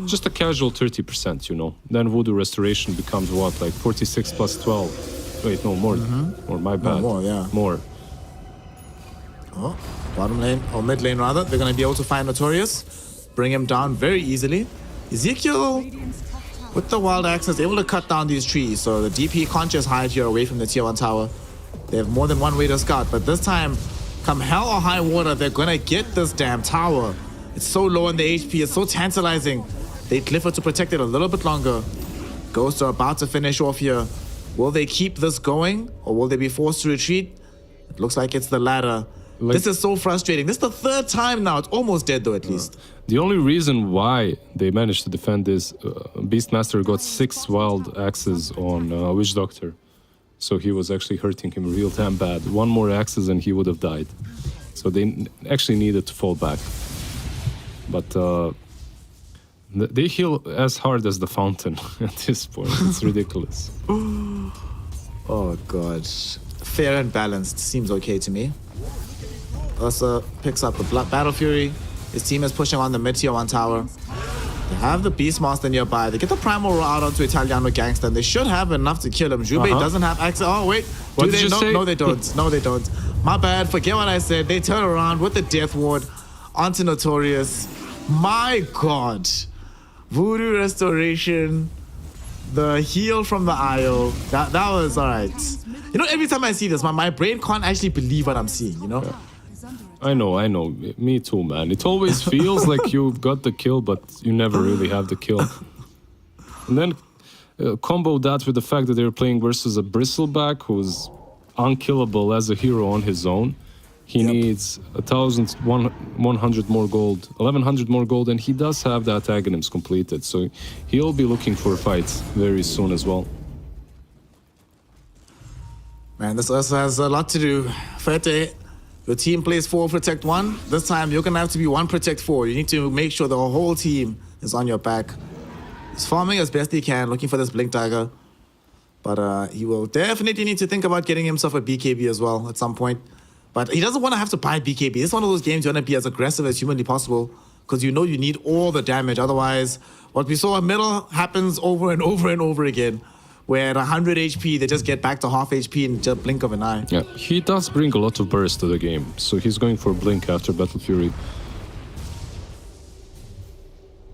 just a casual 30%, you know. Then Voodoo Restoration becomes what, like 46 plus 12? Wait, no, more. More, my bad. more, yeah. More. Oh, bottom lane, or mid lane rather. They're going to be able to find Notorious. Bring him down very easily. Ezekiel, with the Wild Axe, is able to cut down these trees. So the DP can't just hide here away from the tier 1 tower. They have more than one way to scout. But this time, come hell or high water, they're going to get this damn tower. It's so low on the HP. It's so tantalizing. They Clifford to protect it a little bit longer. Ghosts are about to finish off here. Will they keep this going, or will they be forced to retreat? It looks like it's the latter. This is so frustrating. This is the third time now. It's almost dead, though, at least. The only reason why they managed to defend this, Beastmaster got 6 wild axes on Witch Doctor. So he was actually hurting him real damn bad. One more axes and he would have died. So they actually needed to fall back. But They heal as hard as the fountain at this point. It's ridiculous. Oh god. Fair and balanced seems okay to me. Ursa picks up the Battle Fury. His team is pushing on the mid tier 1 tower. They have the Beastmaster nearby. They get the Primal Roar out onto Italiano Gangster, and they should have enough to kill him. Jube doesn't have access. Oh, wait. What Do did they? you No, say? no, they don't. No, they don't. My bad. Forget what I said. They turn around with the Death Ward onto Notorious. My god. Voodoo Restoration. The heal from the Isle. That was alright. You know, every time I see this, my brain can't actually believe what I'm seeing, you know? I know. Me too, man. It always feels like you got the kill, but you never really have the kill. And then combo that with the fact that they're playing versus a Bristleback who's unkillable as a hero on his own. He needs 1,100 more gold, 1,100 more gold, and he does have the antagonists completed. So he'll be looking for fights very soon as well. Man, this also has a lot to do. Fete, your team plays 4 Protect 1. This time you're gonna have to be 1 Protect 4. You need to make sure the whole team is on your back. He's farming as best he can, looking for this Blink Dagger. But he will definitely need to think about getting himself a BKB as well at some point. But he doesn't want to have to buy BKB. This is one of those games you want to be as aggressive as humanly possible because you know you need all the damage. Otherwise, what we saw in middle happens over and over and over again. Where at 100 HP, they just get back to half HP in just a blink of an eye. Yeah, he does bring a lot of burst to the game, so he's going for Blink after Battle Fury.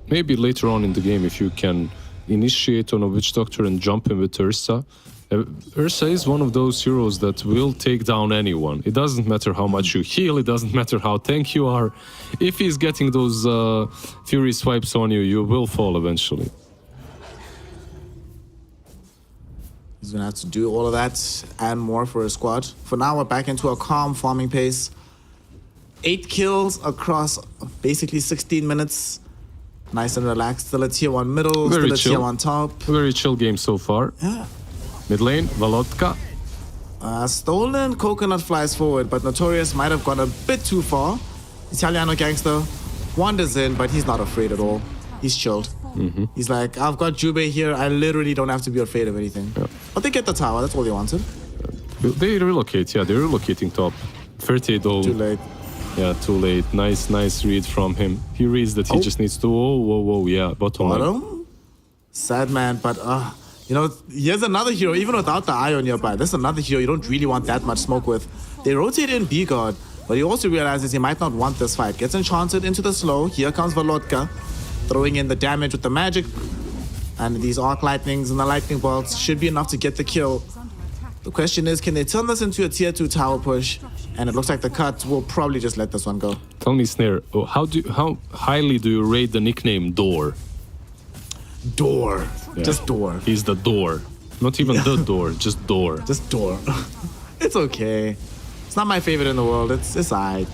Maybe later on in the game, if you can initiate on a Witch Doctor and jump in with Ursa. Ursa is one of those heroes that will take down anyone. It doesn't matter how much you heal, it doesn't matter how tank you are. If he's getting those Fury swipes on you, you will fall eventually. He's gonna have to do all of that and more for his squad. For now, we're back into a calm farming pace. 8 kills across basically 16 minutes. Nice and relaxed. Still a tier 1 middle, Very still a chill. tier 1 top. Very chill game so far. Yeah. Mid lane, Valotka. Stolen Coconut flies forward, but Notorious might have gone a bit too far. Italiano Gangster wanders in, but he's not afraid at all. He's chilled. He's like, I've got Jube here. I literally don't have to be afraid of anything. Yeah. But they get the tower. That's all they wanted. They relocate, yeah, they're relocating top. 30 though. Too late. Yeah, too late. Nice read from him. He reads that he just needs to, whoa, yeah, bottom line. Bottom? Sad man, but you know, here's another hero, even without the Ion nearby. This is another hero you don't really want that much smoke with. They rotate in B-Guard, but he also realizes he might not want this fight. Gets enchanted into the slow. Here comes Valotka, throwing in the damage with the magic. And these arc lightnings and the lightning bolts should be enough to get the kill. The question is, can they turn this into a tier 2 tower push? And it looks like the cut will probably just let this one go. Tell me, Snare, how highly do you rate the nickname Door? Door. Yeah. Just door. He's the door. Not even the door, just door. Just door. It's okay. It's not my favorite in the world. It's alright.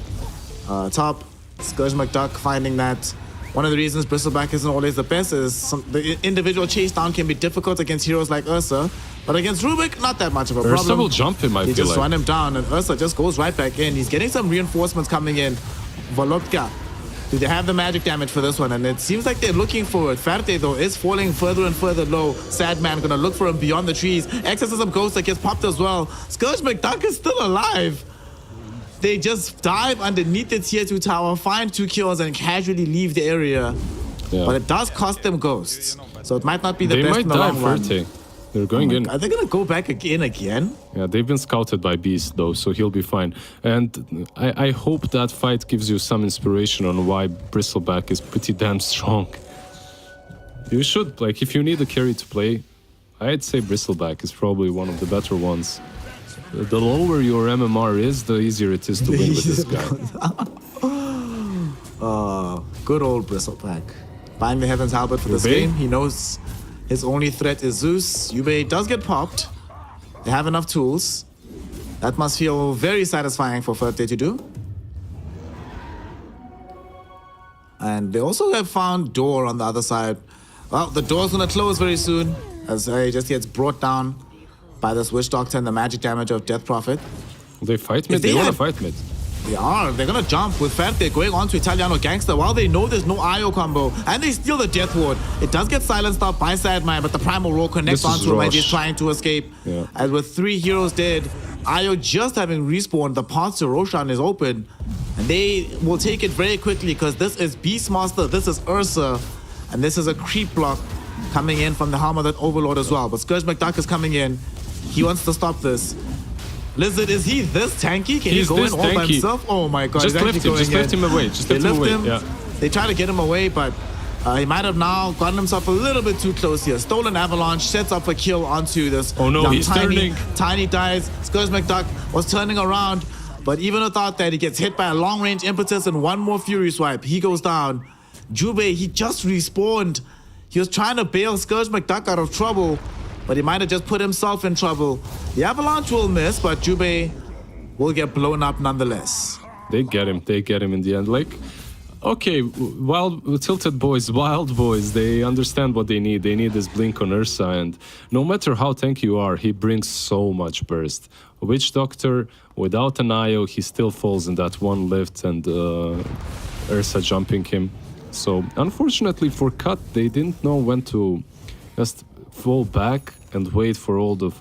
Top, Scourge McDuck finding that one of the reasons Bristleback isn't always the best is the individual chase down can be difficult against heroes like Ursa, but against Rubik, not that much of a problem. Ursa will jump him, I They feel just like. run him down, and Ursa just goes right back in. He's getting some reinforcements coming in. Volotka. Do they have the magic damage for this one? And it seems like they're looking for it. Ferte, though, is falling further and further low. Sad man gonna look for him beyond the trees. Exorcism Ghost that gets popped as well. Scourge McDuck is still alive. They just dive underneath the tier 2 tower, find 2 kills, and casually leave the area. Yeah. But it does cost them ghosts. So it might not be the They best might in the die, long run. Ferte. They're going in. Are they gonna go back again? Yeah, they've been scouted by Beast though, so he'll be fine. And I hope that fight gives you some inspiration on why Bristleback is pretty damn strong. You should, like, if you need a carry to play, I'd say Bristleback is probably one of the better ones. The lower your MMR is, the easier it is to win with this guy. Good old Bristleback. Buying the Heaven's Halberd for this Yubei? game. He knows his only threat is Zeus. Yubei does get popped. They have enough tools. That must feel very satisfying for Ferte to do. And they also have found Door on the other side. Well, the door's gonna close very soon as he just gets brought down by this Witch Doctor and the magic damage of Death Prophet. Will they fight mid? they They want to had- fight mid. They are. They're gonna jump with Ferte going on to Italiano Gangster while they know there's no IO combo. And they steal the Death Ward. It does get silenced up by Sadman, but the Primal Roar connects This is onto him as he's Rush. trying to escape. Yeah. As with 3 heroes dead, IO just having respawned, the path to Roshan is open. And they will take it very quickly because this is Beastmaster, this is Ursa, and this is a creep block coming in from the Helmet Overlord as well. But Scourge McDuck is coming in. He wants to stop this. Lizard, is he this tanky? Can He's he go in this all by tanky. himself? Oh my god, Just he's lift actually him, just going lift in. him away. Just They lift him lift away. him. Yeah. They try to get him away, but he might have now gotten himself a little bit too close here. Stolen Avalanche sets up a kill onto this. Oh no, young he's turning. Tiny dies. Scourge McDuck was turning around, but even without that, he gets hit by a long-range impetus and one more Fury Swipe. He goes down. Jube, he just respawned. He was trying to bail Scourge McDuck out of trouble, but he might have just put himself in trouble. The Avalanche will miss, but Jube will get blown up nonetheless. They get him in the end. Like, okay, Tilted Boys, Wild Boys, they understand what they need. They need this blink on Ursa, and no matter how tanky you are, he brings so much burst. Witch Doctor, without an IO, he still falls in that one lift, and Ursa jumping him. So, unfortunately for Cut, they didn't know when to just fall back and wait for all the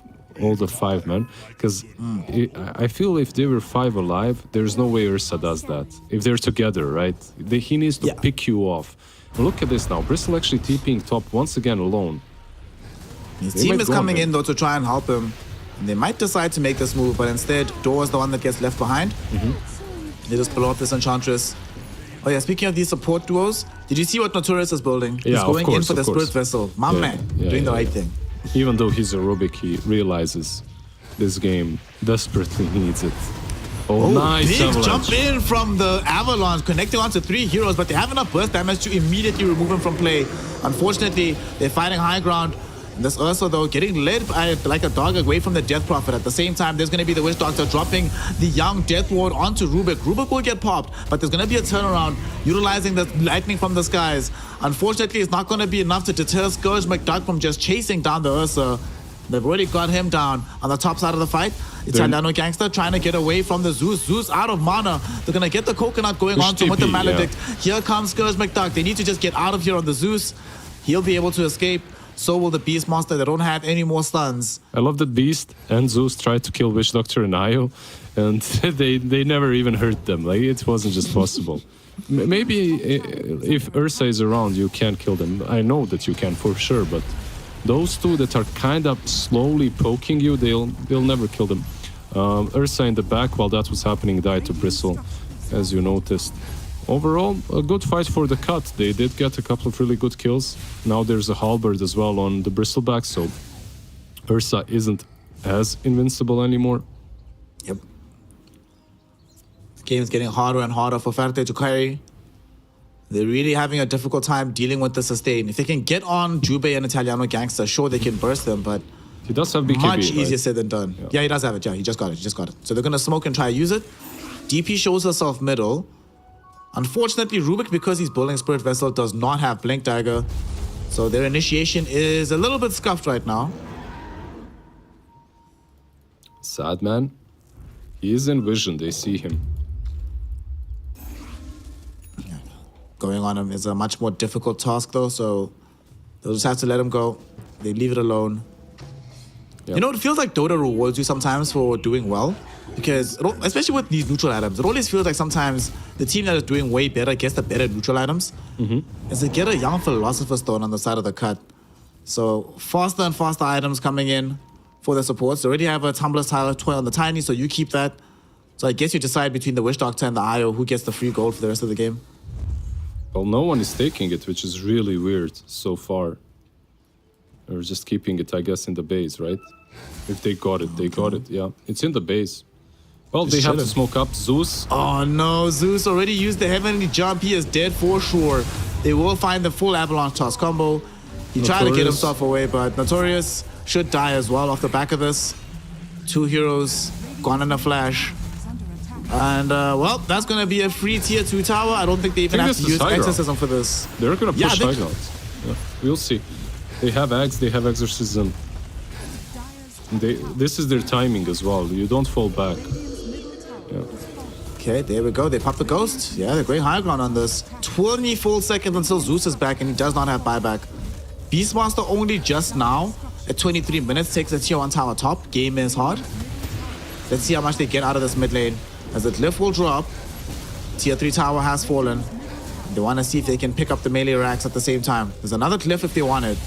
5 men, because I feel if they were 5 alive, there's no way Ursa does that. If they're together, right? He needs to pick you off. And look at this now. Bristle actually TPing top once again alone. His They team might is go coming there. in though to try and help him. And they might decide to make this move, but instead, Door is the one that gets left behind. They just blow up this Enchantress. Oh yeah, speaking of these support duos, did you see what Notorious is building? Yeah, He's of going in course, for the of course. Spirit Vessel. My Yeah, man, yeah, doing the yeah, right yeah. thing. Even though he's a Rubik, he realizes this game desperately needs it. Oh, nice big avalanche. jump in from the Avalanche, connecting onto 3 heroes, but they have enough burst damage to immediately remove him from play. Unfortunately, they're fighting high ground. This Ursa, though, getting led by like a dog away from the Death Prophet. At the same time, there's going to be the Witch Doctor dropping the young Death Ward onto Rubik. Rubik will get popped, but there's going to be a turnaround utilizing the lightning from the skies. Unfortunately, it's not going to be enough to deter Scourge McDuck from just chasing down the Ursa. They've already got him down on the top side of the fight. Italiano Gangster trying to get away from the Zeus. Zeus out of mana. They're going to get the Coconut going Push on to him with the TP, Maledict. Here comes Scourge McDuck. They need to just get out of here on the Zeus. He'll be able to escape. So will the Beastmaster. They don't have any more stuns. I love that Beast and Zeus tried to kill Witch Doctor and Io, and they never even hurt them. Like, it wasn't just possible. Maybe if Ursa is around, you can kill them. I know that you can for sure, but those two that are kind of slowly poking you, they'll never kill them. Ursa in the back, while that was happening, died to Bristle, as you noticed. Overall, a good fight for the Cut. They did get a couple of really good kills. Now there's a halberd as well on the Bristleback, so Ursa isn't as invincible anymore. Yep. The game is getting harder and harder for Ferte to carry. They're really having a difficult time dealing with the sustain. If they can get on Jube and Italiano Gangster, sure they can burst them, but He does have BKB, much right? easier said than done. Yeah, he does have it. Yeah, he just got it. So they're going to smoke and try to use it. DP shows herself middle. Unfortunately, Rubik, because he's building Spirit Vessel, does not have Blink Dagger. So their initiation is a little bit scuffed right now. Sad man. He is in vision, they see him. Going on him is a much more difficult task, though, so they'll just have to let him go. They leave it alone. Yep. You know, it feels like Dota rewards you sometimes for doing well. Because, especially with these neutral items, it always feels like sometimes the team that is doing way better gets the better neutral items. Is to get a young Philosopher's Stone on the side of the cut. So, faster and faster items coming in for the supports. They already have a Tumbler's toy on the Tiny, so you keep that. So, I guess you decide between the Witch Doctor and the IO who gets the free gold for the rest of the game. Well, no one is taking it, which is really weird so far. Or just keeping it, I guess, in the base, right? If they got it, they got it, yeah. It's in the base. Well, they have to smoke up Zeus. Oh no, Zeus already used the Heavenly Jump. He is dead for sure. They will find the full Avalanche Toss combo. He tried to get Notorious. himself away, but Notorious should die as well off the back of this. 2 heroes gone in a flash. And, well, that's going to be a free tier 2 tower. I don't think they even I have think to this is use high ground. Exorcism for this. They're gonna Yeah, push they- high ground. Yeah, we'll see. They have Axe, they have Exorcism. This is their timing as well. You don't fall back. Yeah. Okay, there we go. They pop the ghost. Yeah, they're going high ground on this. 20 full seconds until Zeus is back, and he does not have buyback. Beastmaster only just now, at 23 minutes, takes a tier 1 tower top. Game is hard. Let's see how much they get out of this mid lane. As the glyph will drop, tier 3 tower has fallen. They want to see if they can pick up the melee racks at the same time. There's another glyph if they want it.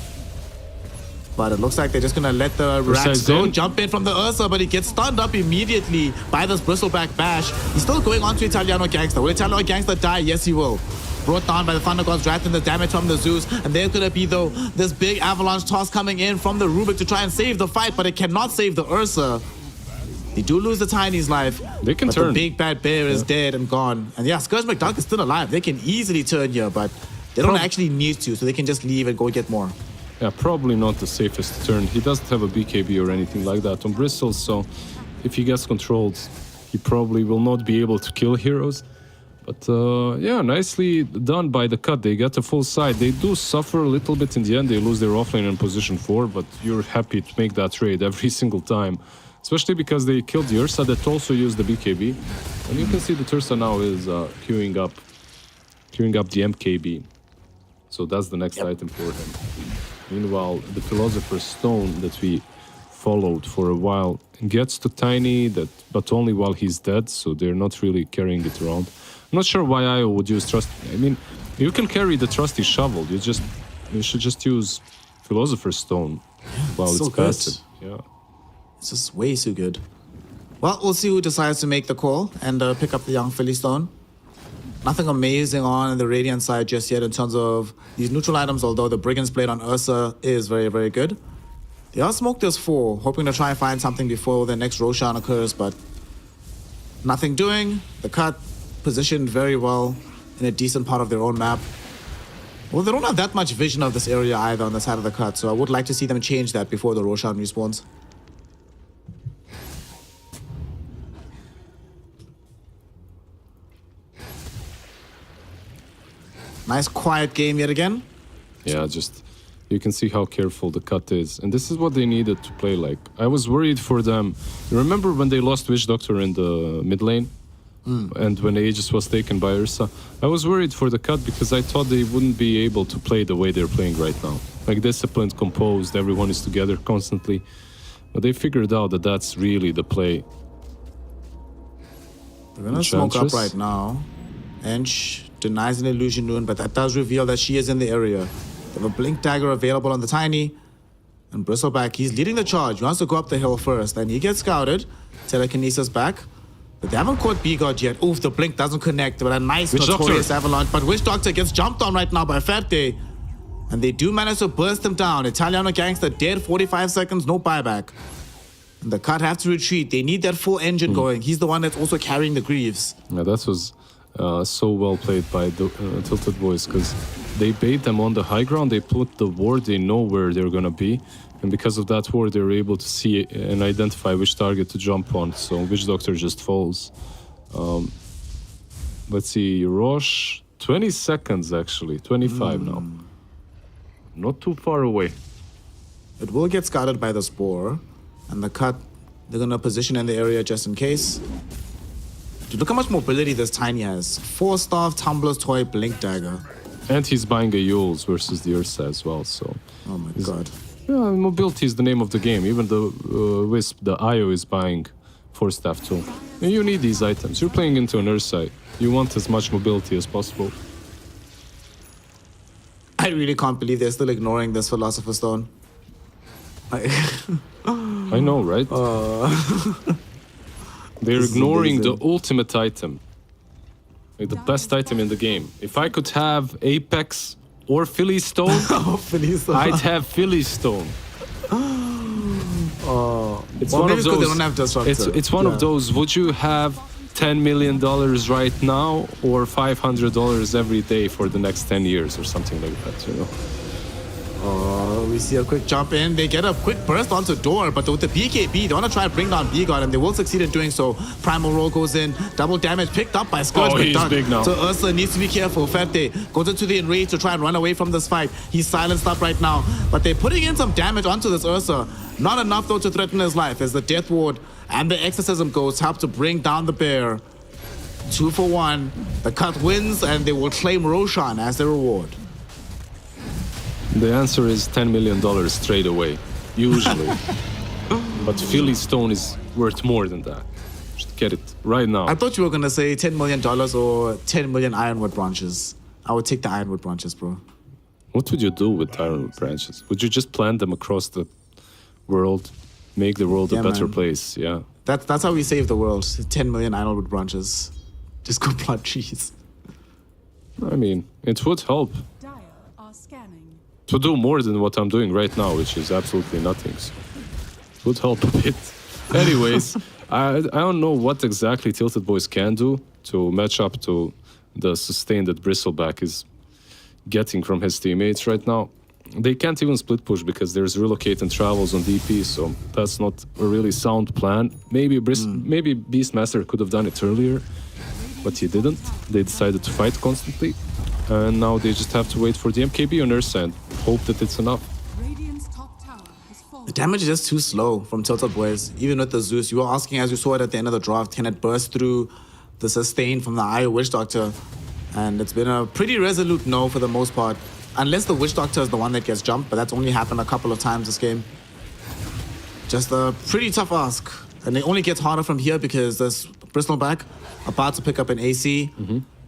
But it looks like they're just going to let the racks go. Jump in from the Ursa, but he gets stunned up immediately by this bristleback bash. He's still going on to Italiano Gangster. Will Italiano Gangster die? Yes, he will. Brought down by the Thunder God's Wrath and the damage from the Zeus. And there's going to be, though, this big avalanche toss coming in from the Rubik to try and save the fight, but it cannot save the Ursa. They do lose the Tiny's life. They can but turn. The big bad bear is dead and gone. And yeah, Scourge McDuck is still alive. They can easily turn here, but they don't actually need to, so they can just leave and go get more. Yeah, probably not the safest turn. He doesn't have a BKB or anything like that on Bristles, so if he gets controlled, he probably will not be able to kill heroes. But yeah, nicely done by the cut. They get a full side. They do suffer a little bit in the end. They lose their offlane in position 4, but you're happy to make that trade every single time. Especially because they killed the Ursa that also used the BKB. And you can see that Ursa now is queuing up the MKB. So that's the next item for him. Meanwhile, the Philosopher's Stone that we followed for a while gets to Tiny, but only while he's dead, so they're not really carrying it around. I'm not sure why Io would use Trust. I mean, you can carry the Trusty Shovel. You should just use Philosopher's Stone while it's passive. Yeah. It's just way too good. Well, we'll see who decides to make the call and pick up the young Philly Stone. Nothing amazing on the Radiant side just yet in terms of these neutral items, although the Brigand's Blade on Ursa is very, very good. They are smoked as 4, hoping to try and find something before the next Roshan occurs, but nothing doing. The cut positioned very well in a decent part of their own map. Well, they don't have that much vision of this area either on the side of the cut, so I would like to see them change that before the Roshan respawns. Nice quiet game yet again. Yeah, just you can see how careful the cut is. And this is what they needed to play like. I was worried for them. You remember when they lost Witch Doctor in the mid lane? And when Aegis was taken by Ursa? I was worried for the cut because I thought they wouldn't be able to play the way they're playing right now. Like disciplined, composed, everyone is together constantly. But they figured out that that's really the play. They're gonna smoke up right now. Ench denies an illusion rune, but that does reveal that she is in the area. They have a blink dagger available on the Tiny. And Bristleback, he's leading the charge. He wants to go up the hill first. Then he gets scouted. Telekinesis back. But they haven't caught B-God yet. Oof, the blink doesn't connect. But a nice notorious avalanche. But Witch Doctor gets jumped on right now by Ferte. And they do manage to burst him down. Italiano Gangster dead, 45 seconds, no buyback. And the cut have to retreat. They need that full engine going. He's the one that's also carrying the Greaves. Yeah, that was so well played by the Tilted Boys, because they bait them on the high ground. They put the ward, they know where they're gonna be. And because of that ward, they're able to see and identify which target to jump on. So Witch Doctor just falls. Let's see, Roche, 20 seconds actually, 25 now. Not too far away. It will get scouted by the Spore. And the cut, they're gonna position in the area just in case. Dude, look how much mobility this Tiny has. 4 staff, Tumbler's Toy, Blink Dagger. And he's buying a Yules versus the Ursa as well, so... Oh my god. Yeah, mobility is the name of the game. Even the Wisp, the Io is buying 4 staff too. And you need these items. You're playing into an Ursa. You want as much mobility as possible. I really can't believe they're still ignoring this Philosopher's Stone. I know, right? They're ignoring the ultimate item. Like the best item in the game. If I could have Apex or Philly Stone, I'd have Philly Stone. It's well, one maybe of those. They don't have Disruptor. It's one of those. Would you have $10 million right now or $500 every day for the next 10 years or something like that? You know. We see a quick jump in. They get a quick burst onto door, but with the BKB, they want to try and bring down B-God, and they will succeed in doing so. Primal Roll goes in, double damage picked up by Scourge. Oh, he's big now. So Ursa needs to be careful. Ferte goes into the enrage to try and run away from this fight. He's silenced up right now, but they're putting in some damage onto this Ursa. Not enough, though, to threaten his life, as the Death Ward and the Exorcism Ghost help to bring down the bear. 2 for 1. The cut wins, and they will claim Roshan as their reward. The answer is $10 million straight away, usually. But Philly Stone is worth more than that. Just get it right now. I thought you were gonna say $10 million or 10 million ironwood branches. I would take the ironwood branches, bro. What would you do with ironwood branches? Would you just plant them across the world, make the world a Yeah, better man. place? Yeah. That's how we save the world. 10 million ironwood branches. Just go plant trees. I mean, it would help Dire are scanning. to do more than what I'm doing right now, which is absolutely nothing. So it would help a bit. Anyways, I don't know what exactly Tilted Boys can do to match up to the sustain that Bristleback is getting from his teammates right now. They can't even split push because there's relocate and travels on DP, so that's not a really sound plan. Maybe maybe Beastmaster could have done it earlier, but he didn't. They decided to fight constantly, and now they just have to wait for the MKB on Ursa and hope that it's enough. Radiant's top tower has fallen. The damage is just too slow from Tilted Boys. Even with the Zeus, you were asking, as you saw it at the end of the draft, can it burst through the sustain from the Eye Witch Doctor? And it's been a pretty resolute no for the most part. Unless the Witch Doctor is the one that gets jumped, but that's only happened a couple of times this game. Just a pretty tough ask. And it only gets harder from here because there's Bristleback about to pick up an AC.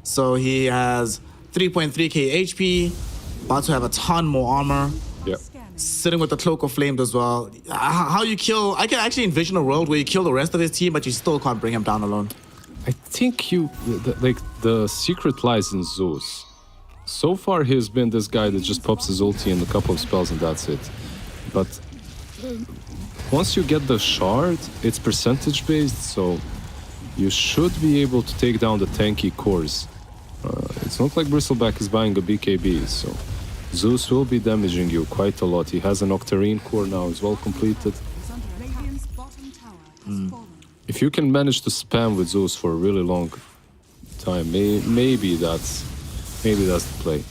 So he has 3.3k HP, about to have a ton more armor. Yeah. Sitting with the Cloak of Flame as well. How you kill... I can actually envision a world where you kill the rest of his team, but you still can't bring him down alone. I think the secret lies in Zeus. So far, he's been this guy that just pops his ulti in a couple of spells and that's it. But once you get the shard, it's percentage based, so you should be able to take down the tanky cores. It's not like Bristleback is buying a BKB, so Zeus will be damaging you quite a lot. He has an Octarine core now as well completed. Radiant's bottom tower has fallen. If you can manage to spam with Zeus for a really long time, maybe that's the play.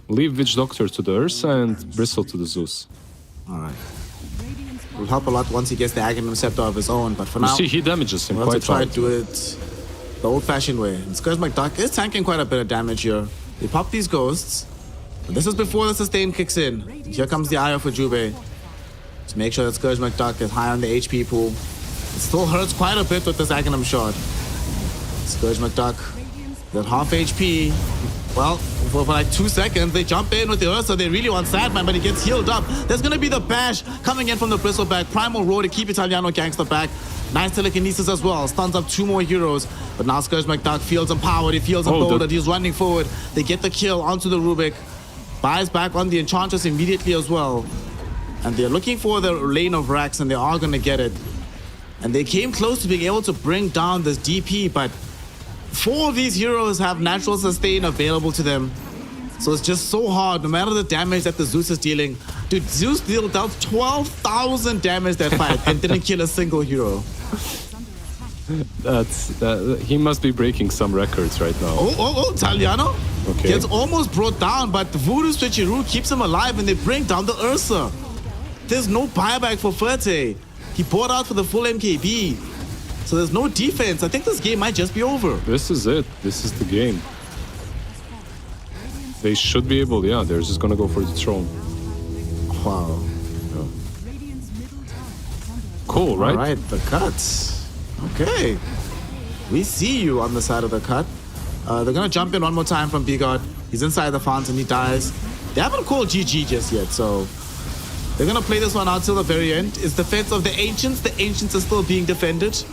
Leave Witch Doctor to the Ursa and Bristle to the Zeus. Alright. Will help a lot once he gets the Aghanim Scepter of his own, but for You now, see, he damages him we'll have quite to try hard. to do it the old-fashioned way. And Scourge McDuck is tanking quite a bit of damage here. They pop these ghosts, but this is before the sustain kicks in. Here comes the Eye of Jube to make sure that Scourge McDuck is high on the HP pool. It still hurts quite a bit with this Aghanim shot. Scourge McDuck, that half HP. Well, for like 2 seconds, they jump in with the Ursa. They really want Sadman, but he gets healed up. There's going to be the bash coming in from the Bristleback. Primal Roar to keep Italiano Gangster back. Nice telekinesis as well. Stuns up 2 more heroes. But now Scourge McDuck feels empowered. He feels emboldened. He's running forward. They get the kill onto the Rubik. Buys back on the Enchantress immediately as well. And they're looking for the lane of Rax, and they are going to get it. And they came close to being able to bring down this DP, but 4 of these heroes have natural sustain available to them. So it's just so hard, no matter the damage that the Zeus is dealing. Dude, Zeus dealt 12,000 damage that fight and didn't kill a single hero. He must be breaking some records right now. Italiano Okay. gets almost brought down, but the Voodoo Switcheroo keeps him alive and they bring down the Ursa. There's no buyback for Ferte. He poured out for the full MKB. So there's no defense. I think this game might just be over. This is it. This is the game. They should be able, yeah, they're just gonna go for the throne. Wow. Radiant's middle tower is under attack. Cool, right? All right, the cut. Okay. We see you on the side of the cut. They're going to jump in one more time from Bigod. He's inside the fountain. He dies. They haven't called GG just yet, so they're going to play this one out till the very end. It's defense of the Ancients. The Ancients are still being defended,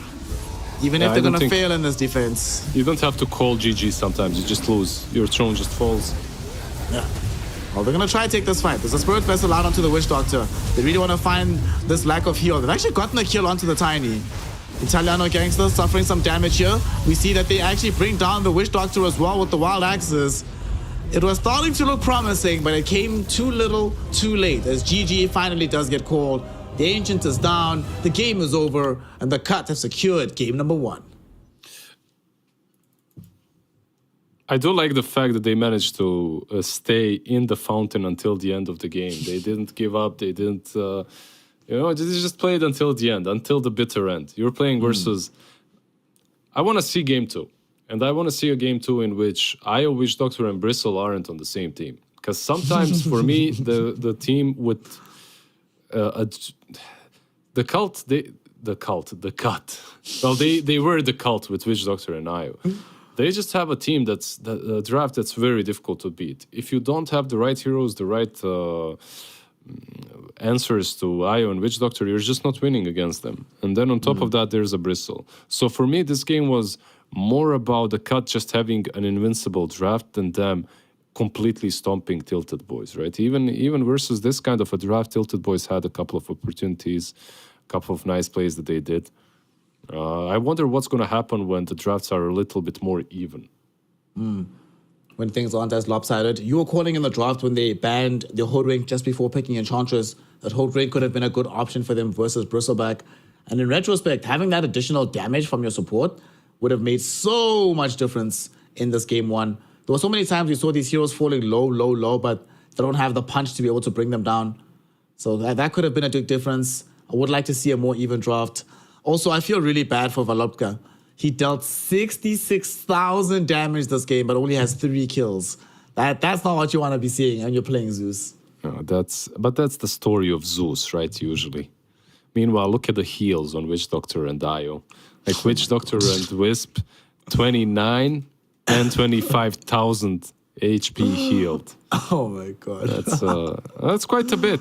even if I they're don't going to think- fail in this defense. You don't have to call GG sometimes, you just lose. Your throne just falls. Well, they're going to try to take this fight. There's a Spirit Vessel out onto the Witch Doctor. They really want to find this lack of heal. They've actually gotten a kill onto the Tiny. Italiano Gangster suffering some damage here. We see that they actually bring down the Witch Doctor as well with the Wild Axes. It was starting to look promising, but it came too little, too late, as GG finally does get called. The Ancient is down, the game is over, and the Cut have secured game number 1. I do like the fact that they managed to stay in the fountain until the end of the game. They didn't give up. They didn't, they just played until the end, until the bitter end. You're playing versus. I want to see game 2. And I want to see a game too in which Io, Witch Doctor, and Bristle aren't on the same team. Because sometimes, for me, the team with the cut. Well, they were the cult with Witch Doctor and Io. They just have a team that's a draft that's very difficult to beat. If you don't have the right heroes, the right answers to Io and Witch Doctor, you're just not winning against them. And then on top of that, there's a Bristle. So for me, this game was more about the cut just having an invincible draft than them completely stomping Tilted Boys, right? Even versus this kind of a draft, Tilted Boys had a couple of opportunities, a couple of nice plays that they did. I wonder what's going to happen when the drafts are a little bit more even. When things aren't as lopsided. You were calling in the draft when they banned the Hoodwink just before picking Enchantress. That Hoodwink could have been a good option for them versus Bristleback. And in retrospect, having that additional damage from your support would have made so much difference in this game one. There were so many times we saw these heroes falling low, but they don't have the punch to be able to bring them down. So that could have been a big difference. I would like to see a more even draft. Also, I feel really bad for Valopka. He dealt 66,000 damage this game, but only has 3 kills. That's not what you want to be seeing when you're playing Zeus. That's the story of Zeus, right, usually. Meanwhile, look at the heals on Witch Doctor and Io. Like Witch Doctor and Wisp, 29 and 25,000 HP healed. Oh my god. That's quite a bit.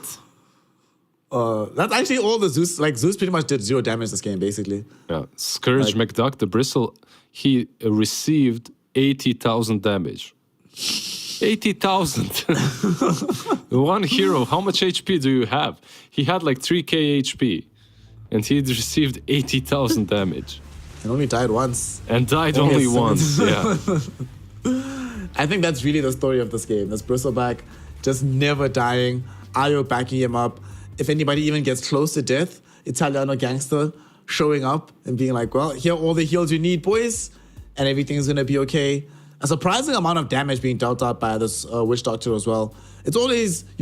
That's actually all the Zeus. Like, Zeus pretty much did 0 damage this game, basically. Yeah, Scourge McDuck, the Bristle, he received 80,000 damage. 80,000. One hero, how much HP do you have? He had like 3k HP, and he received 80,000 damage. And only died once. And died only once, yeah. I think that's really the story of this game. This Bristleback just never dying, Io backing him up. If anybody even gets close to death, Italiano Gangster showing up and being like, well, here are all the heals you need, boys, and everything's going to be okay. A surprising amount of damage being dealt out by this Witch Doctor as well. You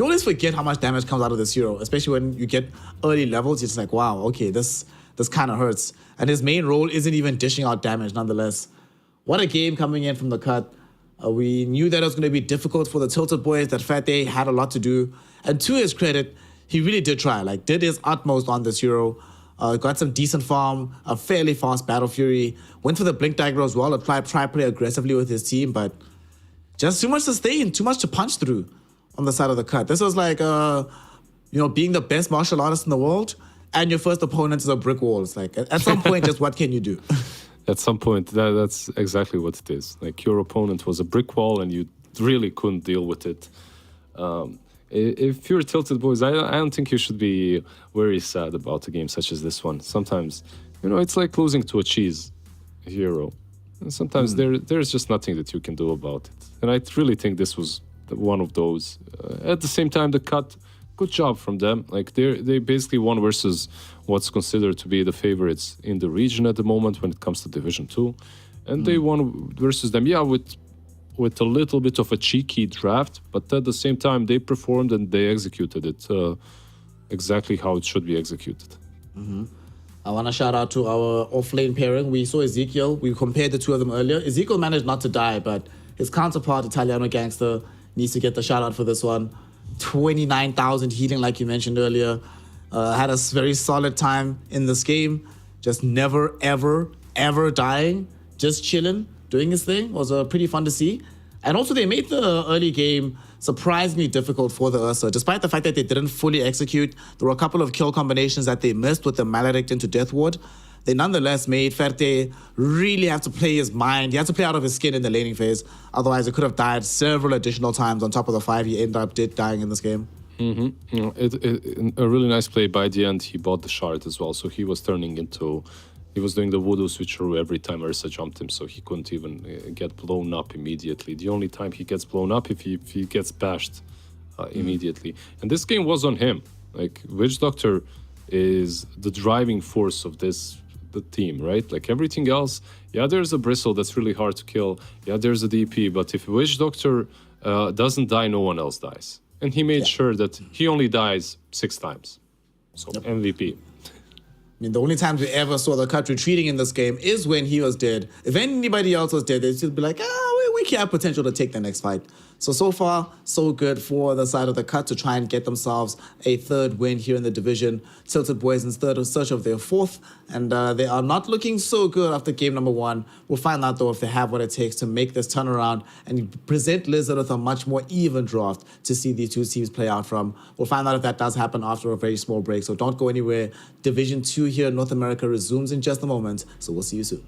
always forget how much damage comes out of this hero, especially when you get early levels. You're just like, wow, okay, this kind of hurts. And his main role isn't even dishing out damage nonetheless. What a game coming in from the cut. We knew that it was going to be difficult for the Tilted Boys, that Fate had a lot to do. And to his credit, he really did try, did his utmost on this hero. Got some decent farm, a fairly fast Battle Fury. Went for the Blink Dagger as well, try play aggressively with his team, but just too much to sustain, too much to punch through on the side of the cut. This was like, being the best martial artist in the world, and your first opponent is a brick wall. It's like, at some point, just what can you do? At some point, that's exactly what it is. Like, your opponent was a brick wall, and you really couldn't deal with it. If you're Tilted Boys, I don't think you should be very sad about a game such as this one. Sometimes, it's like losing to a cheese hero. And sometimes there's just nothing that you can do about it. And I really think this was one of those. At the same time, the cut, good job from them. Like, they basically won versus what's considered to be the favorites in the region at the moment when it comes to Division 2. And they won versus them, with a little bit of a cheeky draft, but at the same time, they performed and they executed it exactly how it should be executed. I want to shout out to our off-lane pairing. We saw Ezekiel. We compared the two of them earlier. Ezekiel managed not to die, but his counterpart, Italiano Gangster, needs to get the shout out for this one. 29,000 healing, like you mentioned earlier. Had a very solid time in this game. Just never, ever dying. Just chilling. Doing his thing was pretty fun to see. And also, they made the early game surprisingly difficult for the Ursa. Despite the fact that they didn't fully execute, there were a couple of kill combinations that they missed with the Maledict into Death Ward. They nonetheless made Ferte really have to play his mind. He had to play out of his skin in the laning phase. Otherwise, he could have died several additional times on top of the 5 he ended up dying in this game. A really nice play by the end. He bought the shard as well, so he was turning into... He was doing the voodoo switcheroo every time Ursa jumped him, so he couldn't even get blown up immediately. The only time he gets blown up if he gets bashed immediately. And this game was on him. Like, Witch Doctor is the driving force of the team, right? Like, everything else, there's a Bristle that's really hard to kill. There's a DP, but if Witch Doctor doesn't die, no one else dies. And he made sure that he only dies 6 times. So, MVP. I mean, the only times we ever saw the cut retreating in this game is when he was dead. If anybody else was dead, they'd just be like, we have potential to take the next fight. So far, so good for the side of the cut to try and get themselves a third win here in the division. Tilted Boys in search of their fourth, and they are not looking so good after game number 1. We'll find out, though, if they have what it takes to make this turnaround and present Lizard with a much more even draft to see these two teams play out from. We'll find out if that does happen after a very small break, so don't go anywhere. Division 2 here in North America resumes in just a moment, so we'll see you soon.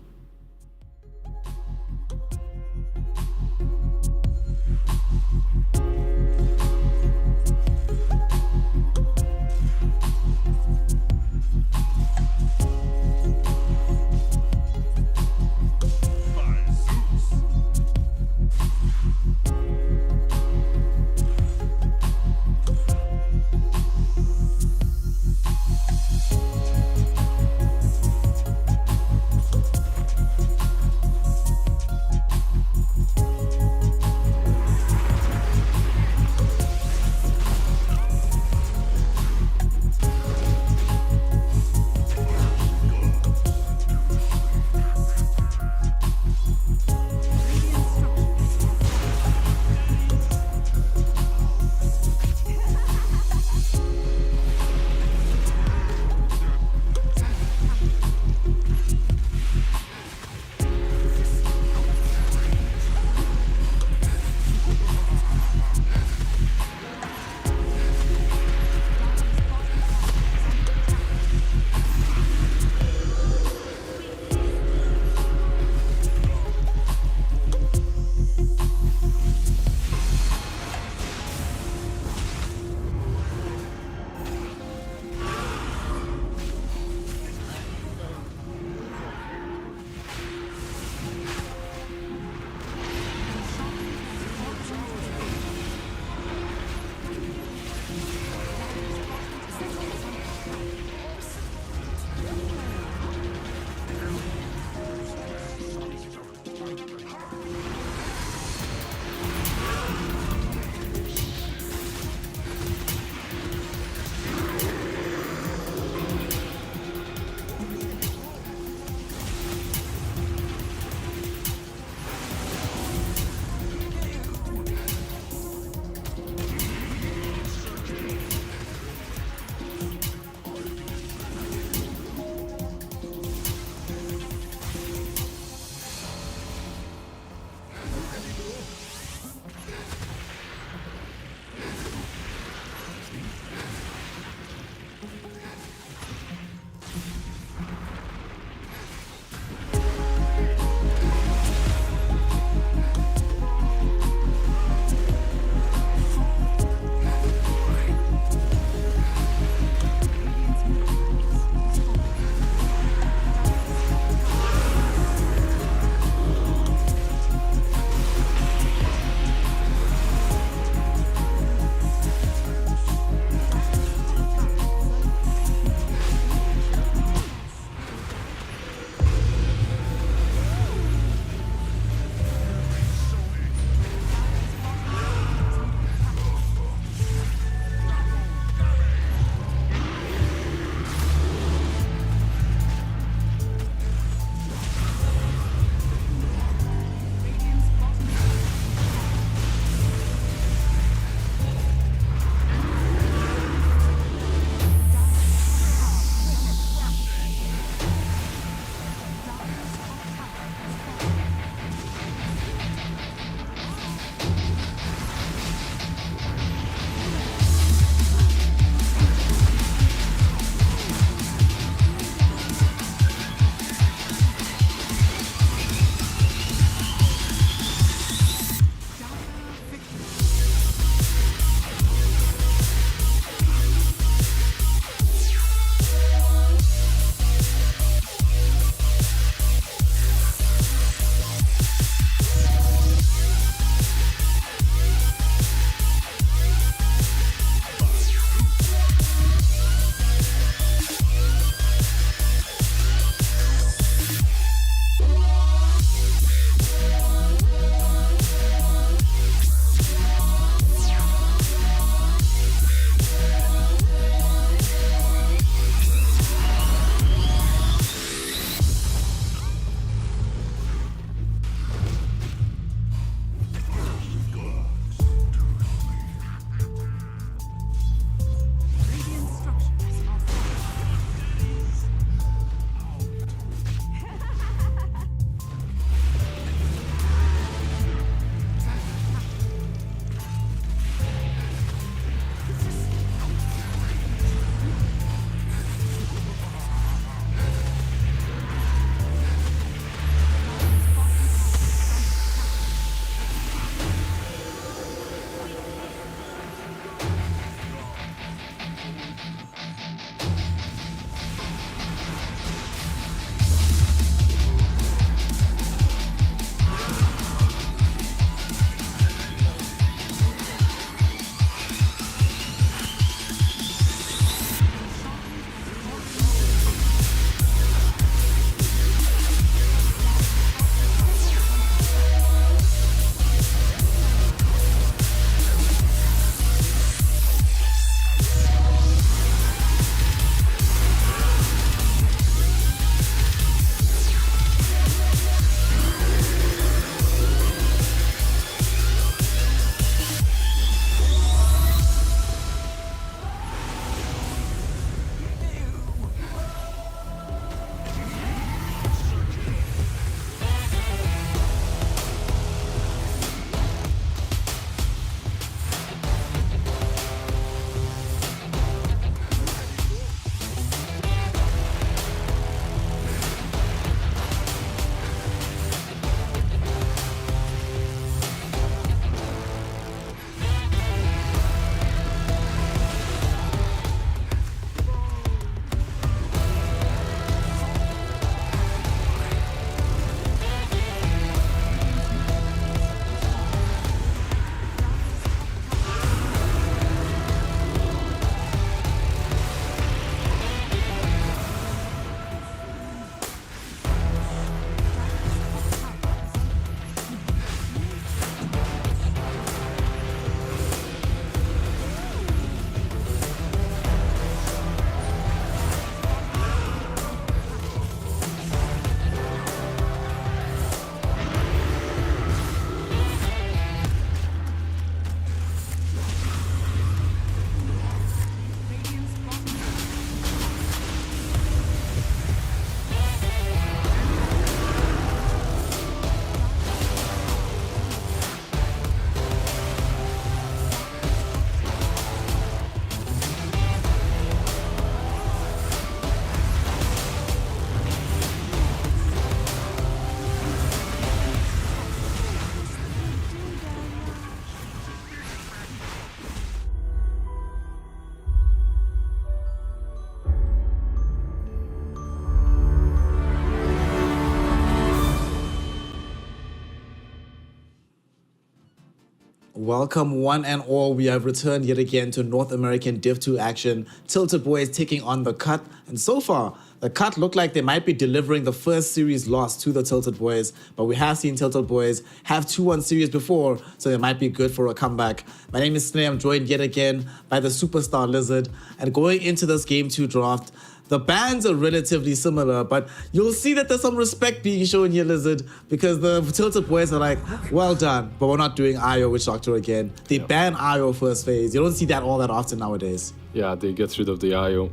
Welcome one and all. We have returned yet again to North American Div 2 action. Tilted Boys taking on the Cut. And so far, the Cut look like they might be delivering the first series loss to the Tilted Boys. But we have seen Tilted Boys have 2-1 series before, so they might be good for a comeback. My name is Snay. I'm joined yet again by the Superstar Lizard. And going into this Game 2 draft, the bans are relatively similar, but you'll see that there's some respect being shown here, Lizard, because the Tilted Boys are like, well done, but we're not doing IO Witch Doctor again. They ban IO first phase. You don't see that all that often nowadays. Yeah, they get rid of the IO.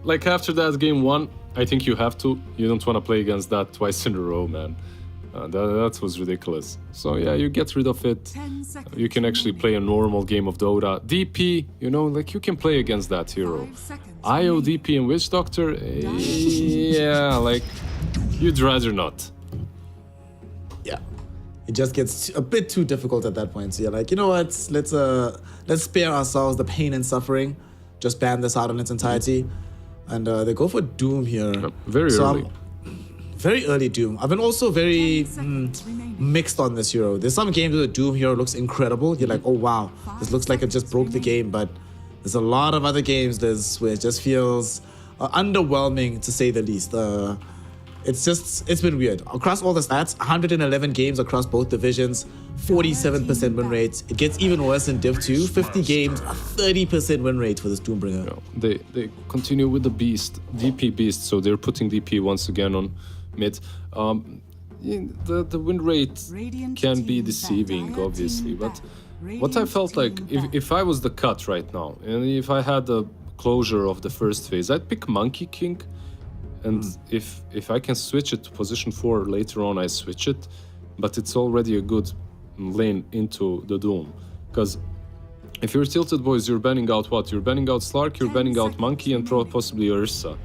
Like after that game 1, I think you have to. You don't want to play against that twice in a row, man. That was ridiculous. So yeah, you get rid of it. You can actually play a normal game of Dota. DP, like you can play against that hero. IO, DP, and Witch Doctor, yeah, like you'd rather not. Yeah, it just gets a bit too difficult at that point. So you're like, you know what? Let's spare ourselves the pain and suffering. Just ban this out in its entirety, and they go for Doom here. Very early. Very early Doom. I've been also very mixed on this hero. There's some games where the Doom hero looks incredible. You're like, oh wow, this looks like it just broke the game. But there's a lot of other games where it just feels underwhelming, to say the least. It's been weird. Across all the stats, 111 games across both divisions, 47% win rate. It gets even worse in Div 2, 50 games, a 30% win rate for this Doombringer. They continue with the Beast, DP Beast, so they're putting DP once again on mid. The win rate can be deceiving, obviously, but what I felt like, if I was the Cut right now, and if I had the closure of the first phase, I'd pick Monkey King, and if I can switch it to position 4 later on, I switch it, but it's already a good lane into the Doom, because if you're Tilted Boys, you're banning out what? You're banning out Slark, you're banning out Monkey, and possibly Ursa.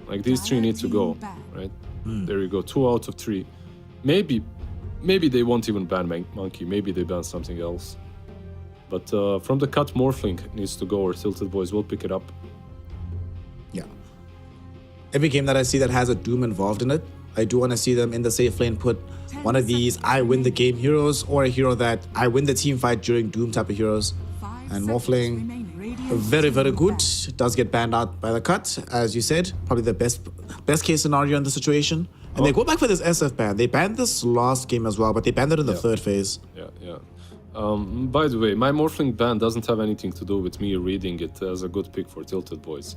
Like, these 3 need to go, right? There you go, 2 out of 3. Maybe they won't even ban Monkey, maybe they ban something else. But from the Cut, Morphling needs to go, or Tilted Boys will pick it up. Yeah. Every game that I see that has a Doom involved in it, I do want to see them in the safe lane put one of these I win the game heroes, or a hero that I win the team fight during Doom type of heroes. And Morphling, very, very good. Does get banned out by the Cut, as you said. Probably the best case scenario in the situation. And they go back for this SF ban. They banned this last game as well, but they banned it in the third phase. Yeah. By the way, my Morphling ban doesn't have anything to do with me reading it as a good pick for Tilted Boys.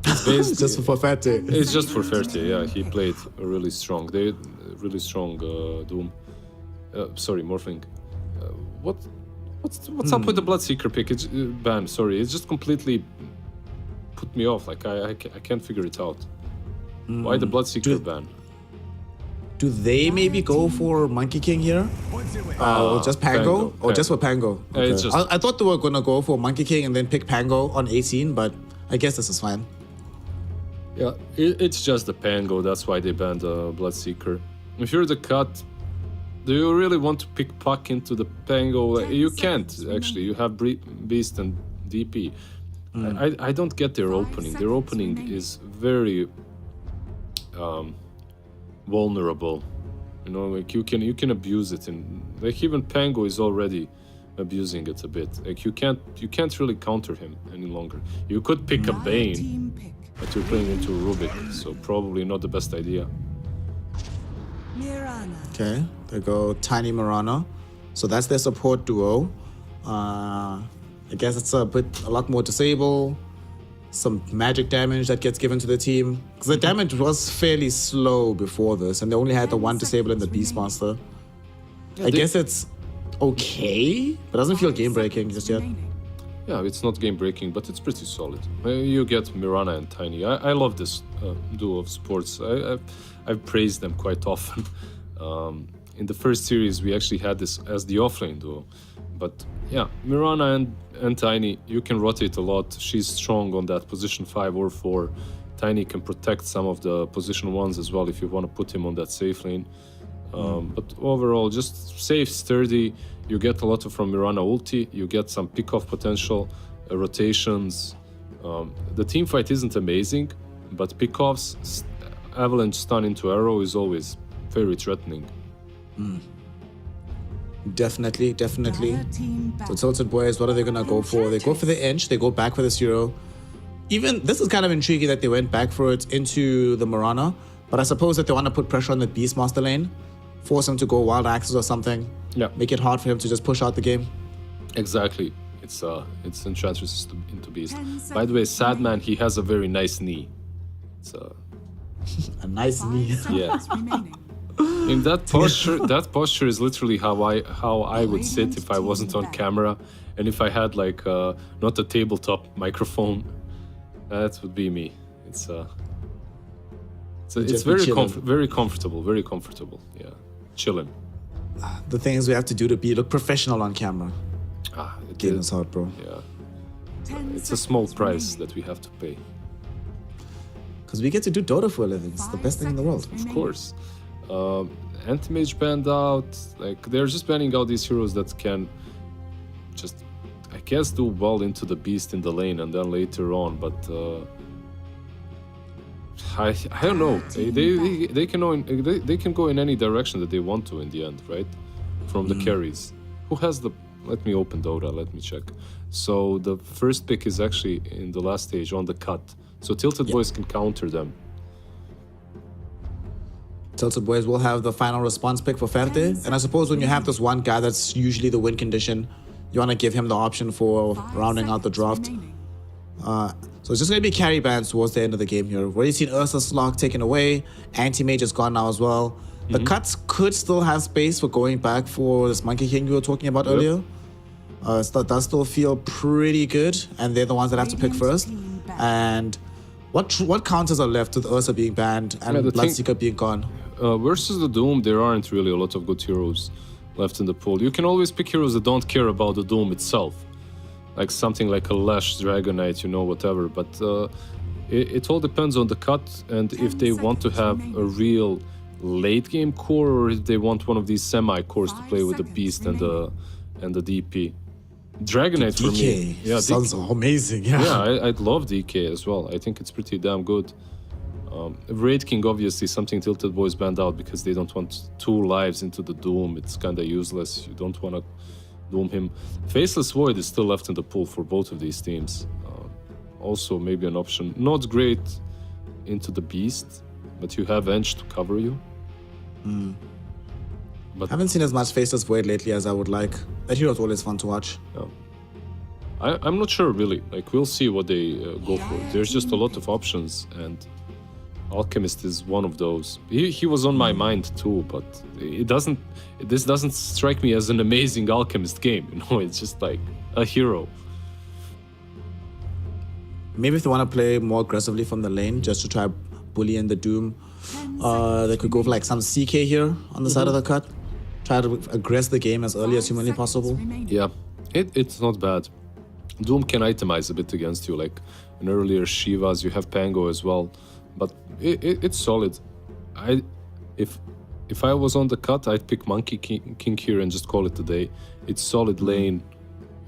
It's just for Ferte. It's just for Ferte, yeah. He played a really strong Doom. Sorry, Morphling. What's up with the Bloodseeker pick? It's ban. Sorry, it's just completely put me off. Like I can't figure it out. Why the Bloodseeker ban? Do they maybe go for Monkey King here? Or just Pango? Or just for Pango? Okay. I thought they were gonna go for Monkey King and then pick Pango on 18, but I guess this is fine. Yeah, it's just the Pango. That's why they banned the Bloodseeker. If you're the Cut, do you really want to pick Puck into the Pango? You can't, actually. You have Beast and DP. I don't get their opening. Their opening is very vulnerable. Like you can abuse it, and like even Pango is already abusing it a bit. Like you can't really counter him any longer. You could pick a Bane, but you're playing into Rubik, so probably not the best idea. Okay, they go Tiny Mirana. So that's their support duo. I guess it's a lot more disable. Some magic damage that gets given to the team. Because the damage was fairly slow before this, and they only had the 1 disable in the Beastmaster. I guess it's okay, but doesn't feel game-breaking just yet. Yeah, it's not game-breaking, but it's pretty solid. You get Mirana and Tiny. I love this duo of supports. I've praised them quite often. In the first series, we actually had this as the offlane duo. But yeah, Mirana and Tiny, you can rotate a lot. She's strong on that position 5 or 4. Tiny can protect some of the position 1s as well if you want to put him on that safe lane. But overall, just safe, sturdy. You get a lot from Mirana ulti. You get some pick-off potential, rotations. The team fight isn't amazing, but pick-offs, avalanche stun into arrow is always very threatening. Definitely. Dire team So back. Tilted Boys, what are they gonna go for? They go for the inch, they go back for the zero. Even this is kind of intriguing that they went back for it into the Mirana, but I suppose that they want to put pressure on the Beastmaster lane, force him to go wild axes or something. Yeah. Make it hard for him to just push out the game. Exactly. It's Enchantress into Beast. 10 By the way, seconds Sadman, he has a very nice knee. It's A nice 5 knee. seconds remaining. in that posture is literally how I would sit if I wasn't on camera, and if I had like not a tabletop microphone. That would be me. It's Just very chilling. very comfortable. Yeah, chilling. The things we have to do to look professional on camera. It Game is- is hard, bro. Yeah, 10 it's a small seconds price remaining. that we have to pay. Because we get to do Dota for a living. It's the 5 best thing in the world. seconds Of remaining. course. Anti-mage banned out. Like they're just banning out these heroes that can just, I guess, do well into the beast in the lane and then later on. But I don't know. They can they can go in any direction that they want to in the end, right? From the carries. Who has the? Let me open Dota. Let me check. So the first pick is actually in the last stage on the cut. So Tilted Boys can counter them. Tilted Boys will have the final response pick for Ferte. And I suppose when you have this one guy that's usually the win condition, you want to give him the option for 5 rounding out the seconds draft. remaining. So it's just going to be carry bans towards the end of the game here. We've already seen Ursa's slot taken away. Anti-Mage is gone now as well. The cuts could still have space for going back for this Monkey King you were talking about earlier. It does still feel pretty good. And they're the ones that have to pick first. And what counters are left with Ursa being banned and Yeah, the thing- Bloodseeker being gone? Versus the Doom, there aren't really a lot of good heroes left in the pool. You can always pick heroes that don't care about the Doom itself. Like something like a Lash, Dragon Knight, whatever. But it all depends on the cut and if they want to have a real late game core or if they want one of these semi cores to 5 play with the seconds Beast remaining. and the DP. Dragon Knight for me. DK sounds amazing. Yeah. I'd love DK as well. I think it's pretty damn good. Raid King, obviously, something Tilted Boys banned out because they don't want 2 lives into the Doom. It's kind of useless. You don't want to Doom him. Faceless Void is still left in the pool for both of these teams. Also, maybe an option. Not great into the Beast, but you have Ench to cover you. But Haven't seen as much Faceless Void lately as I would like. That hero's always fun to watch. I'm not sure, really. Like, we'll see what they go for. There's just a lot of options, and Alchemist is one of those. He was on my mind too, but this doesn't strike me as an amazing Alchemist game. It's just like a hero. Maybe if they want to play more aggressively from the lane, just to try bully in the Doom, 10 they could go for like some CK here on the side of the cut. Try to aggress the game as early as humanly possible. Yeah, it's not bad. Doom can itemize a bit against you, like in earlier Shivas. You have Pango as well, but it's solid. If I was on the cut, I'd pick Monkey King here and just call it a day. It's solid lane.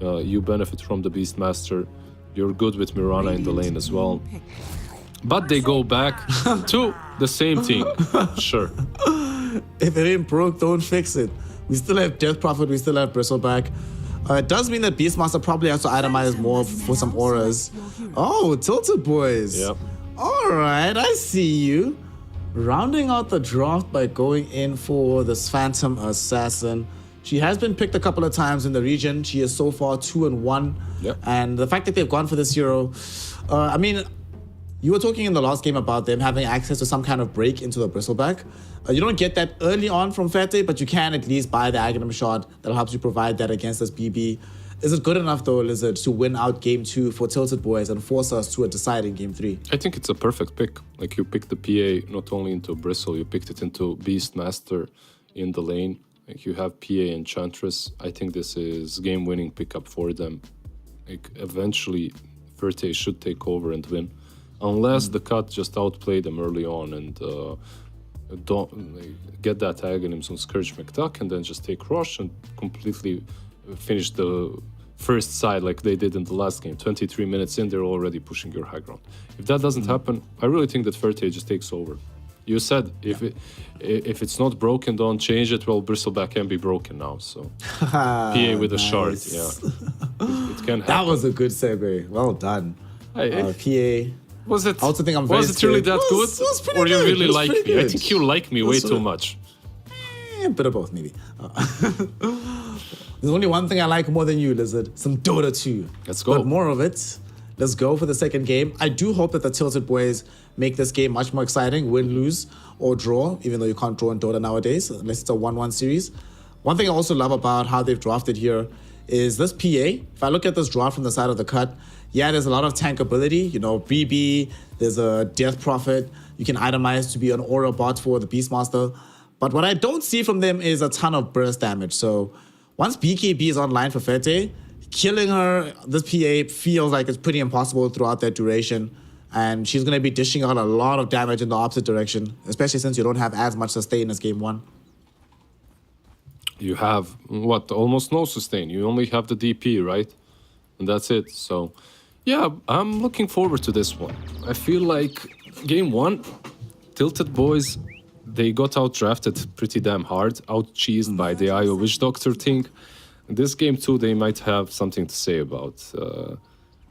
You benefit from the Beastmaster. You're good with Mirana in the lane as well. But they go back to the same thing. Sure. If it ain't broke, don't fix it. We still have Death Prophet, we still have Bristleback. It does mean that Beastmaster probably has to itemize more for some auras. Oh, Tilted Boys. Yep. Alright, I see you. Rounding out the draft by going in for this Phantom Assassin. She has been picked a couple of times in the region. She is so far 2-1. Yep. And the fact that they've gone for this hero, I mean, you were talking in the last game about them having access to some kind of break into the Bristleback. You don't get that early on from Fete, but you can at least buy the Aghanim shot that helps you provide that against this BB. Is it good enough though, Lizard, to win out game 2 for Tilted Boys and force us to a deciding game 3? I think it's a perfect pick. Like, you picked the PA not only into Bristle, you picked it into Beastmaster in the lane. Like, you have PA Enchantress. I think this is game-winning pickup for them. Like, eventually, Verte should take over and win, unless the cut just outplay them early on and don't get that Aghanims on Scourge McDuck and then just take Rush and completely finish the first side like they did in the last game. 23 minutes in, they're already pushing your high ground. If that doesn't happen, I really think that Verte just takes over. You said if it's not broken, don't change it. Well, Bristleback can be broken now, so PA with a shard, Nice. yeah, it can happen. That was a good segue. Well done. Hey, PA. was it? I also think I'm very was it really scared. that It good, was- it was pretty or you good. really It was like pretty me? I good. think you like me way was- too much. A bit of both, maybe. There's only one thing I like more than you, Lizard. Some Dota 2. Let's go. But more of it. Let's go for the second game. I do hope that the Tilted Boys make this game much more exciting. Win, lose, or draw, even though you can't draw in Dota nowadays, unless it's a 1-1 series. One thing I also love about how they've drafted here is this PA. If I look at this draft from the side of the cut, yeah, there's a lot of tankability. You know, BB, there's a Death Prophet. You can itemize to be an Aura bot for the Beastmaster. But what I don't see from them is a ton of burst damage. So once BKB is online for Fete, killing her, this PA feels like it's pretty impossible throughout that duration. And she's going to be dishing out a lot of damage in the opposite direction, especially since you don't have as much sustain as game 1. You have what? Almost no sustain. You only have the DP, right? And that's it. So, yeah, I'm looking forward to this one. I feel like game 1, Tilted Boys, they got out drafted pretty damn hard, out cheesed by the IO Witch Doctor thing. This game 2, they might have something to say about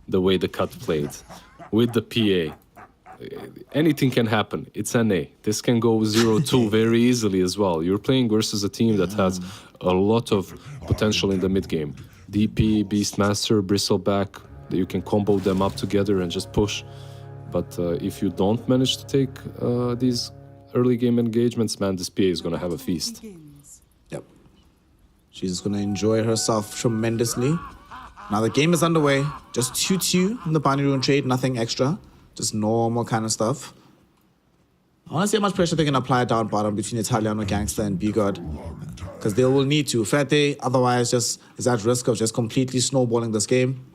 the way the cut played with the PA. Anything can happen. It's NA. This can go 0-2 very easily as well. You're playing versus a team that has a lot of potential in the mid game. DP, Beastmaster, Bristleback, you can combo them up together and just push. But if you don't manage to take these early game engagements, man, this PA is going to have a feast. Begins. Yep. She's going to enjoy herself tremendously. Now the game is underway. Just 2-2 in the binary rune trade, nothing extra. Just normal kind of stuff. I want to see how much pressure they can apply down bottom between Italiano Gangster and B-God. Because they will need to. Fete, otherwise, just is at risk of just completely snowballing this game.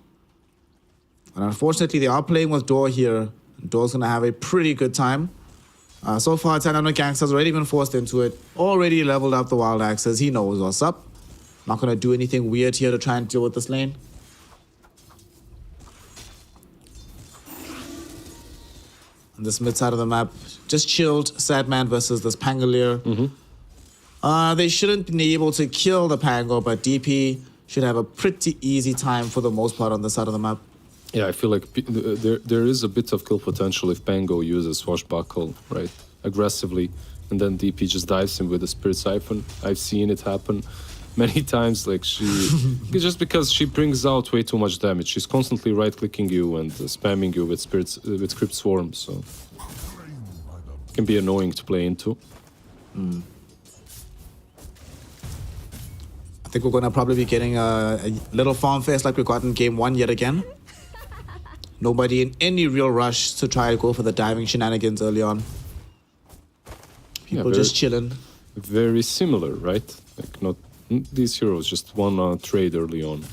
And unfortunately, they are playing with Door here. Door's going to have a pretty good time. So far, Italiano Gangster's already been forced into it. Already leveled up the Wild Axes. He knows what's up. Not going to do anything weird here to try and deal with this lane. On this mid side of the map, just chilled Sadman versus this Pangolier. They shouldn't be able to kill the Pango, but DP should have a pretty easy time for the most part on this side of the map. Yeah, I feel like there is a bit of kill potential if Pango uses Swashbuckle, right, aggressively, and then DP just dives him with a Spirit Siphon. I've seen it happen many times, like just because she brings out way too much damage. She's constantly right-clicking you and spamming you with Crypt Swarm, so it can be annoying to play into. I think we're going to probably be getting a little farm fest like we got in game 1 yet again. Nobody in any real rush to try to go for the diving shenanigans early on. People just chilling. Very similar, right? Like not these heroes, just one trade early on.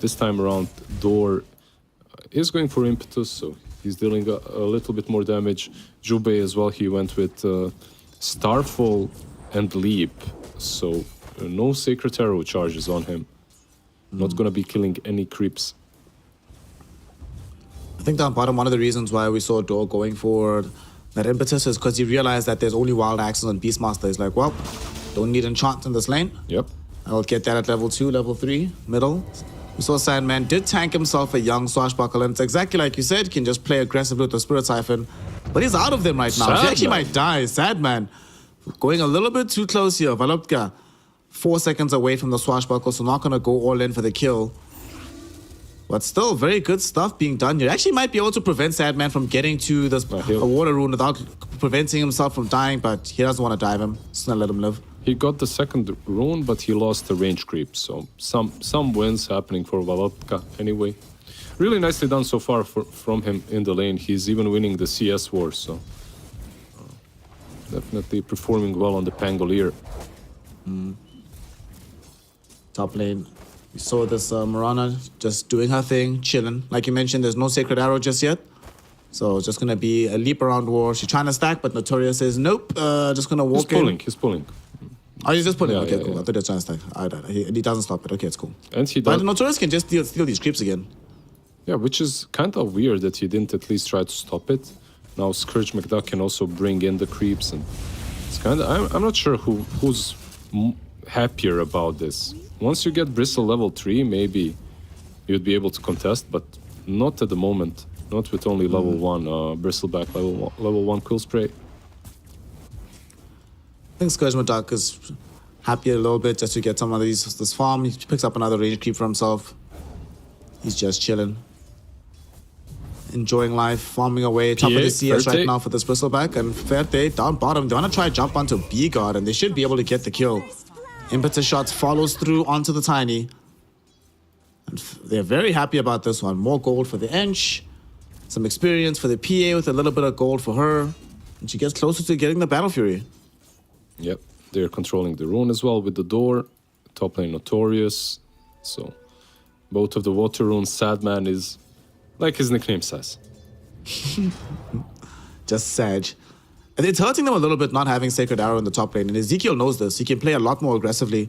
This time around, Door is going for Impetus, so he's dealing a little bit more damage. Jubei as well, he went with Starfall and Leap, so no Sacred Arrow charges on him. Not gonna be killing any creeps. I think down bottom, one of the reasons why we saw Door going for that Impetus is because he realized that there's only Wild Axes on Beastmaster. He's like, well, don't need enchant in this lane. Yep. I'll get that at level 2, level 3, middle. We saw Sandman did tank himself a young Swashbuckle, and it's exactly like you said, can just play aggressively with the Spirit Siphon. But he's out of them right now. He actually might die. Sadman going a little bit too close here. Valopka 4 seconds away from the Swashbuckle, so not going to go all in for the kill. But still, very good stuff being done here. Actually might be able to prevent Sadman from getting to this a water rune without preventing himself from dying, but he doesn't want to dive him. Just gonna let him live. He got the second rune, but he lost the range creep, so some wins happening for Valotka anyway. Really nicely done so far from him in the lane. He's even winning the CS war, so definitely performing well on the Pangolier. Top lane. We saw this Mirana just doing her thing, chilling. Like you mentioned, there's no Sacred Arrow just yet. So it's just going to be a leap around war. She's trying to stack, but Notorious says, nope, just going to walk in. He's pulling. Oh, he's just pulling? Yeah, okay, yeah, cool. yeah. I thought he was trying to stack. Alright, he doesn't stop it. Okay, it's cool. And he But does, Notorious can just steal these creeps again. yeah, which is kind of weird that he didn't at least try to stop it. Now Scourge McDuck can also bring in the creeps, and it's kind of I'm not sure who's happier about this. Once you get Bristle level 3, maybe you'd be able to contest, but not at the moment. Not with only level 1 Bristleback, level 1 Quill Spray. I think Scourge McDuck is happy a little bit just to get some of this farm. He picks up another range creep for himself. He's just chilling. Enjoying life, farming away. Top of the CS right now for this Bristleback. And Ferte down bottom. They want to try jump onto B-Guard, and they should be able to get the kill. Impetus shots follows through onto the Tiny. And they're very happy about this one. More gold for the Ench. Some experience for the PA with a little bit of gold for her. And she gets closer to getting the Battle Fury. Yep, they're controlling the rune as well with the door. Top lane Notorious. So both of the water runes, Sadman is like his nickname says. Just Sag. And it's hurting them a little bit not having Sacred Arrow in the top lane. And Ezekiel knows this. He can play a lot more aggressively,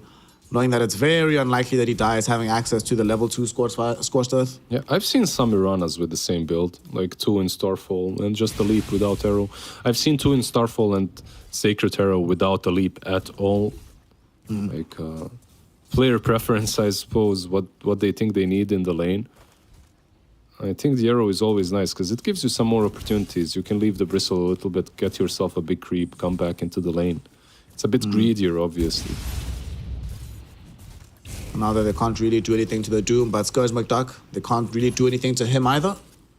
knowing that it's very unlikely that he dies having access to the level 2 Scorched Earth. Yeah, I've seen some Iranas with the same build, like 2 in Starfall and just a leap without arrow. I've seen 2 in Starfall and Sacred Arrow without a leap at all. Like player preference, I suppose, what they think they need in the lane. I think the arrow is always nice because it gives you some more opportunities. You can leave the bristle a little bit, get yourself a big creep, come back into the lane. It's a bit greedier, obviously. Now that they can't really do anything to the Doom, but Scourge McDuck, they can't really do anything to him either.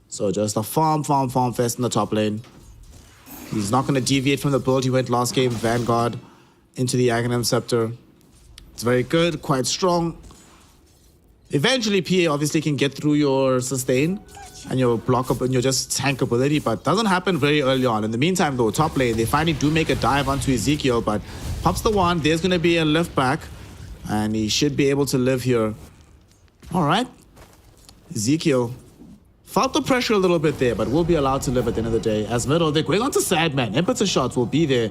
So just a farm fest in the top lane. He's not going to deviate from the build he went last game, Vanguard, into the Aghanim Scepter. It's very good, quite strong. Eventually, PA obviously can get through your sustain and your block up and your just tank ability, but doesn't happen very early on. In the meantime, though, top lane, they finally do make a dive onto Ezekiel, but pops the wand. There's going to be a lift back, and he should be able to live here. All right. Ezekiel felt the pressure a little bit there, but will be allowed to live at the end of the day. As middle, they're going on to Sadman. Impetus shots will be there,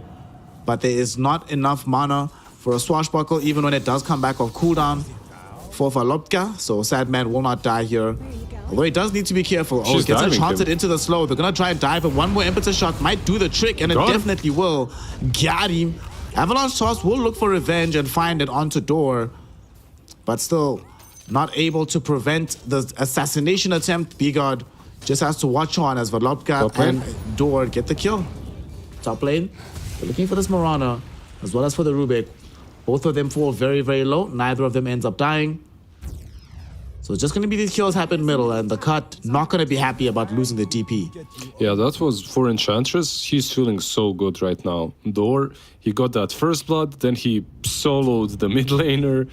but there is not enough mana for a swashbuckle, even when it does come back off cooldown for Valopka, so Sadman will not die here. Although he does need to be careful. Oh, he gets enchanted into the slow. They're going to try and dive, and one more impetus shot might do the trick, and it definitely will. Got him. Avalanche Toss will look for revenge and find it onto Door, but still not able to prevent the assassination attempt. B-Guard just has to watch on as Valopka and Door get the kill. Top lane, they're looking for this Marana, as well as for the Rubik. Both of them fall very, very low. Neither of them ends up dying. So it's just going to be these kills happen middle, and the cut not going to be happy about losing the DP. Yeah, that was for Enchantress. He's feeling so good right now. Door, he got that first blood, then he soloed the mid laner.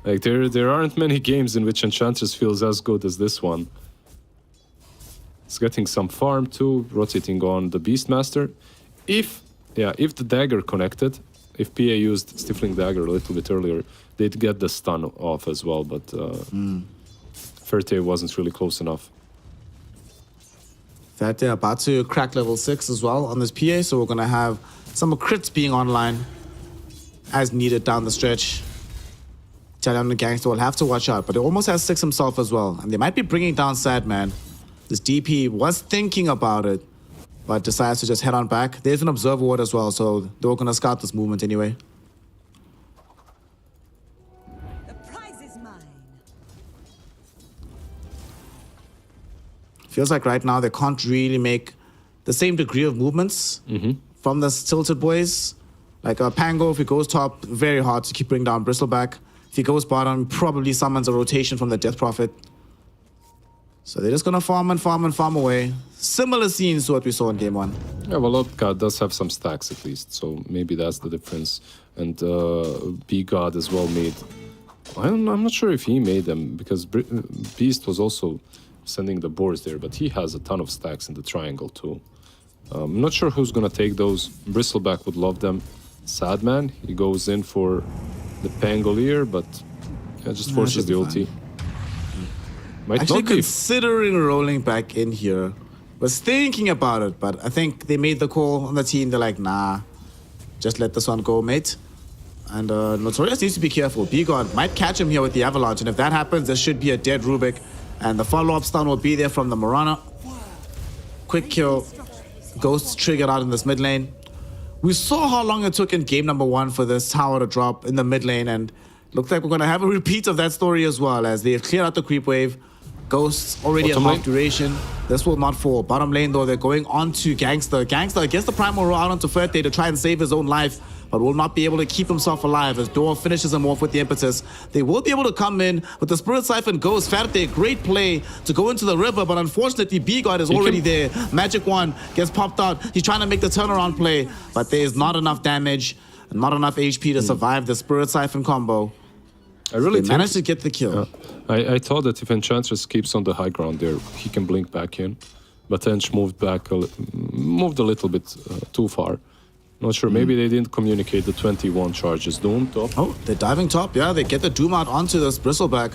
Like there aren't many games in which Enchantress feels as good as this one. He's getting some farm too, rotating on the Beastmaster. If the dagger connected, if PA used Stifling Dagger a little bit earlier, they'd get the stun off as well, but Ferte wasn't really close enough. Ferte about to crack level 6 as well on this PA, so we're going to have some crits being online as needed down the stretch. Italian Gangster will have to watch out, but he almost has 6 himself as well, and they might be bringing down Sadman. This DP was thinking about it, but decides to just head on back. There's an Observer Ward as well, so they're going to scout this movement anyway. The prize is mine. Feels like right now they can't really make the same degree of movements from the Tilted Boys. Like Pango, if he goes top, very hard to keep bringing down Bristleback. If he goes bottom, probably summons a rotation from the Death Prophet. So they're just going to farm and farm and farm away. Similar scenes to what we saw in game 1. Yeah, Valotka does have some stacks at least, so maybe that's the difference. And B-God as well made... I'm not sure if he made them, because Beast was also sending the boards there, but he has a ton of stacks in the triangle too. I'm not sure who's going to take those. Bristleback would love them. Sadman, he goes in for the Pangolier, but just forces the ulti. Might Actually not be. Considering rolling back in here. Was thinking about it, but I think they made the call on the team. They're like, nah, just let this one go, mate. And Notorious needs to be careful. B-God might catch him here with the Avalanche, and if that happens, there should be a dead Rubik. And the follow-up stun will be there from the Marana. Quick kill. Ghosts triggered out in this mid lane. We saw how long it took in game number 1 for this tower to drop in the mid lane, and looks like we're going to have a repeat of that story as well, as they've cleared out the creep wave. Ghosts already Bottom at half lane. duration. This will not fall. Bottom lane though, they're going on to Gangster. Gangster gets the primal roll out onto Ferte to try and save his own life, but will not be able to keep himself alive as Door finishes him off with the impetus. They will be able to come in with the Spirit Siphon goes. Ferte, great play to go into the river, but unfortunately B-God is already there. Magic Wand gets popped out. He's trying to make the turnaround play, but there is not enough damage, not enough HP to survive the Spirit Siphon combo. I really They managed to get the kill. I thought that if Enchantress keeps on the high ground there, he can blink back in. But Ench moved a little bit too far. Not sure, maybe they didn't communicate the 21 charges. Doom top. Oh, they're diving top. Yeah, they get the Doom out onto this Bristleback.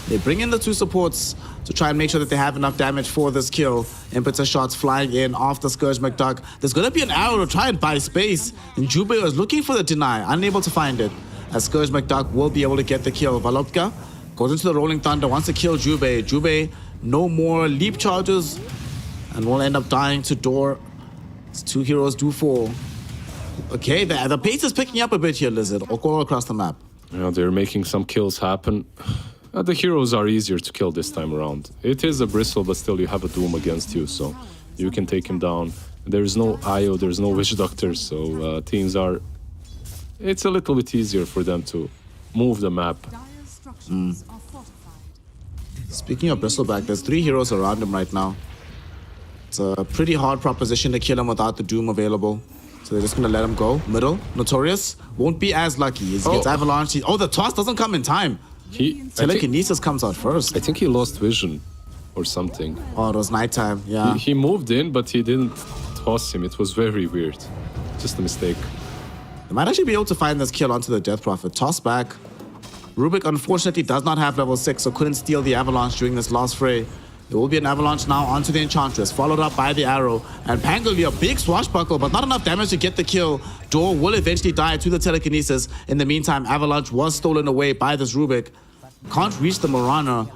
They bring in the 2 supports to try and make sure that they have enough damage for this kill. Impetus shots flying in after Scourge McDuck. There's going to be an arrow to try and buy space. And Jube is looking for the deny, unable to find it. As Scourge McDuck will be able to get the kill. Valopka goes into the Rolling Thunder, wants to kill Jube. Jube, no more leap charges, and will end up dying to Door. It's 2 heroes do fall. Okay, the pace is picking up a bit here, Lizard, all across the map. Yeah, they're making some kills happen. The heroes are easier to kill this time around. It is a Bristle, but still you have a Doom against you, so you can take him down. There's no IO, there's no Witch Doctor, so teams are... It's a little bit easier for them to move the map. Speaking of Bristleback, there's 3 heroes around him right now. It's a pretty hard proposition to kill him without the Doom available. So they're just going to let him go. Middle, Notorious won't be as lucky. As he gets Avalanche. Oh, the toss doesn't come in time. Telekinesis comes out first. I think he lost vision or something. Oh, it was nighttime, yeah. He moved in, but he didn't toss him. It was very weird. Just a mistake. They might actually be able to find this kill onto the Death Prophet. Toss back. Rubik unfortunately does not have level 6, so couldn't steal the Avalanche during this last fray. There will be an Avalanche now onto the Enchantress, followed up by the Arrow. And Pangolier, big swashbuckle, but not enough damage to get the kill. Door will eventually die to the Telekinesis. In the meantime, Avalanche was stolen away by this Rubik. Can't reach the Morana,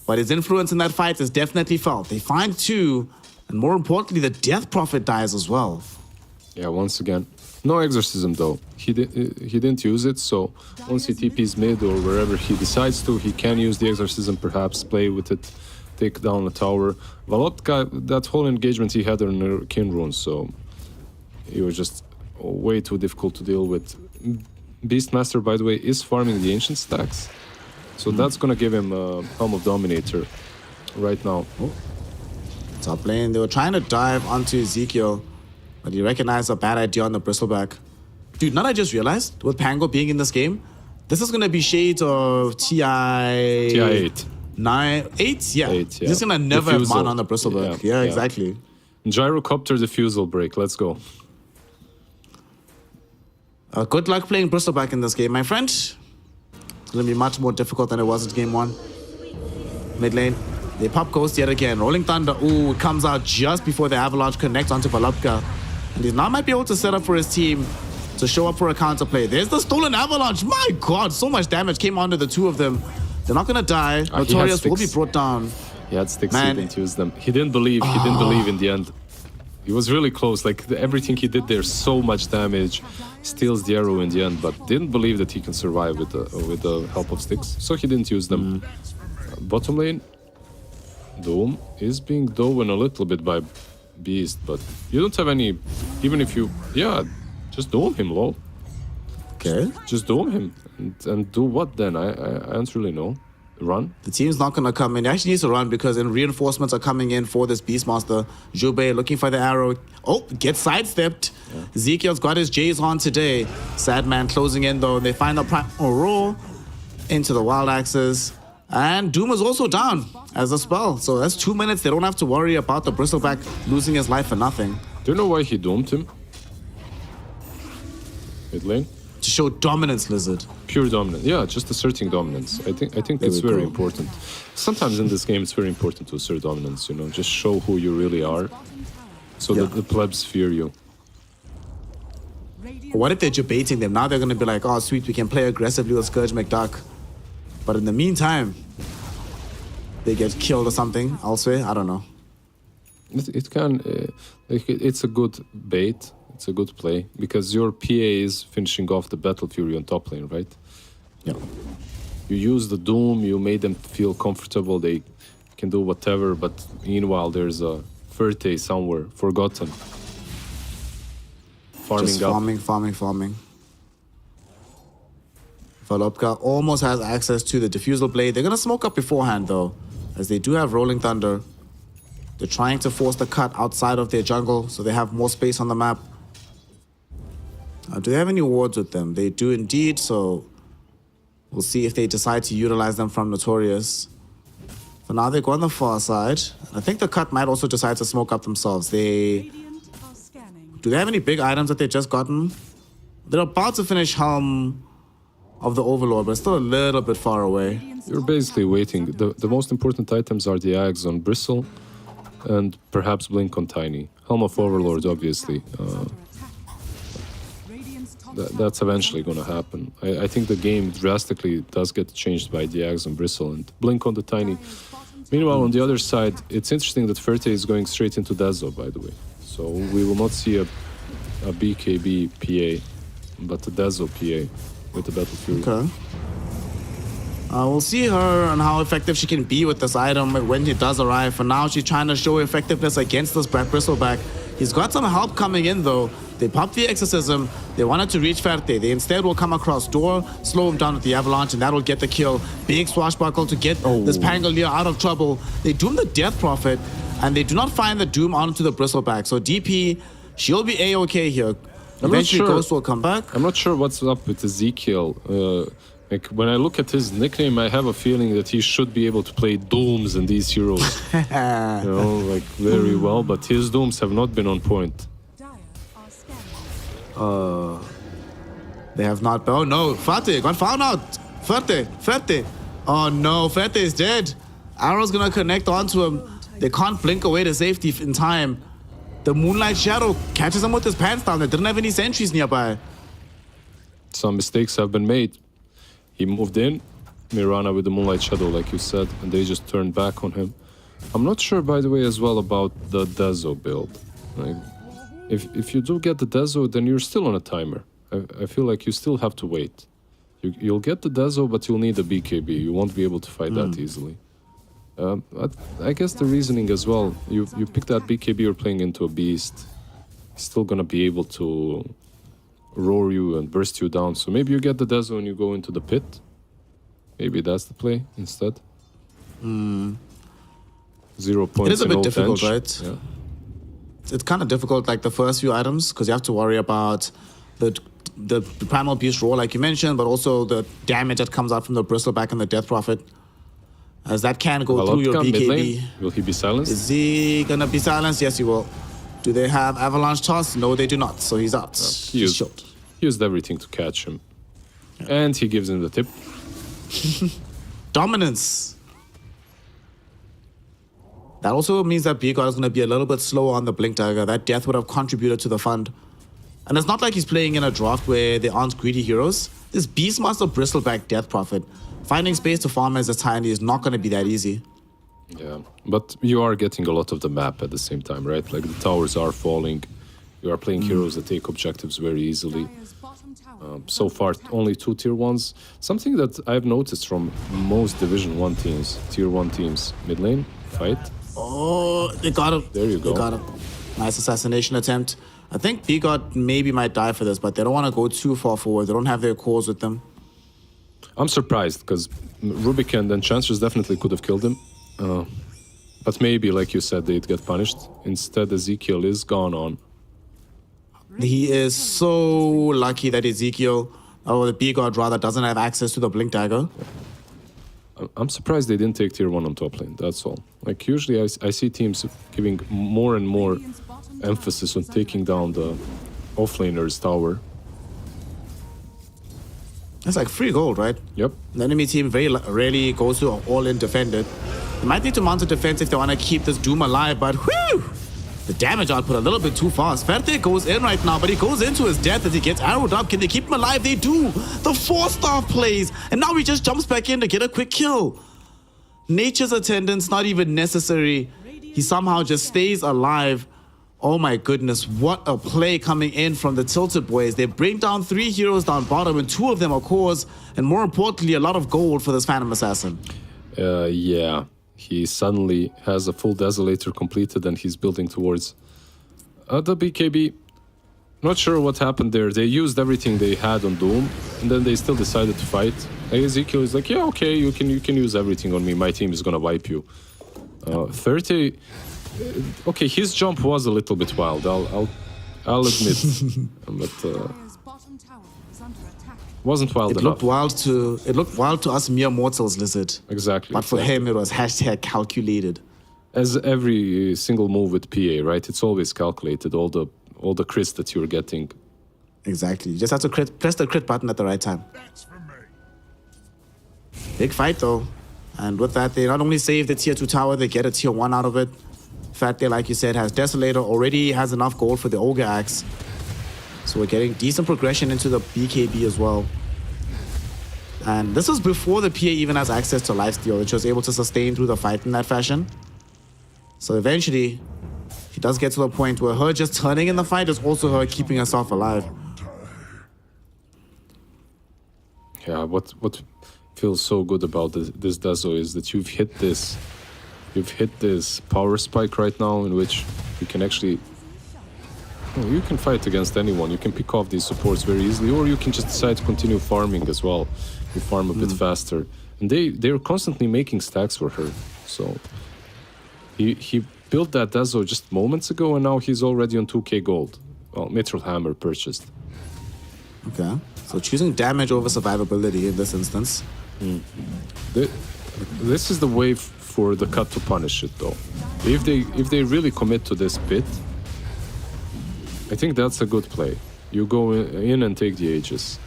but his influence in that fight is definitely felt. They find 2, and more importantly, the Death Prophet dies as well. Yeah, once again. No exorcism though. He didn't use it, so once he TP's mid or wherever he decides to, he can use the exorcism, perhaps play with it, take down the tower. Valotka, that whole engagement he had on the Kin runes, so he was just way too difficult to deal with. Beastmaster, by the way, is farming the ancient stacks, so that's gonna give him a Helm of Dominator right now. Oh. Top lane, they were trying to dive onto Ezekiel, but he recognized a bad idea on the Bristleback. Dude, now I just realized, with Pango being in this game, this is gonna be shades of TI 8. 8? Yeah. 8, yeah. He's gonna never have Diffusal. mana on the Bristleback. Yeah, exactly. Gyrocopter Diffusal break, let's go. Good luck playing Bristleback in this game, my friend. It's gonna be much more difficult than it was in game 1. Mid lane. They pop Ghost yet again. Rolling Thunder. Ooh, it comes out just before the Avalanche connects onto Valopka. And he now might be able to set up for his team to show up for a counterplay. There's the stolen Avalanche. My God, so much damage came onto the 2 of them. They're not gonna die. Notorious will be brought down. He had sticks, Man. he didn't use them. He didn't believe in the end. He was really close, like everything he did there, so much damage. Steals the arrow in the end, but didn't believe that he can survive with the help of sticks. So he didn't use them. Bottom lane, Doom is being doven a little bit by Beast, but you don't have any, even if you, just Doom him, lol. Okay. Just Doom him. And do what then? I don't really know. Run? The team's not gonna come in. He actually needs to run because reinforcements are coming in for this Beastmaster. Jube looking for the arrow. Oh, gets sidestepped. Yeah. Ezekiel's got his J's on today. Sadman closing in though. They find the Primal Roar into the Wild Axes. And Doom is also down as a spell. So that's 2 minutes. They don't have to worry about the Bristleback losing his life for nothing. Do you know why he doomed him? Mid lane? To show dominance, Lizard. Pure dominance. Yeah, just asserting dominance. I think it's very important. Sometimes in this game it's very important to assert dominance, you know, just show who you really are. So that the plebs fear you. What if they're debating them? Now they're gonna be like, oh sweet, we can play aggressively with Scourge McDuck. But in the meantime, they get killed or something elsewhere. I don't know. It can, it's a good bait. It's a good play because your PA is finishing off the Battle Fury on top lane, right? Yeah. You use the Doom, you made them feel comfortable, they can do whatever, but meanwhile there's a Ferte somewhere, forgotten. Farming Just up. farming. Volopka almost has access to the Diffusal Blade. They're going to smoke up beforehand, though, as they do have Rolling Thunder. They're trying to force the cut outside of their jungle, so they have more space on the map. Do they have any wards with them? They do indeed, so we'll see if they decide to utilize them from Notorious. For now, they go on the far side. I think the cut might also decide to smoke up themselves. Radiant are scanning. Do they have any big items that they've just gotten? They're about to finish Helm of the Overlord, but still a little bit far away. You're basically waiting. The most important items are the Ags on Bristle and perhaps Blink on Tiny. Helm of Overlord, obviously. That's eventually going to happen. I think the game drastically does get changed by the Ags on Bristle and Blink on the Tiny. Meanwhile, on the other side, it's interesting that Ferte is going straight into Dezo, by the way. So we will not see a BKB PA, but a Dezo PA with the Battle Fury. Okay. We'll see her and how effective she can be with this item when he does arrive. For now, she's trying to show effectiveness against this Bristleback. He's got some help coming in, though. They popped the Exorcism. They wanted to reach Ferte. They instead will come across Door, slow him down with the Avalanche, and that'll get the kill. Big swashbuckle to get this Pangolier out of trouble. They doom the Death Prophet, and they do not find the Doom onto the Bristleback. So DP, she'll be A-okay here. Eventually, Ghost will come back. I'm not sure what's up with Ezekiel. Like, when I look at his nickname, I have a feeling that he should be able to play Dooms in these heroes. Very well, but his Dooms have not been on point. They have not. Oh no, Ferte got found out. Ferte. Oh no, Ferte is dead. Arrow's gonna connect onto him. They can't blink away to safety in time. The Moonlight Shadow catches him with his pants down. They didn't have any sentries nearby. Some mistakes have been made. He moved in, Mirana with the Moonlight Shadow, like you said, and they just turned back on him. I'm not sure, by the way, as well about the Dezo build. Like, if you do get the Dezo, then you're still on a timer. I feel like you still have to wait. You'll get the Dezo, but you'll need a BKB. You won't be able to fight that easily. I guess the reasoning as well, you pick that BKB, you're playing into a beast. He's still gonna be able to roar you and burst you down. So maybe you get the Dezo and you go into the pit. Maybe that's the play instead. 0 points. It is a bit no difficult, bench. right? Yeah. It's kind of difficult, like the first few items, because you have to worry about the Primal Beast Roar, like you mentioned, but also the damage that comes out from the Bristleback and the Death Prophet. As that can go through your BKB. Will he be silenced? Is he gonna be silenced? Yes, he will. Do they have Avalanche Toss? No, they do not. So he's out. He's shot. He used everything to catch him. And he gives him the tip. Dominance. That also means that B-God is going to be a little bit slower on the Blink Dagger. That death would have contributed to the fund. And it's not like he's playing in a draft where there aren't greedy heroes. This Beastmaster Bristleback Death Prophet, finding space to farm as a tiny is not going to be that easy. Yeah, but you are getting a lot of the map at the same time, right? Like the towers are falling. You are playing heroes that take objectives very easily. So far, only 2 tier 1s. Something that I've noticed from most Division 1 teams, tier 1 teams, mid lane, fight. Oh, they got him. There you go. They got him. Nice assassination attempt. I think B-God maybe might die for this, but they don't want to go too far forward. They don't have their cores with them. I'm surprised, because Rubik and Enchantress definitely could have killed him. But maybe, like you said, they'd get punished. Instead, Ezekiel is gone on. He is so lucky that Ezekiel, or the B-God rather, doesn't have access to the Blink Dagger. I'm surprised they didn't take tier 1 on top lane, that's all. Like, usually I see teams giving more and more emphasis on taking down the offlaner's tower. It's like free gold, right? Yep. The enemy team very rarely goes to all-in defended. They might need to mount a defense if they want to keep this Doom alive, but whew! The damage output a little bit too fast. Ferte goes in right now, but he goes into his death as he gets arrowed up. Can they keep him alive? They do. The 4-star plays, and now he just jumps back in to get a quick kill. Nature's attendance not even necessary. he somehow just stays alive. Oh my goodness, what a play coming in from the Tilted Boys. They bring down 3 heroes down bottom, and 2 of them are cores, and more importantly, a lot of gold for this Phantom Assassin. Yeah, he suddenly has a full Desolator completed and he's building towards the BKB. Not sure what happened there. They used everything they had on Doom, and then they still decided to fight. Ezekiel is like, yeah, okay, you can use everything on me. My team is gonna wipe you. 30. Okay, his jump was a little bit wild. I'll admit, but Dire's bottom tower is under attack. wasn't wild It enough. looked wild to us mere mortals, Lizard. Exactly. But for him, it was hashtag calculated. As every single move with PA, right? It's always calculated. All the crits that you're getting. Exactly. You just have to press the crit button at the right time. Big fight though. And with that, they not only save the tier 2 tower, they get a tier 1 out of it. Fatday, like you said, has Desolator, already has enough gold for the Ogre Axe. So we're getting decent progression into the BKB as well. And this is before the PA even has access to lifesteal, which was able to sustain through the fight in that fashion. So eventually, she does get to the point where her just turning in the fight is also her keeping herself alive. Yeah, what feels so good about this Deso is that you've hit this power spike right now in which you can actually... You can fight against anyone. You can pick off these supports very easily, or you can just decide to continue farming as well. You farm a bit faster. And they're constantly making stacks for her. So he built that Deso just moments ago, and now he's already on 2k gold. Well, Mithril Hammer purchased. Okay. So choosing damage over survivability in this instance. This is the way for the cut to punish it, though. If they really commit to this bit, I think that's a good play. You go in and take the Aegis.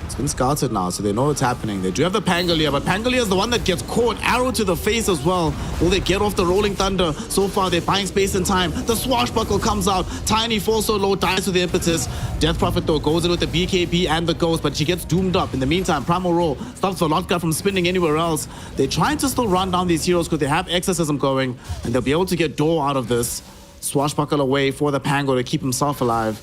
It's been scouted now, so they know what's happening. They do have the Pangolier, but Pangolier is the one that gets caught. Arrow to the face as well. Will they get off the Rolling Thunder? So far, they're buying space and time. The Swashbuckle comes out. Tiny falls so low, dies with the impetus. Death Prophet, though, goes in with the BKB and the Ghost, but she gets doomed up. In the meantime, Primal Roll stops Volotka from spinning anywhere else. They're trying to still run down these heroes because they have Exorcism going, and they'll be able to get Door out of this. Swashbuckle away for the Pango to keep himself alive.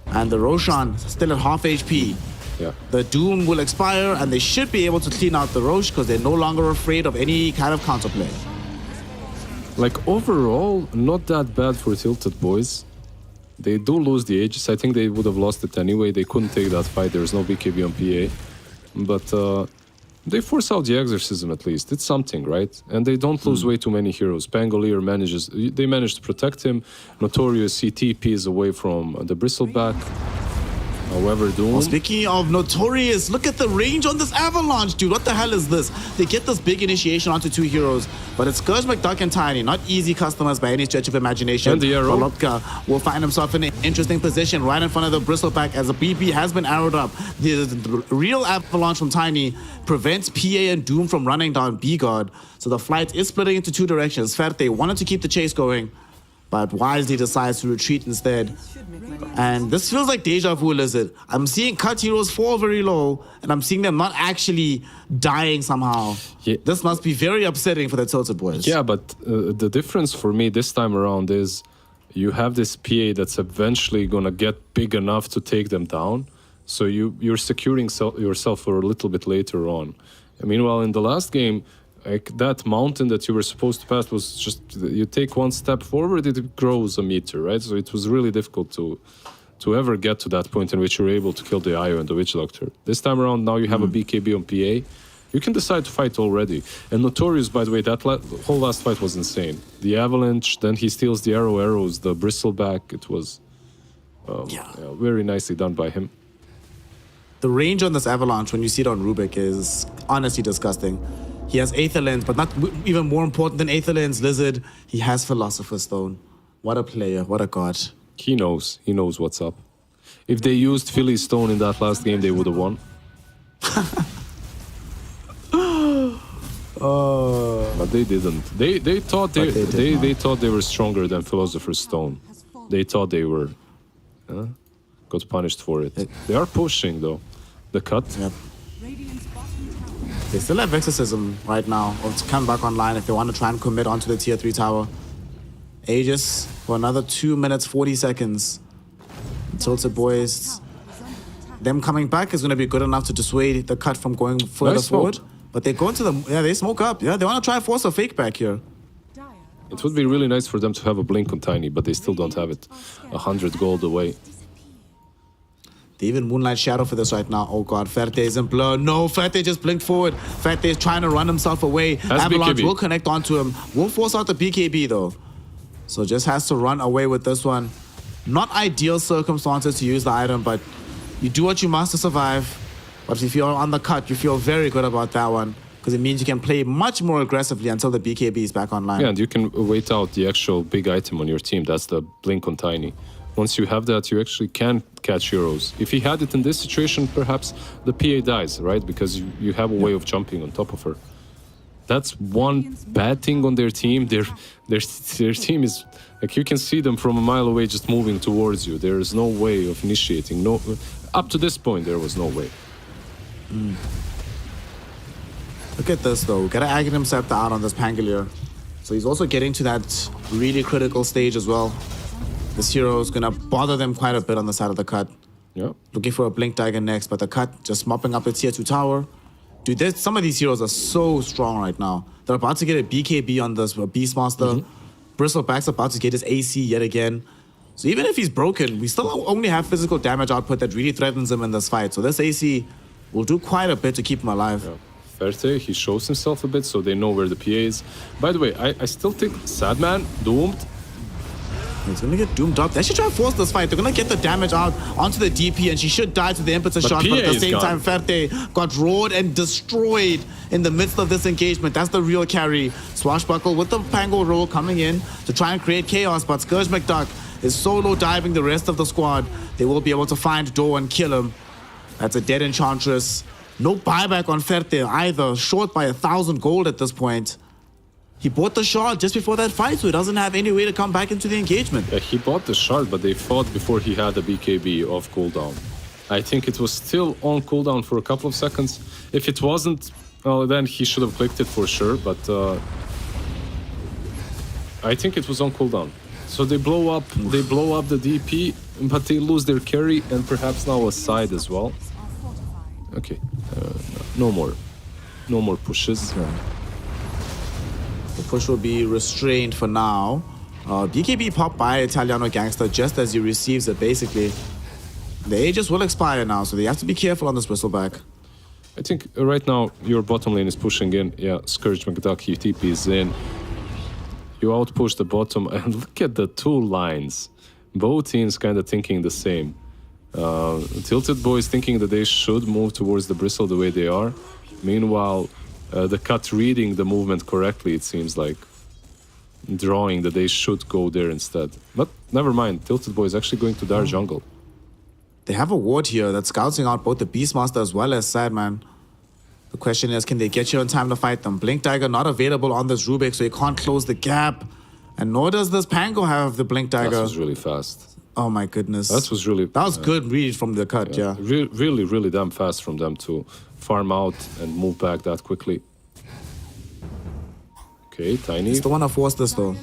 And the Roshan still at half HP. Yeah. The Doom will expire, and they should be able to clean out the Roche because they're no longer afraid of any kind of counterplay. Like, overall, not that bad for Tilted Boys. They do lose the Aegis. I think they would have lost it anyway. They couldn't take that fight. There's no BKB on PA. But they force out the Exorcism at least. It's something, right? And they don't lose way too many heroes. Pangolier they manage to protect him. Notorious CTP is away from the Bristleback. However, Doom... Well, speaking of Notorious, look at the range on this Avalanche, dude. What the hell is this? They get this big initiation onto 2 heroes, but it's Scourge, McDuck, and Tiny. Not easy customers by any stretch of imagination. And the arrow. Volotka will find himself in an interesting position right in front of the Bristleback as the BB has been arrowed up. The real Avalanche from Tiny prevents PA and Doom from running down B-Guard. So the flight is splitting into 2 directions. Ferte wanted to keep the chase going, but wisely decides to retreat instead. And this feels like deja vu, Lizard. I'm seeing cut heroes fall very low, and I'm seeing them not actually dying somehow. Yeah. This must be very upsetting for the Tilted Boys. Yeah, but the difference for me this time around is you have this PA that's eventually gonna get big enough to take them down. So you're securing yourself for a little bit later on. Meanwhile, in the last game, like that mountain that you were supposed to pass was just, you take one step forward, it grows a meter, right? So it was really difficult to ever get to that point in which you're able to kill the IO and the Witch Doctor. This time around, now you have a BKB on PA. You can decide to fight already. And Notorious, by the way, that whole last fight was insane. The Avalanche, then he steals the arrows, the Bristleback. It was very nicely done by him. The range on this Avalanche, when you see it on Rubik, is honestly disgusting. He has Aether Lens, but not even more important than Aether Lens, Lizard, he has Philosopher's Stone. What a player, what a god. He knows what's up. If they used Philly's Stone in that last game, they would have won. But they didn't. They thought they thought they were stronger than Philosopher's Stone. They thought they were. Got punished for it. They are pushing though. The cut. Yep. Radiant's bottom tower They still have Exorcism right now, or to come back online if they want to try and commit onto the tier 3 tower. Aegis for another 2 minutes, 40 seconds. Tilted Boys, them coming back is going to be good enough to dissuade the cut from going further Nice forward. smoke. But they go into the, yeah, they smoke up. Yeah, they want to try and force a fake back here. It would be really nice for them to have a blink on Tiny, but they still don't have it. 100 gold away. They even Moonlight Shadow for this right now. Oh god, Ferte is in blur. No, Ferte just blinked forward. Ferte is trying to run himself away. That's Avalanche BKB. will connect onto him. Will force out the BKB though. So just has to run away with this one. Not ideal circumstances to use the item, but you do what you must to survive. But if you're on the cut, you feel very good about that one, because it means you can play much more aggressively until the BKB is back online. Yeah, and you can wait out the actual big item on your team. That's the blink on Tiny. Once you have that, you actually can catch heroes. If he had it in this situation, perhaps the PA dies, right? Because you have a way of jumping on top of her. That's one bad thing on their team. Their team is, like, you can see them from a mile away just moving towards you. There is no way of initiating. No, up to this point, there was no way. Look at this though. Gotta Aghanim Scepter out on this Pangolier. So he's also getting to that really critical stage as well. This hero is gonna bother them quite a bit on the side of the cut. Yeah. Looking for a Blink Dagger next, but the cut just mopping up the tier 2 tower. Dude, some of these heroes are so strong right now. They're about to get a BKB on this Beastmaster. Bristleback's about to get his AC yet again. So even if he's broken, we still only have physical damage output that really threatens him in this fight. So this AC will do quite a bit to keep him alive. Yeah. Ferte, he shows himself a bit so they know where the PA is. By the way, I still think Sadman, doomed. He's gonna get doomed up. They should try and force this fight. They're gonna get the damage out onto the DP, and she should die to the impetus shot. PA But at the is same gone. time, Ferte got roared and destroyed in the midst of this engagement. That's the real carry. Swashbuckle with the Pango roll coming in to try and create chaos, but Scourge McDuck is solo diving the rest of the squad. They will be able to find Door and kill him. That's a dead Enchantress. No buyback on Ferte either. Short by 1,000 gold at this point. He bought the shard just before that fight, so he doesn't have any way to come back into the engagement. Yeah, he bought the shard, but they fought before he had the BKB off cooldown. I think it was still on cooldown for a couple of seconds. If it wasn't, well, then he should have clicked it for sure, but I think it was on cooldown. So they blow up the DP, but they lose their carry and perhaps now a side as well. Okay, no more pushes. The push will be restrained for now. BKB popped by Italiano Gangster just as he receives it, basically. The Aegis will expire now, so they have to be careful on this Bristleback. I think right now your bottom lane is pushing in. Yeah, Scourge McDuck, he TPs in. You outpush the bottom, and look at the two lines. Both teams kind of thinking the same. Tilted Boys thinking that they should move towards the Bristle the way they are. Meanwhile, the cut reading the movement correctly, it seems like. Drawing that they should go there instead. But never mind, Tilted Boy is actually going to Dire Jungle. They have a ward here that's scouting out both the Beastmaster as well as Sadman. The question is, can they get here in time to fight them? Blink Dagger not available on this Rubik, so he can't close the gap. And nor does this Pango have the Blink Dagger. That was really fast. Oh my goodness. That was good read from the cut, yeah. Really, really damn fast from them to farm out and move back that quickly. Okay, Tiny. They still want to force this though.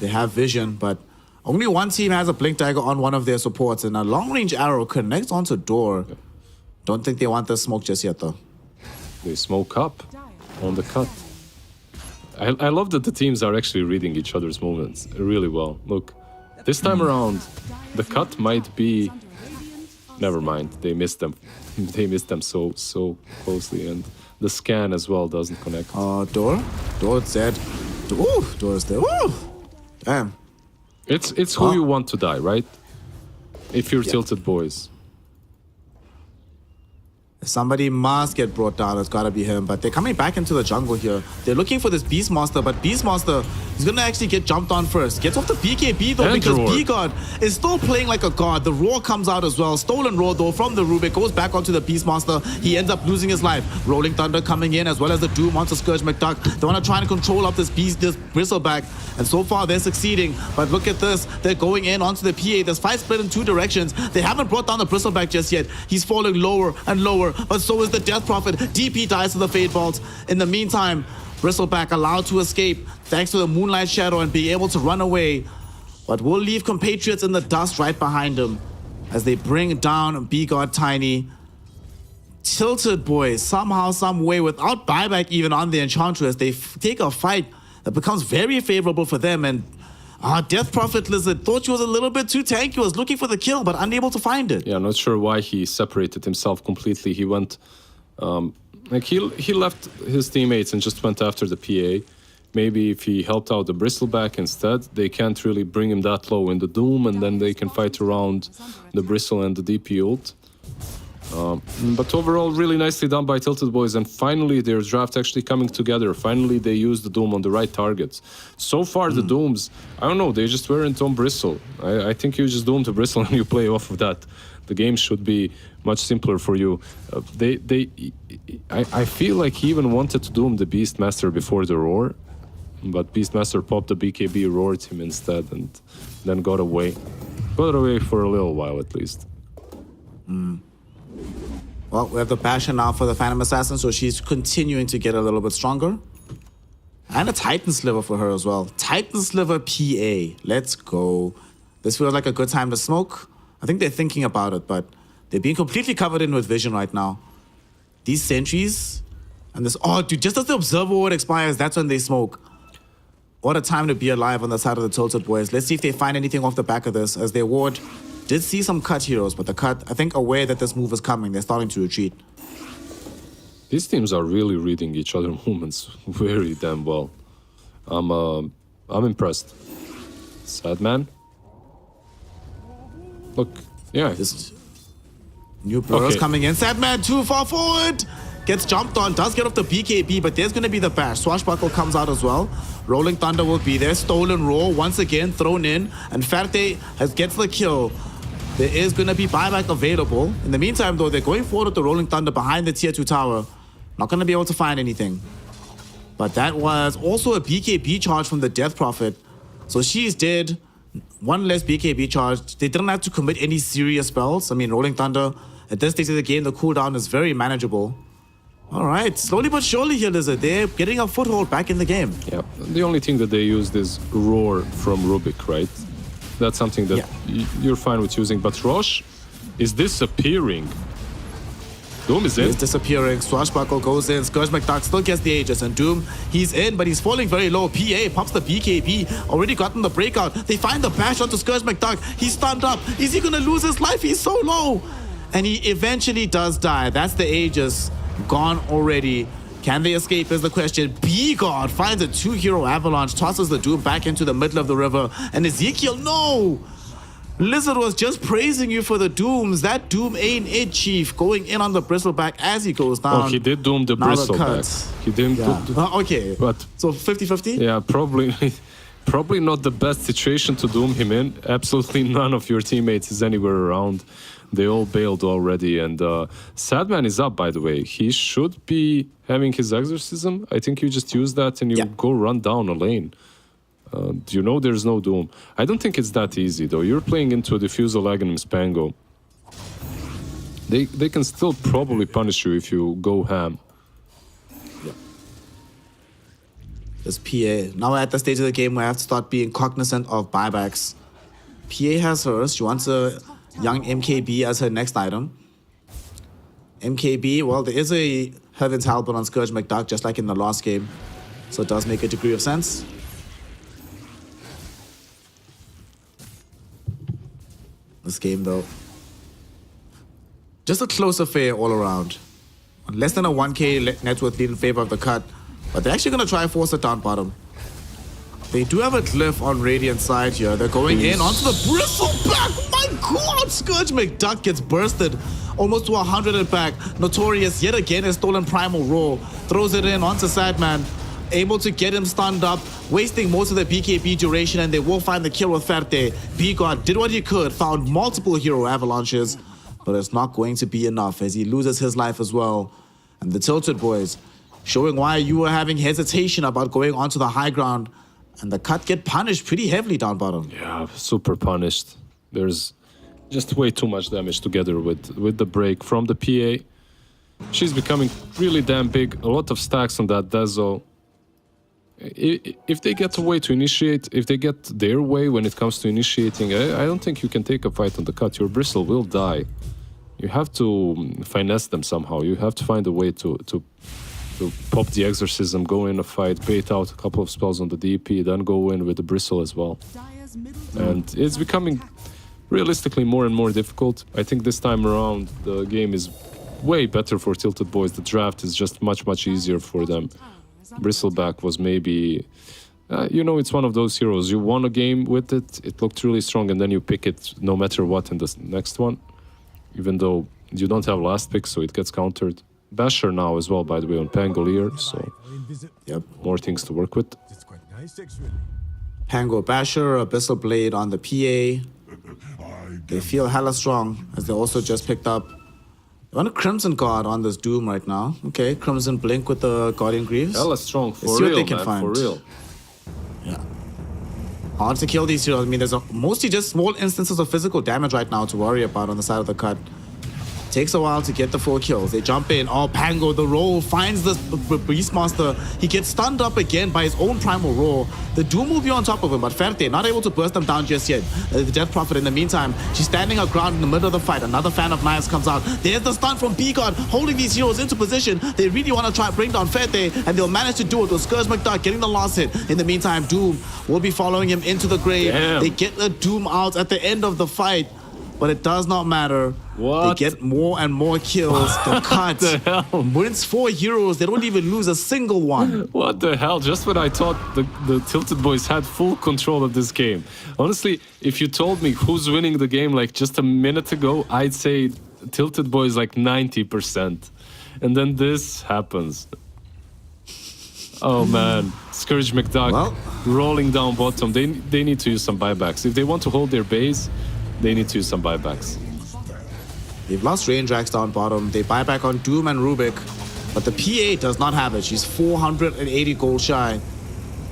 They have vision, but only one team has a Blink Dagger on one of their supports, and a long-range arrow connects onto Door. Yeah. Don't think they want the smoke just yet though. They smoke up on the cut. I love that the teams are actually reading each other's movements really well. Look, this time around, the cut might be... Never mind, they missed them. They missed them so closely, and the scan as well doesn't connect. Door? Door's dead. Ooh, Door's dead. Ooh! Damn. It's who you want to die, right? If you're Tilted Boys. Somebody must get brought down. It's gotta be him. But they're coming back into the jungle here. They're looking for this Beastmaster, but Beastmaster is gonna actually get jumped on first. Gets off the BKB though, And because Roar. B-God is still playing like a god. The Roar comes out as well. Stolen Roar though from the Rubik. Goes back onto the Beastmaster. He ends up losing his life. Rolling Thunder coming in, as well as the Doom onto Scourge McDuck. They wanna try and control up this Bristleback. And so far they're succeeding. But look at this. They're going in onto the PA. There's fight split in two directions. They haven't brought down the Bristleback just yet. He's falling lower and lower. but so is the Death Prophet. DP dies to the Fade Bolt. In the meantime, Bristleback allowed to escape thanks to the Moonlight Shadow and be able to run away, but will leave compatriots in the dust right behind him as they bring down B-God Tiny. Tilted Boys, somehow, some way, without buyback even on the Enchantress, they take a fight that becomes very favorable for them. And Death Prophet Lizard thought she was a little bit too tanky, was looking for the kill, but unable to find it. Yeah, not sure why he separated himself completely. He went, he left his teammates and just went after the PA. Maybe if he helped out the Bristleback instead, they can't really bring him that low in the Doom, and then they can fight around the Bristle and the DP ult. But overall, really nicely done by Tilted Boys, and finally their draft actually coming together. Finally, they used the Doom on the right targets. So far, the Dooms, I don't know, they just weren't on Bristle. I think you just Doom to Bristle and you play off of that. The game should be much simpler for you. I feel like he even wanted to Doom the Beastmaster before the Roar, but Beastmaster popped the BKB, roared him instead, and then got away. Got away for a little while at least. Well, we have the passion now for the Phantom Assassin, so she's continuing to get a little bit stronger. And a Titan Sliver for her as well. Titan Sliver PA. Let's go. This feels like a good time to smoke. I think they're thinking about it, but they're being completely covered in with vision right now. These sentries and this... Oh, dude, just as the Observer Ward expires, that's when they smoke. What a time to be alive on the side of the Tilted Boys. Let's see if they find anything off the back of this, as their ward did see some cut heroes, but the cut, I think, aware that this move is coming, they're starting to retreat. These teams are really reading each other's movements very damn well. I'm impressed. Sad man. Look, yeah. This new Burrows coming in. Sad man too far forward. Gets jumped on, does get off the BKB, but there's going to be the bash. Swashbuckle comes out as well. Rolling Thunder will be there. Stolen Roar once again thrown in, and Ferte gets the kill. There is going to be buyback available. In the meantime, though, they're going forward with the Rolling Thunder behind the tier 2 tower. Not going to be able to find anything. But that was also a BKB charge from the Death Prophet. So she's dead. One less BKB charge. They didn't have to commit any serious spells. I mean, Rolling Thunder, at this stage of the game, the cooldown is very manageable. All right, slowly but surely here, Lizard. They're getting a foothold back in the game. Yeah, the only thing that they used is Roar from Rubik, right? That's something that you're fine with using. But Rosh is disappearing. Doom is in. He's disappearing. Swashbuckle goes in. Scourge McDuck still gets the Aegis. And Doom, he's in, but he's falling very low. PA pops the BKB. Already gotten the breakout. They find the bash onto Scourge McDuck. He's stunned up. Is he going to lose his life? He's so low. And he eventually does die. That's the Aegis. Gone already. Can they escape is the question. B-God finds a 2-hero avalanche, tosses the Doom back into the middle of the river. And Ezekiel, no! Lizard was just praising you for the Dooms. That Doom ain't it, Chief. Going in on the Bristleback as he goes down. Oh, he did Doom the Bristleback. He didn't okay. But so 50-50? Yeah, probably not the best situation to Doom him in. Absolutely none of your teammates is anywhere around. They all bailed already, and Sadman is up, by the way. He should be having his exorcism. I think you just use that and you go run down a lane. You know there's no Doom. I don't think it's that easy, though. You're playing into a Diffusal Aghanim Spango. They can still probably punish you if you go ham. This PA. Now we're at the stage of the game where I have to start being cognizant of buybacks. PA has hers. She wants a young MKB as her next item. MKB, well, there is a Heaven's Halberd on Scourge McDuck, just like in the last game. So it does make a degree of sense. This game, though, just a close affair all around. Less than a 1k net worth lead in favor of the cut, but they're actually going to try and force it down bottom. They do have a glyph on Radiant side here. They're going in onto the Bristleback. My God, Scourge McDuck gets bursted almost to 100 and back. Notorious yet again has stolen Primal Roar. Throws it in onto Sadman. Able to get him stunned up, wasting most of the BKB duration, and they will find the kill with Ferte. B-God did what he could, found multiple hero avalanches, but it's not going to be enough as he loses his life as well. And the Tilted Boys showing why you were having hesitation about going onto the high ground, and the cut get punished pretty heavily down bottom. Yeah, super punished. There's just way too much damage together with the break from the PA. She's becoming really damn big. A lot of stacks on that Dezo. If they get a way to initiate, if they get their way when it comes to initiating, I don't think you can take a fight on the cut. Your bristle will die. You have to finesse them somehow. You have to find a way to pop the exorcism, go in a fight, bait out a couple of spells on the DP, then go in with the bristle as well. Dire's middle And it's becoming realistically more and more difficult. I think this time around the game is way better for Tilted Boys. The draft is just much easier for them. Bristleback was maybe, it's one of those heroes. You won a game with it, it looked really strong, and then you pick it no matter what in the next one, even though you don't have last pick, so it gets countered. Basher now as well, by the way, on Pangolier, so Yep. more things to work with. It's quite nice, actually. Pango Basher, Abyssal Blade on the PA. They feel hella strong, as they also just picked up. They want a Crimson Guard on this Doom right now. Okay, Crimson Blink with the Guardian Greaves. Hella strong, for Let's see what real, they can man, find. for real. Yeah. Hard to kill these heroes. I mean, there's mostly just small instances of physical damage right now to worry about on the side of the cut. Takes a while to get the 4 kills. They jump in. Oh, Pango, the roll, finds the Beastmaster. He gets stunned up again by his own Primal Roar. The Doom will be on top of him, but Ferte not able to burst them down just yet. The Death Prophet, in the meantime, she's standing her ground in the middle of the fight. Another fan of Nias comes out. There's the stun from B-God, holding these heroes into position. They really want to try and bring down Ferte, and they'll manage to do it with Scourge McDuck getting the last hit. In the meantime, Doom will be following him into the grave. Damn. They get the Doom out at the end of the fight, but it does not matter. What? They get more and more kills. The cut the hell? wins 4 heroes. They don't even lose a single one. What the hell? Just when I thought the Tilted Boys had full control of this game. Honestly, if you told me who's winning the game like just a minute ago, I'd say Tilted Boys like 90%. And then this happens. Oh man, Scourge McDuck Well. rolling down bottom. They need to use some buybacks. If they want to hold their base, they need to use some buybacks. They've lost range racks down bottom. They buy back on Doom and Rubik, but the PA does not have it. She's 480 gold shy.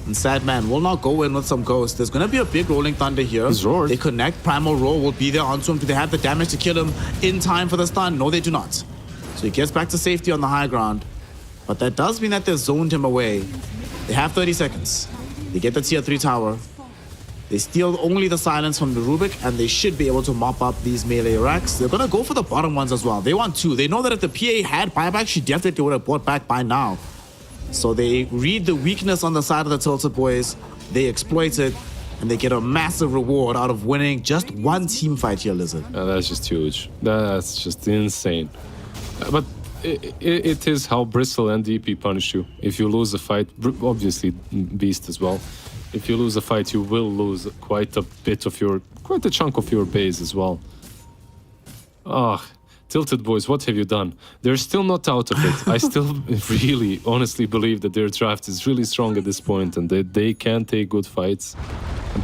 And Sadman will not go in with some Ghost. There's going to be a big Rolling Thunder here. He's roared. They connect. Primal Roar will be there onto him. Do they have the damage to kill him in time for the stun? No, they do not. So he gets back to safety on the high ground. But that does mean that they've zoned him away. They have 30 seconds. They get the tier 3 tower. They steal only the silence from the Rubik, and they should be able to mop up these melee racks. They're gonna go for the bottom ones as well. They want 2. They know that if the PA had buyback, she definitely would have bought back by now. So they read the weakness on the side of the Tilted Boys, they exploit it, and they get a massive reward out of winning just 1 team fight here, Lizard. That's just huge. That's just insane. But it is how Bristle and DP punish you. If you lose a fight, obviously Beast as well. If you lose a fight, you will lose quite a chunk of your base as well. Ah, Tilted Boys, what have you done? They're still not out of it. I still really, honestly believe that their draft is really strong at this point and that they can take good fights.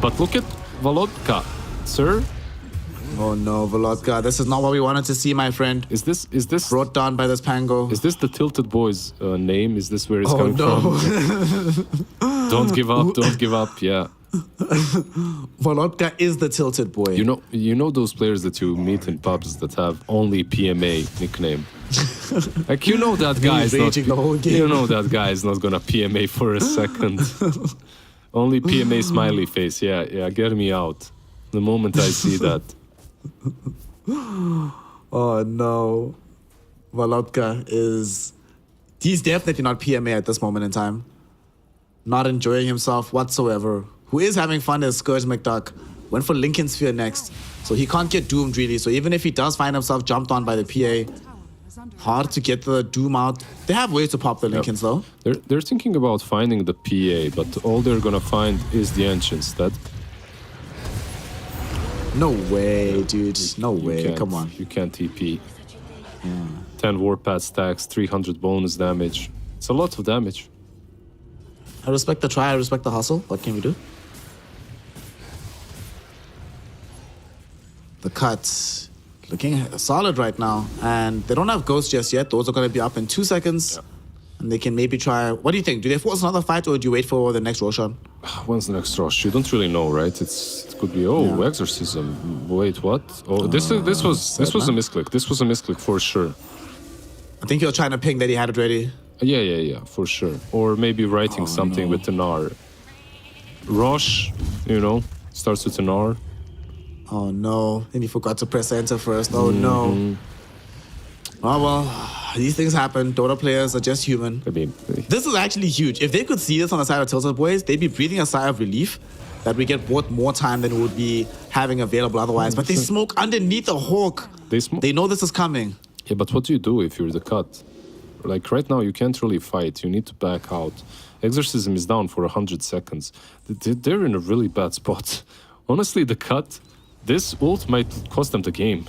But look at Volodka, sir. Oh no, Volodka, this is not what we wanted to see, my friend. Is this Brought down by this Pango. Is this the Tilted Boys name? Is this where it's Oh coming no. from? Don't give up, don't give up, yeah. Volodka is the Tilted Boy. You know those players that you meet in pubs that have only PMA nickname. Like you know that guy is not. raging the whole game. You know that guy is not gonna PMA for a second. Only PMA smiley face. Yeah. Get me out. The moment I see that. Oh no. Volodka is... He's definitely not PMA at this moment in time. Not enjoying himself whatsoever. Who is having fun is Scourge McDuck. Went for Lincoln Sphere next. So he can't get doomed really. So even if he does find himself jumped on by the PA, hard to get the Doom out. They have ways to pop the Lincolns though. They're thinking about finding the PA, but all they're gonna find is the Ench instead. No way, dude. No way. Come on. You can't TP. 10 Warpath stacks, 300 bonus damage. It's a lot of damage. I respect the try. I respect the hustle. What can we do? The cut. Looking solid right now. And they don't have ghosts just yet. Those are going to be up in 2 seconds. Yeah. And they can maybe try... What do you think? Do they force another fight or do you wait for the next Roshan? When's the next rush? You don't really know, right? It could be exorcism. Wait, what? Oh, this was a misclick. This was a misclick for sure. I think you're trying to ping that he had it ready. Yeah, for sure. Or maybe writing something with an R. Rosh, starts with an R. Oh no. And he forgot to press enter first. Oh no. Oh well, these things happen. Dota players are just human. I mean, This is actually huge. If they could see this on the side of Tilted Boys, they'd be breathing a sigh of relief that we get both more time than we would be having available otherwise. But they smoke underneath the Hawk. They know this is coming. yeah, but what do you do if you're the cut? Like right now, you can't really fight. You need to back out. Exorcism is down for 100 seconds. They're in a really bad spot. Honestly, the cut, this ult might cost them the game.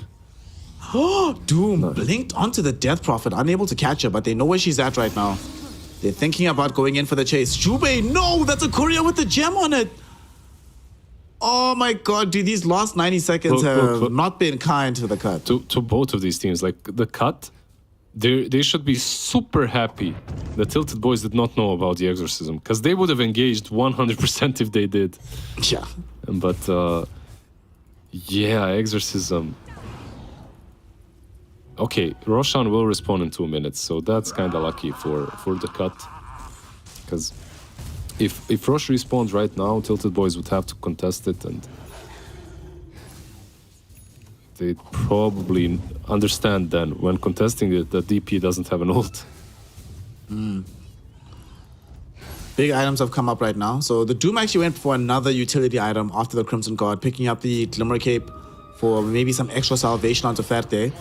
Doom blinked onto the Death Prophet, unable to catch her, but they know where she's at right now. They're thinking about going in for the chase. Jubei, no, that's a courier with the gem on it. Oh my god, dude, these last 90 seconds have not been kind to the cut. To both of these teams, like the cut, they should be super happy that Tilted Boys did not know about the Exorcism, because they would have engaged 100% if they did. Yeah. But yeah, Exorcism. Okay, Roshan will respawn in 2 minutes, so that's kind of lucky for the cut. Because if Rosh respawns right now, Tilted Boys would have to contest it, and they probably understand then when contesting it that DP doesn't have an ult. Big items have come up right now. So the Doom actually went for another utility item after the Crimson Guard, picking up the Glimmer Cape for maybe some extra salvation onto Ferte.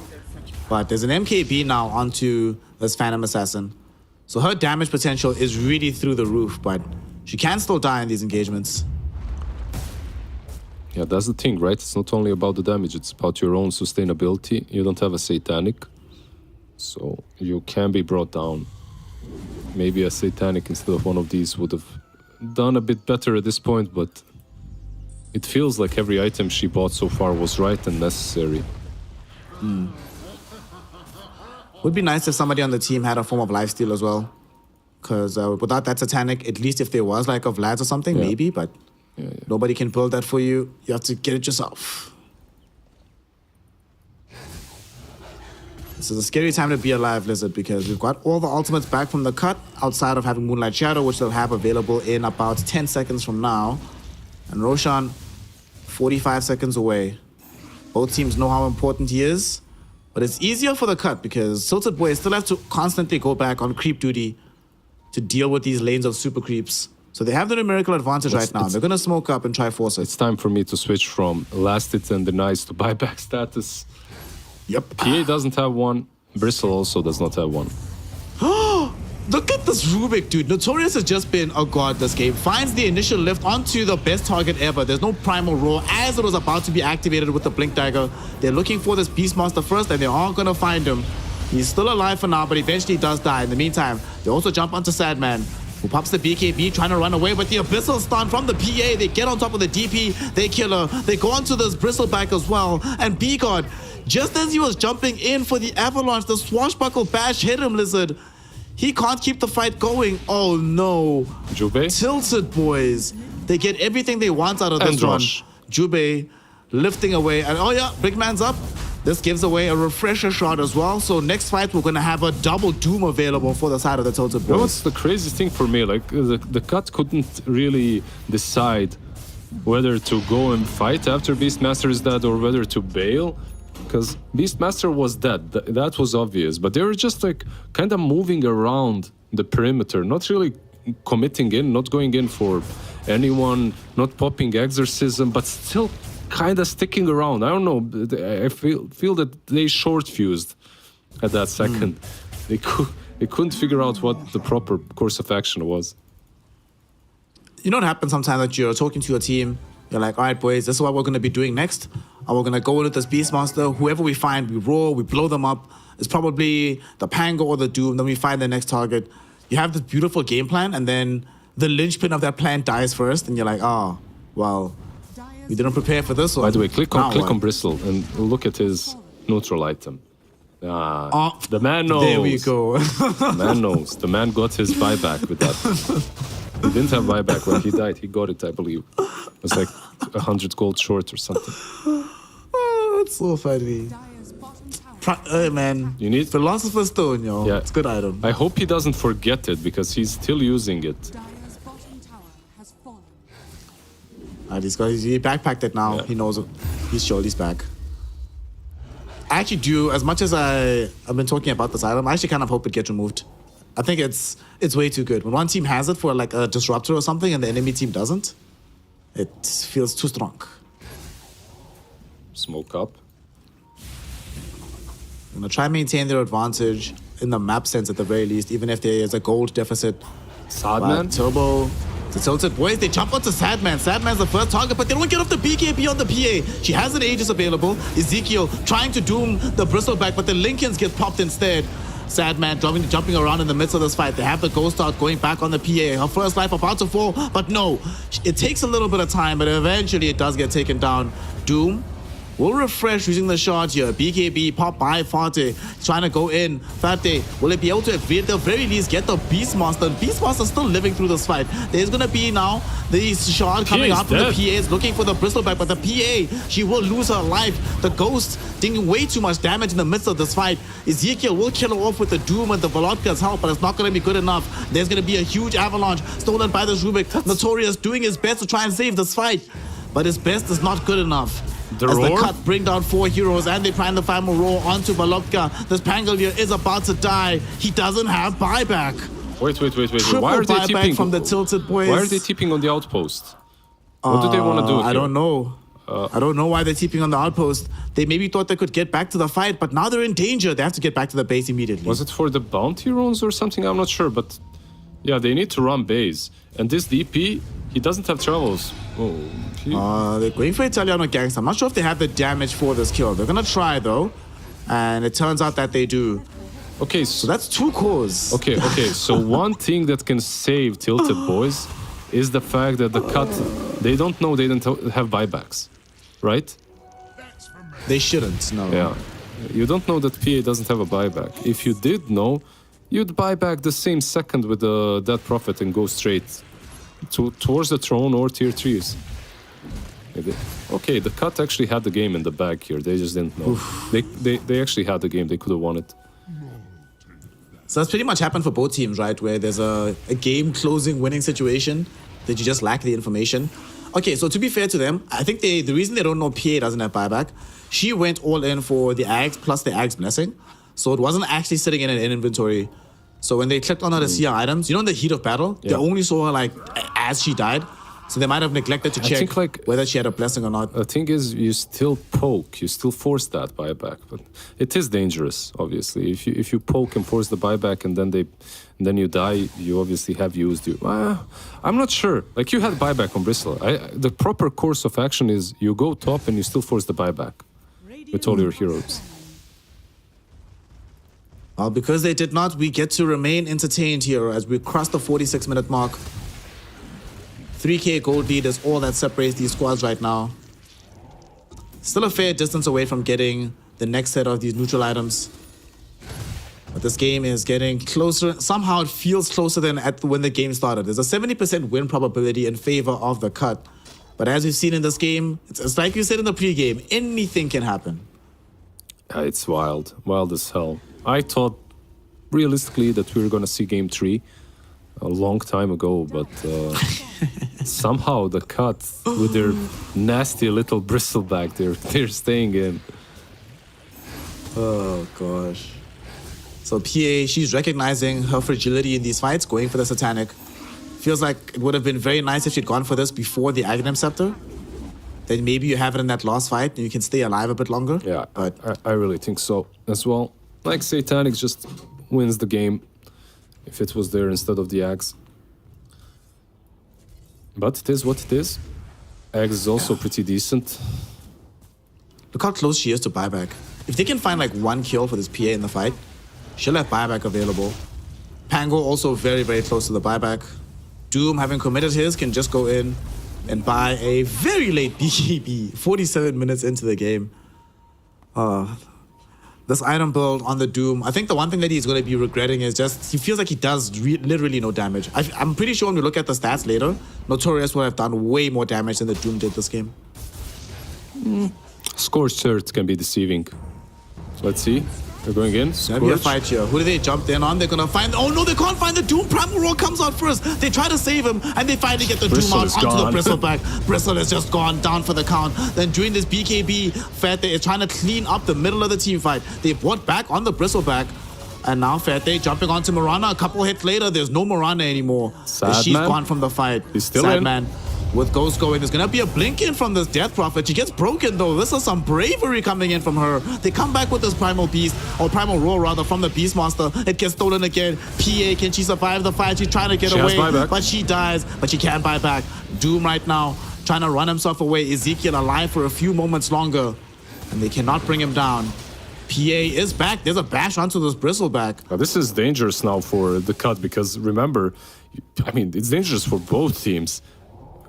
But there's an MKB now onto this Phantom Assassin. So her damage potential is really through the roof, but she can still die in these engagements. Yeah, that's the thing, right? It's not only about the damage, it's about your own sustainability. You don't have a Satanic, so you can be brought down. Maybe a Satanic instead of one of these would have done a bit better at this point, but it feels like every item she bought so far was right and necessary. Would be nice if somebody on the team had a form of lifesteal as well. Because without that Satanic, at least if there was like a Vlad's or something, maybe, but nobody can build that for you. You have to get it yourself. This is a scary time to be alive, Lizard, because we've got all the ultimates back from the cut, outside of having Moonlight Shadow, which they'll have available in about 10 seconds from now. And Roshan, 45 seconds away. Both teams know how important he is, but it's easier for the cut because Tilted Boys still have to constantly go back on creep duty to deal with these lanes of super creeps. So they have the numerical advantage right now. They're going to smoke up and try force it. It's time for me to switch from last hit and denies to buyback status. Yep. PA doesn't have one. Bristle also does not have one. Look at this Rubik, dude. Notorious has just been a god this game. Finds the initial lift onto the best target ever. There's no primal roar as it was about to be activated with the Blink Dagger. They're looking for this Beastmaster first and they aren't going to find him. He's still alive for now, but eventually does die. In the meantime, they also jump onto Sadman, who pops the BKB, trying to run away with the Abyssal Stun from the PA. They get on top of the DP, they kill her. They go onto this Bristleback as well. And B-God, just as he was jumping in for the Avalanche, the Swashbuckle Bash hit him, Lizard. He can't keep the fight going. Oh no. Jubei? Tilted Boys. They get everything they want out of this one. Jubei lifting away. And oh yeah, big man's up. This gives away a refresher shot as well. So next fight, we're going to have a double Doom available for the side of the Tilted Boys. You know what's the craziest thing for me? Like, the cut couldn't really decide whether to go and fight after Beastmaster is dead or whether to bail. Because Beastmaster was dead. That was obvious. But they were just like kind of moving around the perimeter, not really committing in, not going in for anyone, not popping Exorcism, but still kind of sticking around. I don't know. I feel that they short fused at that second. They couldn't figure out what the proper course of action was. You know what happens sometimes that you're talking to your team, you're like, all right, boys, this is what we're going to be doing next. And we're going to go into this Beastmaster. Whoever we find, we roar, we blow them up. It's probably the Pango or the Doom. Then we find the next target. You have this beautiful game plan, and then the linchpin of that plan dies first. And you're like, oh, well, we didn't prepare for this one. By the way, click on Bristle and look at his neutral item. The man knows. There we go. The man knows. The man got his buyback with that. He didn't have buyback when he died. He got it, I believe. It was like 100 gold short or something. Oh, that's so funny. Dire's bottom tower Man, You need- Philosopher's Stone, yo. Yeah. It's a good item. I hope he doesn't forget it because he's still using it. Dire's bottom tower has fallen. He backpacked it now. Yeah. He knows it. He's sure he's back. I actually do, as much as I've been talking about this item, I actually kind of hope it gets removed. I think it's way too good. When one team has it for like a disruptor or something and the enemy team doesn't, it feels too strong. Smoke up. You know, try and maintain their advantage in the map sense at the very least, even if there is a gold deficit. Sadman. Turbo, the Tilted Boys, they jump onto Sadman. Sadman's the first target, but they don't get off the BKB on the PA. She has an Aegis available. Ezekiel trying to doom the Bristleback, but the Lincolns get popped instead. Sadman jumping around in the midst of this fight. They have the Ghost out going back on the PA. Her first life about to fall, but no. It takes a little bit of time, but eventually it does get taken down. Doom will refresh using the shard here. BKB pop by Fate, trying to go in. Fate, will it be able to at the very least get the Beastmaster? Beastmaster still living through this fight. There's gonna be now the shard coming is out from the dead. PAs looking for the Bristleback, but the PA, she will lose her life. The Ghost doing way too much damage in the midst of this fight. Ezekiel will kill her off with the Doom and the Volodka's help, but it's not gonna be good enough. There's gonna be a huge avalanche stolen by this Rubik. Notorious doing his best to try and save this fight, but his best is not good enough. The As the roar? cut bring down 4 heroes and they plan the final roar onto Balopka. This Pangolier is about to die. He doesn't have buyback. Wait. Triple Why are they buyback tipping? from the Tilted Boys. Why are they tipping on the outpost? What do they want to do? I here? don't know. I don't know why they're tipping on the outpost. They maybe thought they could get back to the fight, but now they're in danger. They have to get back to the base immediately. Was it for the bounty runes or something? I'm not sure, but yeah, they need to run base. And this DP, he doesn't have travels. Oh, They're going for Italiano Gangster. I'm not sure if they have the damage for this kill. They're gonna try though, and it turns out that they do. okay. So that's 2 cores. Okay. So one thing that can save Tilted Boys is the fact that the cut, they don't know they don't have buybacks, right? They shouldn't. No. Yeah. You don't know that PA doesn't have a buyback. If you did know, you'd buy back the same second with the Dead Prophet and go straight towards the throne or tier 3s. Okay, the cut actually had the game in the bag here. They just didn't know. They actually had the game. They could have won it. So that's pretty much happened for both teams, right? Where there's a game closing winning situation that you just lack the information. Okay, so to be fair to them, I think the reason they don't know PA doesn't have buyback, she went all in for the Ags plus the Ags Blessing. So it wasn't actually sitting in an inventory. So when they clicked on her to see her items, you know in the heat of battle, they only saw her like as she died. So they might have neglected to check think, like, whether she had a blessing or not. The thing is, you still poke, you still force that buyback, but it is dangerous. Obviously, if you poke and force the buyback, and then you die, you obviously have used you. I'm not sure. Like you had buyback on Bristol. The proper course of action is you go top and you still force the buyback with all your heroes. Well, because they did not, we get to remain entertained here as we cross the 46-minute mark. 3k gold lead is all that separates these squads right now. Still a fair distance away from getting the next set of these neutral items. But this game is getting closer. Somehow it feels closer than when the game started. There's a 70% win probability in favor of the cut. But as we've seen in this game, it's like you said in the pregame, anything can happen. It's wild. Wild as hell. I thought realistically that we were going to see game 3 a long time ago, but somehow the cut with their nasty little bristleback, they're staying in. Oh gosh. So PA, she's recognizing her fragility in these fights, going for the Satanic. Feels like it would have been very nice if she'd gone for this before the Aghanim Scepter. Then maybe you have it in that last fight and you can stay alive a bit longer. Yeah, but I really think so as well. Like Satanic just wins the game if it was there instead of the Axe. But it is what it is. Axe is also pretty decent. look how close she is to buyback. If they can find like 1 kill for this PA in the fight, she'll have buyback available. Pango also very, very close to the buyback. Doom, having committed his, can just go in and buy a very late BKB, 47 minutes into the game. This item build on the Doom, I think the one thing that he's going to be regretting is just he feels like he does literally no damage. I'm pretty sure when we look at the stats later, Notorious will have done way more damage than the Doom did this game. Scorched Earth can be deceiving. Let's see. They're going in. Gonna be a Scorch. fight here. Who do they jump in on? They're gonna find. Oh no, they can't find the Doom. Primal Roar comes out first. They try to save him, and they finally get the Bristle Doom is out onto the gone. Bristleback. Bristle is just gone down for the count. Then during this BKB, Fete is trying to clean up the middle of the team fight. They brought back on the Bristleback. And now Fete jumping onto Mirana. A couple hits later, there's no Mirana anymore. Sad She's man. gone from the fight. He's still Sad in. man. With Ghost going, there's gonna be a blink in from this Death Prophet. She gets broken though. This is some bravery coming in from her. They come back with this Primal Beast, or Primal Roar rather, from the Beastmaster. It gets stolen again. PA, can she survive the fight? She's trying to get She has away, buyback. but she dies. But she can't buy back. Doom right now, trying to run himself away. Ezekiel alive for a few moments longer, and they cannot bring him down. PA is back. There's a bash onto this Bristleback. Now, this is dangerous now for the cut because remember, I mean, it's dangerous for both teams.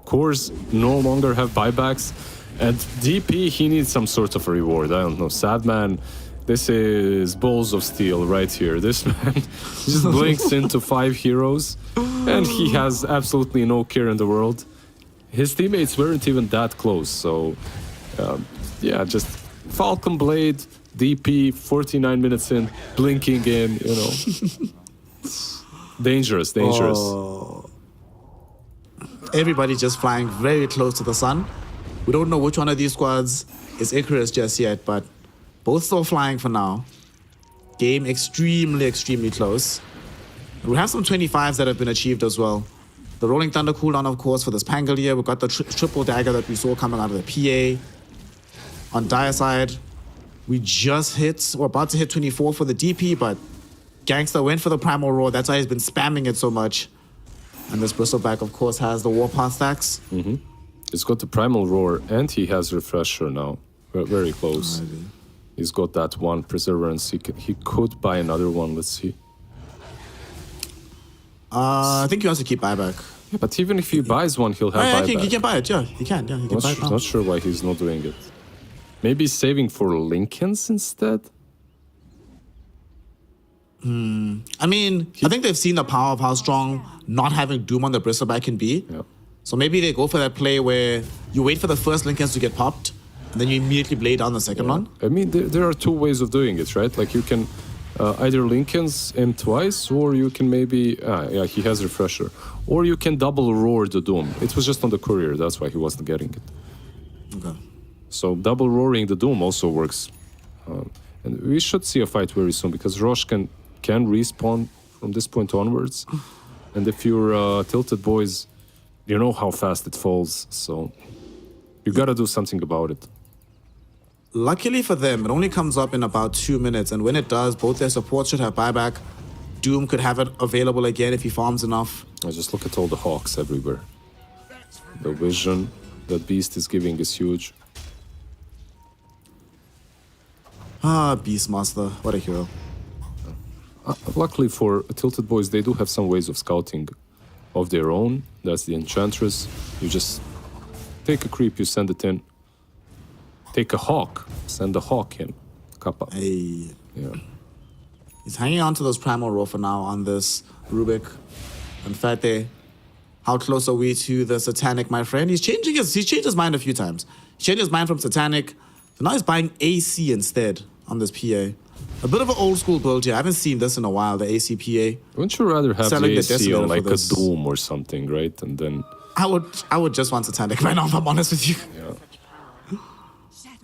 Cores no longer have buybacks, and DP, he needs some sort of a reward. I don't know. Sad man, this is balls of steel right here. This man just blinks into 5 heroes, and he has absolutely no care in the world. His teammates weren't even that close, so yeah, just Falcon Blade, DP, 49 minutes in, blinking in, you know. Dangerous. Everybody just flying very close to the sun. We don't know which one of these squads is Icarus just yet, but both still flying for now. Game extremely close. We have some 25s that have been achieved as well. The Rolling Thunder cooldown, of course, for this Pangolier. We got the triple dagger that we saw coming out of the PA. On Dire side, we're about to hit 24 for the DP, but Gangster went for the Primal Roar. That's why he's been spamming it so much. And this Bristleback, of course, has the Warpath stacks. He's got the Primal Roar and he has Refresher now. Very close. Alrighty. He's got that one Perseverance. He could buy another one. Let's see. I think he wants to keep buyback. Yeah, but even if he buys one, he'll have Yeah, buyback. he can buy it. Yeah, he can. Yeah, he can buy it now. Not sure why he's not doing it. Maybe saving for Lincolns instead? I mean, I think they've seen the power of how strong not having Doom on the Bristleback can be. Yeah. So maybe they go for that play where you wait for the first Lincolns to get popped, and then you immediately blade down the second one. I mean, there are 2 ways of doing it, right? Like you can either Lincolns him twice, or you can maybe... yeah, he has Refresher. Or you can double roar the Doom. It was just on the courier, that's why he wasn't getting it. Okay. So double roaring the Doom also works. And we should see a fight very soon, because Roche can respawn from this point onwards. And if you're Tilted Boys, you know how fast it falls, so you gotta do something about it. Luckily for them, it only comes up in about 2 minutes, and when it does, both their supports should have buyback. Doom could have it available again if he farms enough. I just look at all the hawks everywhere. The vision that Beast is giving is huge. Beastmaster, what a hero. Luckily for Tilted Boys, they do have some ways of scouting of their own. That's the Enchantress. You just take a creep, you send it in. Take a hawk, send the hawk in. Kappa. Hey. Yeah. He's hanging on to those Primal Roar for now on this Rubik. In fact, how close are we to the Satanic, my friend? He's changed his mind a few times. He changed his mind from Satanic, so now he's buying AC instead on this PA. A bit of an old school build here. I haven't seen this in a while, the AC PA. Wouldn't you rather have Selling the the AC on Decimator like for a this. Doom or something, right? And then... I would just want Satanic right now, if I'm honest with you. Yeah. Shadows,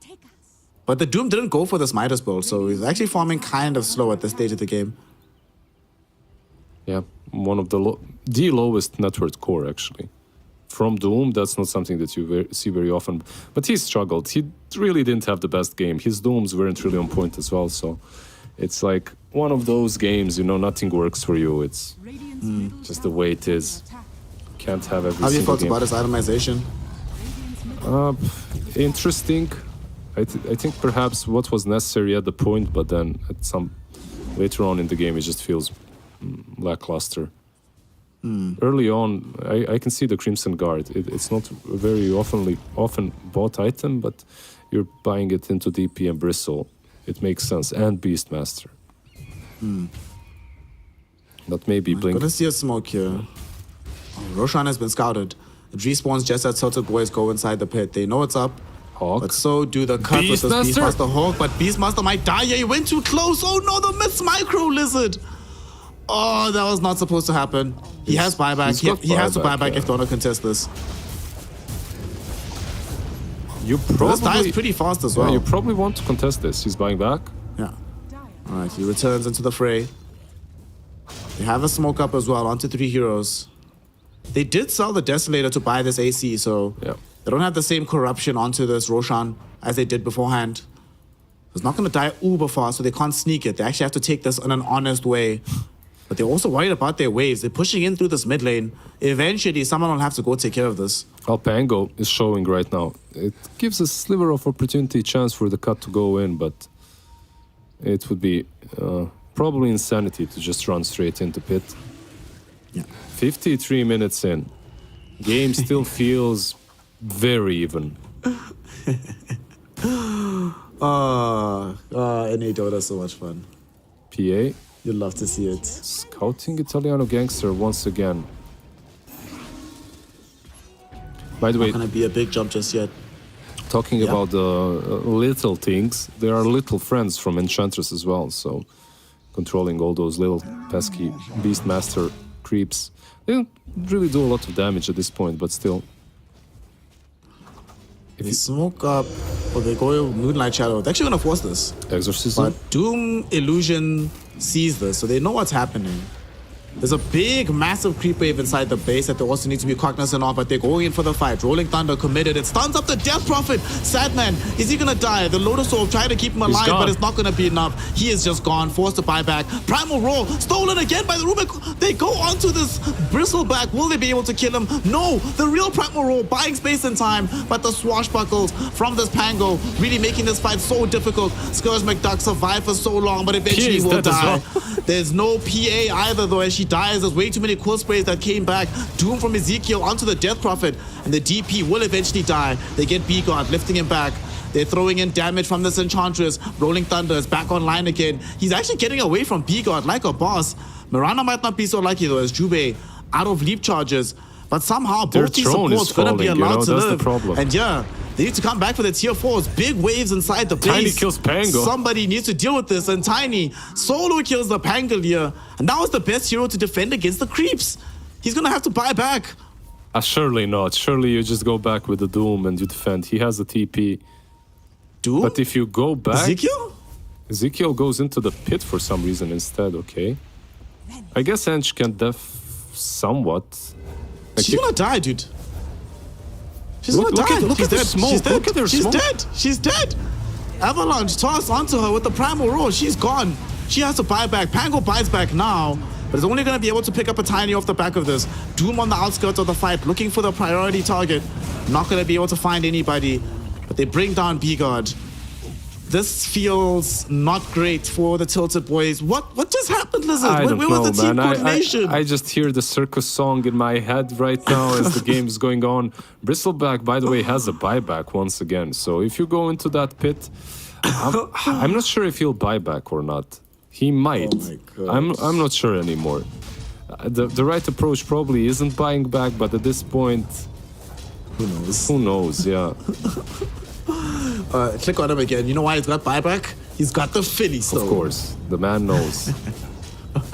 take us. But the Doom didn't go for this Midas build, so he's actually farming kind of slow at this stage of the game. Yeah, one of the lowest net worth core, actually. From Doom, that's not something that you see very often. But he struggled. He really didn't have the best game. His Dooms weren't really on point as well, so... It's like one of those games, you know, nothing works for you. It's Radiant's middle just the tower way it under is. attack. Can't have every How do you single felt game. about his itemization? Radiant's middle Interesting. I think perhaps what was necessary at the point, but then at some later on in the game, it just feels lackluster. Early on, I can see the Crimson Guard. It's not a very often bought item, but you're buying it into DP and Bristle. It makes sense, and Beastmaster. But maybe Blink. Gonna see a smoke here. Roshan has been scouted. It respawns just as Tilted Boys go inside the pit. They know it's up. Hawk. But so do the cut with this Beastmaster? Beastmaster Hawk. But Beastmaster might die. Yeah, he went too close. Oh no, the Myth's Micro Lizard. Oh, that was not supposed to happen. He has buyback. He has to buy back if they want to contest this. You This probably dies pretty fast as well. you probably want to contest this. He's buying back. Yeah. All right, he returns into the fray. They have a smoke up as well onto 3 heroes. They did sell the Desolator to buy this AC, so Yeah. they don't have the same corruption onto this Roshan as they did beforehand. It's not going to die uber fast, so they can't sneak it. They actually have to take this in an honest way. But they're also worried about their waves. They're pushing in through this mid lane. Eventually, someone will have to go take care of this. Alpango is showing right now. It gives a sliver of opportunity chance for the cut to go in, but it would be probably insanity to just run straight into pit. Yeah. 53 minutes in. Game still feels very even. NA Dota, so much fun. PA You'd love to see it. scouting Italiano Gangster once again. By the way, Not gonna be a big jump just yet. talking Yeah. about the little things, there are little friends from Enchantress as well, so controlling all those little pesky Beastmaster creeps. They don't really do a lot of damage at this point, but still. They smoke up, or they go Moonlight Shadow. They're actually gonna force this. Exorcism? But Doom Illusion sees this, so they know what's happening. There's a big, massive creep wave inside the base that they also need to be cognizant of, but they're going in for the fight. Rolling Thunder committed. It stuns up the Death Prophet. Sadman, is he gonna die? The Lotus Orb tried to keep him alive, gone. but it's not gonna be enough. He is just gone, forced to buy back. Primal Roar, stolen again by the Rubik. They go onto this Bristleback. Will they be able to kill him? No, the real Primal Roar buying space and time, but the swashbuckles from this Pango really making this fight so difficult. Scourge McDuck survived for so long, but eventually is will dead as die. well. There's no PA either, though, as she dies. There's way too many quill sprays that came back. Doom from Ezekiel onto the Death Prophet, and the DP will eventually die. They get B-God, lifting him back. They're throwing in damage from this Enchantress. Rolling Thunder is back online again. He's actually getting away from B-God like a boss. Mirana might not be so lucky, though, as Jube out of leap charges. But somehow, Their both these throne is supports gonna be falling, you allowed know, to that's the live. problem. And yeah, they need to come back for the tier 4s. Big waves inside the base. Tiny kills Pango. Somebody needs to deal with this, and Tiny solo kills the Pangolier. And now is the best hero to defend against the creeps. He's gonna have to buy back. Surely not. Surely you just go back with the Doom and you defend. He has the TP. Doom? But if you go back, Ezekiel? Ezekiel goes into the pit for some reason instead, okay? I guess Ench can def somewhat. Like, She's gonna die, dude. She's Look- gonna look die. at- look She's at their dead. smoke. She's dead. Look at their She's smoke. dead. She's dead. Avalanche toss onto her with the Primal Roar. She's gone. She has to buy back. Pango buys back now, but is only gonna be able to pick up a Tiny off the back of this. Doom on the outskirts of the fight, looking for the priority target. Not gonna be able to find anybody, but they bring down B-God. This feels not great for the Tilted Boys. What just happened, Lizard? I don't Where know, was the team man. coordination? I just hear the circus song in my head right now as the game is going on. Bristleback, by the way, has a buyback once again. So if you go into that pit, I'm not sure if he'll buy back or not. He might. Oh my God. I'm not sure anymore. The right approach probably isn't buying back, but at this point, Who knows? who knows? Yeah. Click on him again. You know why he's got buyback? He's got the Philly stone. Of course, the man knows.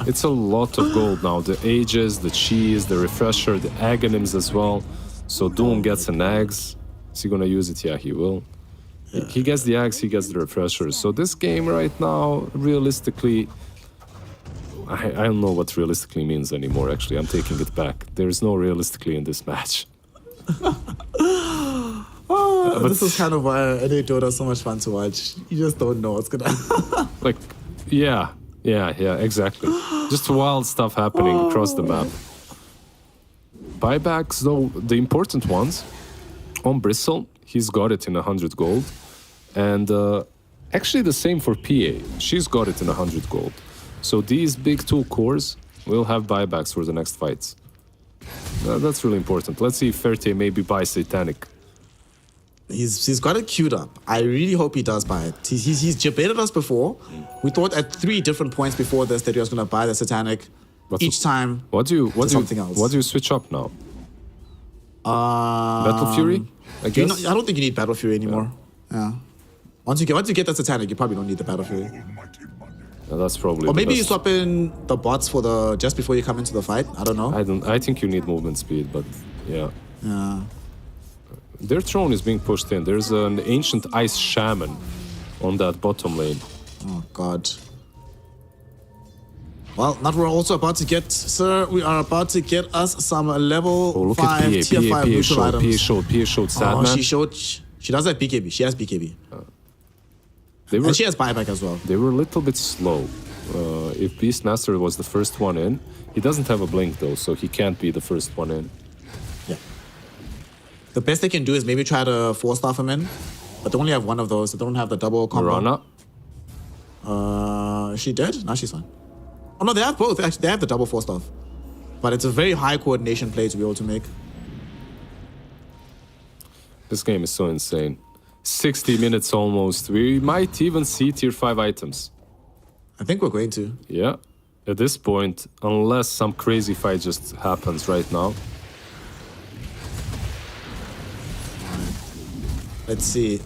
It's a lot of gold now. The Aegis, the Cheese, the Refresher, the Aghanims as well. So Doom gets an Axe. Is he gonna use it? Yeah, he will. He gets the Axe, he gets the Refresher. So this game right now, realistically, I don't know what realistically means anymore, actually. I'm taking it back. There's no realistically in this match. This is kind of why NA Dota is so much fun to watch. You just don't know what's gonna. Like, yeah, exactly. Just wild stuff happening across the map. Buybacks, though, the important ones, on Bristle, he's got it in 100 gold. And actually the same for PA. She's got it in 100 gold. So these big two cores will have buybacks for the next fights. That's really important. Let's see if Ferte maybe buys Satanic. He's got it queued up. I really hope he does buy it. He's debated us before. We thought at 3 different points before this that he was gonna buy the Satanic. Each time. What do you something else. What do you switch up now? Battle Fury? I Do you guess. not, I don't think you need Battle Fury anymore. Yeah. Once you get the Satanic, you probably don't need the Battle Fury. Yeah, that's probably. Or the maybe you best. swap in the bots for the just before you come into the fight. I don't know. I think you need movement speed, but yeah. Yeah. Their throne is being pushed in. There's an ancient ice shaman on that bottom lane. Oh God. Well, now we're also about to get, sir. We are about to get us some level Oh, look 5 at PA. tier 5 PA neutral showed. items. PA showed. Sad Oh, man. she showed. She does have BKB. She has BKB, They were and she has buyback as well. they were a little bit slow. If Beastmaster was the first one in, he doesn't have a blink though, so he can't be the first one in. Yeah. The best they can do is maybe try to 4-staff him in, but they only have one of those. They don't have the double combo. Mirana. Is she dead? No, she's fine. Oh no, they have both. Actually, they have the double 4-staff, but it's a very high coordination play to be able to make. This game is so insane. 60 minutes almost. We might even see tier 5 items. I think we're going to. Yeah. At this point, unless some crazy fight just happens right now. Let's see.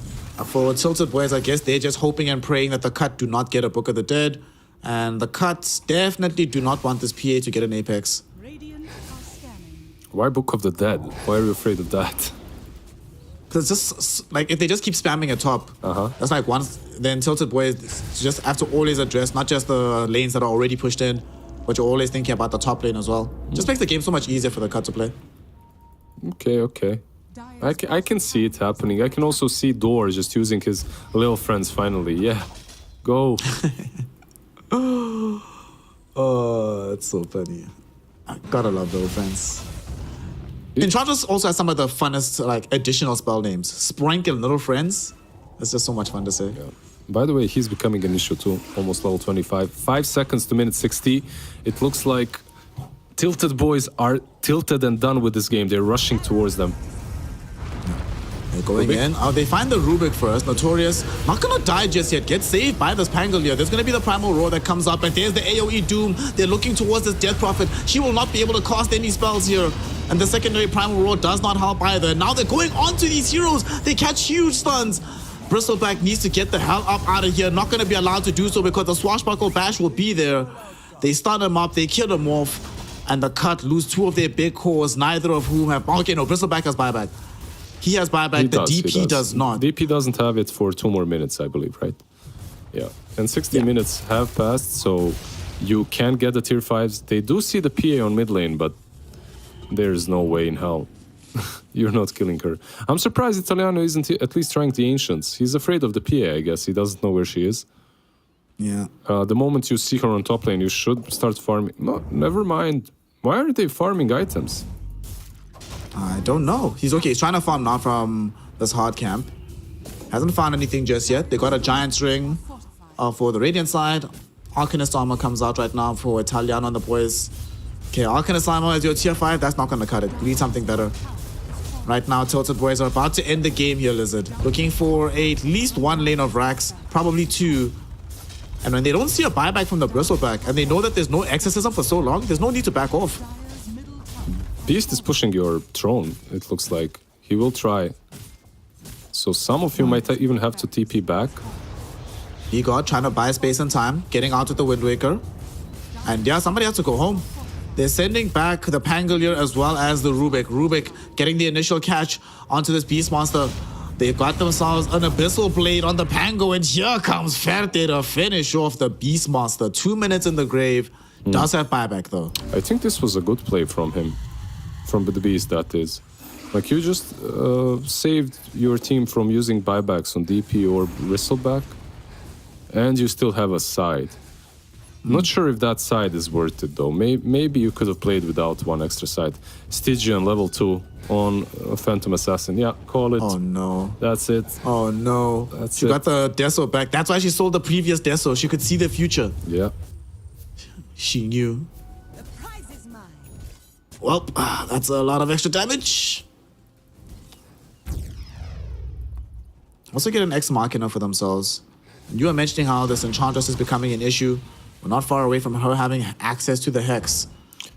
For Tilted Boys, I guess they're just hoping and praying that the Cut do not get a Book of the Dead. And the Cuts definitely do not want this PA to get an Apex. Radiant are scanning. Why Book of the Dead? Why are you afraid of that? Because just like if they just keep spamming at top, that's like once then Tilted Boys just have to always address not just the lanes that are already pushed in, but you're always thinking about the top lane as well. Just makes the game so much easier for the Cut to play. Okay. I can see it happening. I can also see Door just using his little friends finally. Yeah. Go. Oh, it's so funny. I gotta love little friends. Enchantress also has some of the funnest like additional spell names. Sprank and Little Friends. It's just so much fun to say. By the way, he's becoming an issue too. Almost level 25. 5 seconds to minute 60. It looks like Tilted Boys are tilted and done with this game. They're rushing towards them. They're going in. They find the Rubik first. Notorious. Not gonna die just yet. Get saved by this Pangolier. There's gonna be the Primal Roar that comes up, and there's the AoE Doom. They're looking towards this Death Prophet. She will not be able to cast any spells here. And the secondary Primal Roar does not help either. Now they're going on to these heroes. They catch huge stuns. Bristleback needs to get the hell up out of here. Not gonna be allowed to do so because the Swashbuckle Bash will be there. They stun him up. They kill him off. And the Cut lose 2 of their big cores, neither of whom have... Okay, no, Bristleback has buyback. He has buyback, the DP does not. DP doesn't have it for 2 more minutes, I believe, right? Yeah. And 60 minutes have passed, so you can get the tier 5s. They do see the PA on mid lane, but there's no way in hell. You're not killing her. I'm surprised Italiano isn't at least trying the Ancients. He's afraid of the PA, I guess. He doesn't know where she is. Yeah. The moment you see her on top lane, you should start farming. No, never mind. Why are they farming items? I don't know. He's okay. He's trying to farm now from this hard camp. Hasn't found anything just yet. They got a Giant's Ring for the Radiant side. Arcanist Armor comes out right now for Italiano and the boys. Okay, Arcanist Armor as your tier 5. That's not going to cut it. You need something better. Right now, Tilted Boys are about to end the game here, Lizard. Looking for at least 1 lane of racks, probably 2. And when they don't see a buyback from the Bristleback, and they know that there's no exorcism for so long, there's no need to back off. Beast is pushing your throne, it looks like. He will try. So some of you might even have to TP back. Egod trying to buy space and time, getting out with the Wind Waker. And yeah, somebody has to go home. They're sending back the Pangolier as well as the Rubik. Rubik getting the initial catch onto this Beast Monster. They've got themselves an Abyssal Blade on the Pango, and here comes Ferte to finish off the Beast Monster. 2 minutes in the grave. Does have buyback though. I think this was a good play from him. From the Beast, that is. Like, you just saved your team from using buybacks on DP or Bristleback, and you still have a side. Not sure if that side is worth it, though. Maybe you could have played without 1 extra side. Stygian, level 2 on Phantom Assassin. Yeah, call it. Oh no. That's it. Oh no. She got the Deso back. That's why she sold the previous Deso. She could see the future. Yeah. She knew. The prize is mine. Well, that's a lot of extra damage. Also get an Ex Machina for themselves. You were mentioning how this Enchantress is becoming an issue. We're not far away from her having access to the Hex.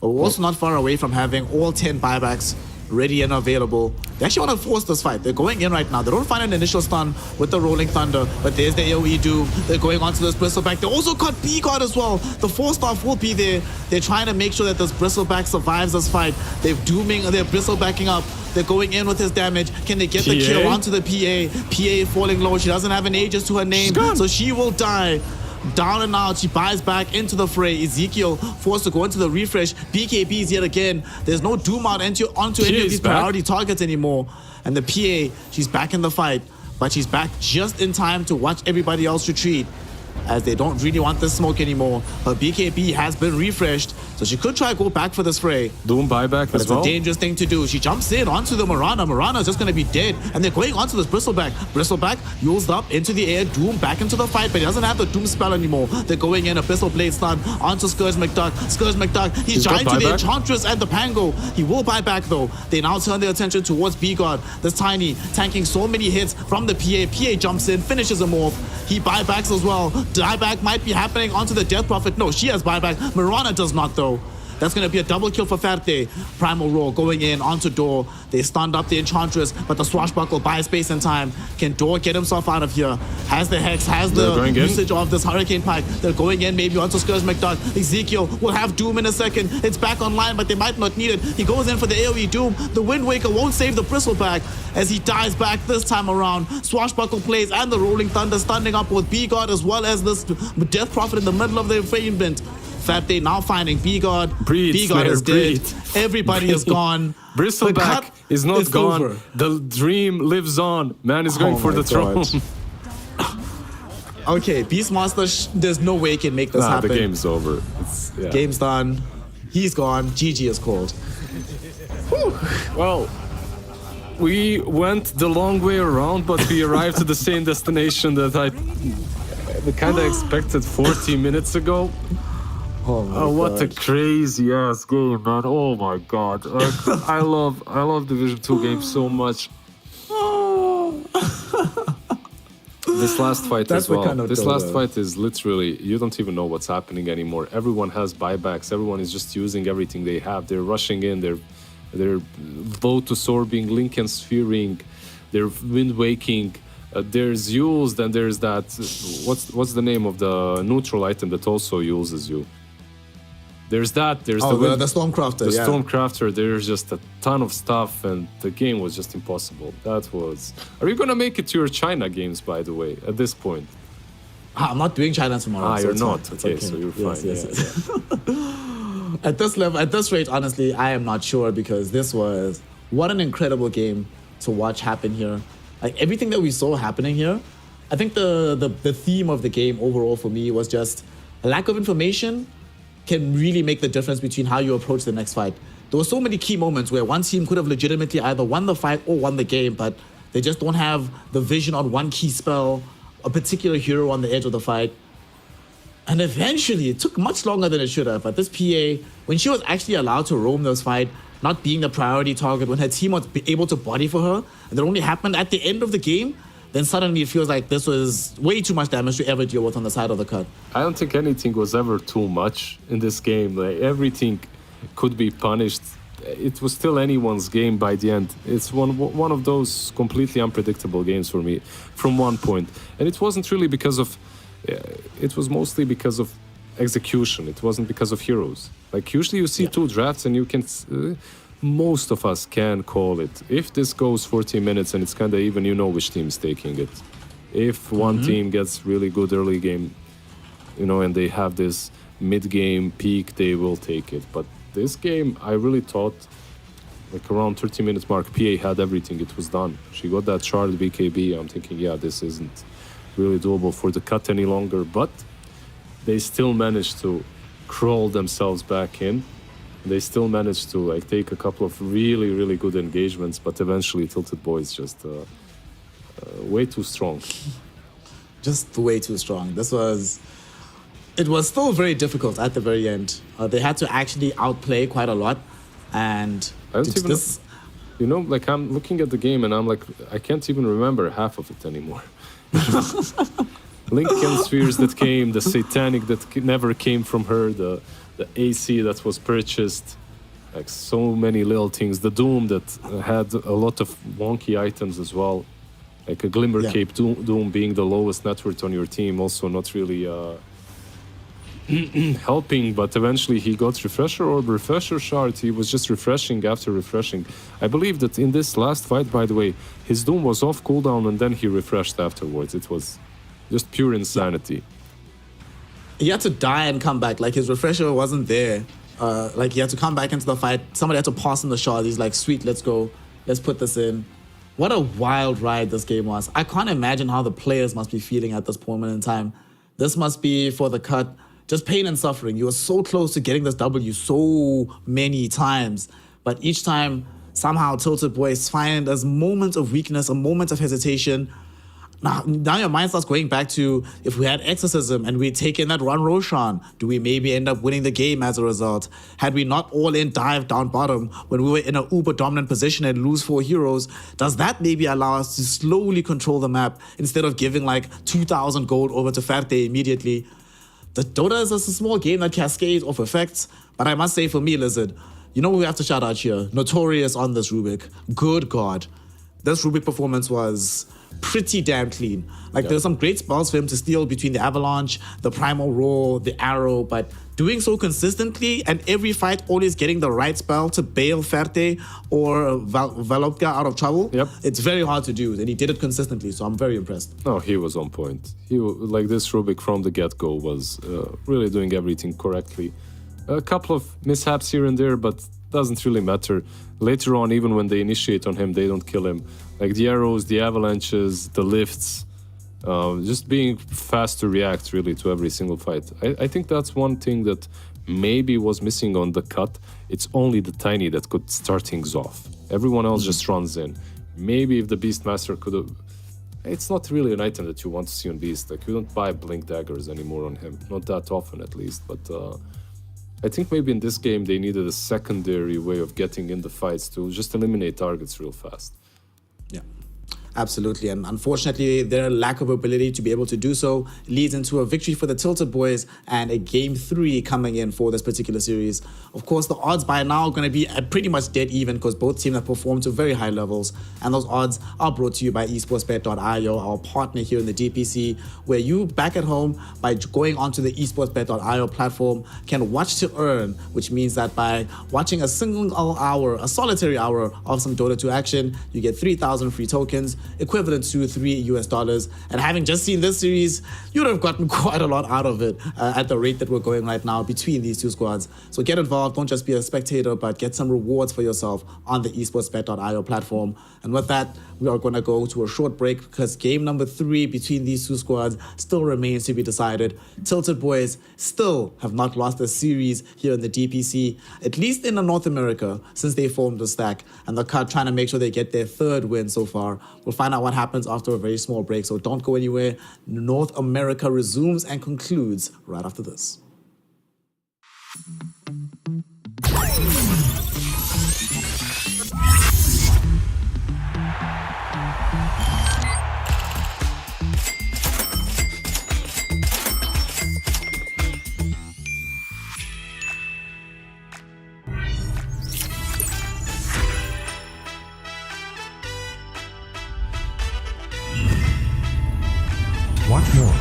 But we're also not far away from having all 10 buybacks ready and available. They actually want to force this fight. They're going in right now. They don't find an initial stun with the Rolling Thunder, but there's the AoE Doom. They're going onto this Bristleback. They also got B-Guard as well. The 4-star will be there. They're trying to make sure that this Bristleback survives this fight. They're Bristlebacking up. They're going in with his damage. Can they get the kill onto the PA? PA falling low. She doesn't have an Aegis to her name, so she will die. Down and out, she buys back into the fray. Ezekiel forced to go into the refresh. BKBs yet again. There's no Doom out onto any of these priority targets anymore. And the PA, she's back in the fight, but she's back just in time to watch everybody else retreat, as they don't really want this smoke anymore. Her BKB has been refreshed, so she could try to go back for this fray. Doom buyback But as it's well. a dangerous thing to do. She jumps in onto the Mirana. Mirana's just going to be dead. And they're going onto this Bristleback. Bristleback used up into the air. Doom back into the fight, but he doesn't have the Doom spell anymore. They're going in. Abyssal Blade stun onto Scourge McDuck. Scourge McDuck, he's giant to the Enchantress and the Pango. He will buy back though. They now turn their attention towards B-God. This Tiny tanking so many hits from the PA. PA jumps in, finishes him off. He buybacks as well. Buyback might be happening onto the Death Prophet. No, she has buyback. Mirana does not though. That's going to be a double kill for Ferte. Primal Roar going in onto Door. They stunned up the Enchantress, but the Swashbuckle buys space and time. Can Door get himself out of here? Has the Hex, has the usage of this Hurricane Pike. They're going in maybe onto Scourge McDuck. Ezekiel will have Doom in a second. It's back online, but they might not need it. He goes in for the AoE Doom. The Wind Waker won't save the Bristleback as he dies back this time around. Swashbuckle plays and the Rolling Thunder standing up with B-God as well as this Death Prophet in the middle of the Fate Fate now finding B-God. B-God is dead. Everybody is gone. Bristleback is not gone. Over. The dream lives on. Man is going for the throne. Okay, Beastmaster, there's no way he can make this happen. The game's over. Game's done. He's gone. GG is called. Well, we went the long way around, but we arrived to the same destination that I kind of expected 40 minutes ago. Oh, what a crazy ass game, man! Oh my god, I love Division 2 games so much. This last fight as well. This last fight is literally, you don't even know what's happening anymore. Everyone has buybacks. Everyone is just using everything they have. They're rushing in. They're Votosorbing, Lincoln Sphering. They're Wind Waking. There's Yules. Then there's that. What's the name of the neutral item that also uses you? There's that. There's the Stormcrafter. The Stormcrafter. There's just a ton of stuff, and the game was just impossible. That was. Are you gonna make it to your China games, by the way? At this point. I'm not doing China tomorrow. So you're not. Okay, so you're fine. Yes. At this level, at this rate, honestly, I am not sure, because this was what an incredible game to watch happen here. Like everything that we saw happening here, I think the theme of the game overall for me was just a lack of information can really make the difference between how you approach the next fight. There were so many key moments where one team could have legitimately either won the fight or won the game, but they just don't have the vision on one key spell, a particular hero on the edge of the fight. And eventually, it took much longer than it should have, but this PA, when she was actually allowed to roam this fight, not being the priority target, when her team was able to body for her, and that only happened at the end of the game, then suddenly it feels like this was way too much damage to ever deal with on the side of the cut. I don't think anything was ever too much in this game. Like everything could be punished. It was still anyone's game by the end. It's one of those completely unpredictable games for me from one point. And it wasn't really because of... It was mostly because of execution. It wasn't because of heroes. Like usually you see two drafts and you can... most of us can call it. If this goes 40 minutes and it's kind of even, you know which team is taking it. If one team gets really good early game, you know, and they have this mid-game peak, they will take it. But this game, I really thought, like around 30 minutes mark, PA had everything. It was done. She got that shard BKB. I'm thinking, yeah, this isn't really doable for the cut any longer. But they still managed to crawl themselves back in. They still managed to like take a couple of really, really good engagements, but eventually Tilted Boys just way too strong. Just way too strong. It was still very difficult at the very end. They had to actually outplay quite a lot, and I don't even know, you know, like I'm looking at the game and I'm like, I can't even remember half of it anymore. Lincoln Spheres that came, the Satanic that never came from her, the AC that was purchased. Like so many little things. The Doom that had a lot of wonky items as well. Like a Glimmer Yeah. Cape Doom being the lowest net worth on your team, also not really helping, but eventually he got Refresher Orb, Refresher Shard. He was just refreshing after refreshing. I believe that in this last fight, by the way, his Doom was off cooldown and then he refreshed afterwards. It was just pure insanity. He had to die and come back. Like, his refresher wasn't there. Like, he had to come back into the fight. Somebody had to pass him the shard. He's like, sweet, let's go. Let's put this in. What a wild ride this game was. I can't imagine how the players must be feeling at this moment in time. This must be, for the cut, just pain and suffering. You were so close to getting this W so many times. But each time, somehow Tilted Boys find this moment of weakness, a moment of hesitation. Now your mind starts going back to, if we had Exorcism and we'd taken that run Roshan, do we maybe end up winning the game as a result? Had we not all in dive down bottom when we were in an uber dominant position and lose 4 heroes, does that maybe allow us to slowly control the map instead of giving like 2,000 gold over to Ferte immediately? The Dota is just a small game that cascades off effects, but I must say for me, Lizard, you know what we have to shout out here? Notorious on this Rubik. Good God. This Rubik performance was pretty damn clean. Like, there's some great spells for him to steal between the Avalanche, the Primal Roar, the Arrow, but doing so consistently and every fight always getting the right spell to bail Ferte or Valopka out of trouble, it's very hard to do, and he did it consistently, so I'm very impressed. Oh, he was on point. Like this Rubik from the get-go was really doing everything correctly. A couple of mishaps here and there, but doesn't really matter. Later on, even when they initiate on him, they don't kill him. Like the arrows, the avalanches, the lifts, just being fast to react really to every single fight. I think that's one thing that maybe was missing on the cut. It's only the Tiny that could start things off. Everyone else just runs in. Maybe if the Beastmaster could have... It's not really an item that you want to see on Beast. Like, you don't buy Blink Daggers anymore on him. Not that often, at least, but... I think maybe in this game they needed a secondary way of getting in the fights to just eliminate targets real fast. Yeah, absolutely. And unfortunately, their lack of ability to be able to do so leads into a victory for the Tilted Boys and a Game 3 coming in for this particular series. Of course, the odds by now are going to be pretty much dead even because both teams have performed to very high levels. And those odds are brought to you by esportsbet.io, our partner here in the DPC, where you back at home by going onto the esportsbet.io platform can watch to earn, which means that by watching a single hour, a solitary hour of some Dota 2 action, you get 3,000 free tokens, equivalent to $3. And having just seen this series, you'd have gotten quite a lot out of it at the rate that we're going right now between these two squads. So get involved, don't just be a spectator, but get some rewards for yourself on the esportsbet.io platform. And with that, we are going to go to a short break because game number 3 between these two squads still remains to be decided. Tilted Boys still have not lost a series here in the DPC, at least in North America, since they formed the stack. And the cut trying to make sure they get their 3rd win so far. We'll find out what happens after a very small break, so don't go anywhere. North America resumes and concludes right after this. Watch more.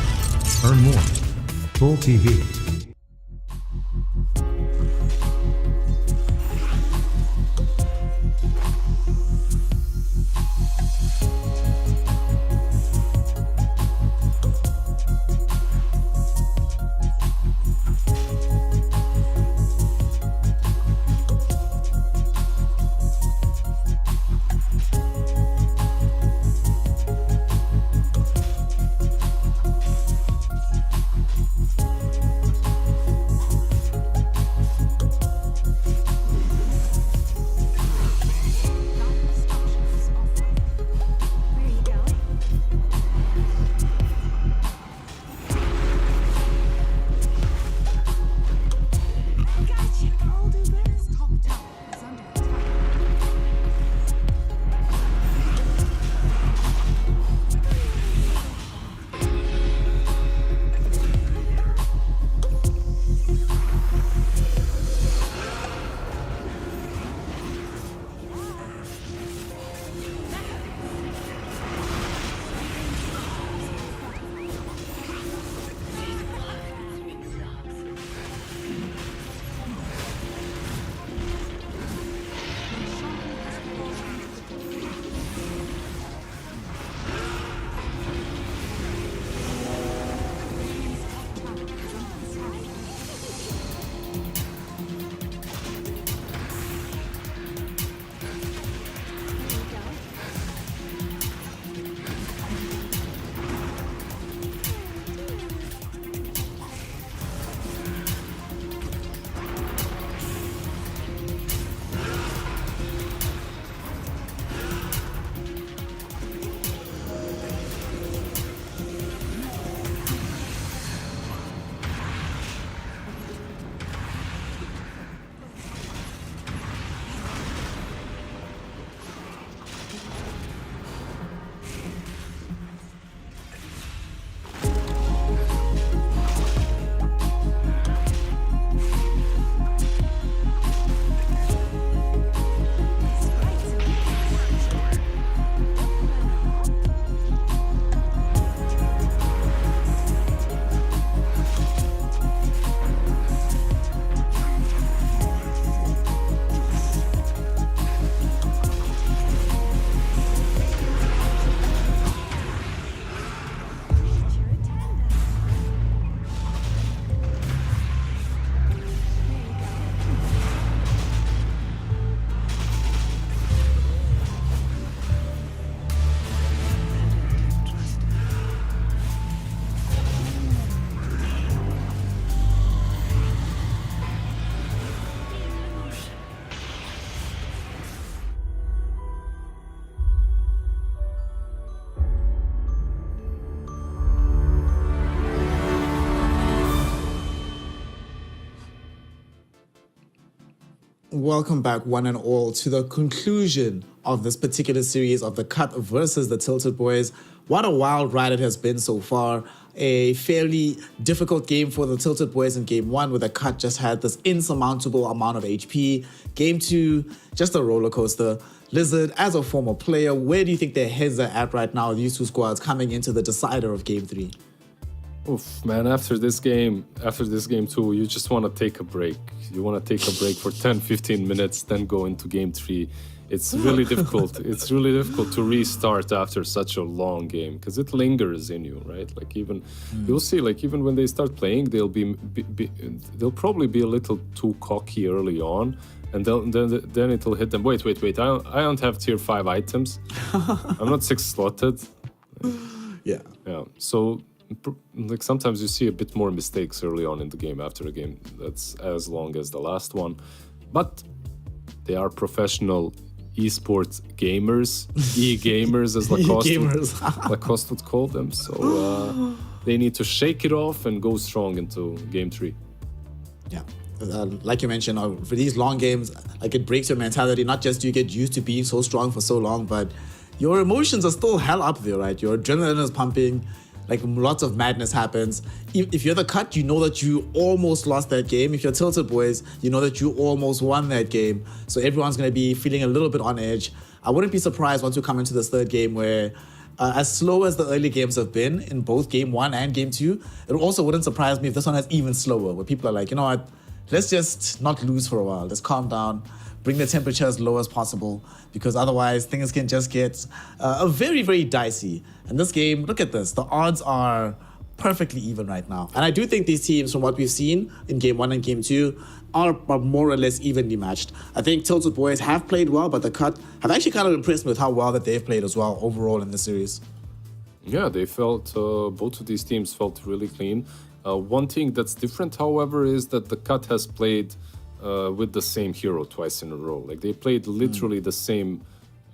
Earn more. Full TV. Welcome back, one and all, to the conclusion of this particular series of the Cut versus the Tilted Boys. What a wild ride it has been so far. A fairly difficult game for the Tilted Boys in Game 1, where the Cut just had this insurmountable amount of HP. Game 2, just a roller coaster. Lizard, as a former player, where do you think their heads are at right now, these two squads coming into the decider of Game 3? Oof, man, after this game too, you just want to take a break. You want to take a break for 10, 15 minutes, then go into Game 3. It's really difficult. It's really difficult to restart after such a long game because it lingers in you, right? Like even you'll see, like even when they start playing, they'll probably be a little too cocky early on, and then it'll hit them. Wait! I don't have tier 5 items. I'm not 6 slotted. Yeah. Yeah. So like sometimes you see a bit more mistakes early on in the game after a game that's as long as the last one, but they are professional esports gamers, e-gamers as Lacoste would call them. So they need to shake it off and go strong into Game 3. Yeah. Like you mentioned, for these long games, like it breaks your mentality. Not just do you get used to being so strong for so long, but your emotions are still hell up there, right? Your adrenaline is pumping. Like lots of madness happens. If you're the Cut, you know that you almost lost that game. If you're Tilted Boys, you know that you almost won that game. So everyone's going to be feeling a little bit on edge. I wouldn't be surprised once we come into this third game where, as slow as the early games have been in both Game 1 and Game 2, it also wouldn't surprise me if this one is even slower, where people are like, you know what, let's just not lose for a while. Let's calm down. Bring the temperature as low as possible, because otherwise things can just get very, very dicey. And this game, look at this. The odds are perfectly even right now. And I do think these teams, from what we've seen in Game 1 and Game 2, are more or less evenly matched. I think Tilted Boys have played well, but the Cut have actually kind of impressed me with how well that they've played as well overall in the series. Yeah, they felt, both of these teams felt really clean. One thing that's different, however, is that the Cut has played with the same hero twice in a row. Like they played literally the same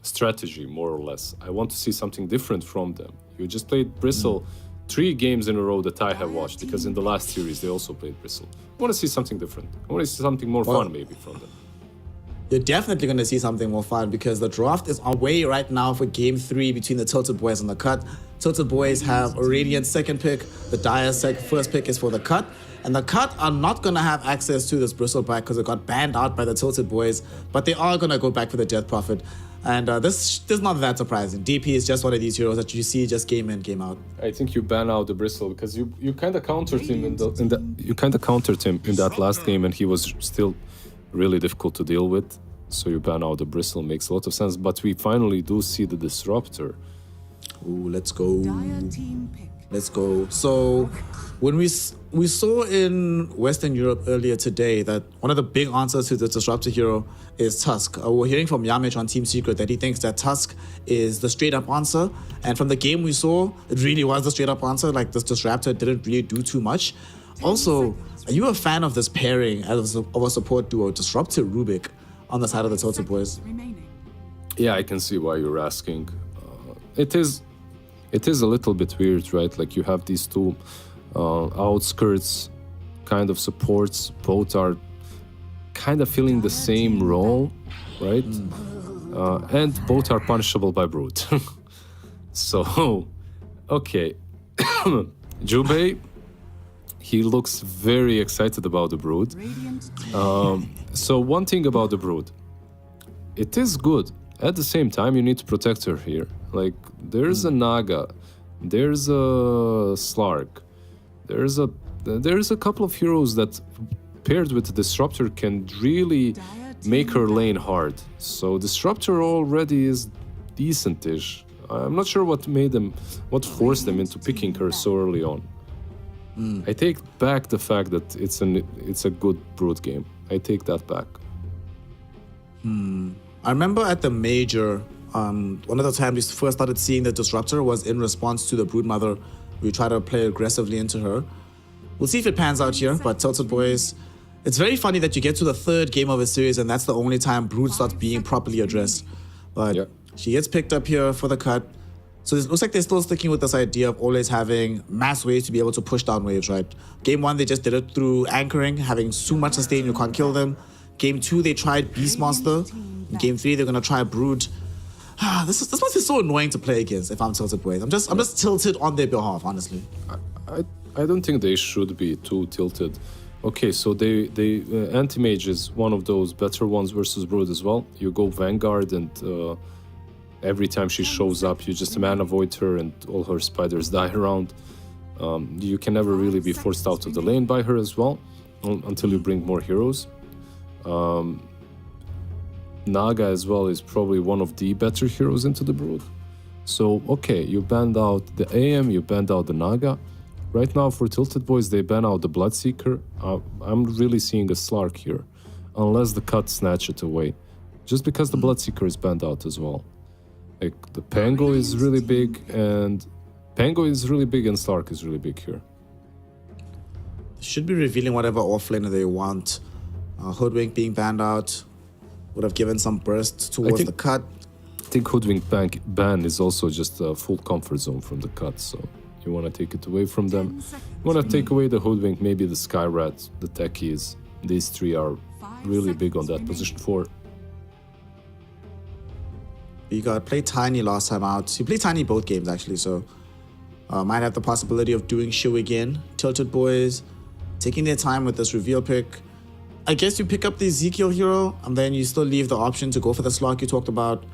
strategy, more or less. I want to see something different from them. You just played Bristle 3 games in a row that I have watched, because in the last series they also played Bristle. I want to see something different. I want to see something more fun maybe from them. You're definitely going to see something more fun, because the draft is away right now for Game 3 between the Tilted Boys and the Cut. Tilted Boys have a Radiant second pick. The Dire first pick is for the Cut. And the Cut are not going to have access to this Bristle back because it got banned out by the Tilted Boys. But they are going to go back for the Death Prophet. And this is not that surprising. DP is just one of these heroes that you see just game in, game out. I think you ban out the Bristle because you kind of countered him in that last game, and he was still really difficult to deal with. So you ban out the Bristle, makes a lot of sense. But we finally do see the Disruptor. Ooh, let's go. Dire team pick. Let's go. So when we saw in Western Europe earlier today that one of the big answers to the Disruptor hero is Tusk. We're hearing from Yamich on Team Secret that he thinks that Tusk is the straight up answer. And from the game we saw, it really was the straight up answer. Like this Disruptor didn't really do too much. Also, are you a fan of this pairing as of a support duo, Disruptor Rubik, on the side of the Tilted Boys? Remaining. Yeah, I can see why you're asking. It is a little bit weird, right? Like you have these two outskirts kind of supports. Both are kind of filling the same role, right? And both are punishable by Brute. So, okay. Jubei, he looks very excited about the Brood. Radiant So one thing about the Brood, it is good. At the same time, you need to protect her here. Like, there's a Naga, there's a Slark, there's a couple of heroes that, paired with the Disruptor, can really make her lane hard. So Disruptor already is decentish. I'm not sure what forced them into picking her so early on. I take back the fact that it's a good Brood game. I take that back. I remember at the Major, one of the times we first started seeing the Disruptor was in response to the Broodmother. We try to play aggressively into her. We'll see if it pans out here, but Tilted Boys, it's very funny that you get to the third game of a series and that's the only time Brood starts being properly addressed. But she gets picked up here for the Cut. So it looks like they're still sticking with this idea of always having mass waves to be able to push down waves, right? Game 1, they just did it through anchoring, having so much sustain you can't kill them. Game 2, they tried Beastmaster. In Game 3, they're gonna try Brood. This must be so annoying to play against if I'm Tilted Boys. I'm just tilted on their behalf, honestly. I don't think they should be too tilted. Okay, so they Anti-Mage is one of those better ones versus Brood as well. You go Vanguard and every time she shows up, you just mana void her and all her spiders die around. You can never really be forced out of the lane by her as well until you bring more heroes. Naga as well is probably one of the better heroes into the Brood. So, okay, you banned out the AM, you banned out the Naga. Right now for Tilted Boys, they ban out the Bloodseeker. I'm really seeing a Slark here, unless the cut snatch it away. Just because the Bloodseeker is banned out as well. Like, the Pango is really big, and Slark is really big here. Should be revealing whatever offlaner they want. Hoodwink being banned out would have given some burst towards the cut. I think Hoodwink ban is also just a full comfort zone from the cut, so you want to take it away from them. You want to take away the Hoodwink, maybe the Skyrat, the Techies. These three are really big on that position 4. You got played Tiny last time out. You played Tiny both games actually, so might have the possibility of doing Shu again. Tilted Boys taking their time with this reveal pick. I guess you pick up the Ezekiel hero and then you still leave the option to go for the Slark you talked about,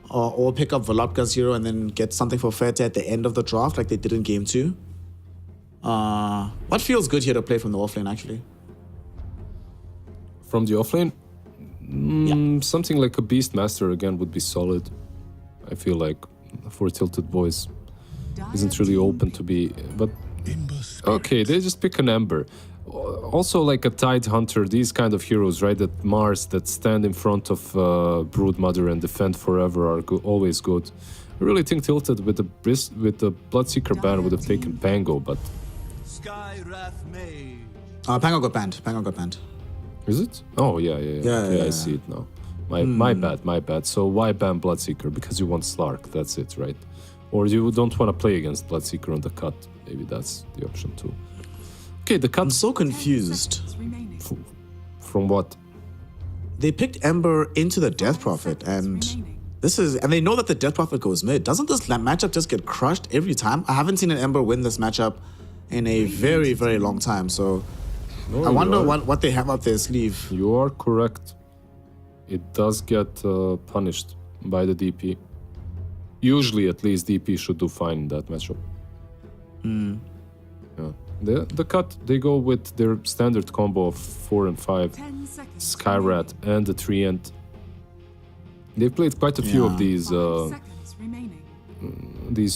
or pick up Volopka's hero and then get something for Fete at the end of the draft like they did in Game 2. What feels good here to play from the offlane actually? From the offlane? Something like a Beastmaster again would be solid. I feel like for Tilted Boys isn't really open to be, but okay, they just pick an Ember. Also like a Tide Hunter, these kind of heroes, right, that Mars, that stand in front of Broodmother and defend forever are always good. I really think Tilted with the Bloodseeker ban would have taken Pango, but... Pango got banned. Is it? Oh, yeah. I see it now. My bad. So why ban Bloodseeker? Because you want Slark, that's it, right? Or you don't want to play against Bloodseeker on the cut. Maybe that's the option too. Okay, the cut... I'm so confused. From what? They picked Ember into the Death Prophet, and they know that the Death Prophet goes mid. Doesn't this matchup just get crushed every time? I haven't seen an Ember win this matchup in a very, very long time, so I wonder what they have up their sleeve. You are correct. It does get punished by the DP. Usually, at least, DP should do fine in that matchup. Yeah. The cut, they go with their standard combo of 4 and 5, Skyrat and the Treant. They've played quite a few of these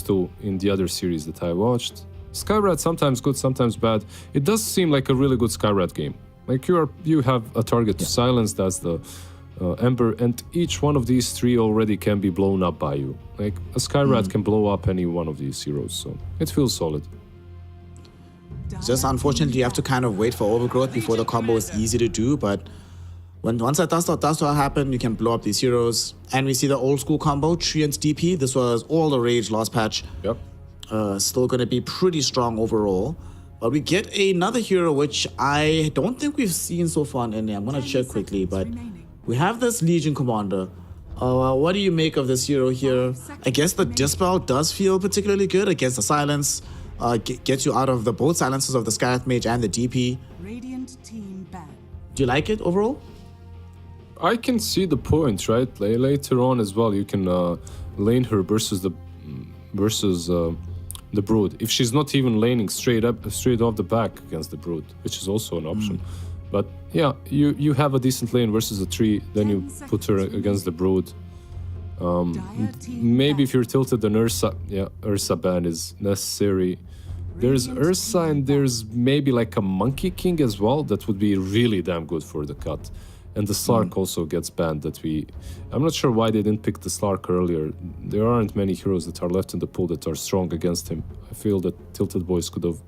two in the other series that I watched. Skyrat sometimes good, sometimes bad. It does seem like a really good Skyrat game. Like you have a target to silence, that's the Ember, and each one of these 3 already can be blown up by you. Like a Skyrat can blow up any one of these heroes, so it feels solid. Just unfortunately, you have to kind of wait for overgrowth before the combo is easy to do, but once that does start happen, you can blow up these heroes. And we see the old school combo, Treant DP. This was all the rage last patch. Yep. Still going to be pretty strong overall. But we get another hero, which I don't think we've seen so far in India. I'm going to check quickly, but we have this Legion Commander. What do you make of this hero here? I guess the Dispel does feel particularly good against the Silence. Get you out of both silences of the Skyrath Mage and the DP. Radiant team ban. Do you like it overall? I can see the point, right? Later on as well, you can lane her versus the Brood. If she's not even laning straight off the back against the Brood, which is also an option. But yeah, you have a decent lane versus a tree, then you put her against the Brood. Maybe if you're tilted, then Ursa ban is necessary. There's Ursa and there's maybe like a Monkey King as well that would be really damn good for the cut. And the Slark also gets banned I'm not sure why they didn't pick the Slark earlier. There aren't many heroes that are left in the pool that are strong against him. I feel that Tilted Boys could have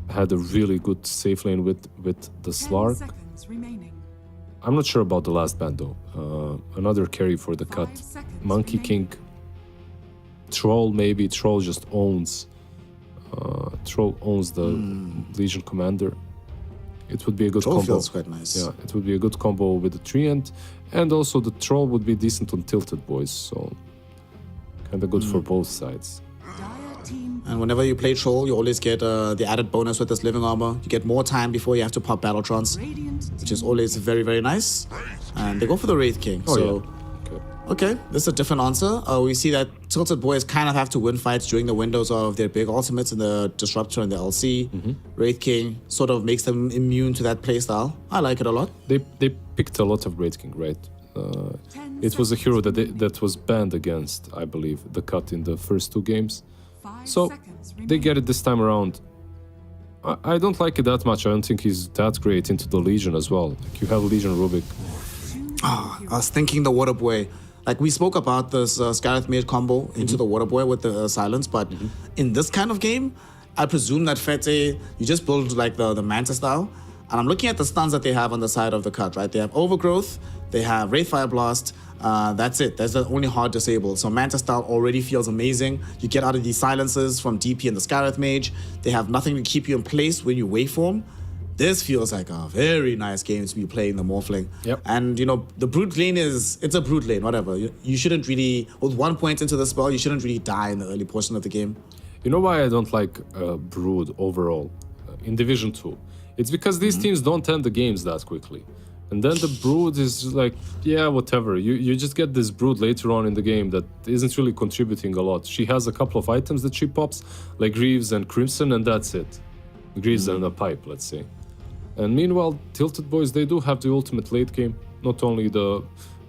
had a really good safe lane with the Slark. I'm not sure about the last ban though. Another carry for the cut. Monkey King. Troll maybe. Troll just owns. Troll owns the Legion Commander. it would be a good Troll combo. feels quite nice. Yeah, it would be a good combo with the Treant, and also the Troll would be decent on Tilted Boys, so kind of good for both sides. Dire team And whenever you play Troll, you always get the added bonus with this living armor. You get more time before you have to pop Battletrons, Radiant which is always very, very nice. And they go for the Wraith King. Oh, so, yeah. okay, this is a different answer. We see that Tilted Boys kind of have to win fights during the windows of their big ultimates in the Disruptor and the LC. Wraith King sort of makes them immune to that playstyle. I like it a lot. They picked a lot of Wraith King, right? It was a hero that was banned against, I believe, the cut in the first 2 games. 5 So seconds they get it this time around. I don't like it that much. I don't think he's that great into the Legion as well. Like you have Legion Rubik. I was thinking the Water Boy. Like we spoke about this Scarlet Mage combo into the Water Boy with the silence, but in this kind of game, I presume that Fete, you just build like the Manta style. And I'm looking at the stuns that they have on the side of the cut, right? They have Overgrowth, they have Wraith Fire Blast. That's it. That's the only hard disable. So Manta style already feels amazing. You get out of these silences from DP and the Scarlet Mage. They have nothing to keep you in place when you waveform. This feels like a very nice game to be playing the Morphling. Yep. And, you know, the Brute lane it's a Brute lane, whatever. You shouldn't really, with 1 point into the spell, you shouldn't really die in the early portion of the game. You know why I don't like Brood overall in Division 2? It's because these teams don't end the games that quickly. And then the Brood is like, yeah, whatever. You just get this Brood later on in the game that isn't really contributing a lot. She has a couple of items that she pops, like Greaves and Crimson, and that's it. Greaves and a pipe, let's say. And meanwhile, Tilted Boys, they do have the ultimate late game. Not only the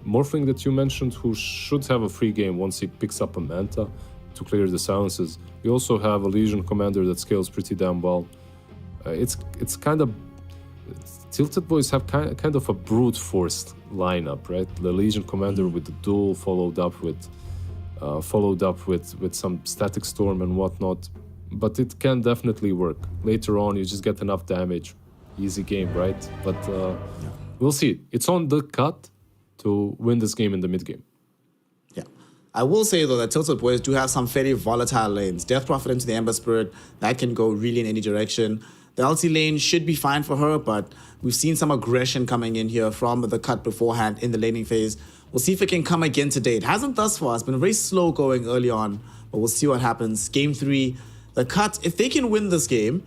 Morphling that you mentioned, who should have a free game once he picks up a Manta to clear the silences. You also have a Legion Commander that scales pretty damn well. It's kind of... Tilted Boys have kind of a brute force lineup, right? The Legion Commander with the duel followed up with some Static Storm and whatnot. But it can definitely work. Later on, you just get enough damage. Easy game, right? But we'll see. It's on the cut to win this game in the mid game. Yeah. I will say, though, that Tilted Boys do have some fairly volatile lanes. Death Prophet into the Ember Spirit, that can go really in any direction. The LC lane should be fine for her, but we've seen some aggression coming in here from the cut beforehand in the laning phase. We'll see if it can come again today. It hasn't thus far. It's been very slow going early on, but we'll see what happens. Game 3, the cut, if they can win this game,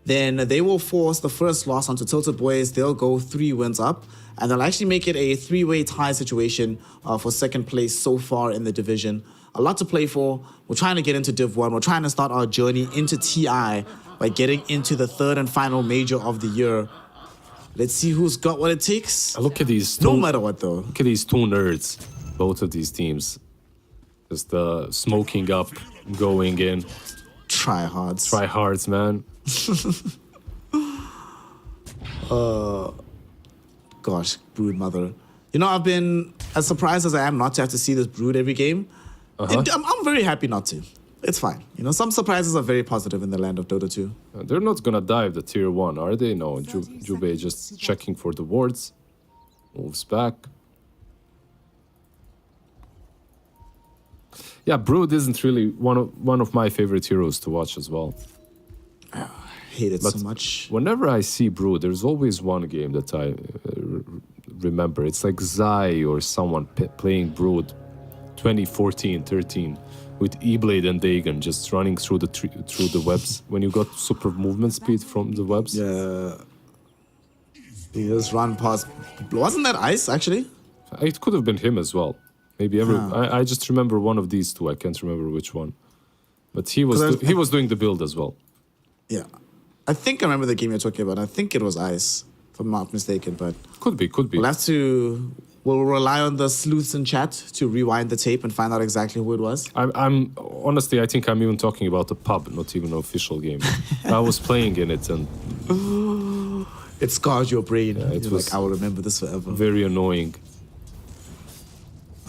then they will force the first loss onto Tilted Boys. They'll go 3 wins up, and they'll actually make it a 3-way tie situation for second place so far in the division. A lot to play for. We're trying to get into Div 1. We're trying to start our journey into TI by getting into the 3rd and final major of the year. Let's see who's got what it takes. Look at these No matter what, though. Look at these 2 nerds, both of these teams. Just smoking up, going in. Tryhards. Tryhards, man. Gosh, Brood Mother. You know, I've been as surprised as I am not to have to see this Brood every game. And I'm very happy not to. It's fine. You know, some surprises are very positive in the land of Dota 2. They're not gonna dive the tier 1, are they? No, Jubei just checking for the wards. Moves back. Yeah, Brood isn't really one of my favorite heroes to watch as well. I hate it But so much. whenever I see Brood, there's always one game that I remember. It's like Zai or someone playing Brood 2014-13 with E-Blade and Dagon just running through the webs when you got super movement speed from the webs. Yeah. He just run past. Wasn't that Ice, actually? It could have been him as well. Maybe I just remember one of these two. I can't remember which one. But he was doing the build as well. Yeah. I think I remember the game you're talking about. I think it was Ice, if I'm not mistaken, but Could be. we'll rely on the sleuths in chat to rewind the tape and find out exactly who it was. I'm honestly, I think I'm even talking about a pub, not even an official game. I was playing in it and It scars your brain. it You're was like, I will remember this forever. very annoying.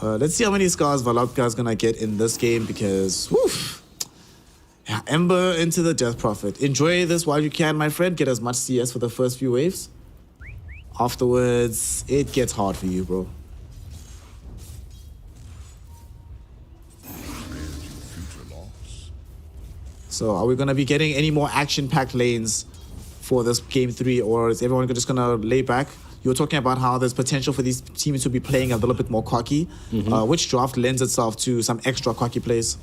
Let's see how many scars Valopka is gonna get in this game because, woof. Yeah, Ember into the Death Prophet. Enjoy this while you can, my friend. Get as much CS for the first few waves. Afterwards, it gets hard for you, bro. So, are we gonna be getting any more action-packed lanes for this game 3, or is everyone just gonna lay back? You were talking about how there's potential for these teams to be playing a little bit more cocky. Which draft lends itself to some extra cocky plays?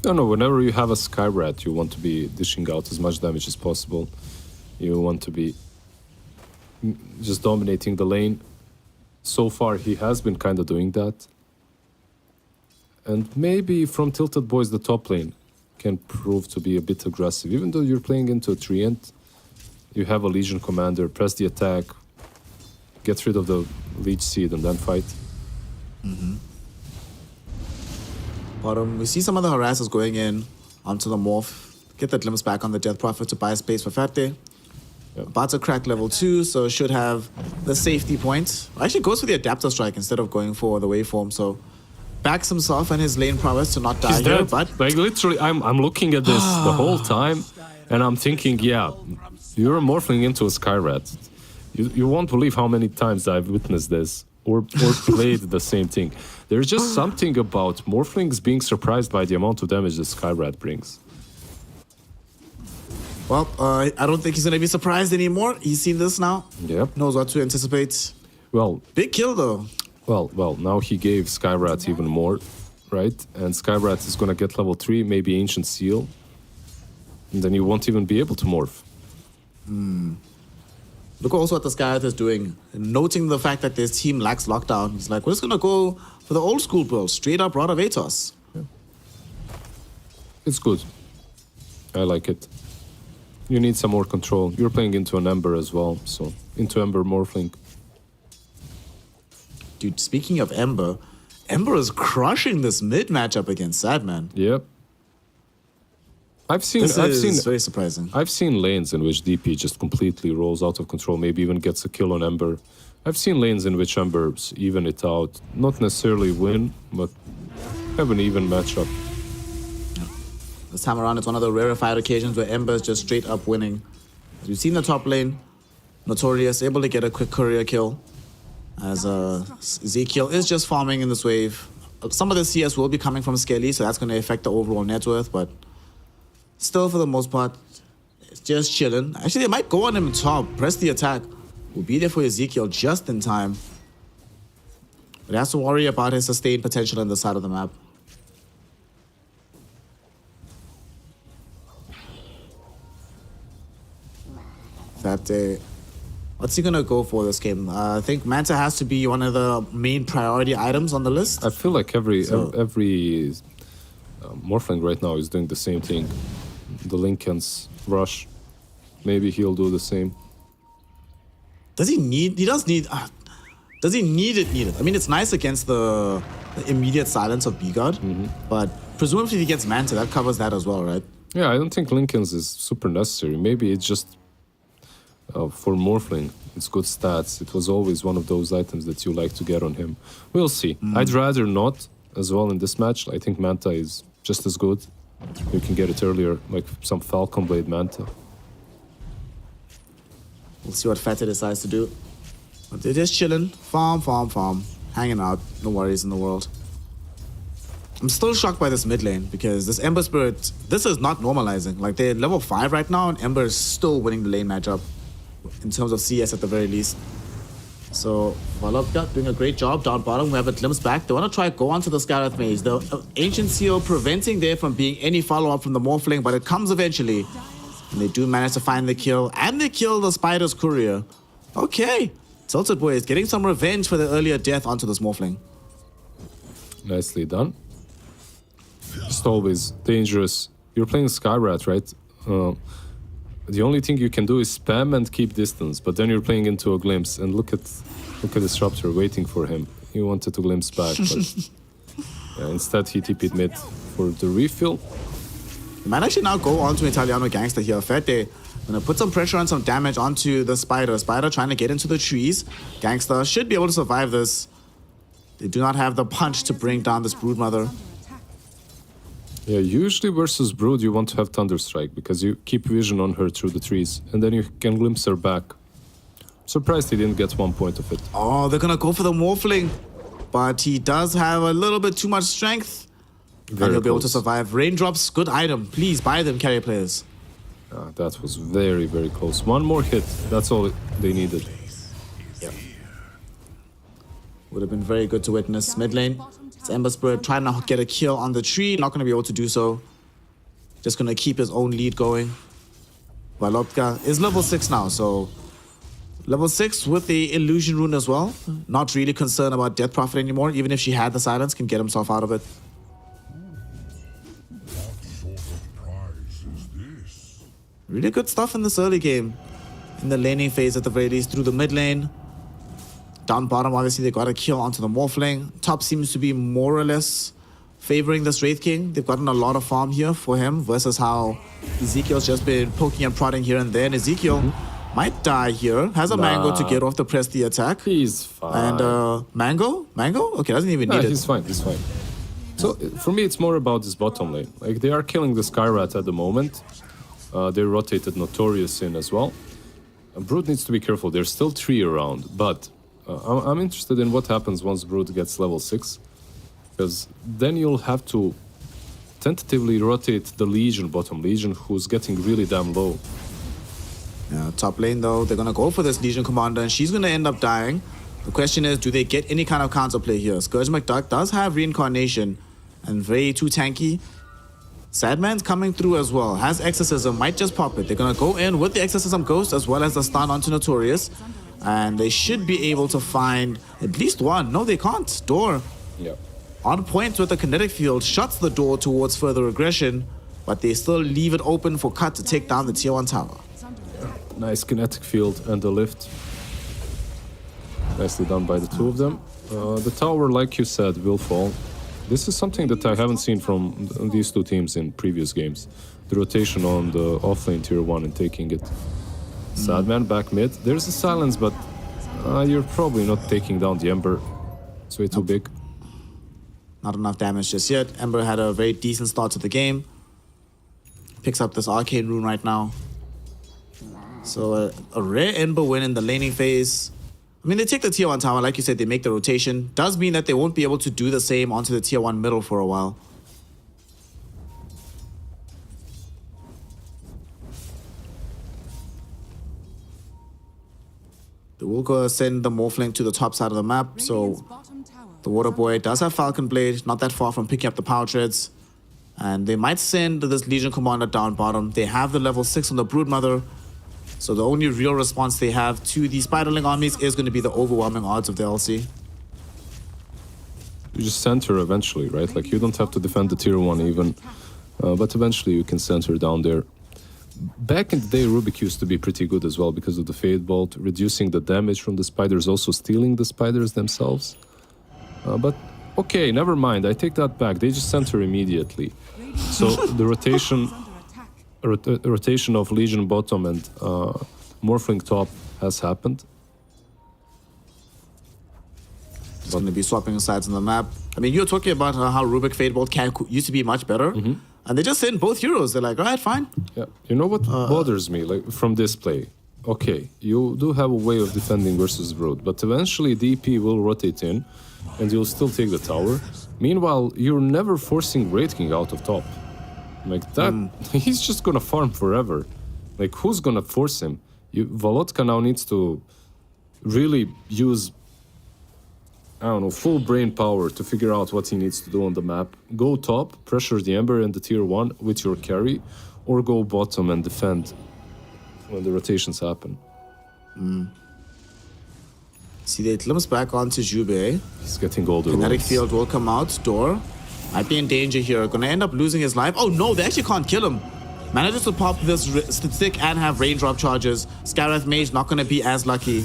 No, whenever you have a Skyrat, you want to be dishing out as much damage as possible. You want to be just dominating the lane. So far, he has been kind of doing that. And maybe from Tilted Boys, the top lane can prove to be a bit aggressive. Even though you're playing into a Treant, you have a Legion Commander, press the attack, get rid of the Leech Seed, and then fight. Bottom, we see some of the harassers going in onto the Morph. Get the glimpse back on the Death Prophet to buy space for Fate. Yep. About to crack level 2, so should have the safety point. Actually goes for the Adapter Strike instead of going for the Waveform, so backs himself and his lane prowess to not die He's here, dead. but Like, literally, I'm looking at this the whole time, and I'm thinking, yeah, you're morphing into a Skyrat. You won't believe how many times I've witnessed this or played the same thing. There's just something about Morphlings being surprised by the amount of damage the Skyrat brings. well, I don't think he's gonna be surprised anymore. He's seen this now. Yep. Knows what to anticipate. Well, Big kill though. Well, now he gave Skyrat even more, right? And Skyrat is gonna get level 3, maybe Ancient Seal. And then you won't even be able to morph. Look also what the Skyrat is doing. Noting the fact that this team lacks lockdown. He's like, we're just gonna go for the old school build, straight up Rod of Atos. It's good. I like it. You need some more control. You're playing into an Ember as well, so into Ember Morphling. Dude, speaking of Ember, Ember is crushing this mid matchup against Sadman. Yep. I've seen Very surprising. I've seen lanes in which DP just completely rolls out of control, maybe even gets a kill on Ember. I've seen lanes in which Embers even it out, not necessarily win, but have an even matchup. This time around, it's one of the rarefied occasions where Ember is just straight up winning. As we've seen the top lane, Notorious able to get a quick courier kill, as Ezekiel is just farming in this wave. Some of the CS will be coming from Skelly, so that's going to affect the overall net worth, but still, for the most part, it's just chilling. Actually, they might go on him top, press the attack. We'll be there for Ezekiel just in time. But he has to worry about his sustained potential on the side of the map. What's he gonna go for this game? I think Manta has to be one of the main priority items on the list. I feel like every Morphling right now is doing the same thing. The Lincoln's rush. Maybe he'll do the same. Does he need? He does need. Does he need it? I mean, it's nice against the immediate silence of B-God, but presumably if he gets Manta, that covers that as well, right? Yeah, I don't think Lincoln's is super necessary. Maybe it's just for Morphling. It's good stats. It was always one of those items that you like to get on him. We'll see. I'd rather not as well in this match. I think Manta is just as good. You can get it earlier, like some Falcon Blade Manta. We'll see what Feta decides to do. But they're just chilling, farm, hanging out. No worries in the world. I'm still shocked by this mid lane because this Ember Spirit, this is not normalizing. Like, they're level 5 right now and Ember is still winning the lane matchup in terms of CS at the very least. So, Valopka doing a great job down bottom. We have a glimpse back. They want to try go onto the Skyrath Maze. The Ancient Seal preventing there from being any follow-up from the Morphling, but it comes eventually. And they do manage to find the kill, and they kill the Spider's Courier. Okay, Tilted Boys getting some revenge for the earlier death onto this Morphling. Nicely done. Just always dangerous. You're playing Skyrat, right? The only thing you can do is spam and keep distance, but then you're playing into a glimpse, and look at Disruptor waiting for him. He wanted to glimpse back, but yeah, instead he TP'd mid for the refill. He might actually now go on to Italiano Gangster here. Fete gonna put some pressure and some damage onto the Spider. Spider trying to get into the trees. Gangster should be able to survive this. They do not have the punch to bring down this Broodmother. Yeah, usually versus Brood you want to have Thunderstrike because you keep vision on her through the trees and then you can glimpse her back. Surprised he didn't get 1 point of it. Oh, they're gonna go for the Morphling, but he does have a little bit too much strength. And he'll be able to survive. Raindrops, good item. Please buy them, carry players. That was very, very close. One more hit. That's all they needed. Would have been very good to witness. Mid lane, it's Ember Spirit trying to get a kill on the tree. Not going to be able to do so. Just going to keep his own lead going. Valotka is level 6 now, so level 6 with the illusion rune as well. Not really concerned about Death Prophet anymore. Even if she had the silence, can get himself out of it. Really good stuff in this early game. In the laning phase at the very least, through the mid lane. Down bottom, obviously, they got a kill onto the Morphling. Top seems to be more or less favoring this Wraith King. They've gotten a lot of farm here for him versus how Ezekiel's just been poking and prodding here and there. And Ezekiel might die here. Has a Mango to get off the press the attack. He's fine. And Mango? Okay, doesn't even need it. He's fine, he's fine. So for me, it's more about this bottom lane. Like, they are killing the Skyrat at the moment. They rotated Notorious in as well. Brood needs to be careful. There's still 3 around, but I'm interested in what happens once Brood gets level 6. Because then you'll have to tentatively rotate the Legion, bottom Legion, who's getting really damn low. Yeah, top lane though, they're gonna go for this Legion Commander and she's gonna end up dying. The question is, do they get any kind of counterplay here? Scourge McDuck does have Reincarnation and very too tanky. Sadman's coming through as well, has Exorcism, might just pop it. They're gonna go in with the Exorcism Ghost as well as the stun onto Notorious. And they should be able to find at least one. No, they can't. Door. Yeah. On point with the kinetic field, shuts the door towards further aggression, but they still leave it open for Cut to take down the tier 1 tower. Nice kinetic field and the lift. Nicely done by the two of them. The tower, like you said, will fall. This is something that I haven't seen from these two teams in previous games. The rotation on the offlane tier 1 and taking it. Sadman back mid. There's a silence, but you're probably not taking down the Ember. It's way too big. Not enough damage just yet. Ember had a very decent start to the game. Picks up this Arcane Rune right now. So a rare Ember win in the laning phase. I mean, they take the tier 1 tower. Like you said, they make the rotation. Does mean that they won't be able to do the same onto the tier 1 middle for a while. They will go send the Morphling to the top side of the map. So the Water Boy does have Falcon Blade, not that far from picking up the Power Treads. And they might send this Legion Commander down bottom. They have the level 6 on the Broodmother. So the only real response they have to the Spiderling armies is going to be the overwhelming odds of the LC. You just center eventually, right? Like, you don't have to defend the tier 1 even. But eventually you can center down there. Back in the day, Rubik used to be pretty good as well because of the Fade Bolt, reducing the damage from the spiders, also stealing the spiders themselves. But okay, never mind, I take that back. They just center immediately. So the rotation of Legion bottom and Morphling top has happened. It's going to be swapping sides on the map. I mean, you're talking about how Rubik Fade Bolt used to be much better. And they just send both heroes. They're like, all right, fine. Yeah, you know what bothers me like from this play? Okay, you do have a way of defending versus Brood, but eventually DP will rotate in and you'll still take the tower. Meanwhile, you're never forcing Wraith King out of top. Like that, he's just gonna farm forever. Like, who's gonna force him? Valotka now needs to really use, I don't know, full brain power to figure out what he needs to do on the map. Go top, pressure the Ember and the tier 1 with your carry, or go bottom and defend when the rotations happen. See, they glimpse back onto Jube. He's getting older. Kinetic field will come out. Door might be in danger here. Gonna end up losing his life. Oh no, they actually can't kill him. Manages to pop this stick and have raindrop charges. Scareth Mage not gonna be as lucky,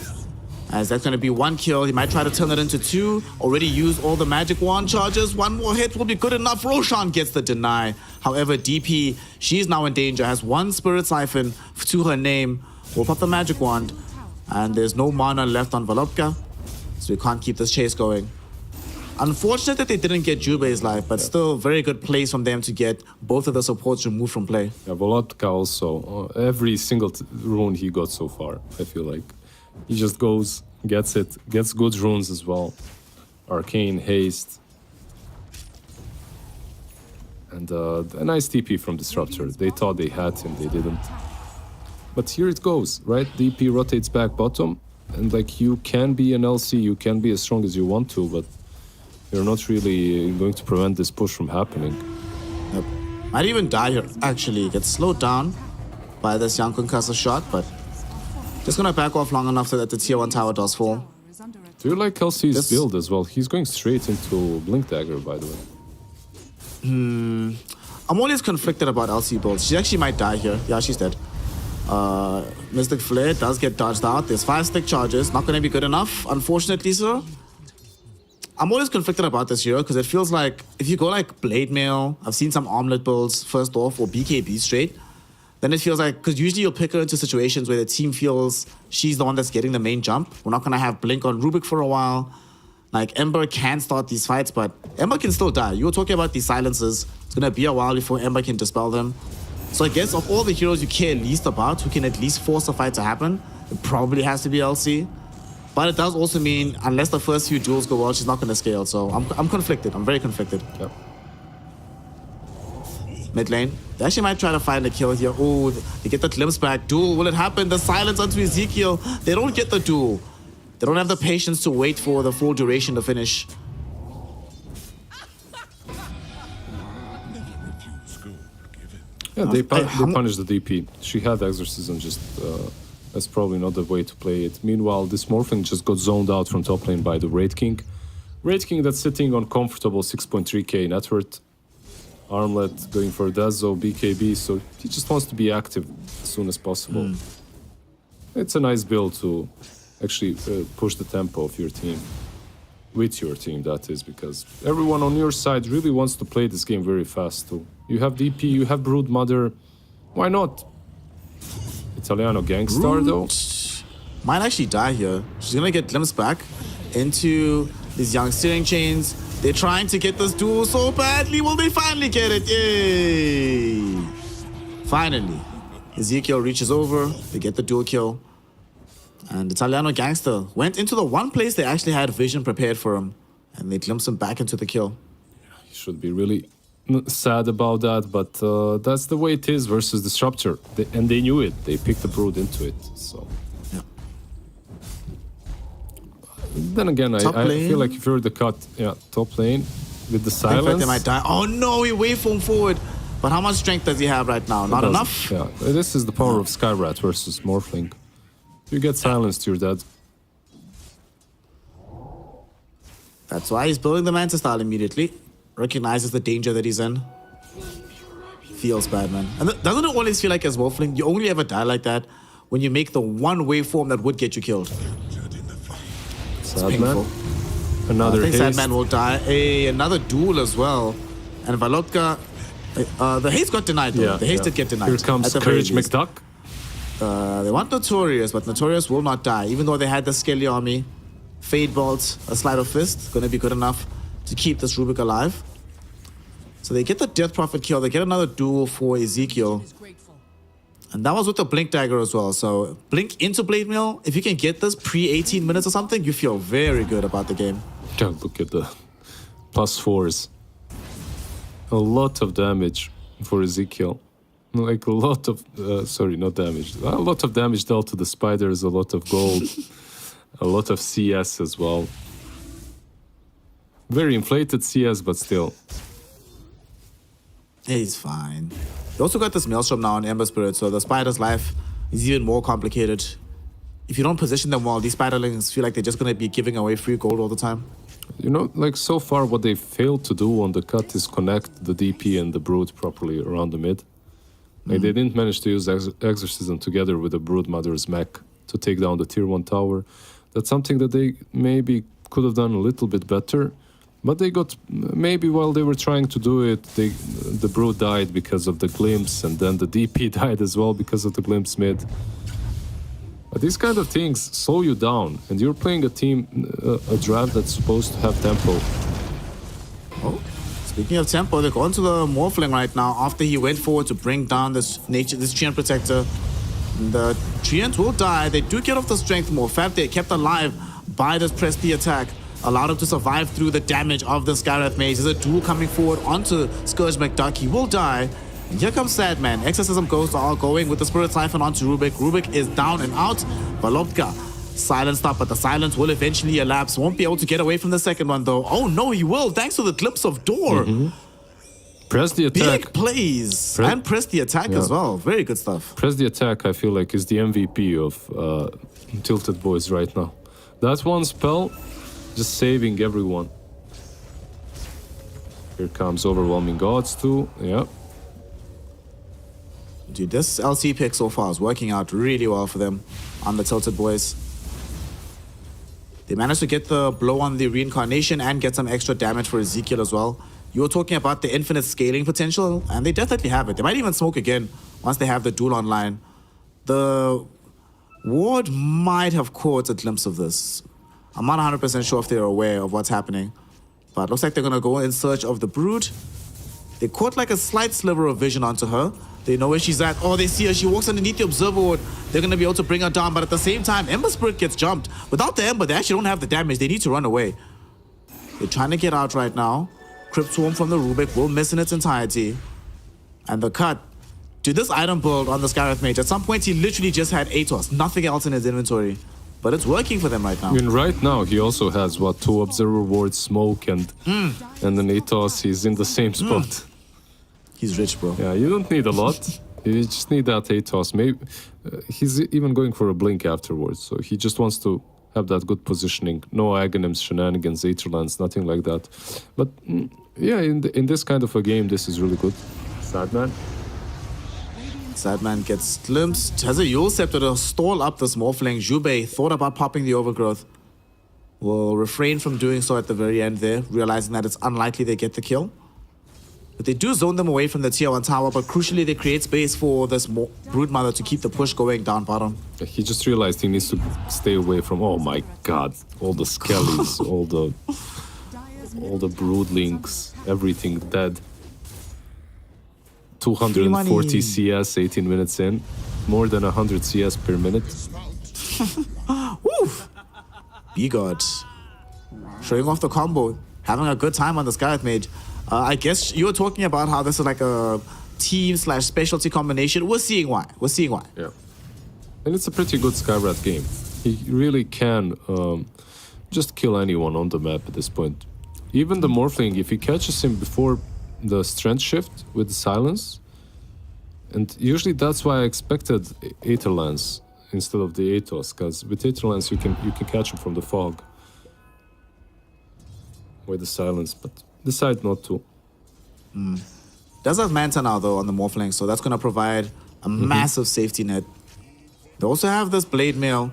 as that's gonna be 1 kill. He might try to turn it into 2. Already used all the magic wand charges. 1 more hit will be good enough. Roshan gets the deny. However, DP, she's now in danger. Has 1 Spirit Siphon to her name. Will pop the magic wand. And there's no mana left on Valotka, so we can't keep this chase going. Unfortunate that they didn't get Jube's life, but still very good plays from them to get both of the supports removed from play. Yeah, Volotka also, every single rune he got so far, I feel like. He just goes, gets it, gets good runes as well. Arcane, Haste. And a nice TP from Disruptor. They thought they had him, they didn't. But here it goes, right? DP rotates back bottom, and like you can be an LC, you can be as strong as you want to, but you're not really going to prevent this push from happening. Yep. Might even die here, actually. Gets slowed down by this young concussor shot, but just gonna back off long enough so that the tier 1 tower does fall. Do you like LC's This- build as well? He's going straight into Blink Dagger, by the way. I'm always conflicted about LC builds. She actually might die here. Yeah, she's dead. Mystic Flare does get dodged out. There's 5 stick charges. Not gonna be good enough, unfortunately, sir. I'm always conflicted about this hero because it feels like if you go like Blade Mail, I've seen some Armlet builds first off, or BKB straight, then it feels like, because usually you'll pick her into situations where the team feels she's the one that's getting the main jump. We're not going to have Blink on Rubik for a while. Like, Ember can start these fights, but Ember can still die. You were talking about these silences. It's going to be a while before Ember can dispel them. So I guess of all the heroes you care least about, who can at least force a fight to happen, it probably has to be LC. But it does also mean, unless the first few duels go well, she's not going to scale. So I'm conflicted. I'm very conflicted. Yep. Mid lane. They actually might try to find a kill here. Oh, they get the glimpse back. Duel, will it happen? The silence onto Ezekiel. They don't get the duel. They don't have the patience to wait for the full duration to finish. Yeah, they punish the DP. She had Exorcism, just that's probably not the way to play it. Meanwhile, this Morphling just got zoned out from top lane by the Wraith King. Wraith King that's sitting on comfortable 6.3k net worth. Armlet going for Dazo, BKB, so he just wants to be active as soon as possible. It's a nice build to actually push the tempo of your team. With your team, that is, because everyone on your side really wants to play this game very fast too. You have DP, you have Brood Mother, why not? Italiano Gangstar though. Might actually die here. She's gonna get glimpsed back into these young steering chains. They're trying to get this duel so badly. Will they finally get it? Yay! Finally. Ezekiel reaches over. They get the duel kill. And Italiano Gangster went into the one place they actually had vision prepared for him. And they glimpse him back into the kill. You should be really sad about that, but that's the way it is versus Disruptor. And they knew it. They picked the Brood into it, so... Yeah. Then again, I feel like if you're the cut, yeah, top lane with the I think silence. they might die. Oh no, he waveformed forward. But how much strength does he have right now? Not enough? Yeah, this is the power of Skyrat versus Morphling. You get silenced, you're dead. That's why he's building the Manta style immediately. Recognizes the danger that he's in. Feels bad, man. And doesn't it always feel like as Wolfling, you only ever die like that when you make the one waveform that would get you killed? Sad man. Another I think haste. Sadman will die. Another duel as well. And Valotka, the haste got denied though. Yeah, The haste did get denied. Here comes at the very Courage least. McDuck. They want Notorious, but Notorious will not die. Even though they had the Skelly army. Fade Bolt, a Sleight of Fist, gonna be good enough to keep this Rubik alive. So they get the Death Prophet kill. They get another duel for Ezekiel. And that was with the Blink Dagger as well. So Blink into Blade Mail. If you can get this pre-18 minutes or something, you feel very good about the game. Yeah, look at the +4s. A lot of damage for Ezekiel. Like a lot of, sorry, not damage. A lot of damage dealt to the spiders, a lot of gold, a lot of CS as well. Very inflated CS, but still. He's fine. You also got this Maelstrom now on Ember Spirit, so the spider's life is even more complicated. If you don't position them well, these spiderlings feel like they're just going to be giving away free gold all the time. You know, like so far what they failed to do on the cut is connect the DP and the Brood properly around the mid. Like they didn't manage to use Exorcism together with the Brood Mother's mech to take down the tier 1 tower. That's something that they maybe could have done a little bit better. But they got, maybe while they were trying to do it, the Brood died because of the glimpse, and then the DP died as well because of the glimpse mid. But these kind of things slow you down, and you're playing a team, a draft that's supposed to have tempo. Oh, speaking of tempo, they're going to the Morphling right now after he went forward to bring down this Treant Protector. The Treant will die. They do get off the strength more. Fab, they kept alive by this press P attack. Allowed him to survive through the damage of the Skywrath Mage. There's a duel coming forward onto Scourge McDuck. He will die. And here comes Sadman. Exorcism goes are going with the Spirit Siphon onto Rubik. Rubik is down and out. Valopka silenced up, but the silence will eventually elapse. Won't be able to get away from the second one though. Oh no, he will, thanks to the glimpse of door. Press the attack. Big plays. And press the attack as well. Very good stuff. Press the attack, I feel like, is the MVP of Tilted Boys right now. That one spell, just saving everyone. Here comes Overwhelming Gods too. Yeah. Dude, this LC pick so far is working out really well for them on the Tilted Boys. They managed to get the blow on the Reincarnation and get some extra damage for Ezekiel as well. You were talking about the infinite scaling potential, and they definitely have it. They might even smoke again once they have the duel online. The Ward might have caught a glimpse of this. I'm not 100% sure if they're aware of what's happening, but looks like they're going to go in search of the Brood. They caught like a slight sliver of vision onto her. They know where she's at. Oh, they see her. She walks underneath the Observer Ward. They're going to be able to bring her down, but at the same time, Ember Spirit gets jumped. Without the Ember, they actually don't have the damage. They need to run away. They're trying to get out right now. Crypt Swarm from the Rubik will miss in its entirety. And the cut. Dude, this item build on the Skywrath Mage, at some point he literally just had Atos, nothing else in his inventory. But it's working for them right now. I mean, right now he also has, what, 2 Observer Wards, Smoke, and an Atos. He's in the same spot. He's rich, bro. Yeah, you don't need a lot. You just need that Atos. Maybe he's even going for a Blink afterwards, so he just wants to have that good positioning. No Aghanims, shenanigans, Aetherlands, nothing like that. But yeah, in this kind of a game, this is really good. Sadman. Sadman gets glimpsed. Has a Yule Scepter to stall up this Morphling. Jubei thought about popping the Overgrowth. Will refrain from doing so at the very end there, realizing that it's unlikely they get the kill. But they do zone them away from the tier 1 tower, but crucially they create space for this Broodmother to keep the push going down bottom. He just realized he needs to stay away from, oh my god, all the Skellies, all the Broodlings, everything dead. 240 CS, 18 minutes in. More than 100 CS per minute. Woo! B-God. Showing off the combo. Having a good time on the Skywrath Mage. I guess you were talking about how this is like a team/specialty combination. We're seeing why. Yeah. And it's a pretty good Skywrath game. He really can just kill anyone on the map at this point. Even the Morphling, if he catches him before the strength shift with the silence, and usually that's why I expected Aetherlands instead of the Atos, because with Aetherlands you can catch him from the fog with the silence, but decide not to. Does have Manta now though on the Morphling, so that's going to provide a massive safety net. They also have this Blade Mail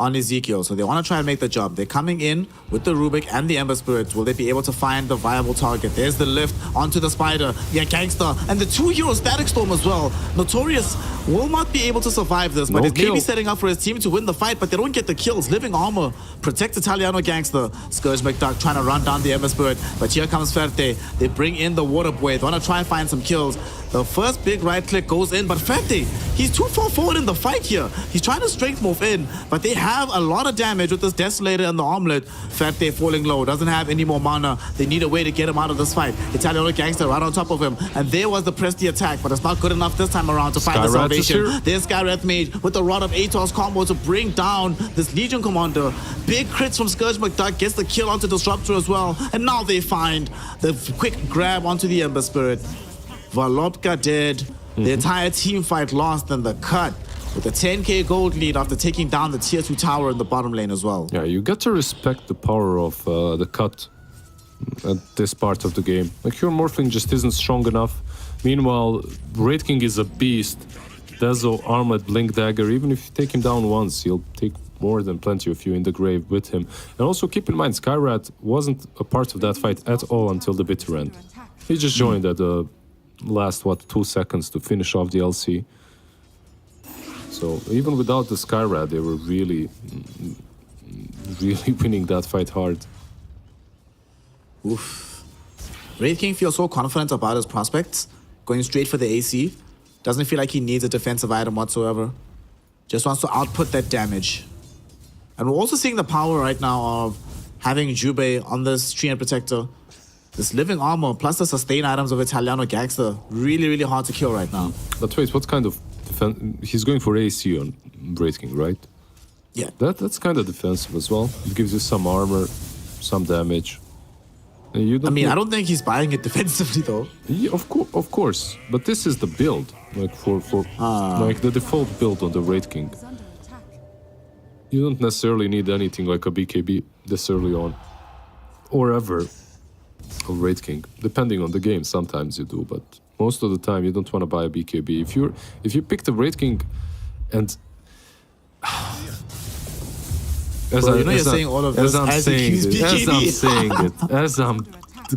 on Ezekiel, so they want to try and make the jump. They're coming in with the Rubik and the Ember Spirit. Will they be able to find the viable target? There's the lift onto the Spider. Yeah, Gangster. And the 2 Hero Static Storm as well. Notorious will not be able to survive this, but he's maybe setting up for his team to win the fight, but they don't get the kills. Living Armor protects Italiano Gangster. Scourge McDuck trying to run down the Ember Spirit, but here comes Ferte. They bring in the Water Boy. They want to try and find some kills. The first big right click goes in, but Ferte, he's too far forward in the fight here. He's trying to strength move in, but they have a lot of damage with this Desolator and the Armlet. Ferte falling low, doesn't have any more mana. They need a way to get him out of this fight. Italiano Gangster right on top of him, and there was the Presti attack, but it's not good enough this time around to find the salvation. There's Skywrath Mage with the Rod of Atos combo to bring down this Legion Commander. Big crits from Scourge McDuck, gets the kill onto Disruptor as well, and now they find the quick grab onto the Ember Spirit. Valopka dead. The entire team fight lost, and the cut with a 10k gold lead after taking down the tier 2 tower in the bottom lane as well. Yeah, you got to respect the power of the cut at this part of the game. Like, your Morphling just isn't strong enough. Meanwhile, Wraith King is a beast. Dezo, Armored, Blink Dagger. Even if you take him down once, he'll take more than plenty of you in the grave with him. And also keep in mind, Skywrath wasn't a part of that fight at all until the bitter end. He just joined at the last, 2 seconds to finish off the LC. So even without the Skywrath, they were really winning that fight hard. Oof. Wraith King feels so confident about his prospects, going straight for the AC. Doesn't feel like he needs a defensive item whatsoever. Just wants to output that damage. And we're also seeing the power right now of having Jubei on this Treant Protector. This living armor plus the sustain items of Italiano Gangster, really, really hard to kill right now. But wait, what kind of defense? He's going for AC on Breaking, right? Yeah. That's kind of defensive as well. It gives you some armor, some damage. And you don't I don't think he's buying it defensively though. Yeah, of course. But this is the build, like for like the default build on the Wraith King. Is under attack. You don't necessarily need anything like a BKB this early on, or ever a Wraith King. Depending on the game, sometimes you do, but most of the time you don't want to buy a BKB. If you pick the Wraith King, and as Bro, you're saying all of this as he keeps BKB. As I'm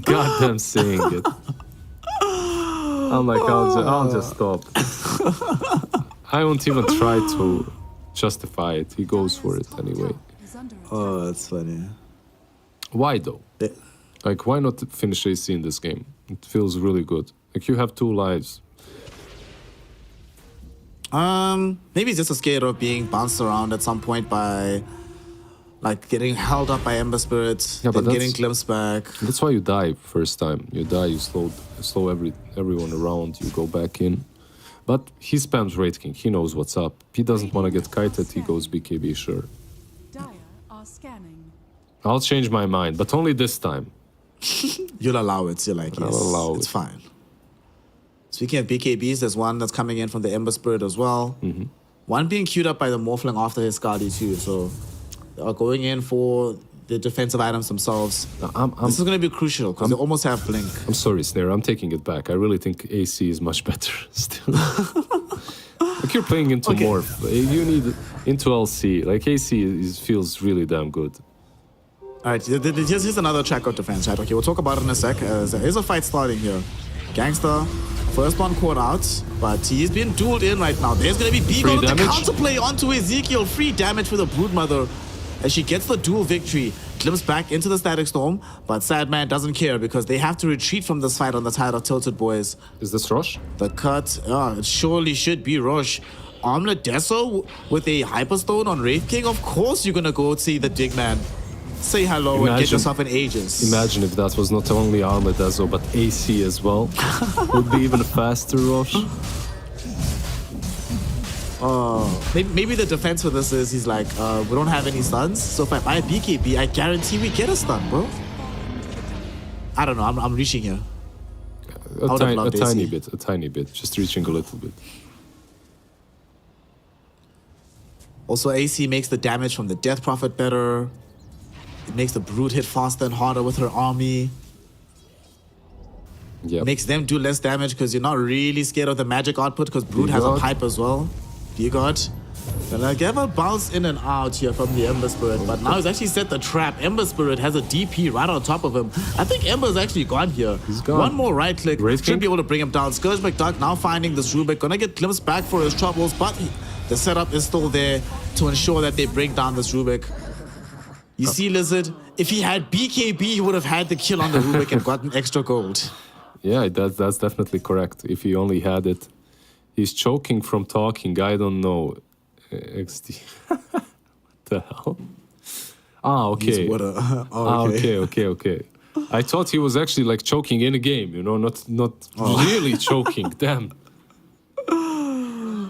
goddamn saying it. I'm like, I'll just stop. I won't even try to justify it. He goes for it anyway. Is under attack. Oh, that's funny. Why though? Yeah. Like, why not finish AC in this game? It feels really good. Like, you have 2 lives. Maybe he's just scared of being bounced around at some point by, like, getting held up by Ember Spirit, Yeah, but then getting that's- glimpsed back. That's why you die first time. You die, you slow everyone around, you go back in. But he spams Wraith King. He knows what's up. He doesn't want to get kited. He goes BKB, sure. Dire are scanning. I'll change my mind, but only this time. You'll allow it. You're like, yes, I'll allow it's it. fine. Speaking of BKBs, there's one that's coming in from the Ember Spirit as well. Mm-hmm. One being queued up by the Morphling after his Skadi too. So they are going in for the defensive items themselves. This is going to be crucial because they almost have Blink. I'm sorry, Snare. I'm taking it back. I really think AC is much better still. Like, you're playing into Okay. Morph. You need into LC. Like, AC feels really damn good. All right, here's another track out defense, right? Okay, we'll talk about it in a sec. There's a fight starting here. Gangster, first one caught out, but he's been dueled in right now. There's going to be B-Go with the damage. counterplay onto Ezekiel. Free damage for the Broodmother as she gets the duel victory. Glimpse back into the Static Storm, but Sadman doesn't care because they have to retreat from this fight on the side of Tilted Boys. Is this Rosh? The cut, it surely should be Roche. Armlet Deso with a Hyperstone on Wraith King. Of course you're going to go see the Digman. Say hello and get Imagine- yourself an Aegis. Imagine if that was not only Armored Ezo, but AC as well. Would be even faster, Rosh. Maybe the defense for this is he's like, we don't have any stuns, so if I buy a BKB, I guarantee we get a stun, bro. I don't know, I'm reaching here. A would have loved tiny bit. Just reaching a little bit. Also, AC makes the damage from the Death Prophet better. It makes the Brood hit faster and harder with her army. Yeah. Makes them do less damage because you're not really scared of the magic output because Brood has a B-God. pipe as well. B-God. And like ever bounce in and out here from the Ember Spirit, but now he's actually set the trap. Ember Spirit has a DP right on top of him. I think Ember's actually gone here. He's gone. One more right click Wraith should King? be able to bring him down. Scourge McDuck now finding this Rubik, gonna get glimpsed back for his troubles, but the setup is still there to ensure that they bring down this Rubik. You see, Lizard, if he had BKB, he would have had the kill on the Rubik and gotten extra gold. Yeah, that's definitely correct. If he only had it. He's choking from talking. I don't know. XD. What the hell? Ah, okay. He's what a- oh, Okay. I thought he was actually like choking in a game, you know, not really choking. Damn.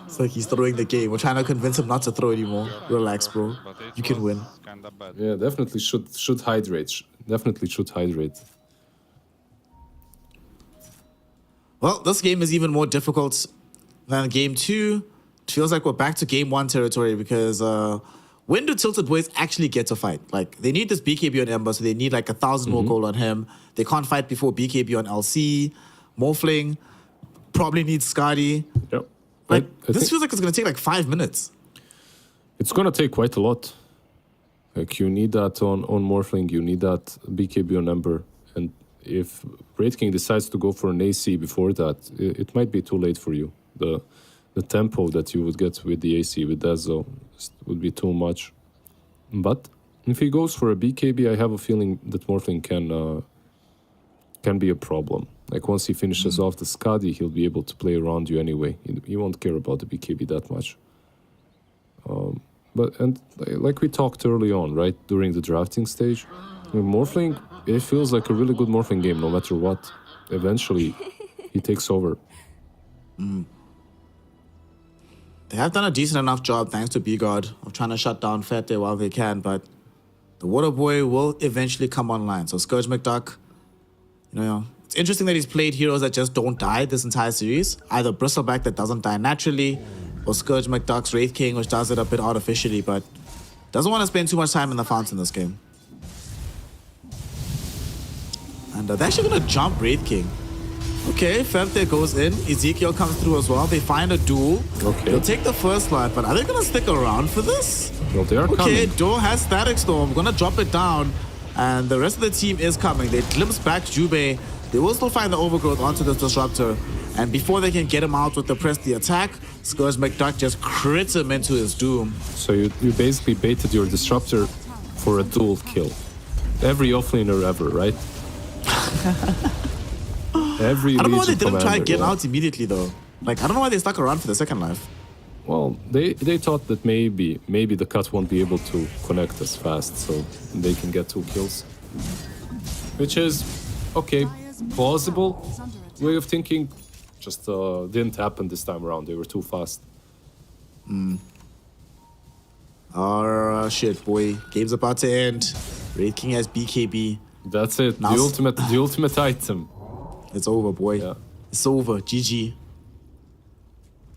It's like he's throwing the game. We're trying to convince him not to throw anymore. Relax, bro. You can win. Yeah, definitely should hydrate. Definitely should hydrate. Well, this game is even more difficult than game 2. It feels like we're back to game 1 territory because when do Tilted Boys actually get to fight? Like, they need this BKB on Ember, so they need like 1,000 more gold on him. They can't fight before BKB on LC. Morphling probably needs Skadi. Yep. Like, I this think feels like it's going to take like 5 minutes. it's gonna take quite a lot. Like, you need that on Morphling, you need that BKB on Ember, and if Wraith King decides to go for an AC before that, it might be too late for you. The tempo that you would get with the AC with Dezo would be too much. But if he goes for a BKB, I have a feeling that Morphling can be a problem. Like, once he finishes off the Skadi, he'll be able to play around you anyway. He won't care about the BKB that much. But like we talked early on, right, during the drafting stage, Morphling it feels like a really good morphing game, no matter what. Eventually, he takes over. They have done a decent enough job, thanks to B-God, of trying to shut down Fete while they can, but the Water Boy will eventually come online. So Scourge McDuck, it's interesting that he's played heroes that just don't die this entire series. Either Bristleback that doesn't die naturally, or Scourge McDuck's Wraith King, which does it a bit artificially, but doesn't want to spend too much time in the fountain this game. And they're actually going to jump Wraith King. Okay, Ferte goes in. Ezekiel comes through as well. They find a duel. Okay. They'll take the first life, but are they going to stick around for this? Well, they are Okay, coming. Do has Static Storm. Going to drop it down. And the rest of the team is coming. They glimpse back Jubei. They will still find the Overgrowth onto the Disruptor. And before they can get him out with the press the attack, Scourge McDuck just crits him into his doom. So you basically baited your Disruptor for a dual kill. Every offlaner ever, right? Every I don't know why they Legion didn't try and commander, get yeah. out immediately though. Like, I don't know why they stuck around for the second life. Well, they thought that maybe the cut won't be able to connect as fast, so they can get 2 kills. Which is, okay, plausible way of thinking. Just didn't happen this time around. They were too fast. Oh, shit, boy. Game's about to end. Wraith King has BKB. That's it. Now- The ultimate item. It's over, boy. Yeah. It's over. GG.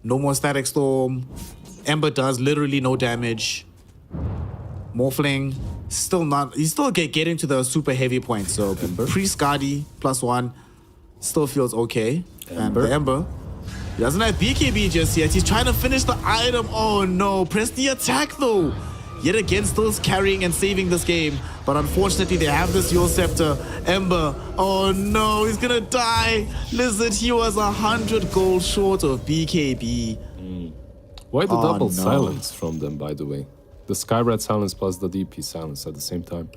No more Static Storm. Ember does literally no damage. Morphling, still not. He's still getting to the super heavy point. So Ember. pre-Skadi +1 still feels okay. And Ember. the Ember, he doesn't have BKB just yet. He's trying to finish the item. Oh no. Press the attack though. Yet again, still carrying and saving this game. But unfortunately, they have this Yule Scepter. Ember, oh no, he's gonna die. Lizard, he was 100 gold short of BKB. Why the Oh, double no. silence from them, by the way? The Skyrat silence plus the DP silence at the same time.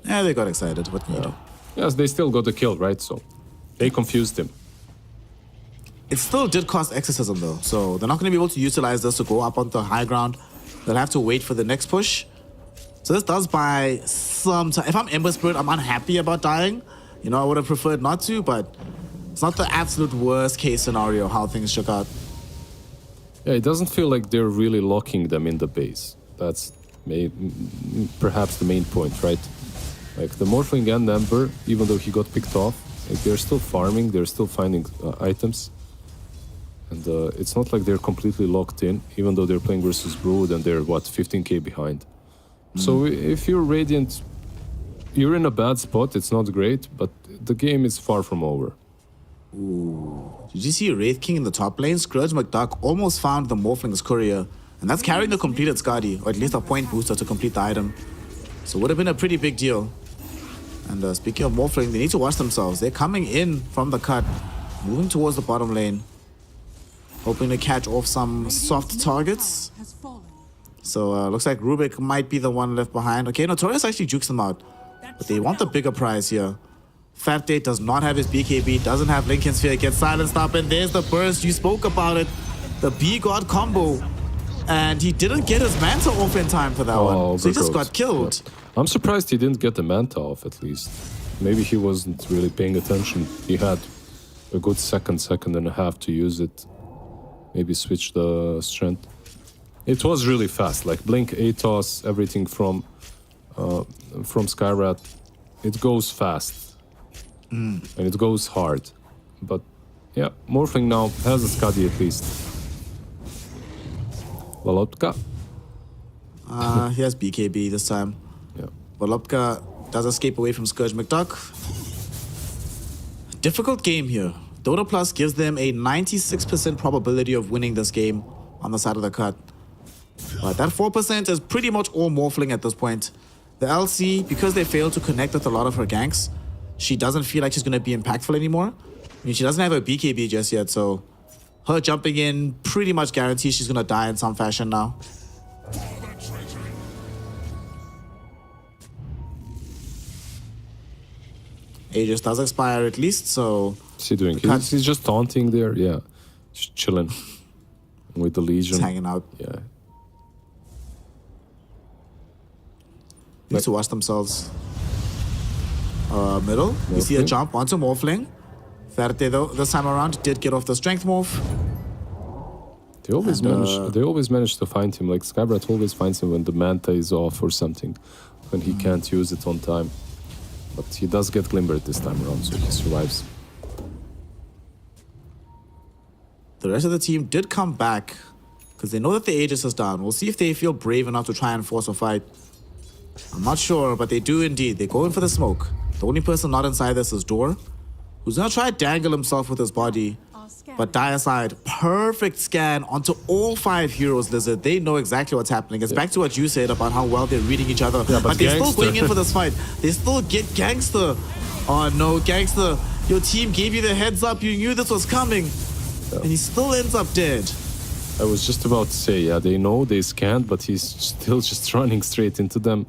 Yeah, they got excited. What can you do? Yes, they still got the kill, right? So they confused him. It still did cost Exorcism though, so they're not going to be able to utilize this to go up onto high ground. They'll have to wait for the next push. So this does buy some time. If I'm Ember Spirit, I'm unhappy about dying. I would have preferred not to, but it's not the absolute worst case scenario how things shook out. Yeah, it doesn't feel like they're really locking them in the base. That's perhaps the main point, right? Like the Morphling and Ember, even though he got picked off, like they're still farming, they're still finding items. And it's not like they're completely locked in, even though they're playing versus Brood and they're, 15k behind. So if you're Radiant, you're in a bad spot, it's not great, but the game is far from over. Did you see Wraith King in the top lane? Scourge McDuck almost found the Morphling's courier, and that's carrying the completed Skadi, or at least a point booster to complete the item. So it would have been a pretty big deal. And speaking of Morphling, they need to watch themselves. They're coming in from the cut, moving towards the bottom lane, hoping to catch off some soft targets. Has fallen. So looks like Rubik might be the one left behind. Okay, Notorious actually jukes them out, but they want the bigger prize here. Fat Date does not have his BKB, doesn't have Lincoln Sphere, gets silenced up, and there's the burst. You spoke about it, the B-God combo. And he didn't get his Manta off in time for that one, so he just got killed. Yeah. I'm surprised he didn't get the Manta off at least. Maybe he wasn't really paying attention. He had a good second and a half to use it. Maybe switch the strength. It was really fast, like Blink, Atos, everything from Skyrat. It goes fast. And it goes hard. But yeah, Morphling now has a Skadi at least. Valotka. He has BKB this time. Yeah. Volopka does escape away from Scourge McDuck. Difficult game here. Dota Plus gives them a 96% probability of winning this game on the side of the cut. But that 4% is pretty much all Morphling at this point. The LC, because they failed to connect with a lot of her ganks, she doesn't feel like she's going to be impactful anymore. I mean, she doesn't have a BKB just yet, so her jumping in pretty much guarantees she's going to die in some fashion now. Aegis does expire at least, so... What's he doing? The cut- He's just taunting there, yeah. Just chilling with the Legion. Just hanging out. Yeah. Need to watch themselves. Middle. We see a Morphling. jump onto Morphling. Verte, though, this time around, did get off the strength morph. They always manage. They always manage to find him. Like Skybrat always finds him when the Manta is off or something, when he can't use it on time. But he does get Glimbered this time around, so he survives. The rest of the team did come back because they know that the Aegis is down. We'll see if they feel brave enough to try and force a fight. I'm not sure, but they do indeed. They go in for the smoke. The only person not inside this is Door, who's gonna try to dangle himself with his body. But Dire side, perfect scan onto all 5 heroes, Lizard. They know exactly what's happening. It's back to what you said about how well they're reading each other. Yeah, but they're still Gangster. going in for this fight. They still get Gangster. Oh no, Gangster. Your team gave you the heads up. You knew this was coming. And he still ends up dead. I was just about to say, yeah, they know, they scanned, but he's still just running straight into them.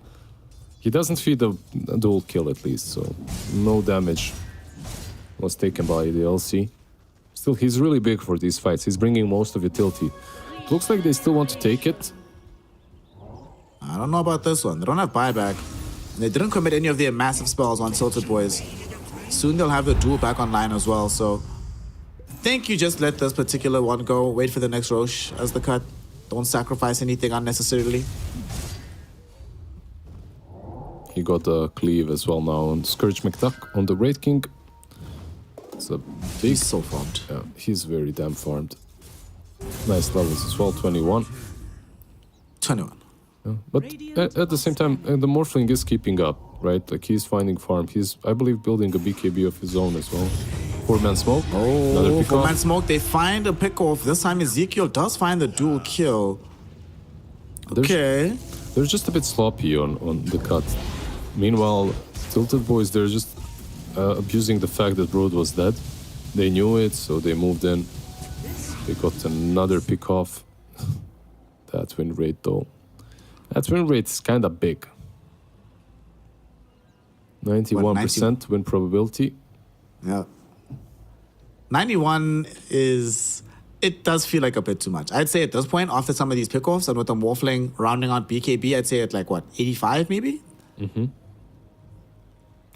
He doesn't feed a dual kill at least, so no damage was taken by the LC. Still, he's really big for these fights. He's bringing most of utility. Looks like they still want to take it. I don't know about this one. They don't have buyback. They didn't commit any of their massive spells on Tilted Boys. Soon they'll have the duel back online as well, so I think you just let this particular one go. Wait for the next Roche as the cut. Don't sacrifice anything unnecessarily. He got a cleave as well now on Scourge McDuck on the Wraith King. It's a big... He's so farmed. Yeah, he's very damn farmed. Nice levels as well, 21. 21. Yeah. But at the same time, the Morphling is keeping up, right? Like he's finding farm. He's, I believe, building a BKB of his own as well. 4-man smoke. Another pick 4-man off. smoke. They find a pick off. This time Ezekiel does find the dual kill. Okay. They're just a bit sloppy on the cut. Meanwhile, Tilted Boys, they're just abusing the fact that Broad was dead. They knew it, so they moved in. They got another pick off. That win rate, though. That win rate is kind of big. 91% win probability. Yeah. 91 is... It does feel like a bit too much. I'd say at this point, after some of these pickoffs and with the Morphling rounding out BKB, I'd say at like, what, 85 maybe? Mm-hmm.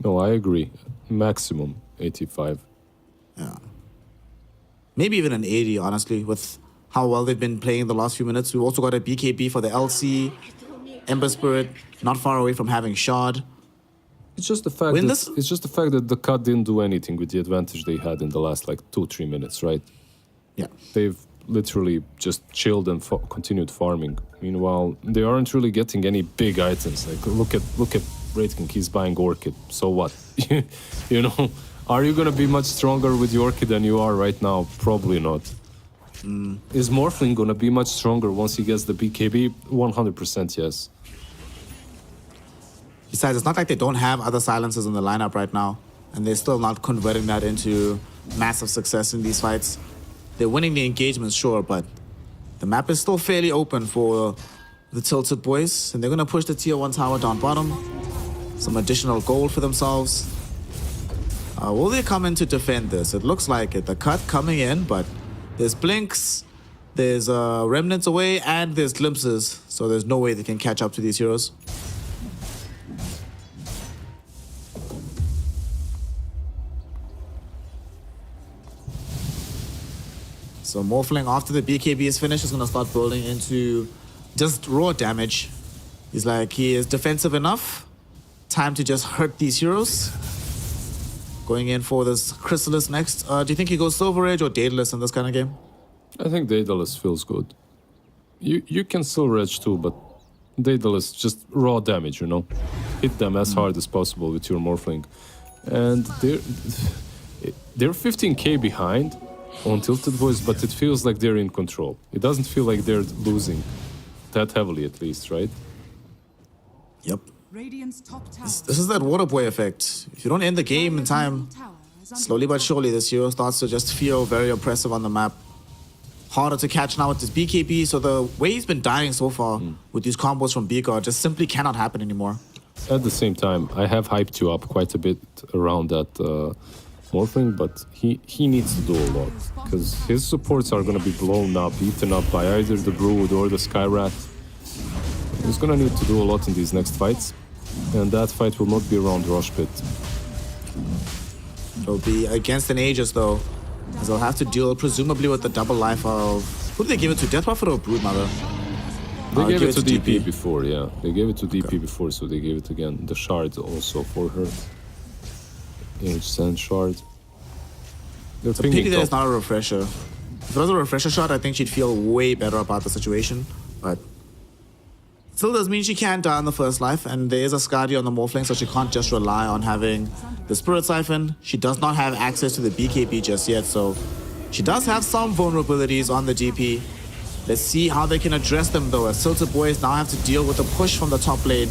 No, I agree. Maximum 85. Yeah. Maybe even an 80, honestly, with how well they've been playing the last few minutes. We've also got a BKB for the LC, Ember Spirit, not far away from having Shard. It's just the fact it's just the fact that the cut didn't do anything with the advantage they had in the last like 2-3 minutes, right? Yeah. They've literally just chilled and continued farming. Meanwhile, they aren't really getting any big items. Like look at Wraith King, he's buying Orchid. So what? You know, are you gonna be much stronger with the Orchid than you are right now? Probably not. Is Morphling gonna be much stronger once he gets the BKB? 100% yes. Besides, it's not like they don't have other silencers in the lineup right now, and they're still not converting that into massive success in these fights. They're winning the engagements, sure, but the map is still fairly open for the Tilted Boys, and they're going to push the tier 1 tower down bottom. Some additional gold for themselves. Will they come in to defend this? It looks like it. The cut coming in, but there's blinks, there's remnants away, and there's glimpses, so there's no way they can catch up to these heroes. So Morphling, after the BKB is finished, is going to start building into just raw damage. He's like, he is defensive enough. Time to just hurt these heroes. Going in for this Chrysalis next. Do you think he goes Silver Edge or Daedalus in this kind of game? I think Daedalus feels good. You can Silver Edge too, but Daedalus just raw damage, you know? Hit them as hard as possible with your Morphling. And they're 15k behind on Tilted Boys, but it feels like they're in control. It doesn't feel like they're losing that heavily, at least, right? Yep. Radiant's top tower. This is that water boy effect. If you don't end the game in time, slowly but surely this hero starts to just feel very oppressive on the map. Harder to catch now with this BKB, so the way he's been dying so far with these combos from Beaker just simply cannot happen anymore. At the same time, I have hyped you up quite a bit around that Morphling, but he needs to do a lot, because his supports are going to be blown up, eaten up by either the Brood or the Skyrat. He's going to need to do a lot in these next fights, and that fight will not be around Rush Pit. It'll be against an Aegis though, as they'll have to deal presumably with the double life of... Who did they give it to? Death Prophet or Broodmother? They gave it to DP before, yeah. They gave it to DP before, so they gave it again. The shard also for her. Aegis and shard. They're It's a pity that top. it's not a refresher. If it was a refresher shot, I think she'd feel way better about the situation. But still does mean she can't die on the first life, and there is a Skadi on the Morphling, so she can't just rely on having the Spirit Siphon. She does not have access to the BKB just yet, so she does have some vulnerabilities on the DP. Let's see how they can address them though, as Silted Boys now have to deal with the push from the top lane.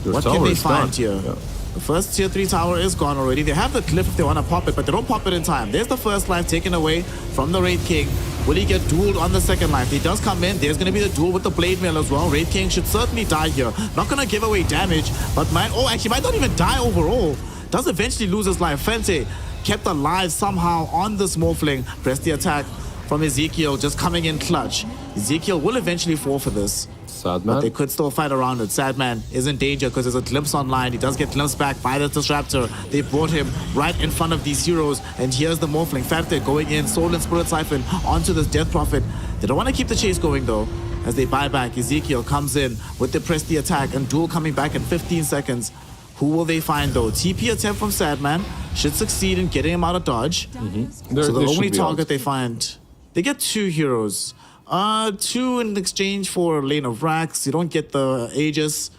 Your What can tower they is find gone. here? Yeah. The first tier 3 tower is gone already. They have the cliff if they want to pop it, but they don't pop it in time. There's the first life taken away from the Wraith King. Will he get dueled on the second life? He does come in. There's going to be the duel with the Blade Mail as well. Wraith King should certainly die here. Not going to give away damage, but actually might not even die overall. Does eventually lose his life. Fente kept alive somehow on this Morphling. Press the attack from Ezekiel, just coming in clutch. Ezekiel will eventually fall for this. Sad But man. they could still fight around it. Sadman is in danger because there's a glimpse online. He does get glimpsed back by the Disruptor. They brought him right in front of these heroes. And here's the Morphling. Fante going in. Soul and Spirit Siphon onto this Death Prophet. They don't want to keep the chase going though. As they buy back, Ezekiel comes in with the press the attack and duel coming back in 15 seconds. Who will they find though? TP attempt from Sadman should succeed in getting him out of dodge. So the only target they find, they get 2 heroes. 2 in exchange for Lane of Rax. You don't get the Aegis.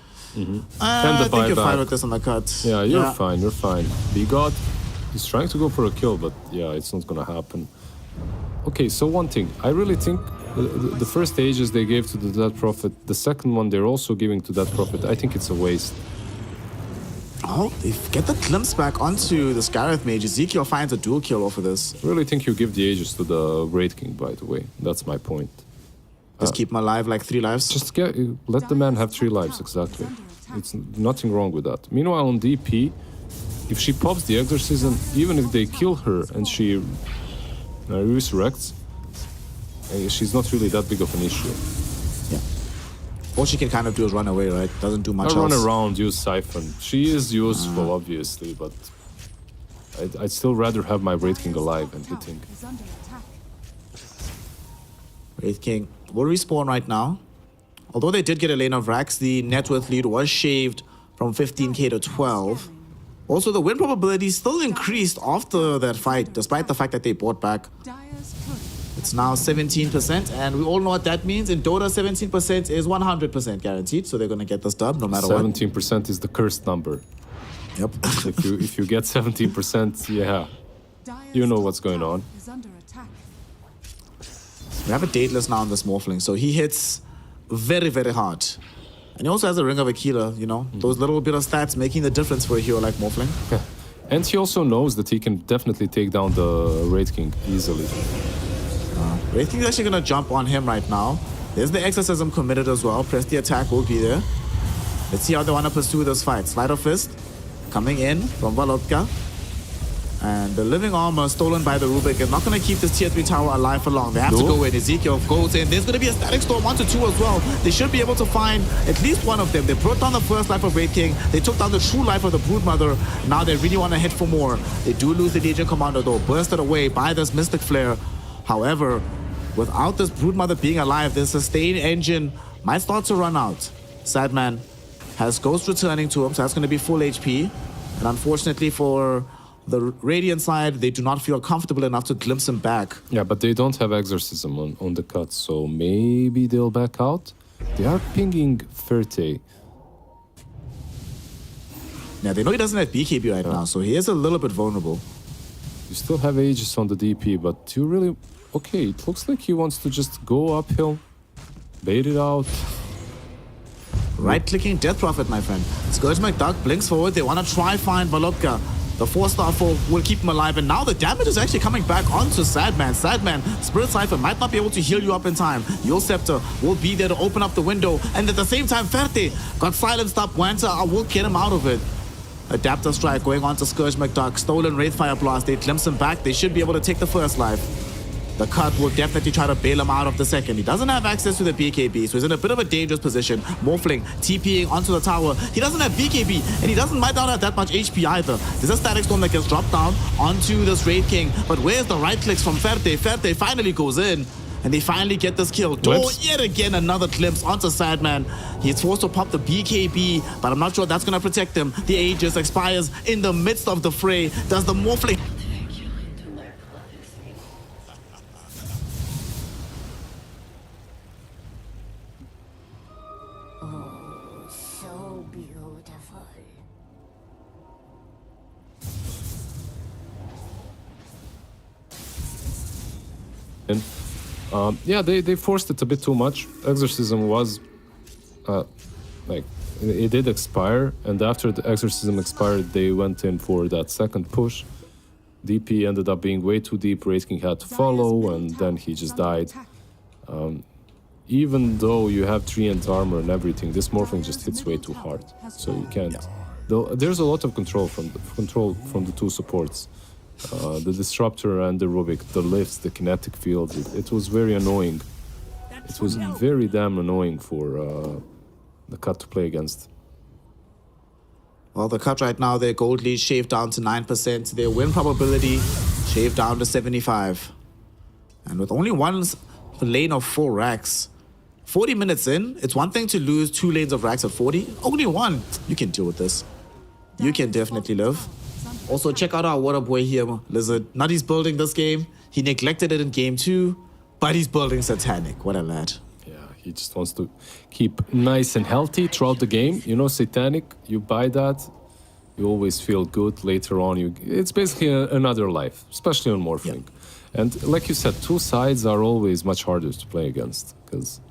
I think you're fine with this on the cut. Yeah, you're fine, you're fine. B-God, he's trying to go for a kill, but yeah, it's not gonna happen. Okay, so one thing. I really think the first Aegis they gave to the Dead Prophet, the second one they're also giving to Dead Prophet, I think it's a waste. Oh, they get the glimpse back onto the Scarith Mage. Ezekiel finds a dual kill off of this. I really think you give the Aegis to the Wraith King, by the way. That's my point. Just keep him alive like 3 lives. Just let the man have 3 lives, exactly. It's nothing wrong with that. Meanwhile, on DP, if she pops the Exorcism, even if they kill her and she resurrects, she's not really that big of an issue. Yeah. All she can kind of do is run away, right? Doesn't do much I else. run around, use Siphon. She is useful, obviously, but I'd still rather have my Wraith King alive and hitting. Wraith King will respawn right now. Although they did get a Lane of Rax, the net worth lead was shaved from 15k to 12. Also, the win probability still increased after that fight, despite the fact that they bought back. It's now 17%, and we all know what that means. In Dota, 17% is 100% guaranteed, so they're going to get this dub no matter 17% is the cursed number. what. Yep. If you get 17%, yeah, you know what's going on. We have a dateless now on this Morphling, so he hits very, very hard. And he also has a Ring of Aquila, you know, those little bit of stats making the difference for a hero like Morphling. And he also knows that he can definitely take down the Wraith King easily. Wraith King's actually going to jump on him right now. There's the Exorcism committed as well. Press the attack will be there. Let's see how they want to pursue this fight. Sleight of Fist coming in from Valotka. And the living armor stolen by the Rubik is not going to keep this tier 3 tower alive for long. They have to go in. Ezekiel goes in. There's going to be a static storm 1 to 2 as well. They should be able to find at least one of them. They brought down the first life of Wraith King. They took down the true life of the Broodmother. Now they really want to hit for more. They do lose the Legion Commander though, bursted away by this Mystic Flare. However, without this Broodmother being alive, the sustain engine might start to run out. Sadman has Ghost returning to him, so that's going to be full HP. And unfortunately for the Radiant side, they do not feel comfortable enough to glimpse him back. Yeah, but they don't have Exorcism on the cut, so maybe they'll back out. They are pinging Ferte. Yeah, they know he doesn't have BKB right now, so he is a little bit vulnerable. You still have Aegis on the DP, but you really... Okay, it looks like he wants to just go uphill, bait it out. Right-clicking Death Prophet, my friend. Scourge McDuck blinks forward. They want to try find Valotka. The 4-star foe will keep him alive, and now the damage is actually coming back onto Sadman. Sadman, Spirit Siphon might not be able to heal you up in time. Your Scepter will be there to open up the window, and at the same time, Ferte got silenced up. Wanta will get him out of it. Adapter Strike going on to Scourge McDuck. Stolen Wraithfire Blast. They glimpse him back. They should be able to take the first life. The cut will definitely try to bail him out of the second. He doesn't have access to the BKB, so he's in a bit of a dangerous position. Morphling, TPing onto the tower. He doesn't have BKB, and he might not have that much HP either. There's a static storm that gets dropped down onto this Raid King, but where's the right clicks from Ferte? Ferte finally goes in, and they finally get this kill. Oh, yet again another glimpse onto Sideman. He's forced to pop the BKB, but I'm not sure that's going to protect him. The Aegis expires in the midst of the fray. Does the Morphling... So beautiful. And yeah, they forced it a bit too much. Exorcism was like it did expire, and after the exorcism expired, they went in for that second push. DP ended up being way too deep. Raid King had to follow, and then he just died. Even though you have 3-int armor and everything, this Morphling just hits way too hard. So you can't. There's a lot of control from the two supports. The Disruptor and the Rubik, the lifts, the kinetic fields. It was very annoying. It was very damn annoying for the cut to play against. Well, the cut right now, their gold lead shaved down to 9%. Their win probability shaved down to 75. And with only one lane of 4 racks, 40 minutes in, it's one thing to lose 2 lanes of racks at 40. Only one. You can deal with this. You can definitely live. Also, check out our water boy here, Lizard. Nutty's building this game. He neglected it in game 2, but he's building Satanic. What a lad. Yeah, he just wants to keep nice and healthy throughout the game. You know, Satanic, you buy that, you always feel good later on. It's basically another life, especially on Morphling. Yeah. And like you said, 2 sides are always much harder to play against. Because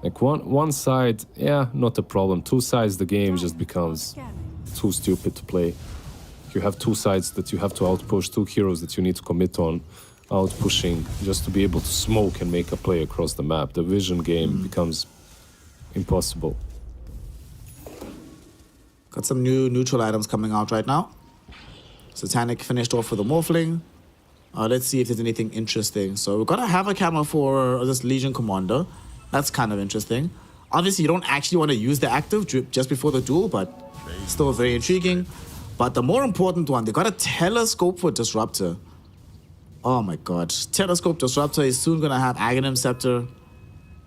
like one side, yeah, not a problem. 2 sides, the game just becomes too stupid to play. You have 2 sides that you have to outpush, 2 heroes that you need to commit on, outpushing just to be able to smoke and make a play across the map. The vision game becomes impossible. Got some new neutral items coming out right now. Satanic finished off with a Morphling. Let's see if there's anything interesting. So we've got to have a camera for this Legion Commander. That's kind of interesting. Obviously, you don't actually want to use the active just before the duel, but still very intriguing. But the more important one, they got a telescope for Disruptor. Oh my god. Telescope Disruptor is soon going to have Aghanim Scepter.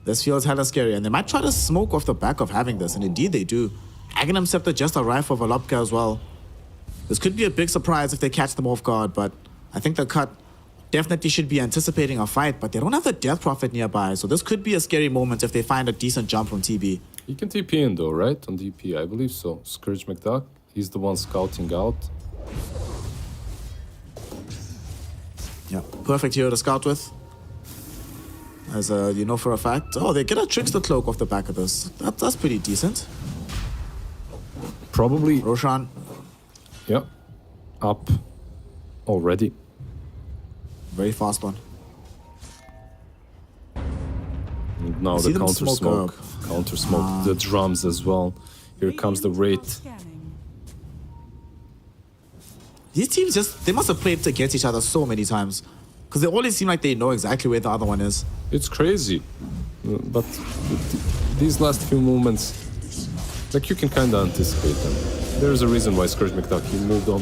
This feels hella scary. And they might try to smoke off the back of having this. And indeed they do. Aghanim Scepter just arrived for Volopka as well. This could be a big surprise if they catch them off guard. But I think the cut definitely should be anticipating a fight. But they don't have the Death Prophet nearby. So this could be a scary moment if they find a decent jump from TB. You can TP in though, right? On DP, I believe so. Scourge McDuck. He's the one scouting out. Yeah, perfect hero to scout with. As you know for a fact. Oh, they get a Trickster Cloak off the back of this. That's pretty decent. Probably. Roshan. Yeah. Up already. Very fast one. And now the counter smoke. Counter smoke. The drums as well. Here comes the Wraith. These teams they must have played against each other so many times. Because they always seem like they know exactly where the other one is. It's crazy. But these last few moments, like you can kind of anticipate them. There's a reason why Scourge McDuck, he moved on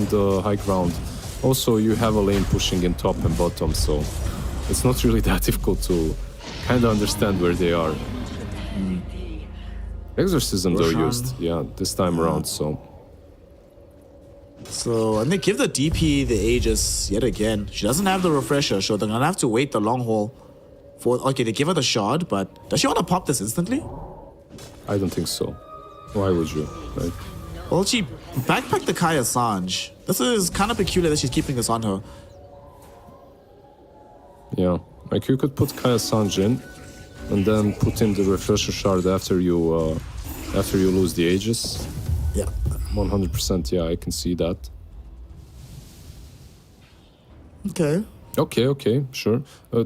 the high ground. Also, you have a lane pushing in top and bottom, so it's not really that difficult to kind of understand where they are. Exorcism though used, yeah, this time around, so... And they give the DP the Aegis yet again. She doesn't have the refresher, so they're gonna have to wait the long haul for... Okay, they give her the shard, but does she want to pop this instantly? I don't think so. Why would you, right? Well, she backpacked the Kaya Sanj. This is kind of peculiar that she's keeping this on her. Yeah, like you could put Kaya Sanj in, and then put in the refresher shard after you lose the Aegis. Yeah. 100%, yeah, I can see that. Okay. Okay, sure.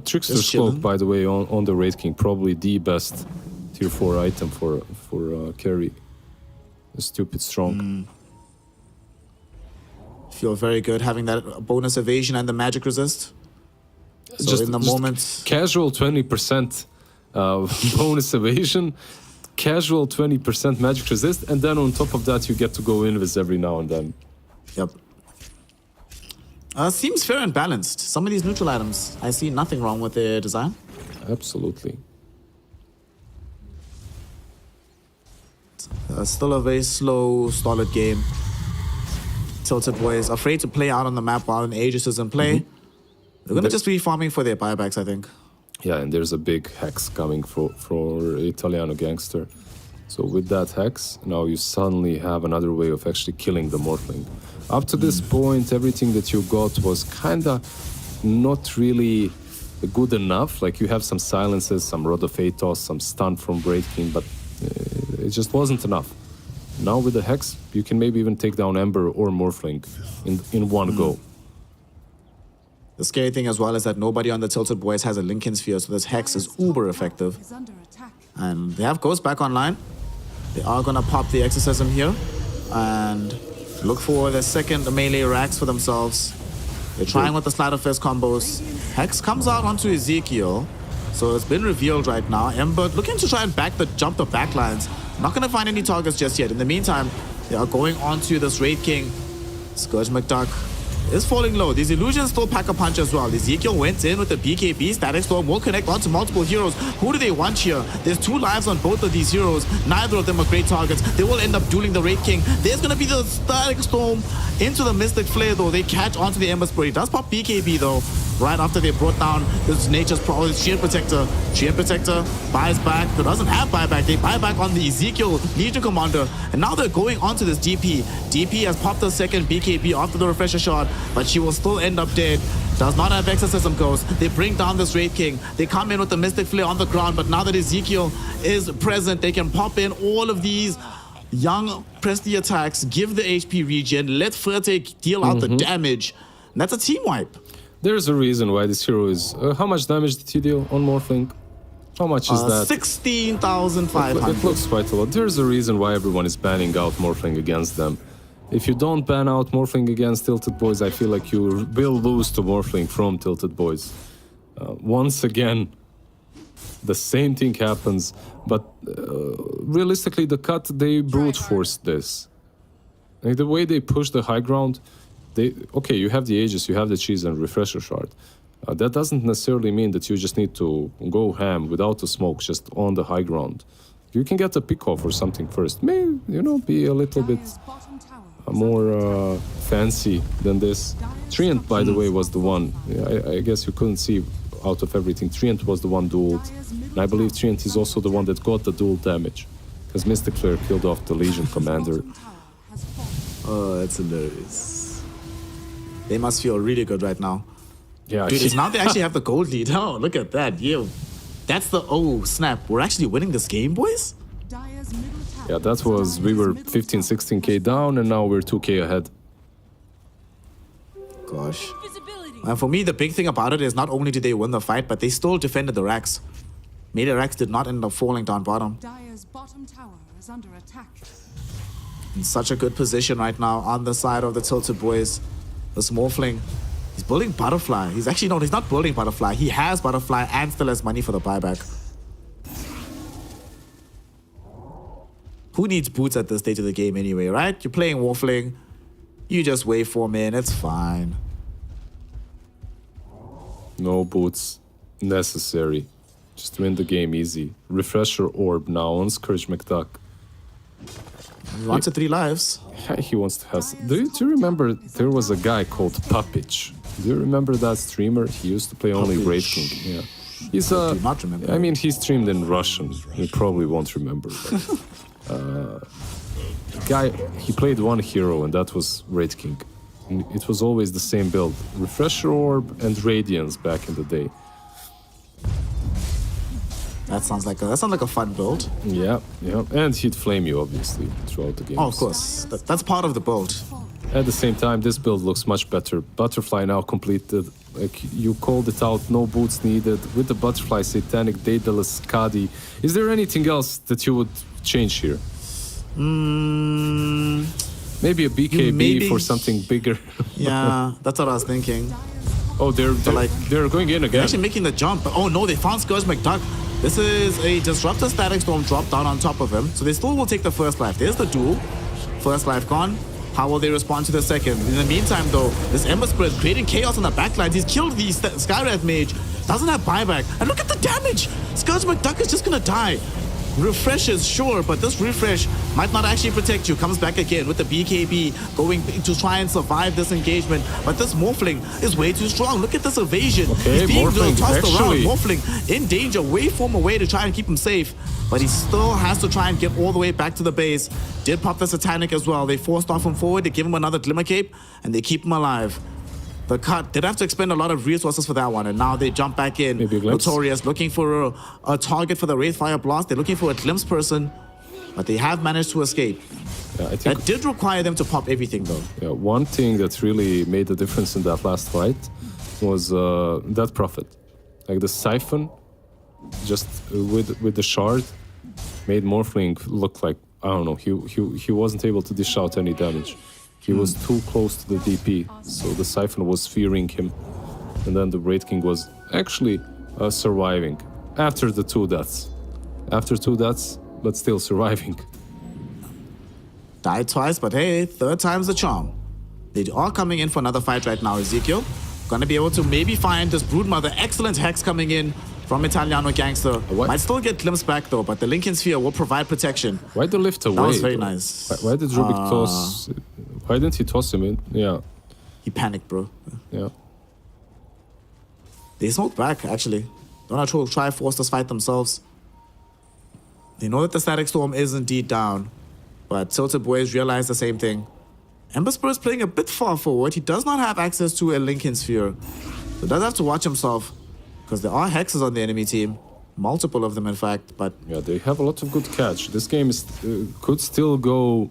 Trickster Cloak, by the way, on the Raid King, probably the best tier 4 item for carry. Stupid strong. Feel very good having that bonus evasion and the magic resist. So Just- in the just moment, Casual 20% bonus evasion, casual 20% magic resist, and then on top of that, you get to go invis every now and then. yep. Seems fair and balanced. Some of these neutral items, I see nothing wrong with their design. Absolutely. Still a very slow, solid game. Tilted Boys afraid to play out on the map while an Aegis is in play. They're gonna just be farming for their buybacks, I think. Yeah, and there's a big hex coming for Italiano Gangster. So with that hex, now you suddenly have another way of actually killing the Morphling. Up to this point, everything that you got was kinda not really good enough. Like you have some silences, some Rod of Athos, some stun from Great King, but it just wasn't enough. Now with the hex, you can maybe even take down Ember or Morphling in one go. The scary thing as well is that nobody on the Tilted Boys has a Lincoln Sphere, so this Hex is uber effective. Is under attack. And they have Ghost back online. They are gonna pop the Exorcism here and look for their second melee racks for themselves. They're trying with the Sleight of Fist combos. Hex comes out onto Ezekiel, so it's been revealed right now. Ember looking to try and jump the backlines. Not gonna find any targets just yet. In the meantime, they are going onto this Raid King. Scourge McDuck is falling low. These illusions still pack a punch as well. Ezekiel went in with the BKB. Static Storm will connect onto multiple heroes. Who do they want here? There's 2 lives on both of these heroes. Neither of them are great targets. They will end up dueling the Raid King. There's going to be the Static Storm into the Mystic Flare though. They catch onto the Ember Spirit. He does pop BKB though. Right after they brought down this Nature's Shield Protector. Shield Protector buys back. It doesn't have buyback. They buy back on the Ezekiel Legion Commander. And now they're going onto this DP. DP has popped a second BKB after the refresher shot, but she will still end up dead. Does not have Exorcism Ghost. They bring down this Raid King. They come in with the Mystic Flare on the ground, but now that Ezekiel is present, they can pop in all of these young Presty attacks, give the HP regen, let Furtek deal out the damage. And that's a team wipe. There's a reason why this hero is... how much damage did he deal on Morphling? How much is that? 16,500. It looks quite a lot. There's a reason why everyone is banning out Morphling against them. If you don't ban out Morphling against Tilted Boys, I feel like you will lose to Morphling from Tilted Boys. Once again, the same thing happens, but realistically, the cut, they brute forced this. Like the way they push the high ground, okay, you have the Aegis, you have the Cheese and Refresher Shard. That doesn't necessarily mean that you just need to go ham without the smoke, just on the high ground. You can get a pick off or something first. May, be a little bit Dire's bottom tower more fancy than this. Treant, by the way, was the one. I guess you couldn't see out of everything. Treant was the one dueled. And I believe Treant is also the one that got the duel damage. Because Mystic Flare killed off the Legion Commander. bottom tower has fallen. Oh, that's hilarious. They must feel really good right now. Yeah, Dude, it's now they actually have the gold lead. Oh, look at that. Yo, that's the... Oh, snap. We're actually winning this game, boys? Dire's middle tower yeah, that was... We were 15, 16k down, and now we're 2k ahead. Gosh. And for me, the big thing about it is not only did they win the fight, but they still defended the racks. Melee racks did not end up falling down bottom. Dire's bottom tower is under attack. In such a good position right now on the side of the Tilted Boys. This Morphling, he's building Butterfly. He's actually, no, he's not building Butterfly. He has Butterfly and still has money for the buyback. Who needs boots at this stage of the game anyway, right? You're playing Morphling. You just wait for me and it's fine. No boots necessary. Just win the game easy. Refresher Orb now on Scourge McDuck. He wants 3 lives. He wants to have... Do you remember there was a guy called Papich? Do you remember that streamer? He used to play only Papich. Great King. Yeah. He's I do not remember. I mean, he streamed in Russian. You probably won't remember. But, guy, he played one hero, and that was Great King. And it was always the same build. Refresher Orb and Radiance back in the day. That sounds like a fun build. Yeah, yeah. And he'd flame you, obviously, throughout the game. Oh, of course. That's part of the build. At the same time, this build looks much better. Butterfly now completed. Like, you called it out, no boots needed. With the Butterfly, Satanic, Daedalus, Skadi. Is there anything else that you would change here? Maybe a BKB Maybe- for something bigger. Yeah, that's what I was thinking. Dire's top Oh, they're going in They're again. actually making the jump. But oh no, they found Scourge McDuck. This is a Disruptor Static Storm drop down on top of him. So they still will take the first life. There's the duel. First life gone. How will they respond to the second? In the meantime, though, this Ember Spirit creating chaos on the backlines. He's killed the Skywrath Mage. Doesn't have buyback. And look at the damage. Scourge McDuck is just gonna die. Refreshes, sure, but this refresh might not actually protect you. Comes back again with the BKB going to try and survive this engagement. But this Morphling is way too strong. Look at this evasion. Okay, He's being Morphling, tossed actually. around. Morphling in danger, way from away to try and keep him safe. But he still has to try and get all the way back to the base. Did pop the Satanic as well. They forced off him forward. They give him another Glimmer Cape, and they keep him alive. The cut did have to expend a lot of resources for that one, and now they jump back in. Maybe a glimpse. Notorious looking for a target for the Wraithfire Blast. They're looking for a glimpse person, but they have managed to escape. Yeah, I think That did require them to pop everything, though. yeah, one thing that really made a difference in that last fight was that Prophet. Like the Siphon, just with the shard, made Morphling look like, I don't know, he wasn't able to dish out any damage. He was too close to the DP, so the Siphon was fearing him. And then the Wraith King was actually surviving after the 2 deaths. After 2 deaths, but still surviving. Died twice, but hey, third time's the charm. They are coming in for another fight right now. Ezekiel gonna be able to maybe find this Broodmother. Excellent Hex coming in from Italiano Gangster. What? Might still get glimpsed back though, but the Lincoln Sphere will provide protection. Why the lift away? That was very bro? nice. Why did Rubik toss? Why didn't he toss him in? Yeah, He panicked, bro. yeah. They smoked back, actually. Don't try force this fight themselves. They know that the Static Storm is indeed down, but Tilted Boys realize the same thing. Ember Spirit's playing a bit far forward. He does not have access to a Lincoln Sphere, so does have to watch himself, because there are hexes on the enemy team. Multiple of them, in fact, but Yeah, they have a lot of good catch. This game is could still go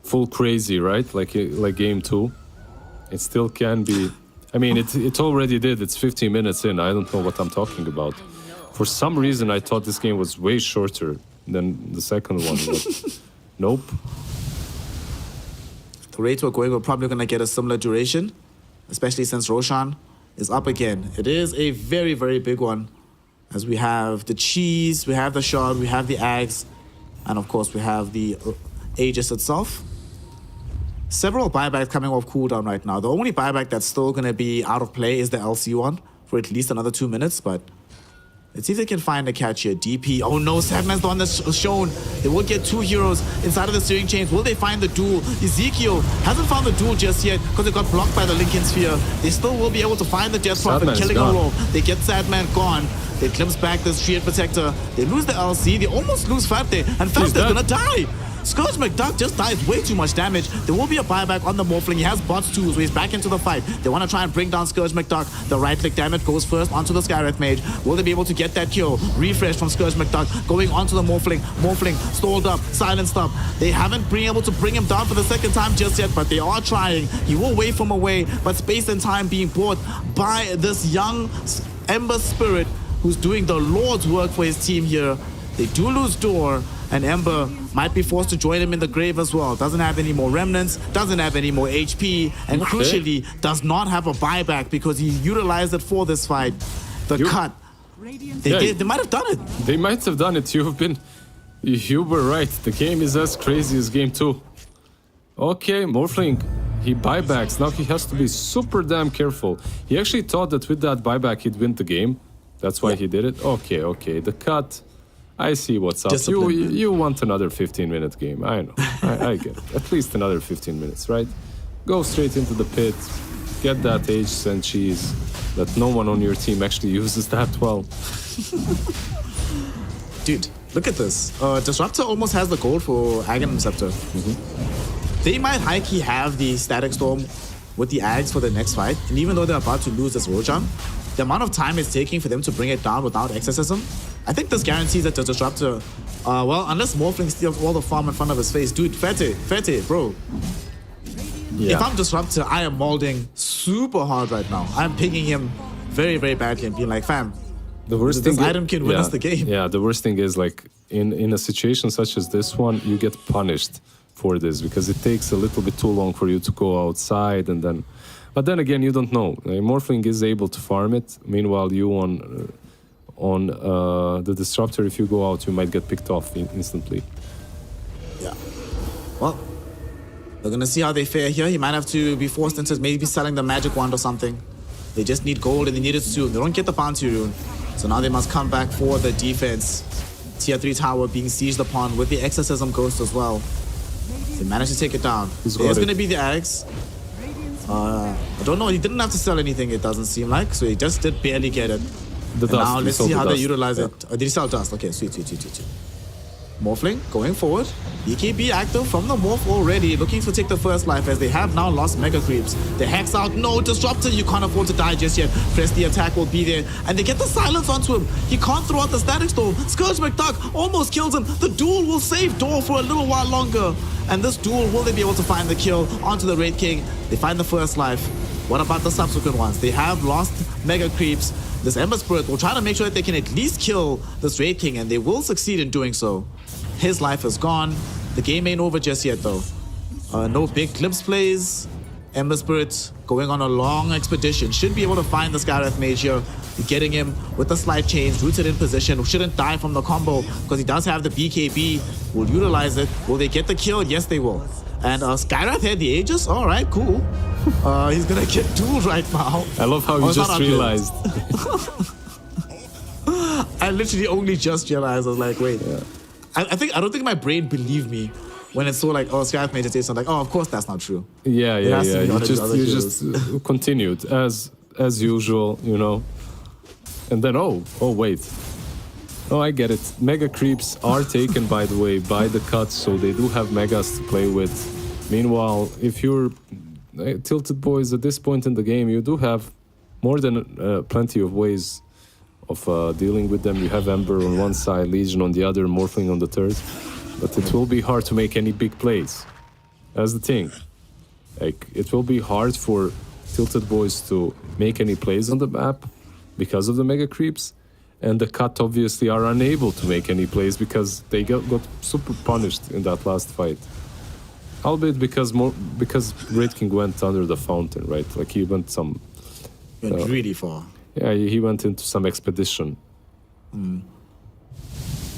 full crazy, right? Like game 2. It still can be. I mean, it already did. It's 15 minutes in. I don't know what I'm talking about. For some reason, I thought this game was way shorter than the second one. But nope. the rate we're going, we're probably going to get a similar duration, especially since Roshan is up again. It is a very, very big one, as we have the cheese, we have the shard, we have the axe, and of course we have the Aegis itself. Several buybacks coming off cooldown right now. The only buyback that's still going to be out of play is the LC one for at least another 2 minutes, but let's see if they can find a catch here. DP, oh no, Sadman's the one that's shown. They will get 2 heroes inside of the steering chains. Will they find the duel? Ezekiel hasn't found the duel just yet because it got blocked by the Lincoln Sphere. They still will be able to find the Death Prophet, Sadman's killing gone. a roll. They get Sadman gone. They glimpse back this Shield Protector. They lose the LC. They almost lose Fate, and Fate's dead. gonna die. Scourge McDuck just dies way too much damage. There will be a buyback on the Morphling. He has bots too, so he's back into the fight. They want to try and bring down Scourge McDuck. The right click damage goes first onto the Skywrath Mage. Will they be able to get that kill? Refresh from Scourge McDuck going onto the Morphling. Morphling stalled up, silenced up. They haven't been able to bring him down for the second time just yet, but they are trying. He will wave from away, but space and time being bought by this young Ember Spirit who's doing the Lord's work for his team here. They do lose Door, and Ember might be forced to join him in the grave as well. Doesn't have any more remnants, doesn't have any more HP, and Okay. crucially, does not have a buyback because he utilized it for this fight. The cut. Radiant They might have done it. They might have done it. You were right. The game is as crazy as game 2. Okay, Morphling, he buybacks. Now he has to be super damn careful. He actually thought that with that buyback he'd win the game. That's why he did it. Okay. The cut. I see what's up. Discipline. You want another 15-minute game. I know. I get it. At least another 15 minutes, right? Go straight into the pit. Get that Aegis and cheese that no one on your team actually uses that well. Dude, look at this. Disruptor almost has the gold for Aghanim Scepter. They might high-key have the Static Storm with the Ags for the next fight, and even though they're about to lose this Rojam, the amount of time it's taking for them to bring it down without exorcism, I think this guarantees that the Disruptor, well, unless Morphling steals all the farm in front of his face. Dude, Fete, bro. If I'm Disruptor, I am molding super hard right now. I'm picking him very, very badly and being like, fam, The worst this thing item can win us the game. Yeah, the worst thing is like in a situation such as this one, you get punished for this because it takes a little bit too long for you to go outside, and then But then again, you don't know. Morphling is able to farm it. Meanwhile, you on the Disruptor, if you go out, you might get picked off instantly. Yeah. Well, we're gonna see how they fare here. He might have to be forced into maybe selling the magic wand or something. They just need gold and they need it soon. They don't get the bounty rune. So now they must come back for the defense. Tier 3 tower being sieged upon with the Exorcism Ghost as well. They managed to take it down. There's gonna be the Axe. I don't know, he didn't have to sell anything, it doesn't seem like. So he just did barely get it. The And dust. now we let's saw see the how they dust. utilize Yeah. it. Did he sell dust? Okay, sweet. Morphling going forward. BKB active from the Morph already, looking to take the first life as they have now lost Mega Creeps. The Hex out, no, Disruptor, you can't afford to die just yet. Press the attack will be there, and they get the silence onto him. He can't throw out the Static Storm. Scourge McDuck almost kills him. The duel will save Door for a little while longer. And this duel, will they be able to find the kill onto the Raid King? They find the first life. What about the subsequent ones? They have lost Mega Creeps. This Ember Spirit will try to make sure that they can at least kill this Raid King, and they will succeed in doing so. His life is gone. The game ain't over just yet, though. No big glimpse plays. Ember Spirit going on a long expedition. Should be able to find the Skywrath Mage here. Getting him with the slight change, rooted in position. Shouldn't die from the combo because he does have the BKB. Will utilize it. Will they get the kill? Yes, they will. And Skywrath had the Aegis. All right, cool. He's gonna get dueled right now. I love how you it's just not unfair. realized. I literally only just realized. I was like, wait. Yeah. I don't think my brain believed me when it saw like, oh, Skywrath made it say something. Like, oh, of course that's not true. Yeah. has to be You other just continued as usual, you know. And then oh wait. Oh, I get it. Mega creeps are taken, by the way, by the cuts, so they do have megas to play with. Meanwhile, if you're Tilted Boys at this point in the game, you do have more than plenty of ways of dealing with them. You have Ember on one side, Legion on the other, Morphling on the third. But it will be hard to make any big plays. That's the thing. Like, it will be hard for Tilted Boys to make any plays on the map because of the Mega Creeps. And the Cut obviously are unable to make any plays because they got super punished in that last fight. Albeit because Raid King went under the fountain, right? Like he went some... Went really far. Yeah, he went into some expedition.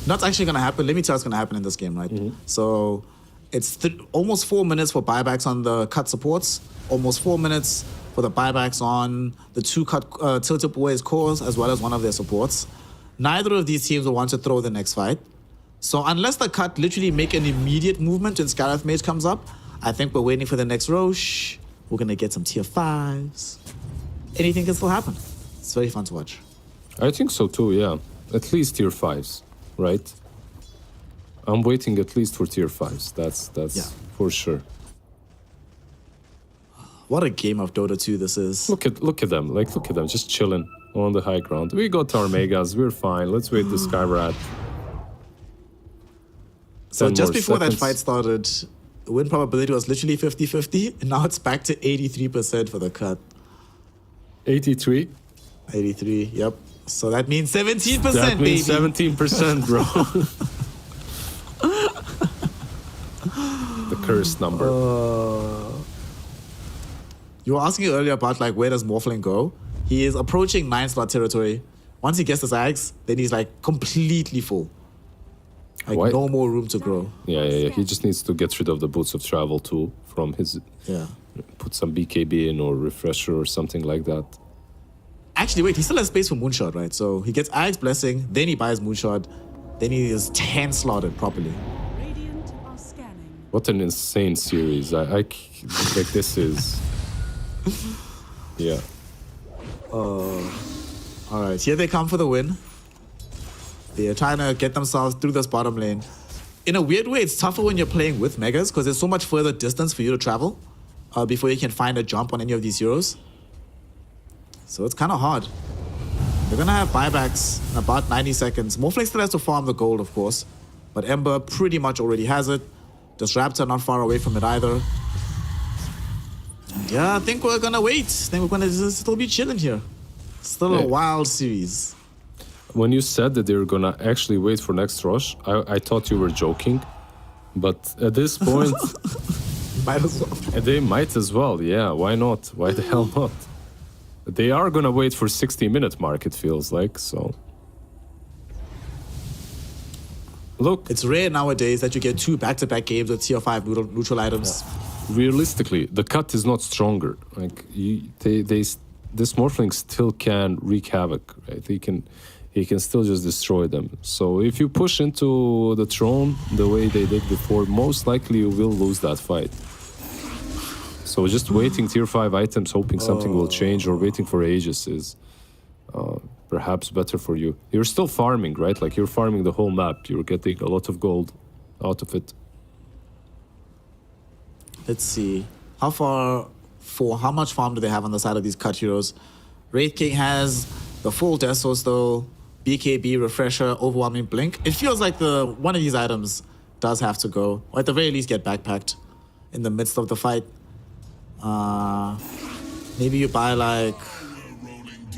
That's actually going to happen. Let me tell you what's going to happen in this game, right? So it's almost 4 minutes for buybacks on the cut supports, almost 4 minutes for the buybacks on the two cut Tilted Boys cores, as well as one of their supports. Neither of these teams will want to throw the next fight. So unless the cut literally make an immediate movement when Skywrath Mage comes up, I think we're waiting for the next Roche. We're going to get some tier 5s. Anything can still happen. It's very fun to watch. I think so too, yeah. At least tier 5s, right? I'm waiting at least for tier 5s. That's Yeah. for sure. What a game of Dota 2 this is. Look at them. Like, look at them, just chilling on the high ground. We got our megas, we're fine. Let's wait the Skywrath. So 10 just more before that seconds. fight started, win probability was literally 50-50. And now it's back to 83% for the cut. 83. 83, yep. So that means 17%, That means baby. 17%, bro. The cursed number. You were asking earlier about like where does Morphling go? He is approaching 9-slot territory. Once he gets his axe, then he's like completely full. Like Why- no more room to grow. Yeah. He just needs to get rid of the Boots of Travel too from his... Yeah. Put some BKB in or Refresher or something like that. Actually, wait, he still has space for Moonshot, right? So he gets Axe Blessing, then he buys Moonshot, then he is 10 slotted properly. Radiant are scanning. What an insane series. Like this is... Yeah. All right, here they come for the win. They are trying to get themselves through this bottom lane. In a weird way, it's tougher when you're playing with Megas because there's so much further distance for you to travel before you can find a jump on any of these heroes. So it's kind of hard. They're going to have buybacks in about 90 seconds. Morphling still has to farm the gold, of course. But Ember pretty much already has it. Disruptor not far away from it either. Yeah, I think we're going to wait. I think we're going to still be chilling here. Still a Yeah. wild series. When you said that they were gonna actually wait for next rush, I thought you were joking. But at this point, Might as well. And they might as well, yeah. Why not? Why the hell not? They are gonna wait for 60-minute mark, it feels like, so. Look, It's rare nowadays that you get 2 back-to-back games with tier 5 neutral items. realistically, the cut is not stronger. Like, this Morphling still can wreak havoc, right? He can still just destroy them. So if you push into the throne the way they did before, most likely you will lose that fight. So just waiting tier 5 items, hoping something will change, or waiting for Aegis is perhaps better for you. You're still farming, right? Like, you're farming the whole map. You're getting a lot of gold out of it. Let's see. How much farm do they have on the side of these cut heroes? Wraith King has the full Desos though. BKB, Refresher, Overwhelming Blink. It feels like one of these items does have to go. Or at the very least get backpacked in the midst of the fight. Maybe you buy like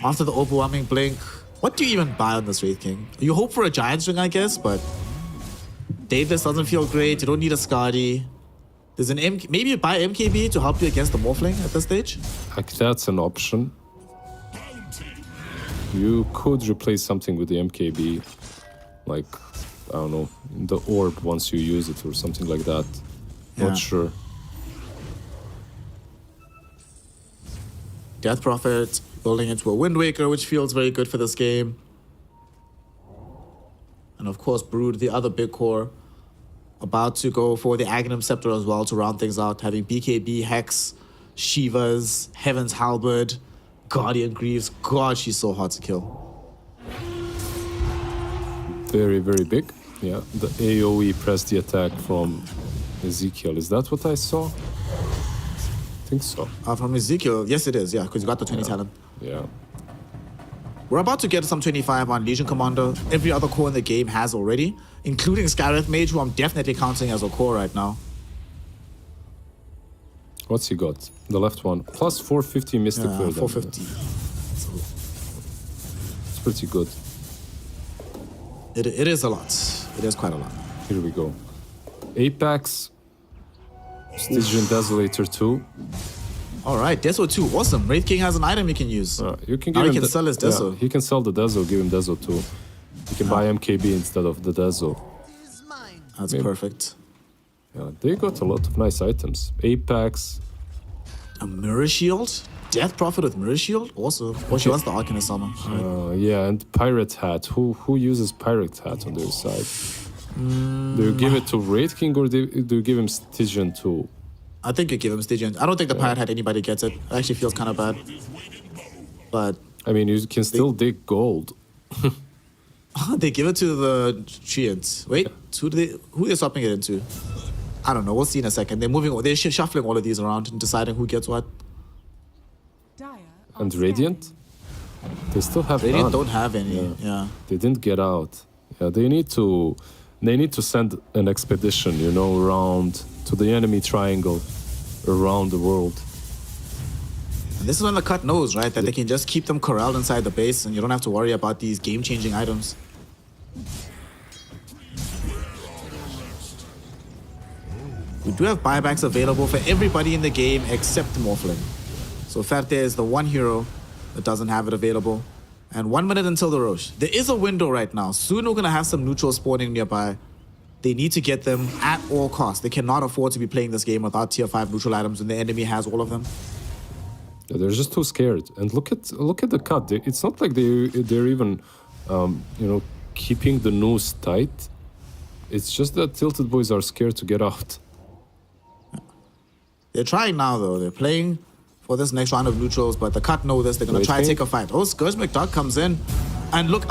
after the Overwhelming Blink. What do you even buy on this Wraith King? You hope for a Giant String, I guess, but Davis doesn't feel great. You don't need a Skadi. There's an maybe you buy MKB to help you against the Morphling at this stage. Like, that's an option. You could replace something with the MKB, like, I don't know, the orb once you use it or something like that. Yeah. Not sure. Death Prophet building into a Wind Waker, which feels very good for this game. And of course, Brood, the other big core, about to go for the Aghanim Scepter as well to round things out, having BKB, Hex, Shivas, Heaven's Halberd, Guardian Greaves. God, she's so hard to kill. Very, very big. Yeah, the AoE pressed the attack from Ezekiel. Is that what I saw? I think so. From Ezekiel, yes it is, yeah, because you got the 20 talent. Yeah. We're about to get some 25 on Legion Commander. Every other core in the game has already, including Skywrath Mage, who I'm definitely counting as a core right now. What's he got? The left one. Plus 450 Mystic Yeah, Burden. 450. It's pretty good. It is a lot. It is quite a lot. Here we go. Apex. Stygian Desolator 2. All right, Deso 2, awesome. Wraith King has an item he can use. You can Now give he him can sell his Deso. Yeah, he can sell the Deso, give him Deso 2. You can buy MKB instead of the Deso. That's Maybe. perfect. Yeah, they got a lot of nice items. Apex. A Mirror Shield? Death Prophet with Mirror Shield? Awesome. Oh, she wants the Arcanist Summer. Yeah, and Pirate Hat. Who uses Pirate Hat on their side? Do you give it to Wraith King or do you give him Stygian 2? I think you give him Stygian. I don't think the Pirate Hat anybody gets it. It actually feels kind of bad. But I mean, you can still dig gold. they give it to the Treants. Wait, who are they swapping it into? I don't know. We'll see in a second. They're shuffling all of these around and deciding who gets what. Dire And are Radiant? They still have Radiant none. don't have any. Yeah. They didn't get out. Yeah, they need to send an expedition, you know, around to the enemy triangle, around the world. And this is when the cut knows, right? That they can just keep them corralled inside the base and you don't have to worry about these game-changing items. We do have buybacks available for everybody in the game except Morphling. So Ferte is the one hero that doesn't have it available. And 1 minute until the Roche. There is a window right now. Soon we're going to have some neutrals spawning nearby. They need to get them at all costs. They cannot afford to be playing this game without tier 5 neutral items when the enemy has all of them. Yeah, they're just too scared. And look at the cut. It's not like they're even, keeping the noose tight. It's just that Tilted Boys are scared to get out. They're trying now, though. They're playing for this next round of neutrals, but the cut know this. They're going to try to take a fight. Oh, Scourge McDuck comes in. And look,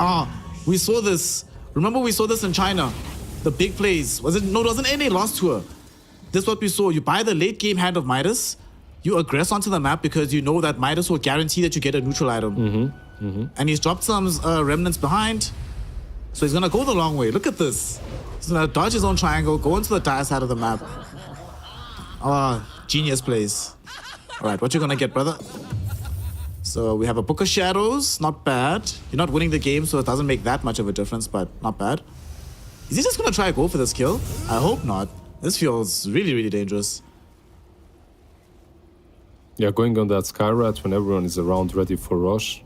we saw this. Remember we saw this in China? The big plays. No, it wasn't any lost tour. This is what we saw. You buy the late game hand of Midas. You aggress onto the map because you know that Midas will guarantee that you get a neutral item. And he's dropped some remnants behind. So he's going to go the long way. Look at this. He's going to dodge his own triangle, go into the dire side of the map. Genius plays. All right, what you gonna get, brother? So we have a Book of Shadows, not bad. You're not winning the game, so it doesn't make that much of a difference, but not bad. Is he just gonna try to go for this kill? I hope not. This feels really, really dangerous. Yeah, going on that Skyrat when everyone is around ready for Rosh.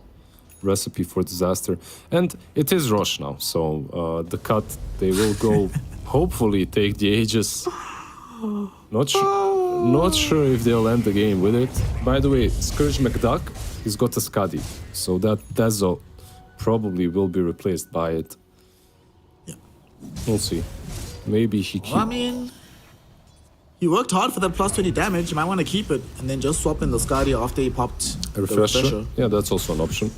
Recipe for disaster. And it is Rosh now, so the cut, they will go, hopefully take the Aegis. Not sure if they'll end the game with it. By the way, Scourge McDuck, he's got a Skadi, so that Dezo probably will be replaced by it. Yeah. We'll see. Maybe he Well, I mean, he worked hard for that plus 20 damage. You might want to keep it and then just swap in the Skadi after he popped a refresher. Yeah, that's also an option.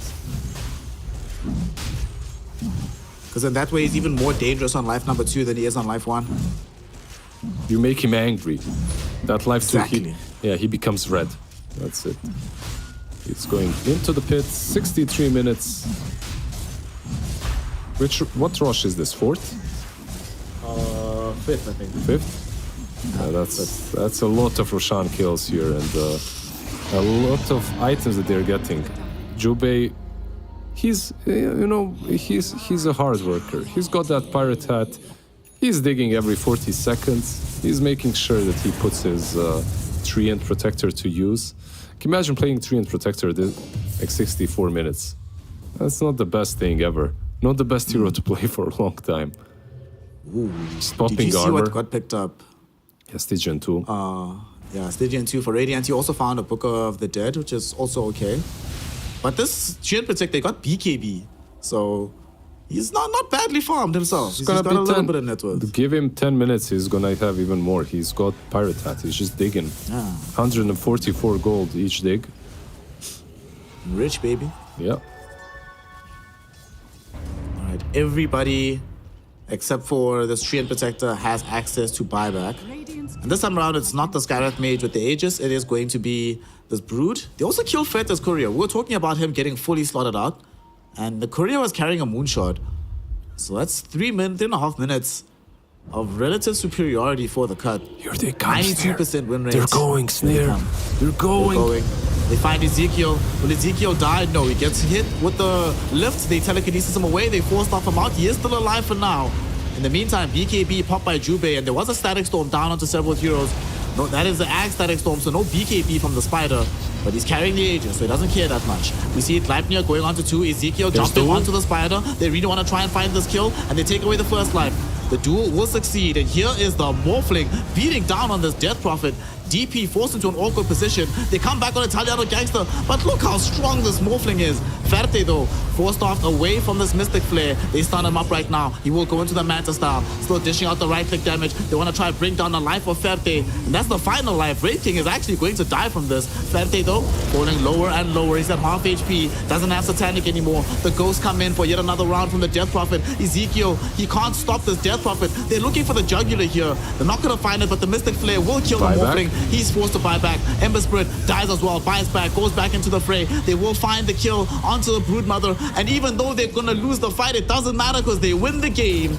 Because in that way, he's even more dangerous on life number 2 than he is on life 1. You make him angry. That life Exactly. 2, he becomes red. That's it. He's going into the pit, 63 minutes. What rush is this? 4th? 5th, I think. 5th? Yeah, that's a lot of Roshan kills here and a lot of items that they're getting. Jubei, he's a hard worker. He's got that pirate hat. He's digging every 40 seconds. He's making sure that he puts his Tree-End Protector to use. Can you imagine playing Tree-End Protector like 64 minutes? That's not the best thing ever. Not the best hero to play for a long time. Ooh. Stopping Did you see armor. what got picked up? Yeah, Stygian 2. Yeah, Stygian 2 for Radiant. He also found a Book of the Dead, which is also okay. But this Shield Protect, they got BKB. So he's not badly farmed himself. He's just got a little bit of net worth. Give him 10 minutes, he's gonna have even more. He's got Pirate Hat, he's just digging. Yeah. 144 gold each dig. Rich, baby. Yeah. Alright, everybody except for the Tree-End Protector has access to buyback. And this time around, it's not the Skyrath Mage with the Aegis, it is going to be this Brood. They also killed Fetter's Courier. We were talking about him getting fully slotted out, and the Courier was carrying a Moonshot. So that's 3.5 minutes of relative superiority for the cut. Here they come. 92% win rate. They're going, Snare. They're going. They find Ezekiel. Will Ezekiel die? No, he gets hit with the lift. They telekinesis him away. They forced off him out. He is still alive for now. In the meantime, BKB popped by Jubei, and there was a Static Storm down onto several heroes. No, that is the Ag Static Storm, so no BKB from the Spider. But he's carrying the Aegis, so he doesn't care that much. We see Gleipnir going on to 2. Ezekiel jumping onto the Spider. They really want to try and find this kill, and they take away the first life. The duel will succeed, and here is the Morphling beating down on this Death Prophet. DP forced into an awkward position. They come back on Italiano Gangster, but look how strong this Morphling is. Ferte, though, forced off away from this Mystic Flare. They stun him up right now. He will go into the Manta style, still dishing out the right-click damage. They want to try and bring down the life of Ferte, and that's the final life. Wraith King is actually going to die from this. Ferte, though, falling lower and lower. He's at half HP, doesn't have Satanic anymore. The Ghosts come in for yet another round from the Death Prophet. Ezekiel, he can't stop this Death Prophet. They're looking for the Jugular here. They're not going to find it, but the Mystic Flare will kill the Morphling. He's forced to buy back. Ember Spirit dies as well, buys back, goes back into the fray. They will find the kill onto the Broodmother, and even though they're gonna lose the fight, it doesn't matter because they win the game.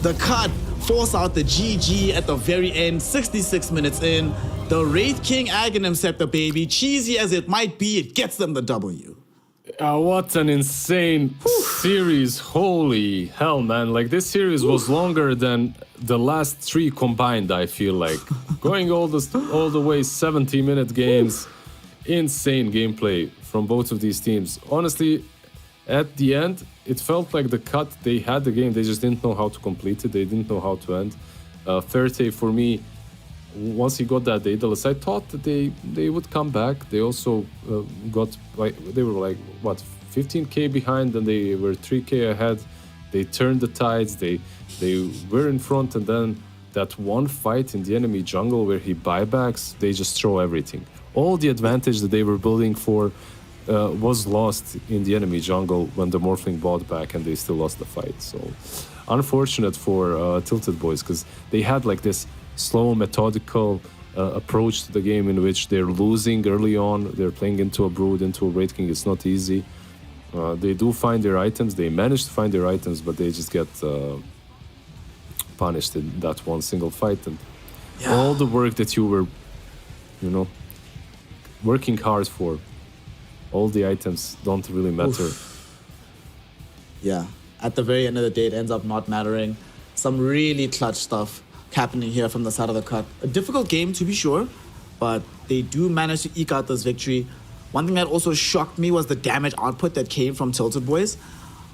The cut force out the GG at the very end, 66 minutes in. The Wraith King Aghanim Scepter, baby. Cheesy as it might be, it gets them the W. What an insane series. Holy hell, man. Like, this series was longer than the last 3 combined, I feel like. Going all the way 70-minute games. Insane gameplay from both of these teams. Honestly, at the end, it felt like the cut, they had the game, they just didn't know how to complete it, they didn't know how to end. Ferte, for me, once he got that Daedalus, I thought that they would come back. They also got, like, they were like, what, 15k behind, and they were 3k ahead. They turned the tides, they were in front, and then that one fight in the enemy jungle where he buybacks, they just throw everything. All the advantage that they were building for was lost in the enemy jungle when the Morphling bought back, and they still lost the fight. So unfortunate for Tilted Boys, because they had like this slow, methodical approach to the game in which they're losing early on. They're playing into a Brood, into a Wraith King. It's not easy. They do find their items. They manage to find their items, but they just get punished in that one single fight. And all the work that you were, working hard for, all the items don't really matter. Yeah, at the very end of the day, it ends up not mattering. Some really clutch stuff happening here from the side of the cut. A difficult game, to be sure, but they do manage to eke out this victory. One thing that also shocked me was the damage output that came from Tilted Boys.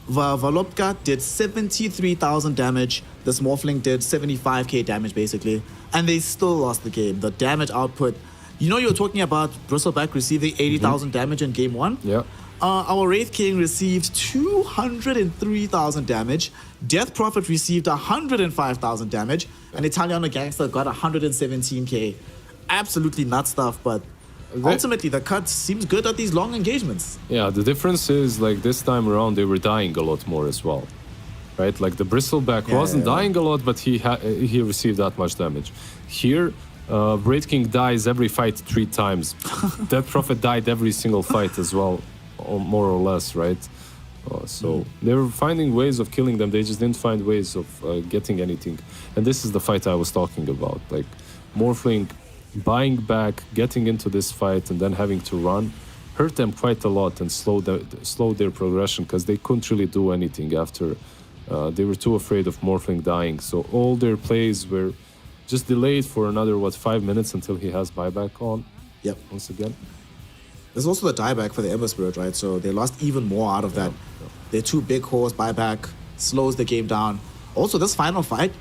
Volopka did 73,000 damage. This Morphling did 75k damage basically, and they still lost the game. The damage output, you know, you were talking about Bristleback receiving 80,000 damage in game 1. Yeah. Our Wraith King received 203,000 damage. Death Prophet received 105,000 damage, and Italiano Gangster got 117k. Absolutely nuts stuff, but ultimately the cut seems good at these long engagements. Yeah, the difference is like this time around they were dying a lot more as well, right? Like the Bristleback wasn't dying a lot, but he received that much damage. Here, Wraith King dies every fight 3 times. Death Prophet died every single fight as well, or more or less, right? So they were finding ways of killing them. They just didn't find ways of getting anything. And this is the fight I was talking about. Like Morphling buying back, getting into this fight, and then having to run hurt them quite a lot and slowed their progression because they couldn't really do anything after. They were too afraid of Morphling dying. So all their plays were just delayed for another, 5 minutes until he has buyback on. Yep. Once again. There's also the dieback for the Ember Spirit, right? So they lost even more out of that. Their 2 big cores, buyback, slows the game down. Also, this final fight,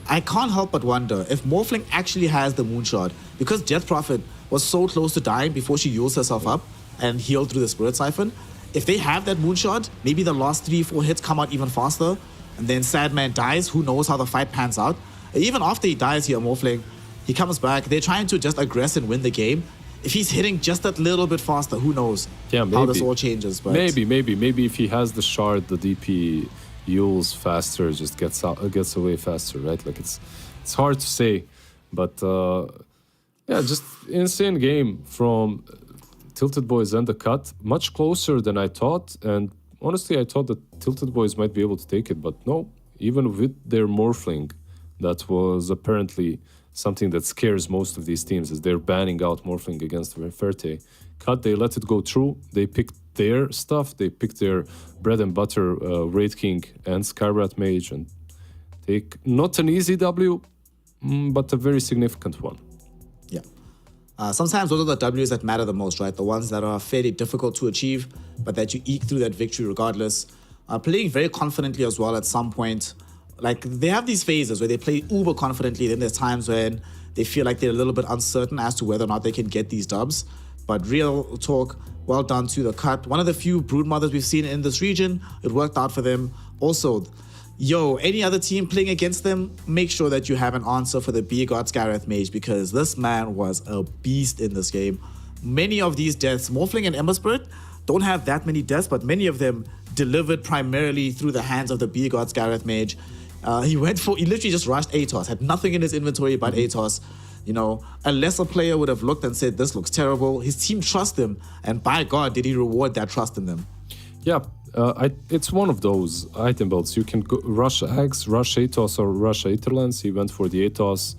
I can't help but wonder if Morphling actually has the Moonshot, because Death Prophet was so close to dying before she used herself up and healed through the Spirit Siphon. If they have that Moonshot, maybe the last 3-4 hits come out even faster, and then Sadman dies. Who knows how the fight pans out? Even after he dies here, Morphling, he comes back. They're trying to just aggress and win the game. If he's hitting just that little bit faster, who knows how this all changes. But Maybe if he has the shard, the DP Yules faster, just gets away faster, right? Like it's hard to say, but yeah, just insane game from Tilted Boys and the cut, much closer than I thought. And honestly, I thought that Tilted Boys might be able to take it, but no, even with their Morphling, that was apparently something that scares most of these teams, is they're banning out Morphling against Verte. Cut, they let it go through. They picked their stuff. They picked their bread and butter, Wraith King and Skyrat Mage, and take not an easy W, but a very significant one. Yeah. Sometimes those are the Ws that matter the most, right? The ones that are fairly difficult to achieve, but that you eke through that victory regardless. Playing very confidently as well at some point. Like, they have these phases where they play uber confidently, then there's times when they feel like they're a little bit uncertain as to whether or not they can get these dubs. But real talk, well done to the cut. One of the few Broodmothers we've seen in this region. It worked out for them. Also, any other team playing against them, make sure that you have an answer for the B-God Skyrath Mage, because this man was a beast in this game. Many of these deaths, Morphling and Ember Spirit, don't have that many deaths, but many of them delivered primarily through the hands of the B-God Skyrath Mage. He literally just rushed Atos, had nothing in his inventory but Atos. You know, a lesser player would have looked and said, this looks terrible. His team trusts him, and by God, did he reward that trust in them. Yeah, it's one of those item builds. You can go rush Axe, rush Atos, or rush Aetherlands. He went for the Atos,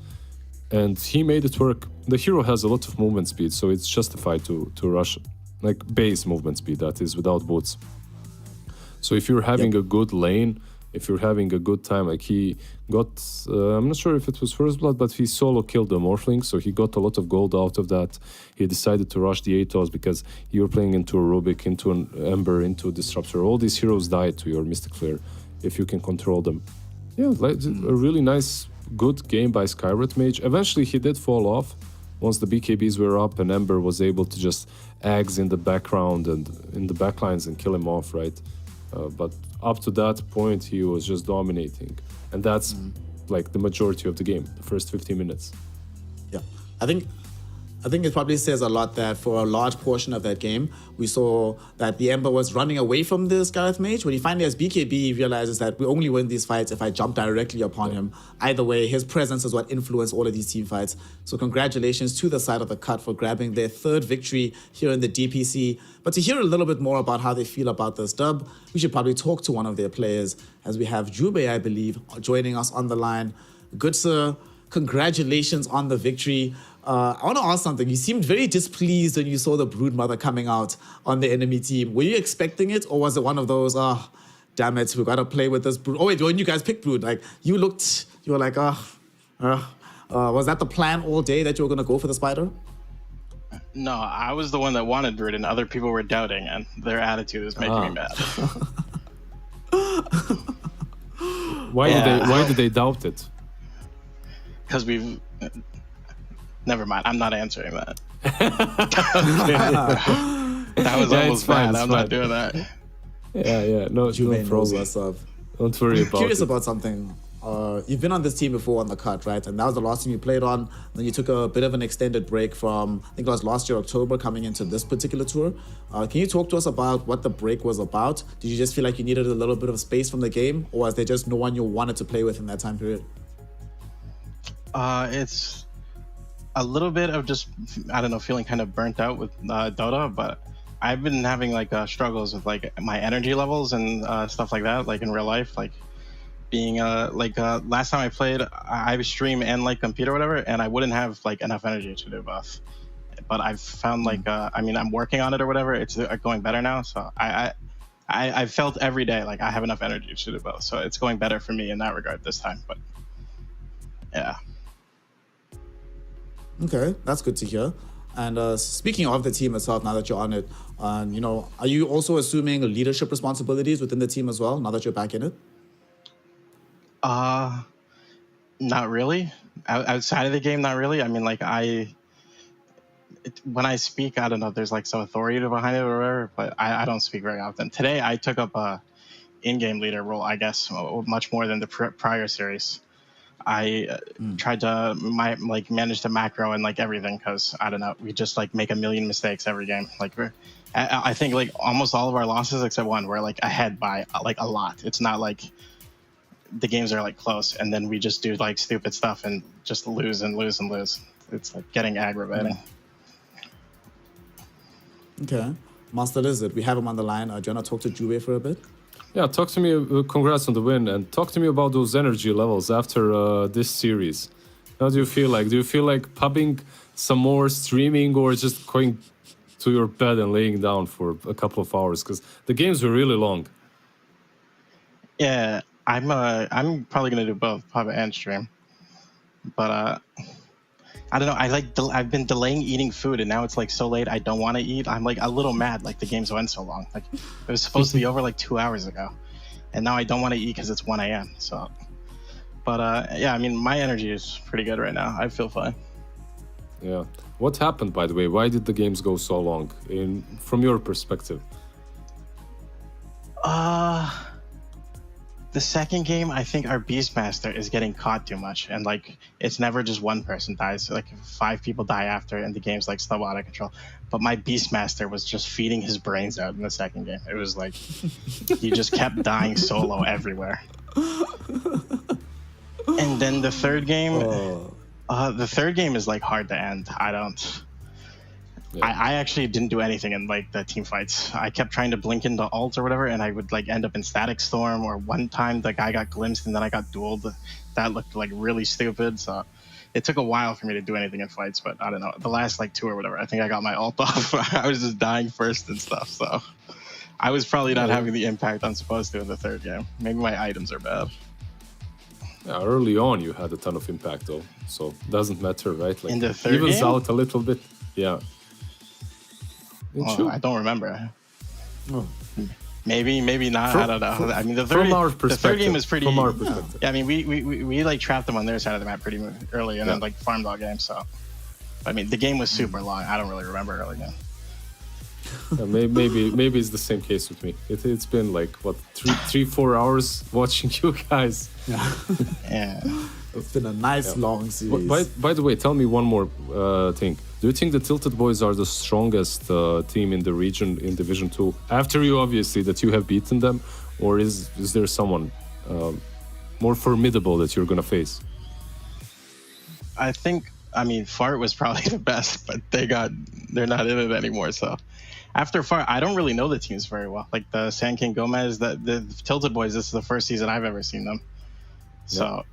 and he made it work. The hero has a lot of movement speed, so it's justified to rush, like base movement speed, that is, without boots. So if you're having a good lane, if you're having a good time, like he got, I'm not sure if it was First Blood, but he solo killed the Morphling, so he got a lot of gold out of that. He decided to rush the Atos because you're playing into a Rubik, into an Ember, into a Disruptor. All these heroes die to your Mystic Flare if you can control them. Yeah, like a really nice, good game by Skyrat Mage. Eventually he did fall off once the BKBs were up and Ember was able to just Ags in the background and in the backlines and kill him off, right? But up to that point, he was just dominating. And that's like the majority of the game, the first 15 minutes. Yeah, I think it probably says a lot that for a large portion of that game, we saw that the Ember was running away from the Skyrath Mage. When he finally has BKB, he realizes that we only win these fights if I jump directly upon him. Either way, his presence is what influenced all of these team fights. So congratulations to the side of the cut for grabbing their 3rd victory here in the DPC. But to hear a little bit more about how they feel about this dub, we should probably talk to one of their players, as we have Jube, I believe, joining us on the line. Good sir, congratulations on the victory. I want to ask something. You seemed very displeased when you saw the Broodmother coming out on the enemy team. Were you expecting it, or was it one of those, damn it, we got to play with this Brood? Oh, wait, when you guys picked Brood, like, you were like, was that the plan all day that you were going to go for the Spider? No, I was the one that wanted Druid, and other people were doubting, and their attitude is making me mad. Why did they doubt it? Because we've. Never mind. I'm not answering that. That was almost bad. I'm not doing that. Yeah. No Juve knows problem. what's up. Don't worry about Curious it. about something. You've been on this team before on the cut, right? And that was the last team you played on. Then you took a bit of an extended break from, I think it was last year, October, coming into this particular tour. Can you talk to us about what the break was about? Did you just feel like you needed a little bit of space from the game? Or was there just no one you wanted to play with in that time period? It's a little bit of just, I don't know, feeling kind of burnt out with Dota, but I've been having like struggles with like my energy levels and stuff like that, like in real life, like being last time I played, I would stream and like compete or whatever, and I wouldn't have like enough energy to do both. But I've found like, I'm working on it or whatever. It's going better now. So I felt every day like I have enough energy to do both. So it's going better for me in that regard this time. But yeah. Okay, that's good to hear. And speaking of the team itself, now that you're on it, are you also assuming leadership responsibilities within the team as well, now that you're back in it? Not really. Outside of the game, not really. I mean, like when I speak, I don't know, there's like some authority behind it or whatever, but I don't speak very often. Today, I took up a in-game leader role, I guess, much more than the prior series. I tried to manage the macro and like everything, because I don't know, we just like make a million mistakes every game. Like I think like almost all of our losses except one, we're like ahead by like a lot. It's not like the games are like close and then we just do like stupid stuff and just lose and lose and lose. It's like getting aggravating. Okay. Master Lizard, we have him on the line. Do you want to talk to Juve for a bit? Yeah, talk to me. Congrats on the win, and talk to me about those energy levels after this series. How do you feel like? Do you feel like pubbing some more, streaming, or just going to your bed and laying down for a couple of hours? Because the games were really long. Yeah, I'm probably gonna do both, pub and stream. But I don't know. I've been delaying eating food, and now it's like so late. I don't want to eat. I'm like a little mad. Like the games went so long. Like it was supposed to be over like 2 hours ago, and now I don't want to eat because it's 1 a.m. So, but yeah, I mean, my energy is pretty good right now. I feel fine. Yeah. What happened, by the way? Why did the games go so long? From your perspective. The second game, I think our Beastmaster is getting caught too much, and like it's never just one person dies. Like 5 people die after, and the game's like still out of control. But my Beastmaster was just feeding his brains out in the second game. It was like he just kept dying solo everywhere. And then the third game, is like hard to end. Yeah. I actually didn't do anything in like the team fights. I kept trying to blink into ult or whatever, and I would like end up in static storm, or one time the guy got glimpsed and then I got dueled. That looked like really stupid. So it took a while for me to do anything in fights, but I don't know. The last like 2 or whatever, I think I got my ult off. I was just dying first and stuff. So I was probably not having the impact I'm supposed to in the third game. Maybe my items are bad. Yeah, early on you had a ton of impact though, so it doesn't matter, right? Like, In the third evens game? out a little bit. Yeah. I don't remember. Oh. Maybe not. I don't know. I mean, the From our third game is pretty. From our perspective. Yeah, I mean, we like trapped them on their side of the map pretty early, and then like farmed all game. So, I mean, the game was super long. I don't really remember early game. Yeah, maybe it's the same case with me. It's been like what 3-4 hours watching you guys. Yeah. It's been a nice long series. By the way, tell me one more thing. Do you think the Tilted Boys are the strongest team in the region in Division 2? After you, obviously, that you have beaten them, or is there someone more formidable that you're gonna face? I mean, Fart was probably the best, but they're not in it anymore. So after Fart, I don't really know the teams very well. Like the Sand King Gomez, the Tilted Boys, this is the first season I've ever seen them. So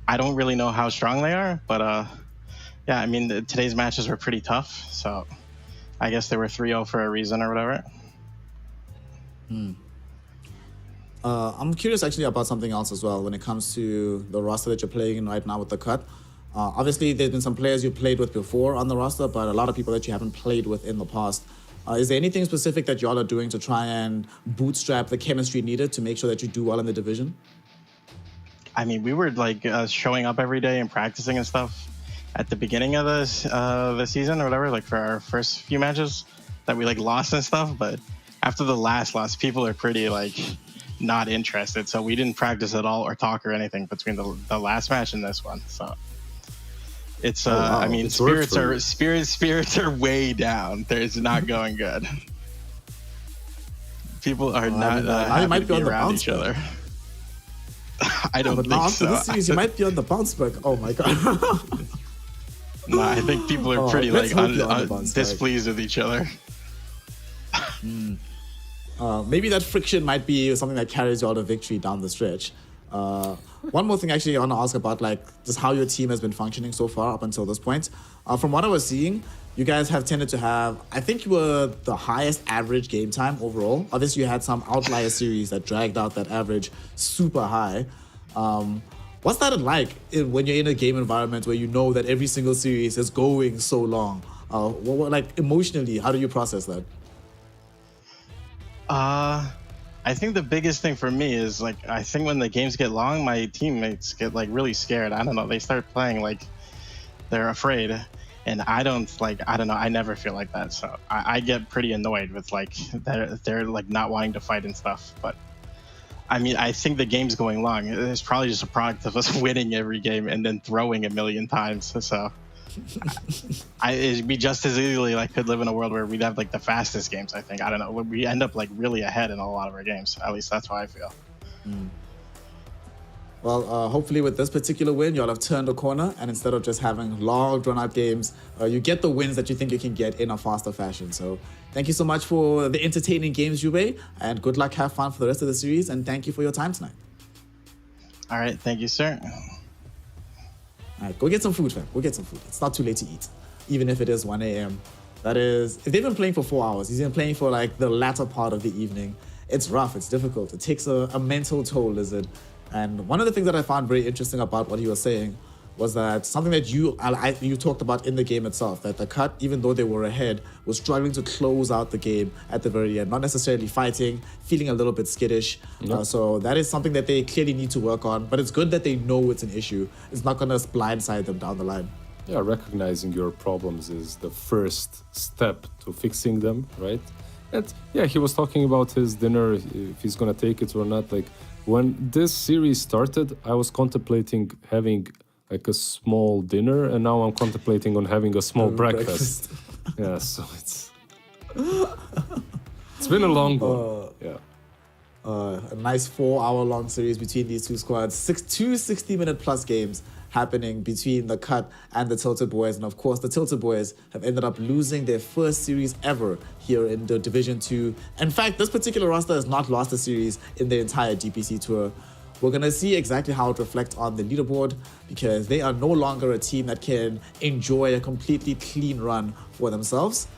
I don't really know how strong they are, but yeah, I mean, today's matches were pretty tough. So I guess they were 3-0 for a reason or whatever. I'm curious actually about something else as well when it comes to the roster that you're playing in right now with the cut. Obviously, there's been some players you played with before on the roster, but a lot of people that you haven't played with in the past. Is there anything specific that y'all are doing to try and bootstrap the chemistry needed to make sure that you do well in the division? I mean, we were like showing up every day and practicing and stuff at the beginning of the season or whatever, like for our first few matches that we like lost and stuff. But after the last loss, people are pretty like not interested. So we didn't practice at all or talk or anything between the last match and this one. So it's wow. I mean, It's worked spirits are way down. It's not going good. People are not happy might to be on the around bounce each back. other. I don't But think now after so. this series, you might be on the bounce back. Oh my god. No, I think people are pretty let's like hope you're on the bounce back. displeased with each other. Maybe that friction might be something that carries you all to victory down the stretch. One more thing actually I want to ask about, like, just how your team has been functioning so far up until this point. From what I was seeing, you guys have tended to have, I think you were the highest average game time overall. Obviously, you had some outlier series that dragged out that average super high. What's that like when you're in a game environment where you know that every single series is going so long? Like emotionally, how do you process that? I think the biggest thing for me is like, I think when the games get long, my teammates get like really scared. I don't know. They start playing like they're afraid. And I don't know. I never feel like that. So I get pretty annoyed with like, they're like not wanting to fight and stuff. But I mean, I think the game's going long. It's probably just a product of us winning every game and then throwing a million times. So we just as easily like could live in a world where we'd have like the fastest games. I think, I don't know, we end up like really ahead in a lot of our games. At least that's how I feel. Well, hopefully with this particular win, y'all have turned a corner, and instead of just having long, drawn-out games, you get the wins that you think you can get in a faster fashion. So thank you so much for the entertaining games, Jube, and good luck, have fun for the rest of the series, and thank you for your time tonight. All right, thank you, sir. All right, go get some food, fam. Go get some food. It's not too late to eat, even if it is 1 a.m. That is, if they've been playing for 4 hours, he's been playing for like the latter part of the evening. It's rough, it's difficult. It takes a mental toll, Lizard. And one of the things that I found very interesting about what he was saying was that something that you talked about in the game itself, that the cut, even though they were ahead, was struggling to close out the game at the very end, not necessarily fighting, feeling a little bit skittish. So that is something that they clearly need to work on, but it's good that they know it's an issue. It's not going to blindside them down the line. Yeah, recognizing your problems is the first step to fixing them, right? And yeah, he was talking about his dinner, if he's gonna take it or not. Like, when this series started, I was contemplating having like a small dinner, and now I'm contemplating on having a small breakfast. Yeah, so it's been a long one. Yeah. A nice 4-hour-long series between these two squads. Two 60-minute plus games happening between the Cut and the Tilted Boys. And of course, the Tilted Boys have ended up losing their first series ever here in the Division 2. In fact, this particular roster has not lost a series in the entire DPC tour. We're going to see exactly how it reflects on the leaderboard, because they are no longer a team that can enjoy a completely clean run for themselves.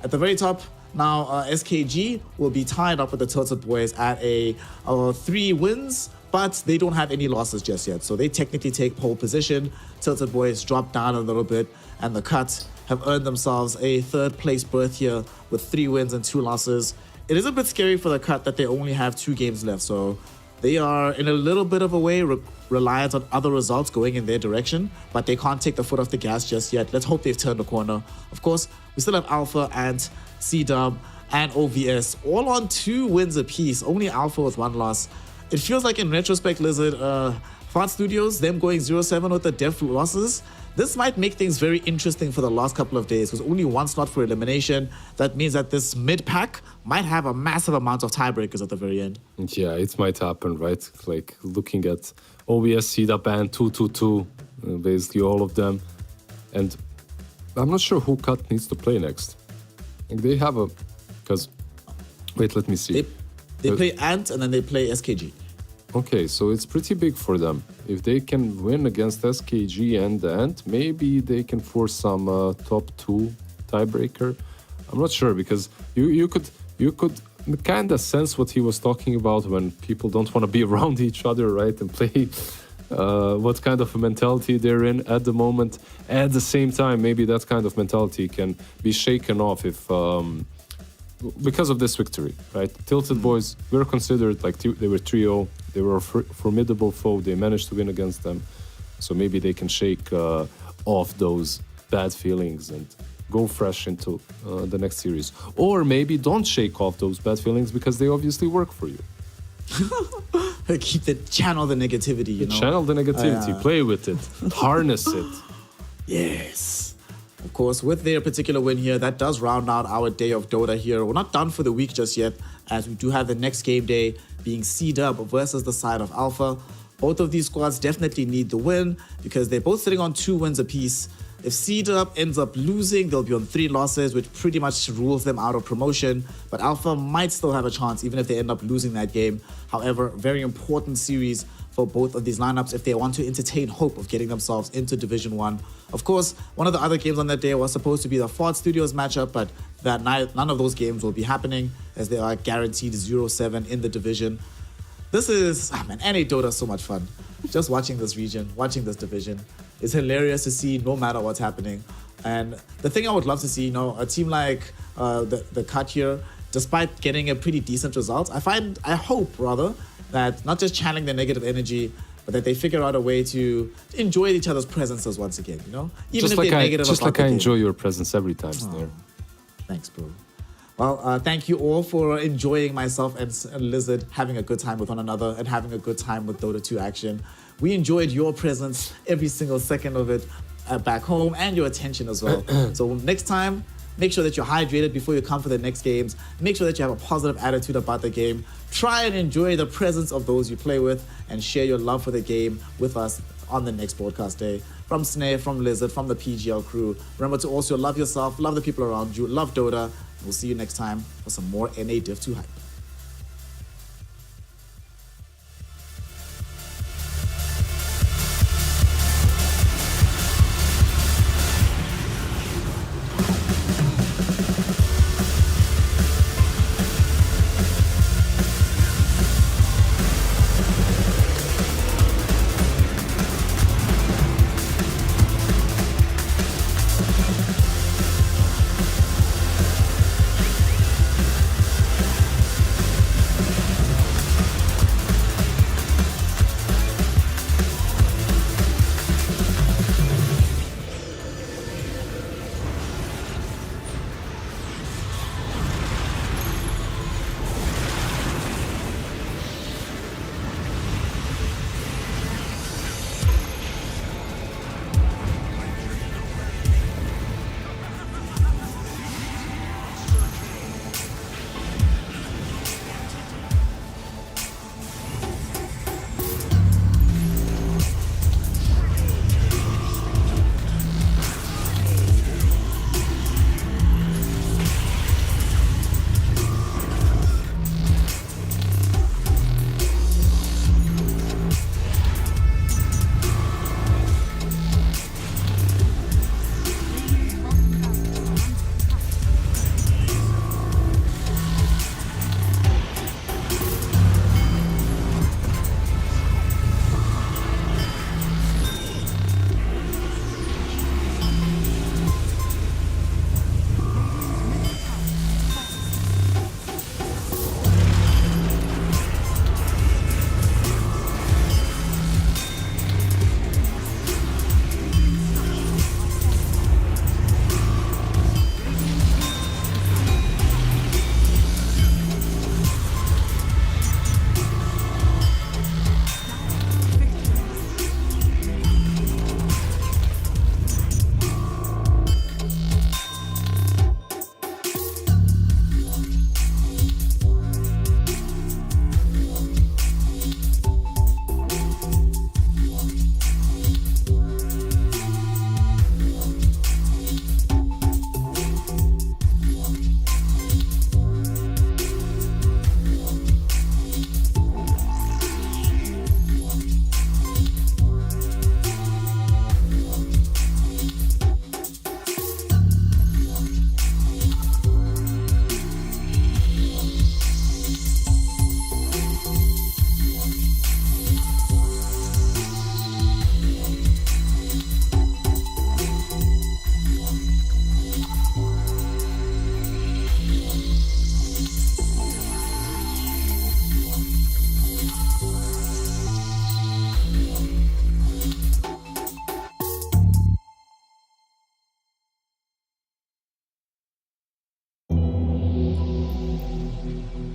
At the very top, now SKG will be tied up with the Tilted Boys at 3 wins, but they don't have any losses just yet. So they technically take pole position. Tilted Boys drop down a little bit, and the Cut have earned themselves a 3rd place berth here with 3 wins and 2 losses. It is a bit scary for the Cut that they only have 2 games left, so they are in a little bit of a way reliant on other results going in their direction, but they can't take the foot off the gas just yet. Let's hope they've turned the corner. Of course, we still have Alpha and C-Dub and OVS all on 2 wins apiece, only Alpha with 1 loss. It feels like, in retrospect, Lizard, Fart Studios, them going 0-7 with the def losses, this might make things very interesting for the last couple of days, because only 1 slot for elimination. That means that this mid-pack might have a massive amount of tiebreakers at the very end. Yeah, it might happen, right? Like, looking at OBS, C-Dub, and 2-2-2, basically all of them. And I'm not sure who Cut needs to play next. Like, they have a... Because... Wait, let me see. They play Ant, and then they play SKG. Okay, so it's pretty big for them. If they can win against SKG and Ant, maybe they can force some top 2 tiebreaker. I'm not sure, because you could kind of sense what he was talking about when people don't want to be around each other, right? And play what kind of a mentality they're in at the moment. At the same time, maybe that kind of mentality can be shaken off if because of this victory, right? Tilted Boys were considered like they were 3-0. They were a formidable foe. They managed to win against them. So maybe they can shake off those bad feelings and go fresh into the next series. Or maybe don't shake off those bad feelings because they obviously work for you. Channel the negativity, you know. Channel the negativity, play with it, harness it. Yes. Of course, with their particular win here, that does round out our day of Dota here. We're not done for the week just yet, as we do have the next game day being C-Dub versus the side of Alpha. Both of these squads definitely need the win because they're both sitting on 2 wins apiece. If C-Dub ends up losing, they'll be on 3 losses, which pretty much rules them out of promotion. But Alpha might still have a chance, even if they end up losing that game. However, very important series for both of these lineups if they want to entertain hope of getting themselves into Division 1. Of course, one of the other games on that day was supposed to be the Ford Studios matchup, but none of those games will be happening as they are guaranteed 0-7 in the division. This is, NA Dota is so much fun. Just watching this region, watching this division. It's hilarious to see no matter what's happening. And the thing I would love to see, a team like the Cut here, despite getting a pretty decent result, I hope that not just channeling their negative energy, but that they figure out a way to enjoy each other's presences once again, Even just if like they're negative just about like the I game. enjoy your presence every time, Snare. Thanks, bro. Well, thank you all for enjoying myself and Lizard having a good time with one another and having a good time with Dota 2 action. We enjoyed your presence, every single second of it back home, and your attention as well. So next time, make sure that you're hydrated before you come for the next games. Make sure that you have a positive attitude about the game. Try and enjoy the presence of those you play with and share your love for the game with us on the next broadcast day. From Snare, from Lizard, from the PGL crew. Remember to also love yourself, love the people around you, love Dota. We'll see you next time for some more NA Div 2 hype.